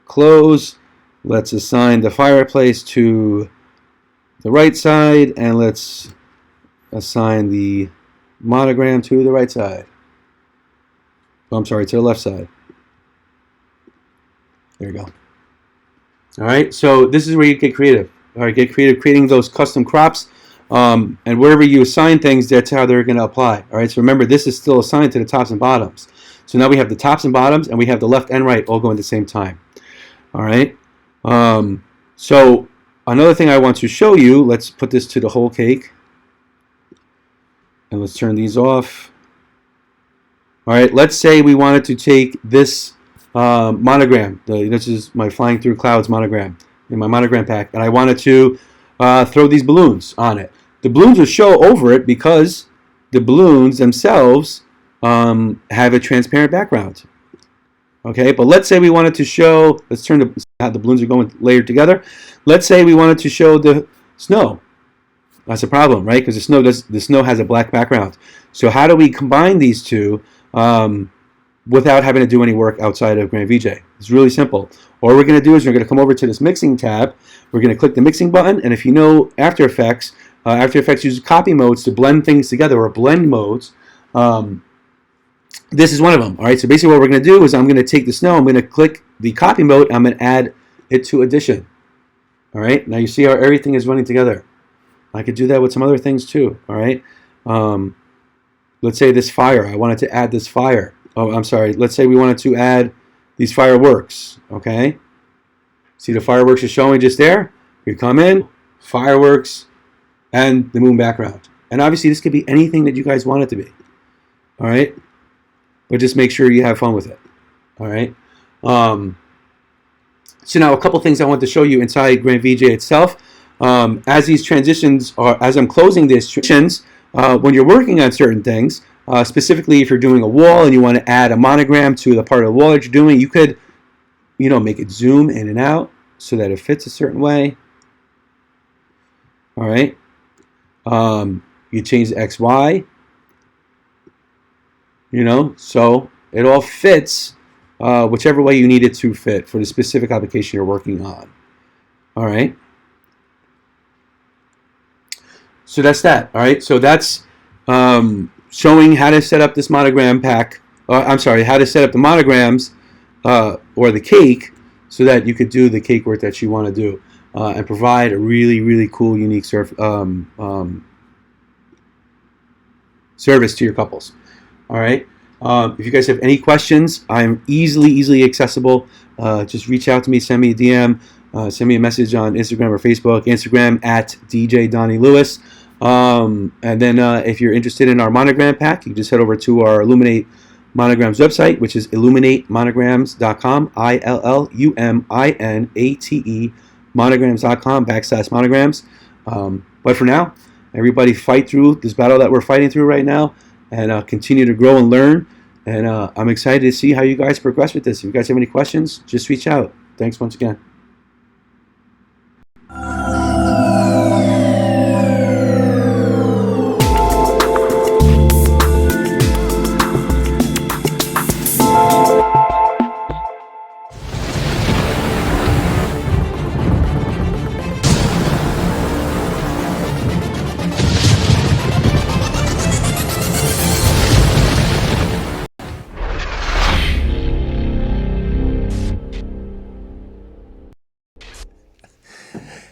Close. Let's assign the fireplace to the right side, and let's assign the monogram to the right side. Oh, I'm sorry, to the left side. There you go. All right, so this is where you get creative. All right, get creative creating those custom crops, and wherever you assign things, that's how they're going to apply. All right, so remember, this is still assigned to the tops and bottoms. So now we have the tops and bottoms, and we have the left and right all going at the same time. All right. So another thing I want to show you, let's put this to the whole cake. And let's turn these off. All right, let's say we wanted to take this monogram. This is my Flying Through Clouds monogram in my monogram pack. And I wanted to throw these balloons on it. The balloons will show over it because the balloons themselves have a transparent background. Okay, but let's say we wanted to show, let's turn how the balloons are going layered together. Let's say we wanted to show the snow. That's a problem, right? Because the snow has a black background. So how do we combine these two without having to do any work outside of Grand VJ? It's really simple. All we're going to do is we're going to come over to this mixing tab. We're going to click the mixing button, and if you know After Effects uses copy modes to blend things together, or blend modes. This is one of them. All right, so basically what we're going to do is I'm going to take the snow, I'm going to click the copy mode, I'm going to add it to addition. All right, now you see how everything is running together. I could do that with some other things too. All right, let's say this fire, I wanted to add this fire. Oh, I'm sorry, let's say we wanted to add these fireworks. Okay, see the fireworks is showing just there. We come in, fireworks, and the moon background. And obviously this could be anything that you guys want it to be. All right. But just make sure you have fun with it. All right. So now a couple things I want to show you inside Grand VJ itself. As these transitions are, as I'm closing these transitions, when you're working on certain things, specifically if you're doing a wall and you want to add a monogram to the part of the wall that you're doing, you could, make it zoom in and out so that it fits a certain way. All right. You change the XY. So it all fits whichever way you need it to fit for the specific application you're working on. All right. So that's that. All right. So that's showing how to set up this monogram pack. How to set up the monograms or the cake so that you could do the cake work that you want to do and provide a really, really cool, unique service to your couples. All right. If you guys have any questions, I'm easily accessible. Just reach out to me, send me a DM, send me a message on Instagram or Facebook. Instagram at DJ Donnie Lewis. And then if you're interested in our monogram pack, you can just head over to our Illuminate Monograms website, which is illuminatemonograms.com, ILLUMINATE monograms.com/monograms. But for now, everybody fight through this battle that we're fighting through right now. And continue to grow and learn. And I'm excited to see how you guys progress with this. If you guys have any questions, just reach out. Thanks once again.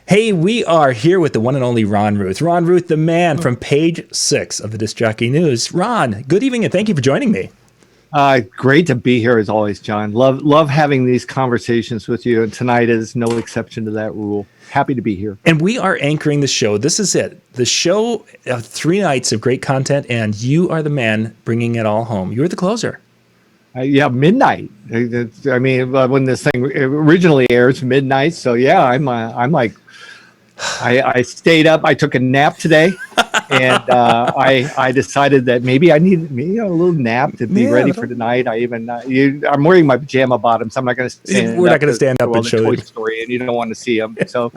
Hey, we are here with the one and only Ron Ruth. Ron Ruth, the man from page 6 of the Disc Jockey News. Ron, good evening and thank you for joining me. Great to be here as always, John. Love having these conversations with you, and tonight is no exception to that rule. Happy to be here. And we are anchoring the show. This is it. The show, 3 nights of great content, and you are the man bringing it all home. You're the closer. Yeah, midnight. I mean, when this thing originally airs midnight, so yeah, I'm like, I stayed up. I took a nap today, and I decided that maybe I need a little nap to be ready for tonight. I'm wearing my pajama bottoms. I'm not going to stand. We're not going to stand up and show Toy them. Story, and you don't want to see them. So,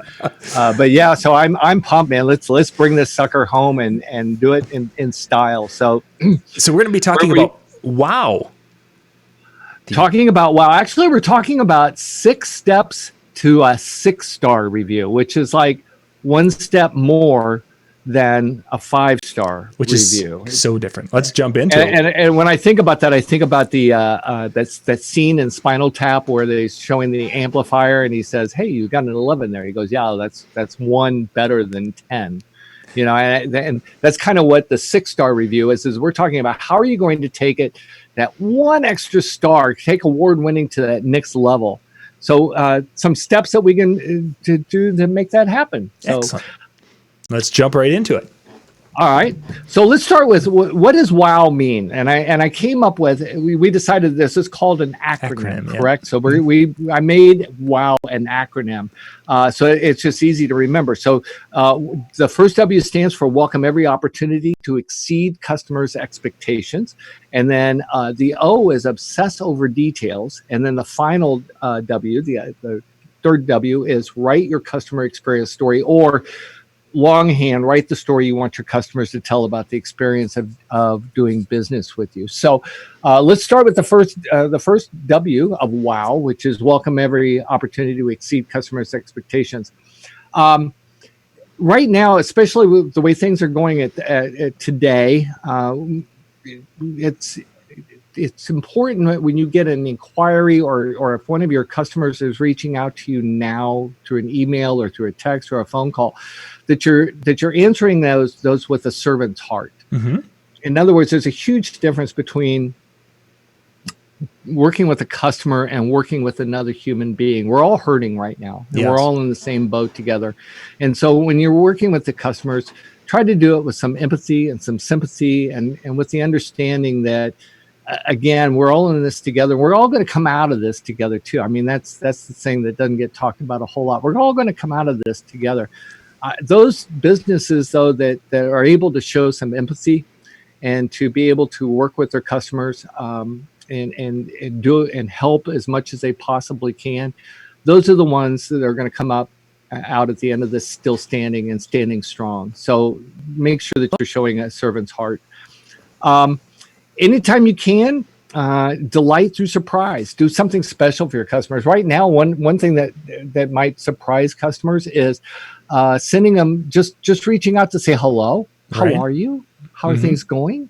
but yeah, so I'm pumped, man. Let's bring this sucker home and do it in style. So we're going to be talking about wow. Talking about wow. Actually, we're talking about 6 steps to a 6-star review, which is like 1 step more than a 5-star review. Is so different. Let's jump into it. And when I think about that, I think about the that scene in Spinal Tap where they're showing the amplifier, and he says, "Hey, you got an 11 there." He goes, "Yeah, that's 1 better than 10." You know, and that's kind of what the 6-star review is we're talking about how are you going to take it that 1 extra star, take award-winning to that next level. So some steps that we can do to make that happen. So, excellent. Let's jump right into it. All right. So let's start with what does WOW mean? And I came up with, we decided this is called an acronym, correct? So I made WOW an acronym. So it's just easy to remember. So the first W stands for welcome every opportunity to exceed customers' expectations. And then the O is obsess over details. And then the final W, the third W is write your customer experience story, or longhand, write the story you want your customers to tell about the experience of doing business with you. So let's start with the first W of WOW, which is welcome every opportunity to exceed customers' expectations. Right now, especially with the way things are going at today, it's important that when you get an inquiry or if one of your customers is reaching out to you now through an email or through a text or a phone call, that you're answering those with a servant's heart. Mm-hmm. In other words, there's a huge difference between working with a customer and working with another human being. We're all hurting right now, and we're all in the same boat together. And so when you're working with the customers, try to do it with some empathy and some sympathy and with the understanding that again, we're all in this together. We're all going to come out of this together too. I mean, that's the thing that doesn't get talked about a whole lot. We're all going to come out of this together. Those businesses, though, that are able to show some empathy and to be able to work with their customers and do and help as much as they possibly can, those are the ones that are going to come out at the end of this still standing and standing strong. So make sure that you're showing a servant's heart. Anytime you can, delight through surprise. Do something special for your customers. Right now, one thing that might surprise customers is sending them just reaching out to say hello. How are you? How are things going?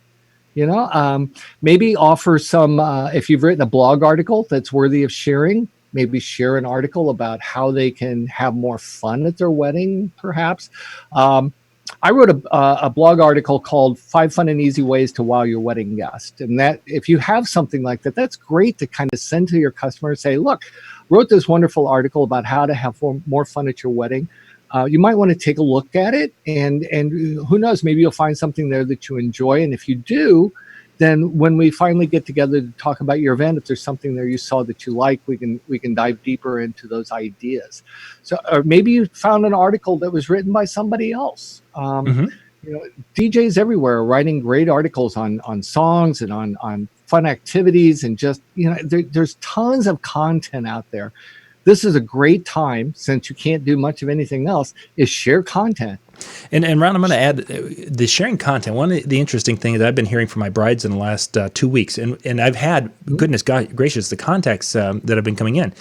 You know, maybe offer some. If you've written a blog article that's worthy of sharing, maybe share an article about how they can have more fun at their wedding, perhaps. I wrote a blog article called 5 Fun and Easy Ways to Wow Your Wedding Guest. And that if you have something like that, that's great to kind of send to your customer and say, look, wrote this wonderful article about how to have more fun at your wedding. You might want to take a look at it. And who knows, maybe you'll find something there that you enjoy. And if you do, then when we finally get together to talk about your event, if there's something there you saw that you like, we can dive deeper into those ideas. So, or maybe you found an article that was written by somebody else. You know, DJs everywhere are writing great articles on songs and on fun activities, and just, you know, there's tons of content out there. This is a great time, since you can't do much of anything else, is share content. And Ron, I'm going to add the sharing content. One of the interesting things that I've been hearing from my brides in the last 2 weeks, and I've had, goodness gracious, the contacts that have been coming in,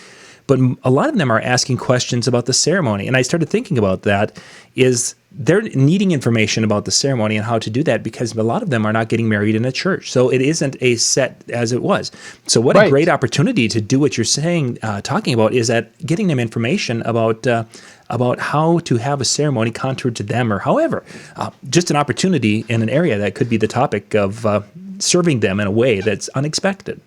but a lot of them are asking questions about the ceremony. And I started thinking about that, is they're needing information about the ceremony and how to do that, because a lot of them are not getting married in a church. So it isn't a set as it was. So what a great opportunity to do what you're saying, talking about, is that getting them information about how to have a ceremony contoured to them, or however, just an opportunity in an area that could be the topic of serving them in a way that's unexpected.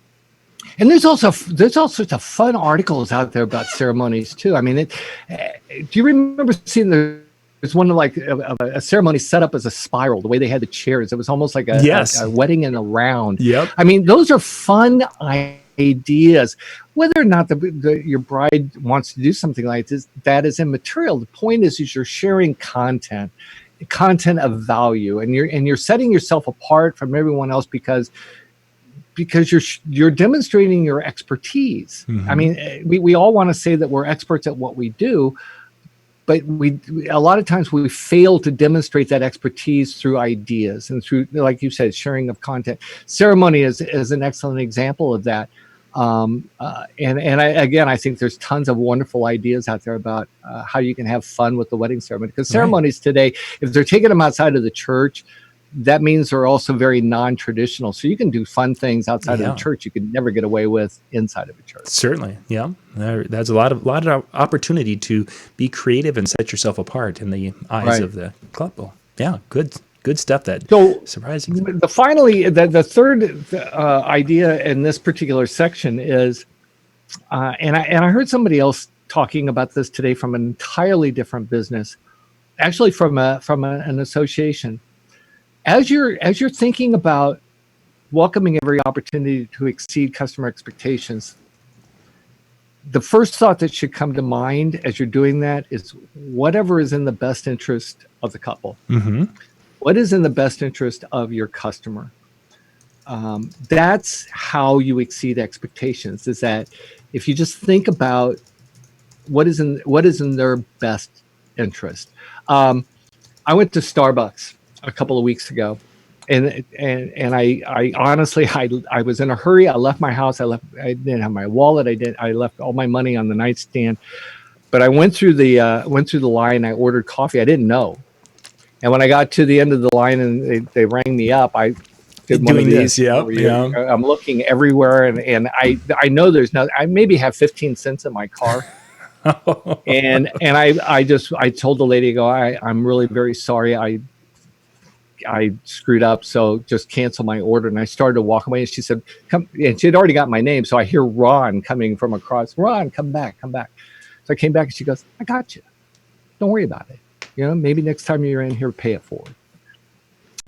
And there's all sorts of fun articles out there about ceremonies too. I mean, do you remember seeing there's one like a ceremony set up as a spiral, the way they had the chairs? It was almost like a wedding in a round. Yep. I mean, those are fun ideas. Whether or not your bride wants to do something like this, that is immaterial. The point is you're sharing content of value, and you're setting yourself apart from everyone else because you're demonstrating your expertise. Mm-hmm. I mean, we all want to say that we're experts at what we do, but a lot of times we fail to demonstrate that expertise through ideas and through, like you said, sharing of content. Ceremony is an excellent example of that. I think there's tons of wonderful ideas out there about how you can have fun with the wedding ceremony. Because ceremonies today, if they're taking them outside of the church, that means they're also very non-traditional. So you can do fun things outside of the church you could never get away with inside of a church. Certainly, yeah. There's a lot of opportunity to be creative and set yourself apart in the eyes of the couple. Yeah, good stuff. That surprising. The third idea in this particular section is, and I heard somebody else talking about this today from an entirely different business, actually from an association. As you're thinking about welcoming every opportunity to exceed customer expectations, the first thought that should come to mind as you're doing that is whatever is in the best interest of the couple. Mm-hmm. What is in the best interest of your customer? That's how you exceed expectations, is that if you just think about what is in their best interest. I went to Starbucks a couple of weeks ago, and I honestly, I was in a hurry. I left my house. I didn't have my wallet. I left all my money on the nightstand. But I went through the line. I ordered coffee. I didn't know. And when I got to the end of the line and they rang me up, I did one of these. I'm looking everywhere, and I know there's no. I maybe have 15 cents in my car. and I told the lady, I'm really very sorry. I screwed up, so just cancel my order. And I started to walk away, and she said, "Come." And she had already got my name, so I hear Ron coming from across. Ron, come back. So I came back, and she goes, "I got you. Don't worry about it. Maybe next time you're in here, pay it forward."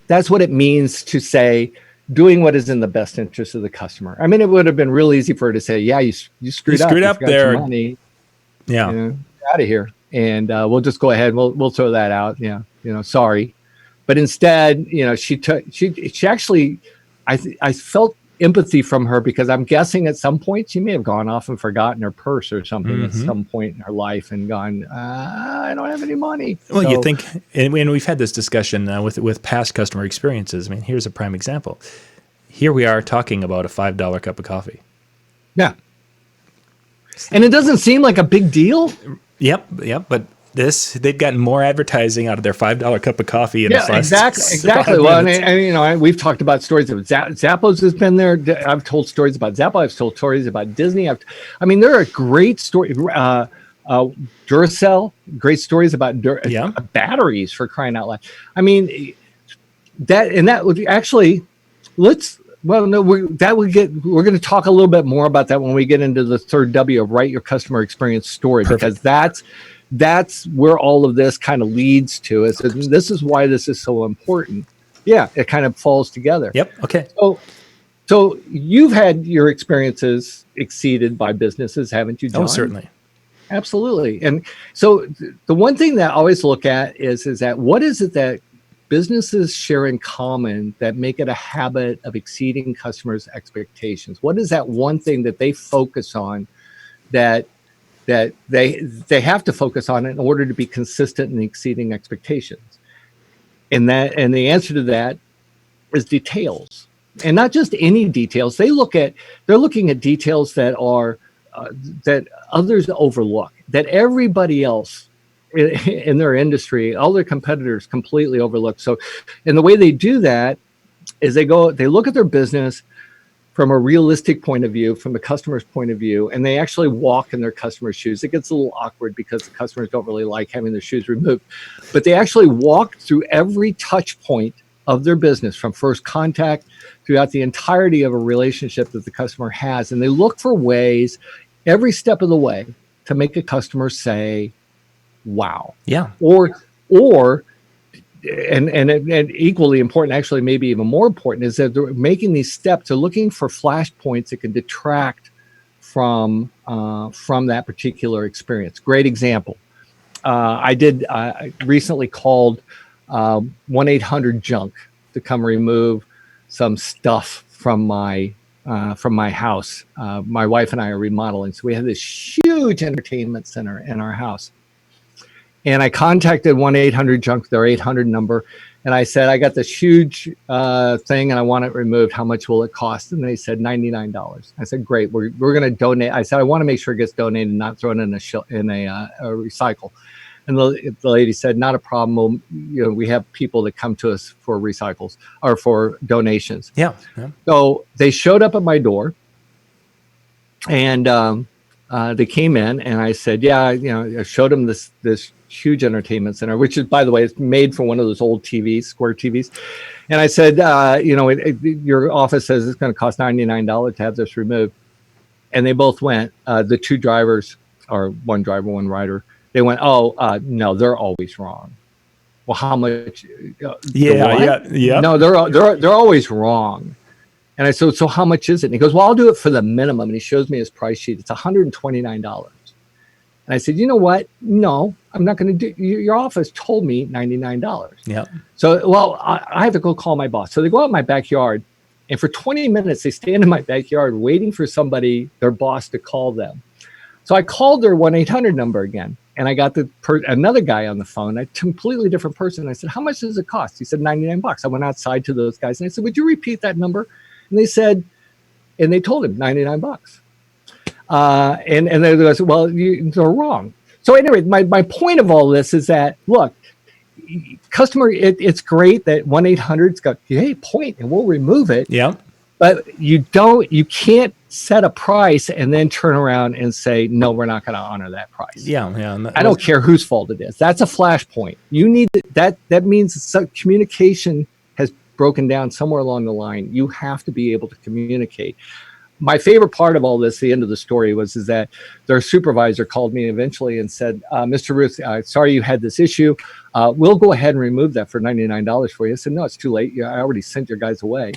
That's what it means to say, doing what is in the best interest of the customer. I mean, it would have been real easy for her to say, "Yeah, you screwed up. Screwed up there. Your money. Yeah, out of here, and we'll just go ahead. We'll throw that out. Yeah, sorry." But instead, she actually, I felt empathy from her, because I'm guessing at some point she may have gone off and forgotten her purse or something at some point in her life and gone, I don't have any money. Well, you think, and we've had this discussion with past customer experiences. I mean, here's a prime example. Here we are talking about a $5 cup of coffee. Yeah. And it doesn't seem like a big deal. Yep. But they've gotten more advertising out of their $5 cup of coffee in this last exactly. Well, and we've talked about stories of Zappos has been there. I've told stories about Zappos. I've told stories about Disney. There are great stories. Duracell, great stories about batteries, for crying out loud. I mean, that would actually we're going to talk a little bit more about that when we get into the third W of write your customer experience story. Perfect. Because that's where all of this kind of leads to. This is why this is so important. Yeah, it kind of falls together. Yep. Okay. So you've had your experiences exceeded by businesses, haven't you, John? Oh, certainly. Absolutely. And so the one thing that I always look at is that what is it that businesses share in common that make it a habit of exceeding customers' expectations? What is that one thing that they focus on that they have to focus on in order to be consistent in exceeding expectations? And the answer to that is details, and not just any details. They're looking at details that are that others overlook, that everybody else in their industry, all their competitors completely overlook. So, and the way they do that is they look at their business from a realistic point of view, from the customer's point of view, and they actually walk in their customer's shoes. It gets a little awkward because the customers don't really like having their shoes removed, but they actually walk through every touch point of their business from first contact throughout the entirety of a relationship that the customer has. And they look for ways every step of the way to make a customer say, wow. Yeah. Or and equally important, actually maybe even more important, is that they're making these steps. They're looking for flashpoints that can detract from that particular experience. Great example. I recently called 1-800-JUNK to come remove some stuff from my house. My wife and I are remodeling, so we have this huge entertainment center in our house. And I contacted 1-800-JUNK, their 800 number, and I said, I got this huge thing and I want it removed. How much will it cost? And they said $99. I said, great, we're going to donate. I said, I want to make sure it gets donated, not thrown in a recycle. And the lady said, not a problem. We'll, we have people that come to us for recycles or for donations. Yeah. So they showed up at my door, and they came in, and I said, yeah, I showed them this huge entertainment center, which is, by the way, it's made for one of those old TVs, square TVs. And I said, your office says it's going to cost $99 to have this removed. And they both went, the two drivers, or one driver, one rider, they went, no, they're always wrong. Well, how much? Yeah. No, they're always wrong. And I said, so how much is it? And he goes, well, I'll do it for the minimum. And he shows me his price sheet. It's $129. And I said, you know what? No, I'm not going to do. Your office told me $99. Yeah. So, well, I have to go call my boss. So they go out in my backyard, and for 20 minutes they stand in my backyard waiting for somebody, their boss, to call them. So I called their 1-800 number again, and I got another guy on the phone, a completely different person. I said, how much does it cost? He said $99. I went outside to those guys and I said, would you repeat that number? And they said, and they told him $99. And they said, well, they're wrong. So anyway, my point of all this is that, look, customer, it's great that 1-800's got, hey, point, and we'll remove it. Yeah. But you can't set a price and then turn around and say, no, we're not going to honor that price. Yeah. I don't care whose fault it is. That's a flashpoint. You need that means communication has broken down somewhere along the line. You have to be able to communicate. My favorite part of all this, the end of the story, is that their supervisor called me eventually and said, Mr. Ruth, sorry you had this issue. We'll go ahead and remove that for $99 for you. I said, no, it's too late. I already sent your guys away.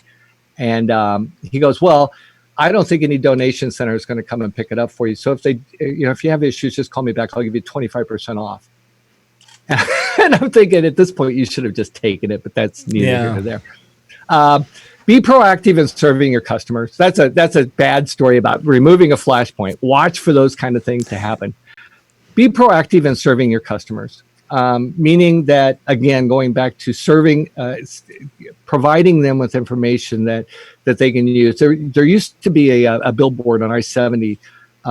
And he goes, well, I don't think any donation center is going to come and pick it up for you. So if if you have issues, just call me back. I'll give you 25% off. And I'm thinking at this point, you should have just taken it, but that's neither here nor there. Be proactive in serving your customers. That's a bad story about removing a flashpoint. Watch for those kind of things to happen. Be proactive in serving your customers, meaning that, again, going back to serving, providing them with information that they can use. There used to be a billboard on I-70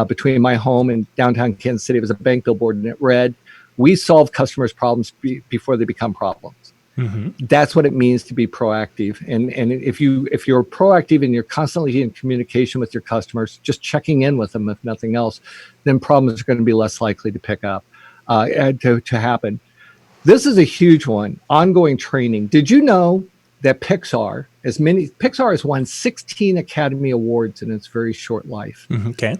between my home and downtown Kansas City. It was a bank billboard, and it read, "We solve customers' problems before they become problems." Mm-hmm. That's what it means to be proactive. And if you're proactive and you're constantly in communication with your customers, just checking in with them, if nothing else, then problems are going to be less likely to pick up, to happen. This is a huge one. Ongoing training. Did you know that Pixar has won 16 Academy Awards in its very short life? Mm-hmm. Okay.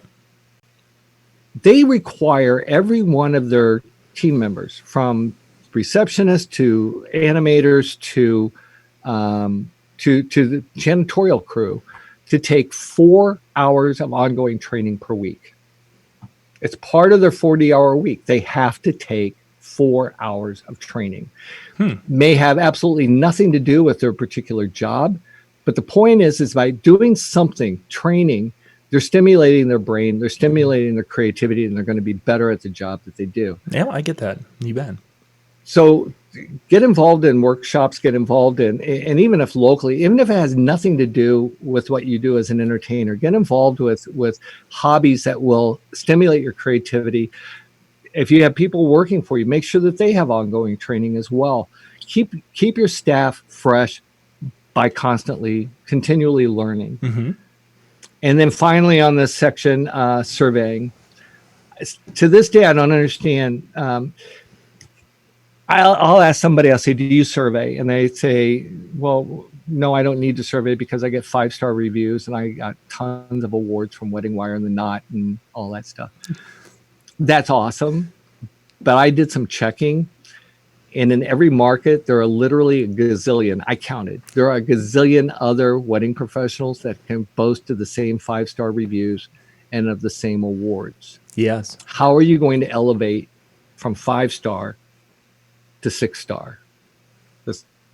They require every one of their team members, from receptionists to animators to the janitorial crew, to take 4 hours of ongoing training per week. It's part of their 40-hour week. They have to take 4 hours of training. May have absolutely nothing to do with their particular job, but the point is by doing something, training, they're stimulating their brain, they're stimulating their creativity, and they're going to be better at the job that they do. Yeah, I get that. You bet. So get involved in workshops, get involved in, and even if locally, even if it has nothing to do with what you do as an entertainer, get involved with hobbies that will stimulate your creativity. If you have people working for you, make sure that they have ongoing training as well. Keep your staff fresh by continually learning. Mm-hmm. And then finally on this section, surveying. To this day, I don't understand. I'll ask somebody, I'll say, do you survey? And they say, well, no, I don't need to survey because I get 5-star reviews and I got tons of awards from Wedding Wire and The Knot and all that stuff. That's awesome. But I did some checking. And in every market, there are literally a gazillion. I counted. There are a gazillion other wedding professionals that can boast of the same 5-star reviews and of the same awards. Yes. How are you going to elevate from 5-star to 6-star?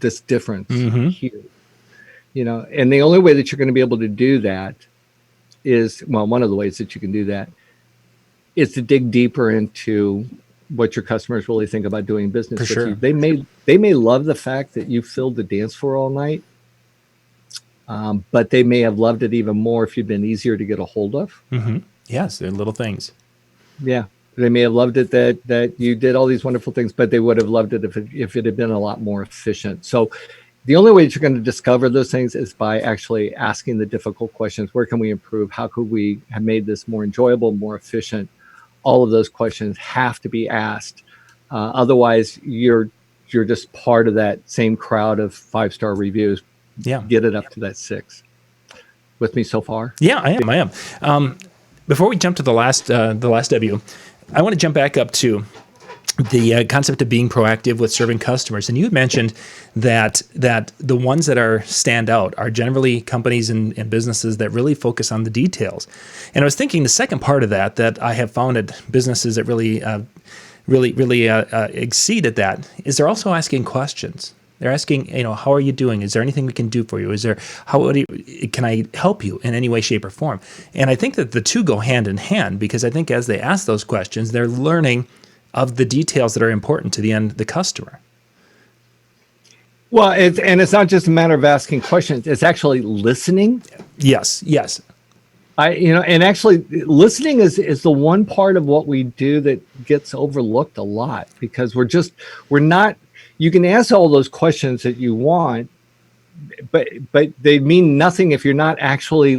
This difference here, and the only way that you're going to be able to do that is, well, one of the ways that you can do that is to dig deeper into what your customers really think about doing business with you. They may love the fact that you filled the dance floor all night, but they may have loved it even more if you'd been easier to get a hold of. Yes, they're little things. Yeah, they may have loved it that you did all these wonderful things, but they would have loved it if it had been a lot more efficient. So the only way that you're going to discover those things is by actually asking the difficult questions. Where can we improve? How could we have made this more enjoyable, more efficient? All of those questions have to be asked. Otherwise, you're just part of that same crowd of 5-star reviews. Yeah. Get it up to that 6. With me so far? Yeah, I am. Before we jump to the last W, I want to jump back up to the concept of being proactive with serving customers. And you had mentioned that the ones that stand out are generally companies and businesses that really focus on the details. And I was thinking the second part of that I have found at businesses that really exceed at that is they're also asking questions. They're asking, how are you doing? Is there anything we can do for you? Can I help you in any way, shape, or form? And I think that the two go hand in hand, because I think as they ask those questions, they're learning of the details that are important to the customer. Well, it's not just a matter of asking questions; it's actually listening. Yes. And actually, listening is the one part of what we do that gets overlooked a lot, because we're not. You can ask all those questions that you want, but they mean nothing if you're not actually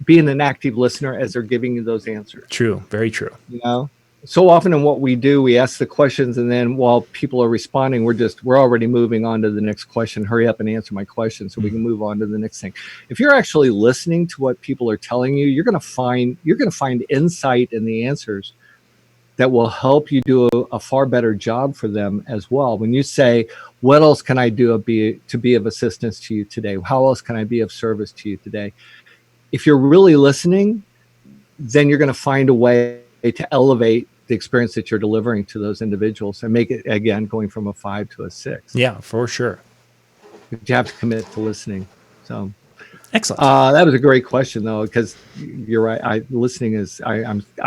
being an active listener as they're giving you those answers. True, very true. So often in what we do, we ask the questions, and then while people are responding, we're already moving on to the next question. Hurry up and answer my question so we can move on to the next thing. If you're actually listening to what people are telling you, you're going to find insight in the answers that will help you do a far better job for them as well. When you say, what else can I do to be of assistance to you today? How else can I be of service to you today? If you're really listening, then you're going to find a way to elevate the experience that you're delivering to those individuals and make it, again, going from a 5 to a 6. Yeah, for sure. But you have to commit to listening. So excellent. That was a great question, though, because you're right. I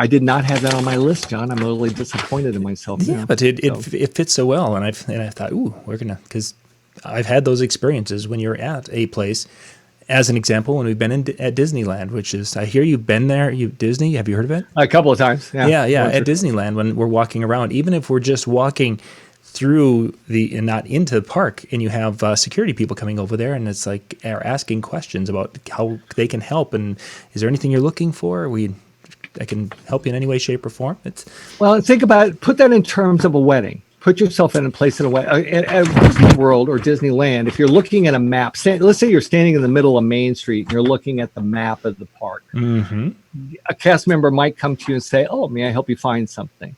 did not have that on my list, John. I'm a little disappointed in myself. Yeah, but it fits so well, and I thought, because I've had those experiences when you're at a place. As an example, when we've been at Disneyland, which is, I hear you've been there, Disney, have you heard of it? A couple of times, yeah. Yeah, at Disneyland, when we're walking around, even if we're just walking through and not into the park, and you have security people coming over there, and it's like, are asking questions about how they can help, and is there anything you're looking for? I can help you in any way, shape, or form. Well, think about it, put that in terms of a wedding. Put yourself in a place in a way at Disney World or Disneyland. If you're looking at a map, let's say you're standing in the middle of Main Street and you're looking at the map of the park. Mm-hmm. A cast member might come to you and say, "Oh, may I help you find something?"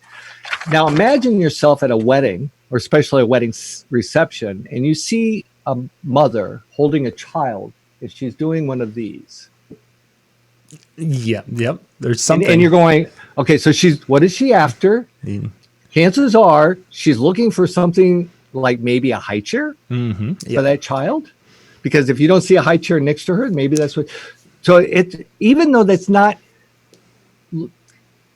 Now, imagine yourself at a wedding, or especially a wedding reception, and you see a mother holding a child if she's doing one of these. Yeah, yep. There's something, and you're going, okay. So what is she after? Chances are she's looking for something like maybe a high chair for that child, because if you don't see a high chair next to her, maybe that's what. So even though that's not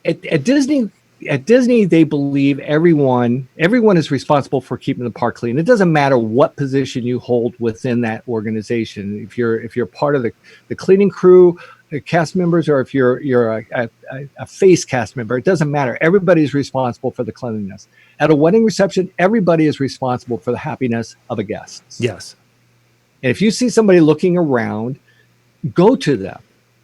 at Disney. At Disney, they believe everyone is responsible for keeping the park clean. It doesn't matter what position you hold within that organization. If you're part of the cleaning crew, the cast members, or if you're a face cast member, it doesn't matter. Everybody's responsible for the cleanliness. At a wedding reception, everybody is responsible for the happiness of a guest. Yes. And if you see somebody looking around, go to them.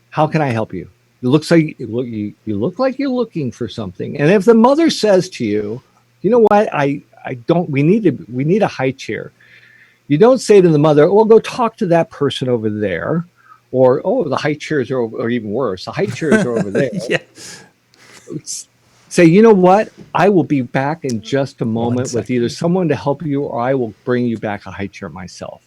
How can I help you? It looks like you look like you're looking for something. And if the mother says to you, "You know what? We need a high chair." You don't say to the mother, "Well, go talk to that person over there," or, "Oh, the high chairs are over," or even worse, "The high chairs are over there." Yeah. say, you know what? I will be back in just a moment with second. either someone to help you, or I will bring you back a high chair myself.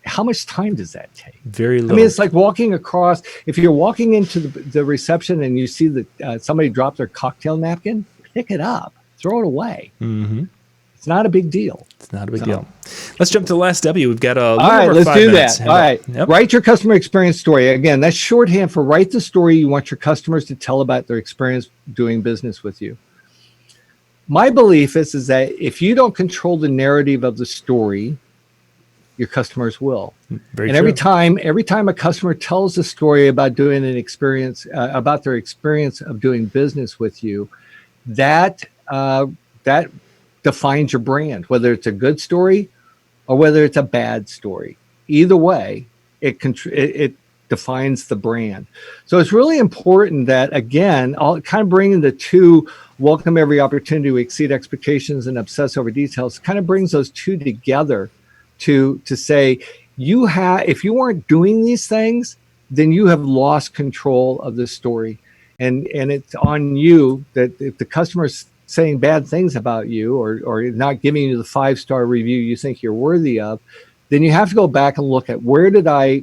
How much time does that take? Very I little. mean, it's like walking across. If you're walking into the reception and you see that somebody dropped their cocktail napkin, pick it up, throw it away. Mm-hmm. It's not a big deal. It's not a big deal. Let's jump to the last W. We've got a little All right, over let's 5 do minutes. that. All right. Yep. Write your customer experience story. Again, that's shorthand for write the story you want your customers to tell about their experience doing business with you. My belief is that if you don't control the narrative of the story, your customers will. Very And true. every time a customer tells a story about doing an experience, about their experience of doing business with you, that defines your brand, whether it's a good story or whether it's a bad story. Either way, it defines the brand. So it's really important that, again, I'll kind of bring the two, welcome every opportunity to exceed expectations and obsess over details, kind of brings those two together to say, if you aren't doing these things, then you have lost control of the story. And it's on you that if the customer's saying bad things about you or not giving you the 5-star review you think you're worthy of, then you have to go back and look at where did I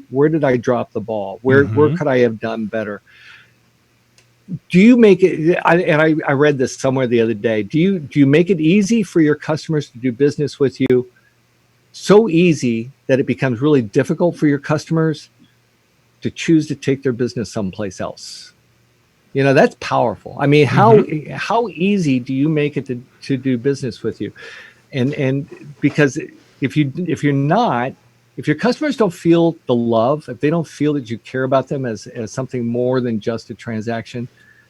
drop the ball? Where could I have done better? Do you make it? I read this somewhere the other day. Do you make it easy for your customers to do business with you? So easy that it becomes really difficult for your customers to choose to take their business someplace else. You know, that's powerful. I mean, how easy do you make it to do business with you? And because if your customers don't feel the love, if they don't feel that you care about them as something more than just a transaction,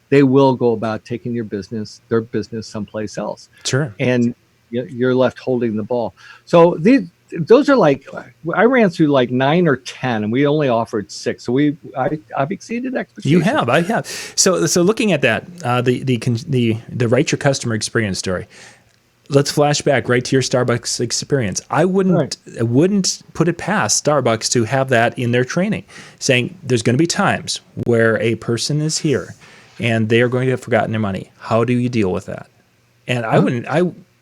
they will go about taking their business someplace else. Sure. And you're left holding the ball. So those are like, I ran through like 9 or 10 and we only offered 6. So I've exceeded expectations. You have, I have. So looking at that, the write your customer experience story. Let's flash back right to your Starbucks experience. I wouldn't put it past Starbucks to have that in their training, saying there's going to be times where a person is here and they are going to have forgotten their money. How do you deal with that? And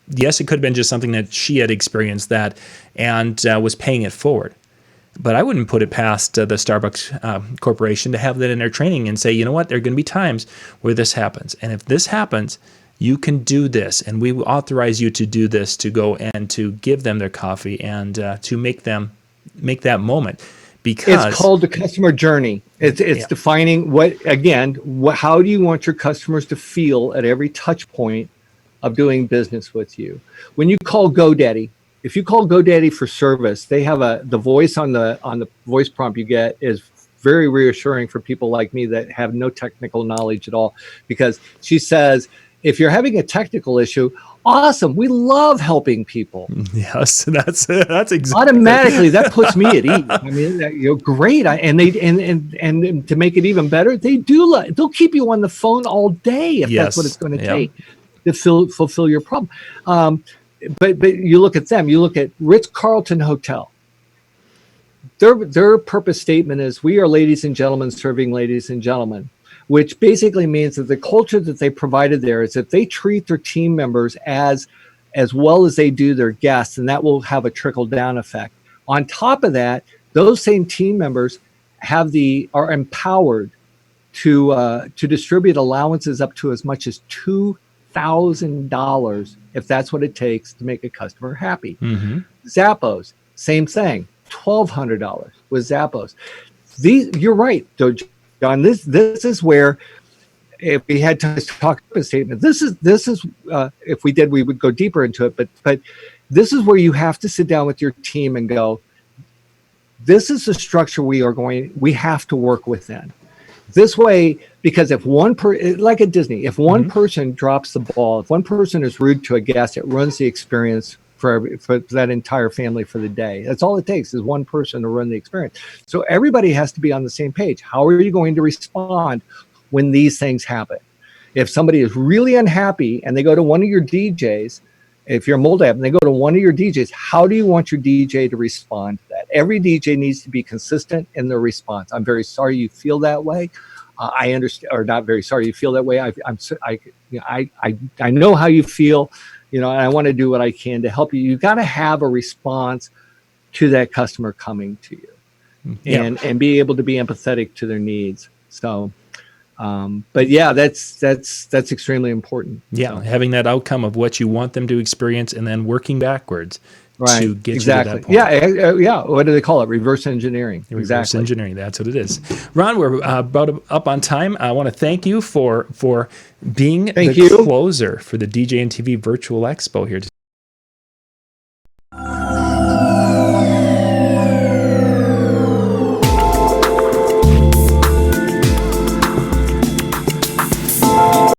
yes, it could have been just something that she had experienced that and was paying it forward. But I wouldn't put it past the Starbucks corporation to have that in their training and say, you know what, there are going to be times where this happens. And if this happens, you can do this. And we will authorize you to do this, to go and to give them their coffee and to make that moment. Because it's called the customer journey. It's defining how do you want your customers to feel at every touch point of doing business with you. When you call GoDaddy, if you call GoDaddy for service, they have the voice on the voice prompt you get is very reassuring for people like me that have no technical knowledge at all, because she says, if you're having a technical issue, awesome, we love helping people. Yes, that's exactly. Automatically that puts me at ease. I mean, great. And to make it even better, they'll keep you on the phone all day if that's what it's going to take to fulfill your problem. But you look at them. You look at Ritz-Carlton Hotel. Their purpose statement is, "We are ladies and gentlemen serving ladies and gentlemen," which basically means that the culture that they provided there is that they treat their team members as well as they do their guests, and that will have a trickle-down effect. On top of that, those same team members are empowered to distribute allowances up to as much as $2,000 if that's what it takes to make a customer happy. Zappos, same thing, $1,200 with Zappos. You're right, John. This is where, if we had to talk about a statement, this is if we did, we would go deeper into it. But this is where you have to sit down with your team and go, this is the structure we have to work within. This way, because if like at Disney, if one person drops the ball, if one person is rude to a guest, it ruins the experience for that entire family for the day. That's all it takes, is one person to run the experience. So everybody has to be on the same page. How are you going to respond when these things happen? If somebody is really unhappy and they go to one of your DJs, if you're a Moldab and they go to one of your DJs, how do you want your DJ to respond to that? Every DJ needs to be consistent in their response. I'm very sorry you feel that way. I understand, or not very sorry you feel that way. you know, I know how you feel, you know, and I want to do what I can to help you. You got to have a response to that customer coming to you, and be able to be empathetic to their needs. So, but yeah, that's extremely important. Yeah, So. having that outcome of what you want them to experience, and then working backwards to get you to that point. Yeah. What do they call it? Reverse engineering. Reverse engineering. That's what it is. Ron, we're about up on time. I want to thank you for being the closer for the DJNTV Virtual Expo here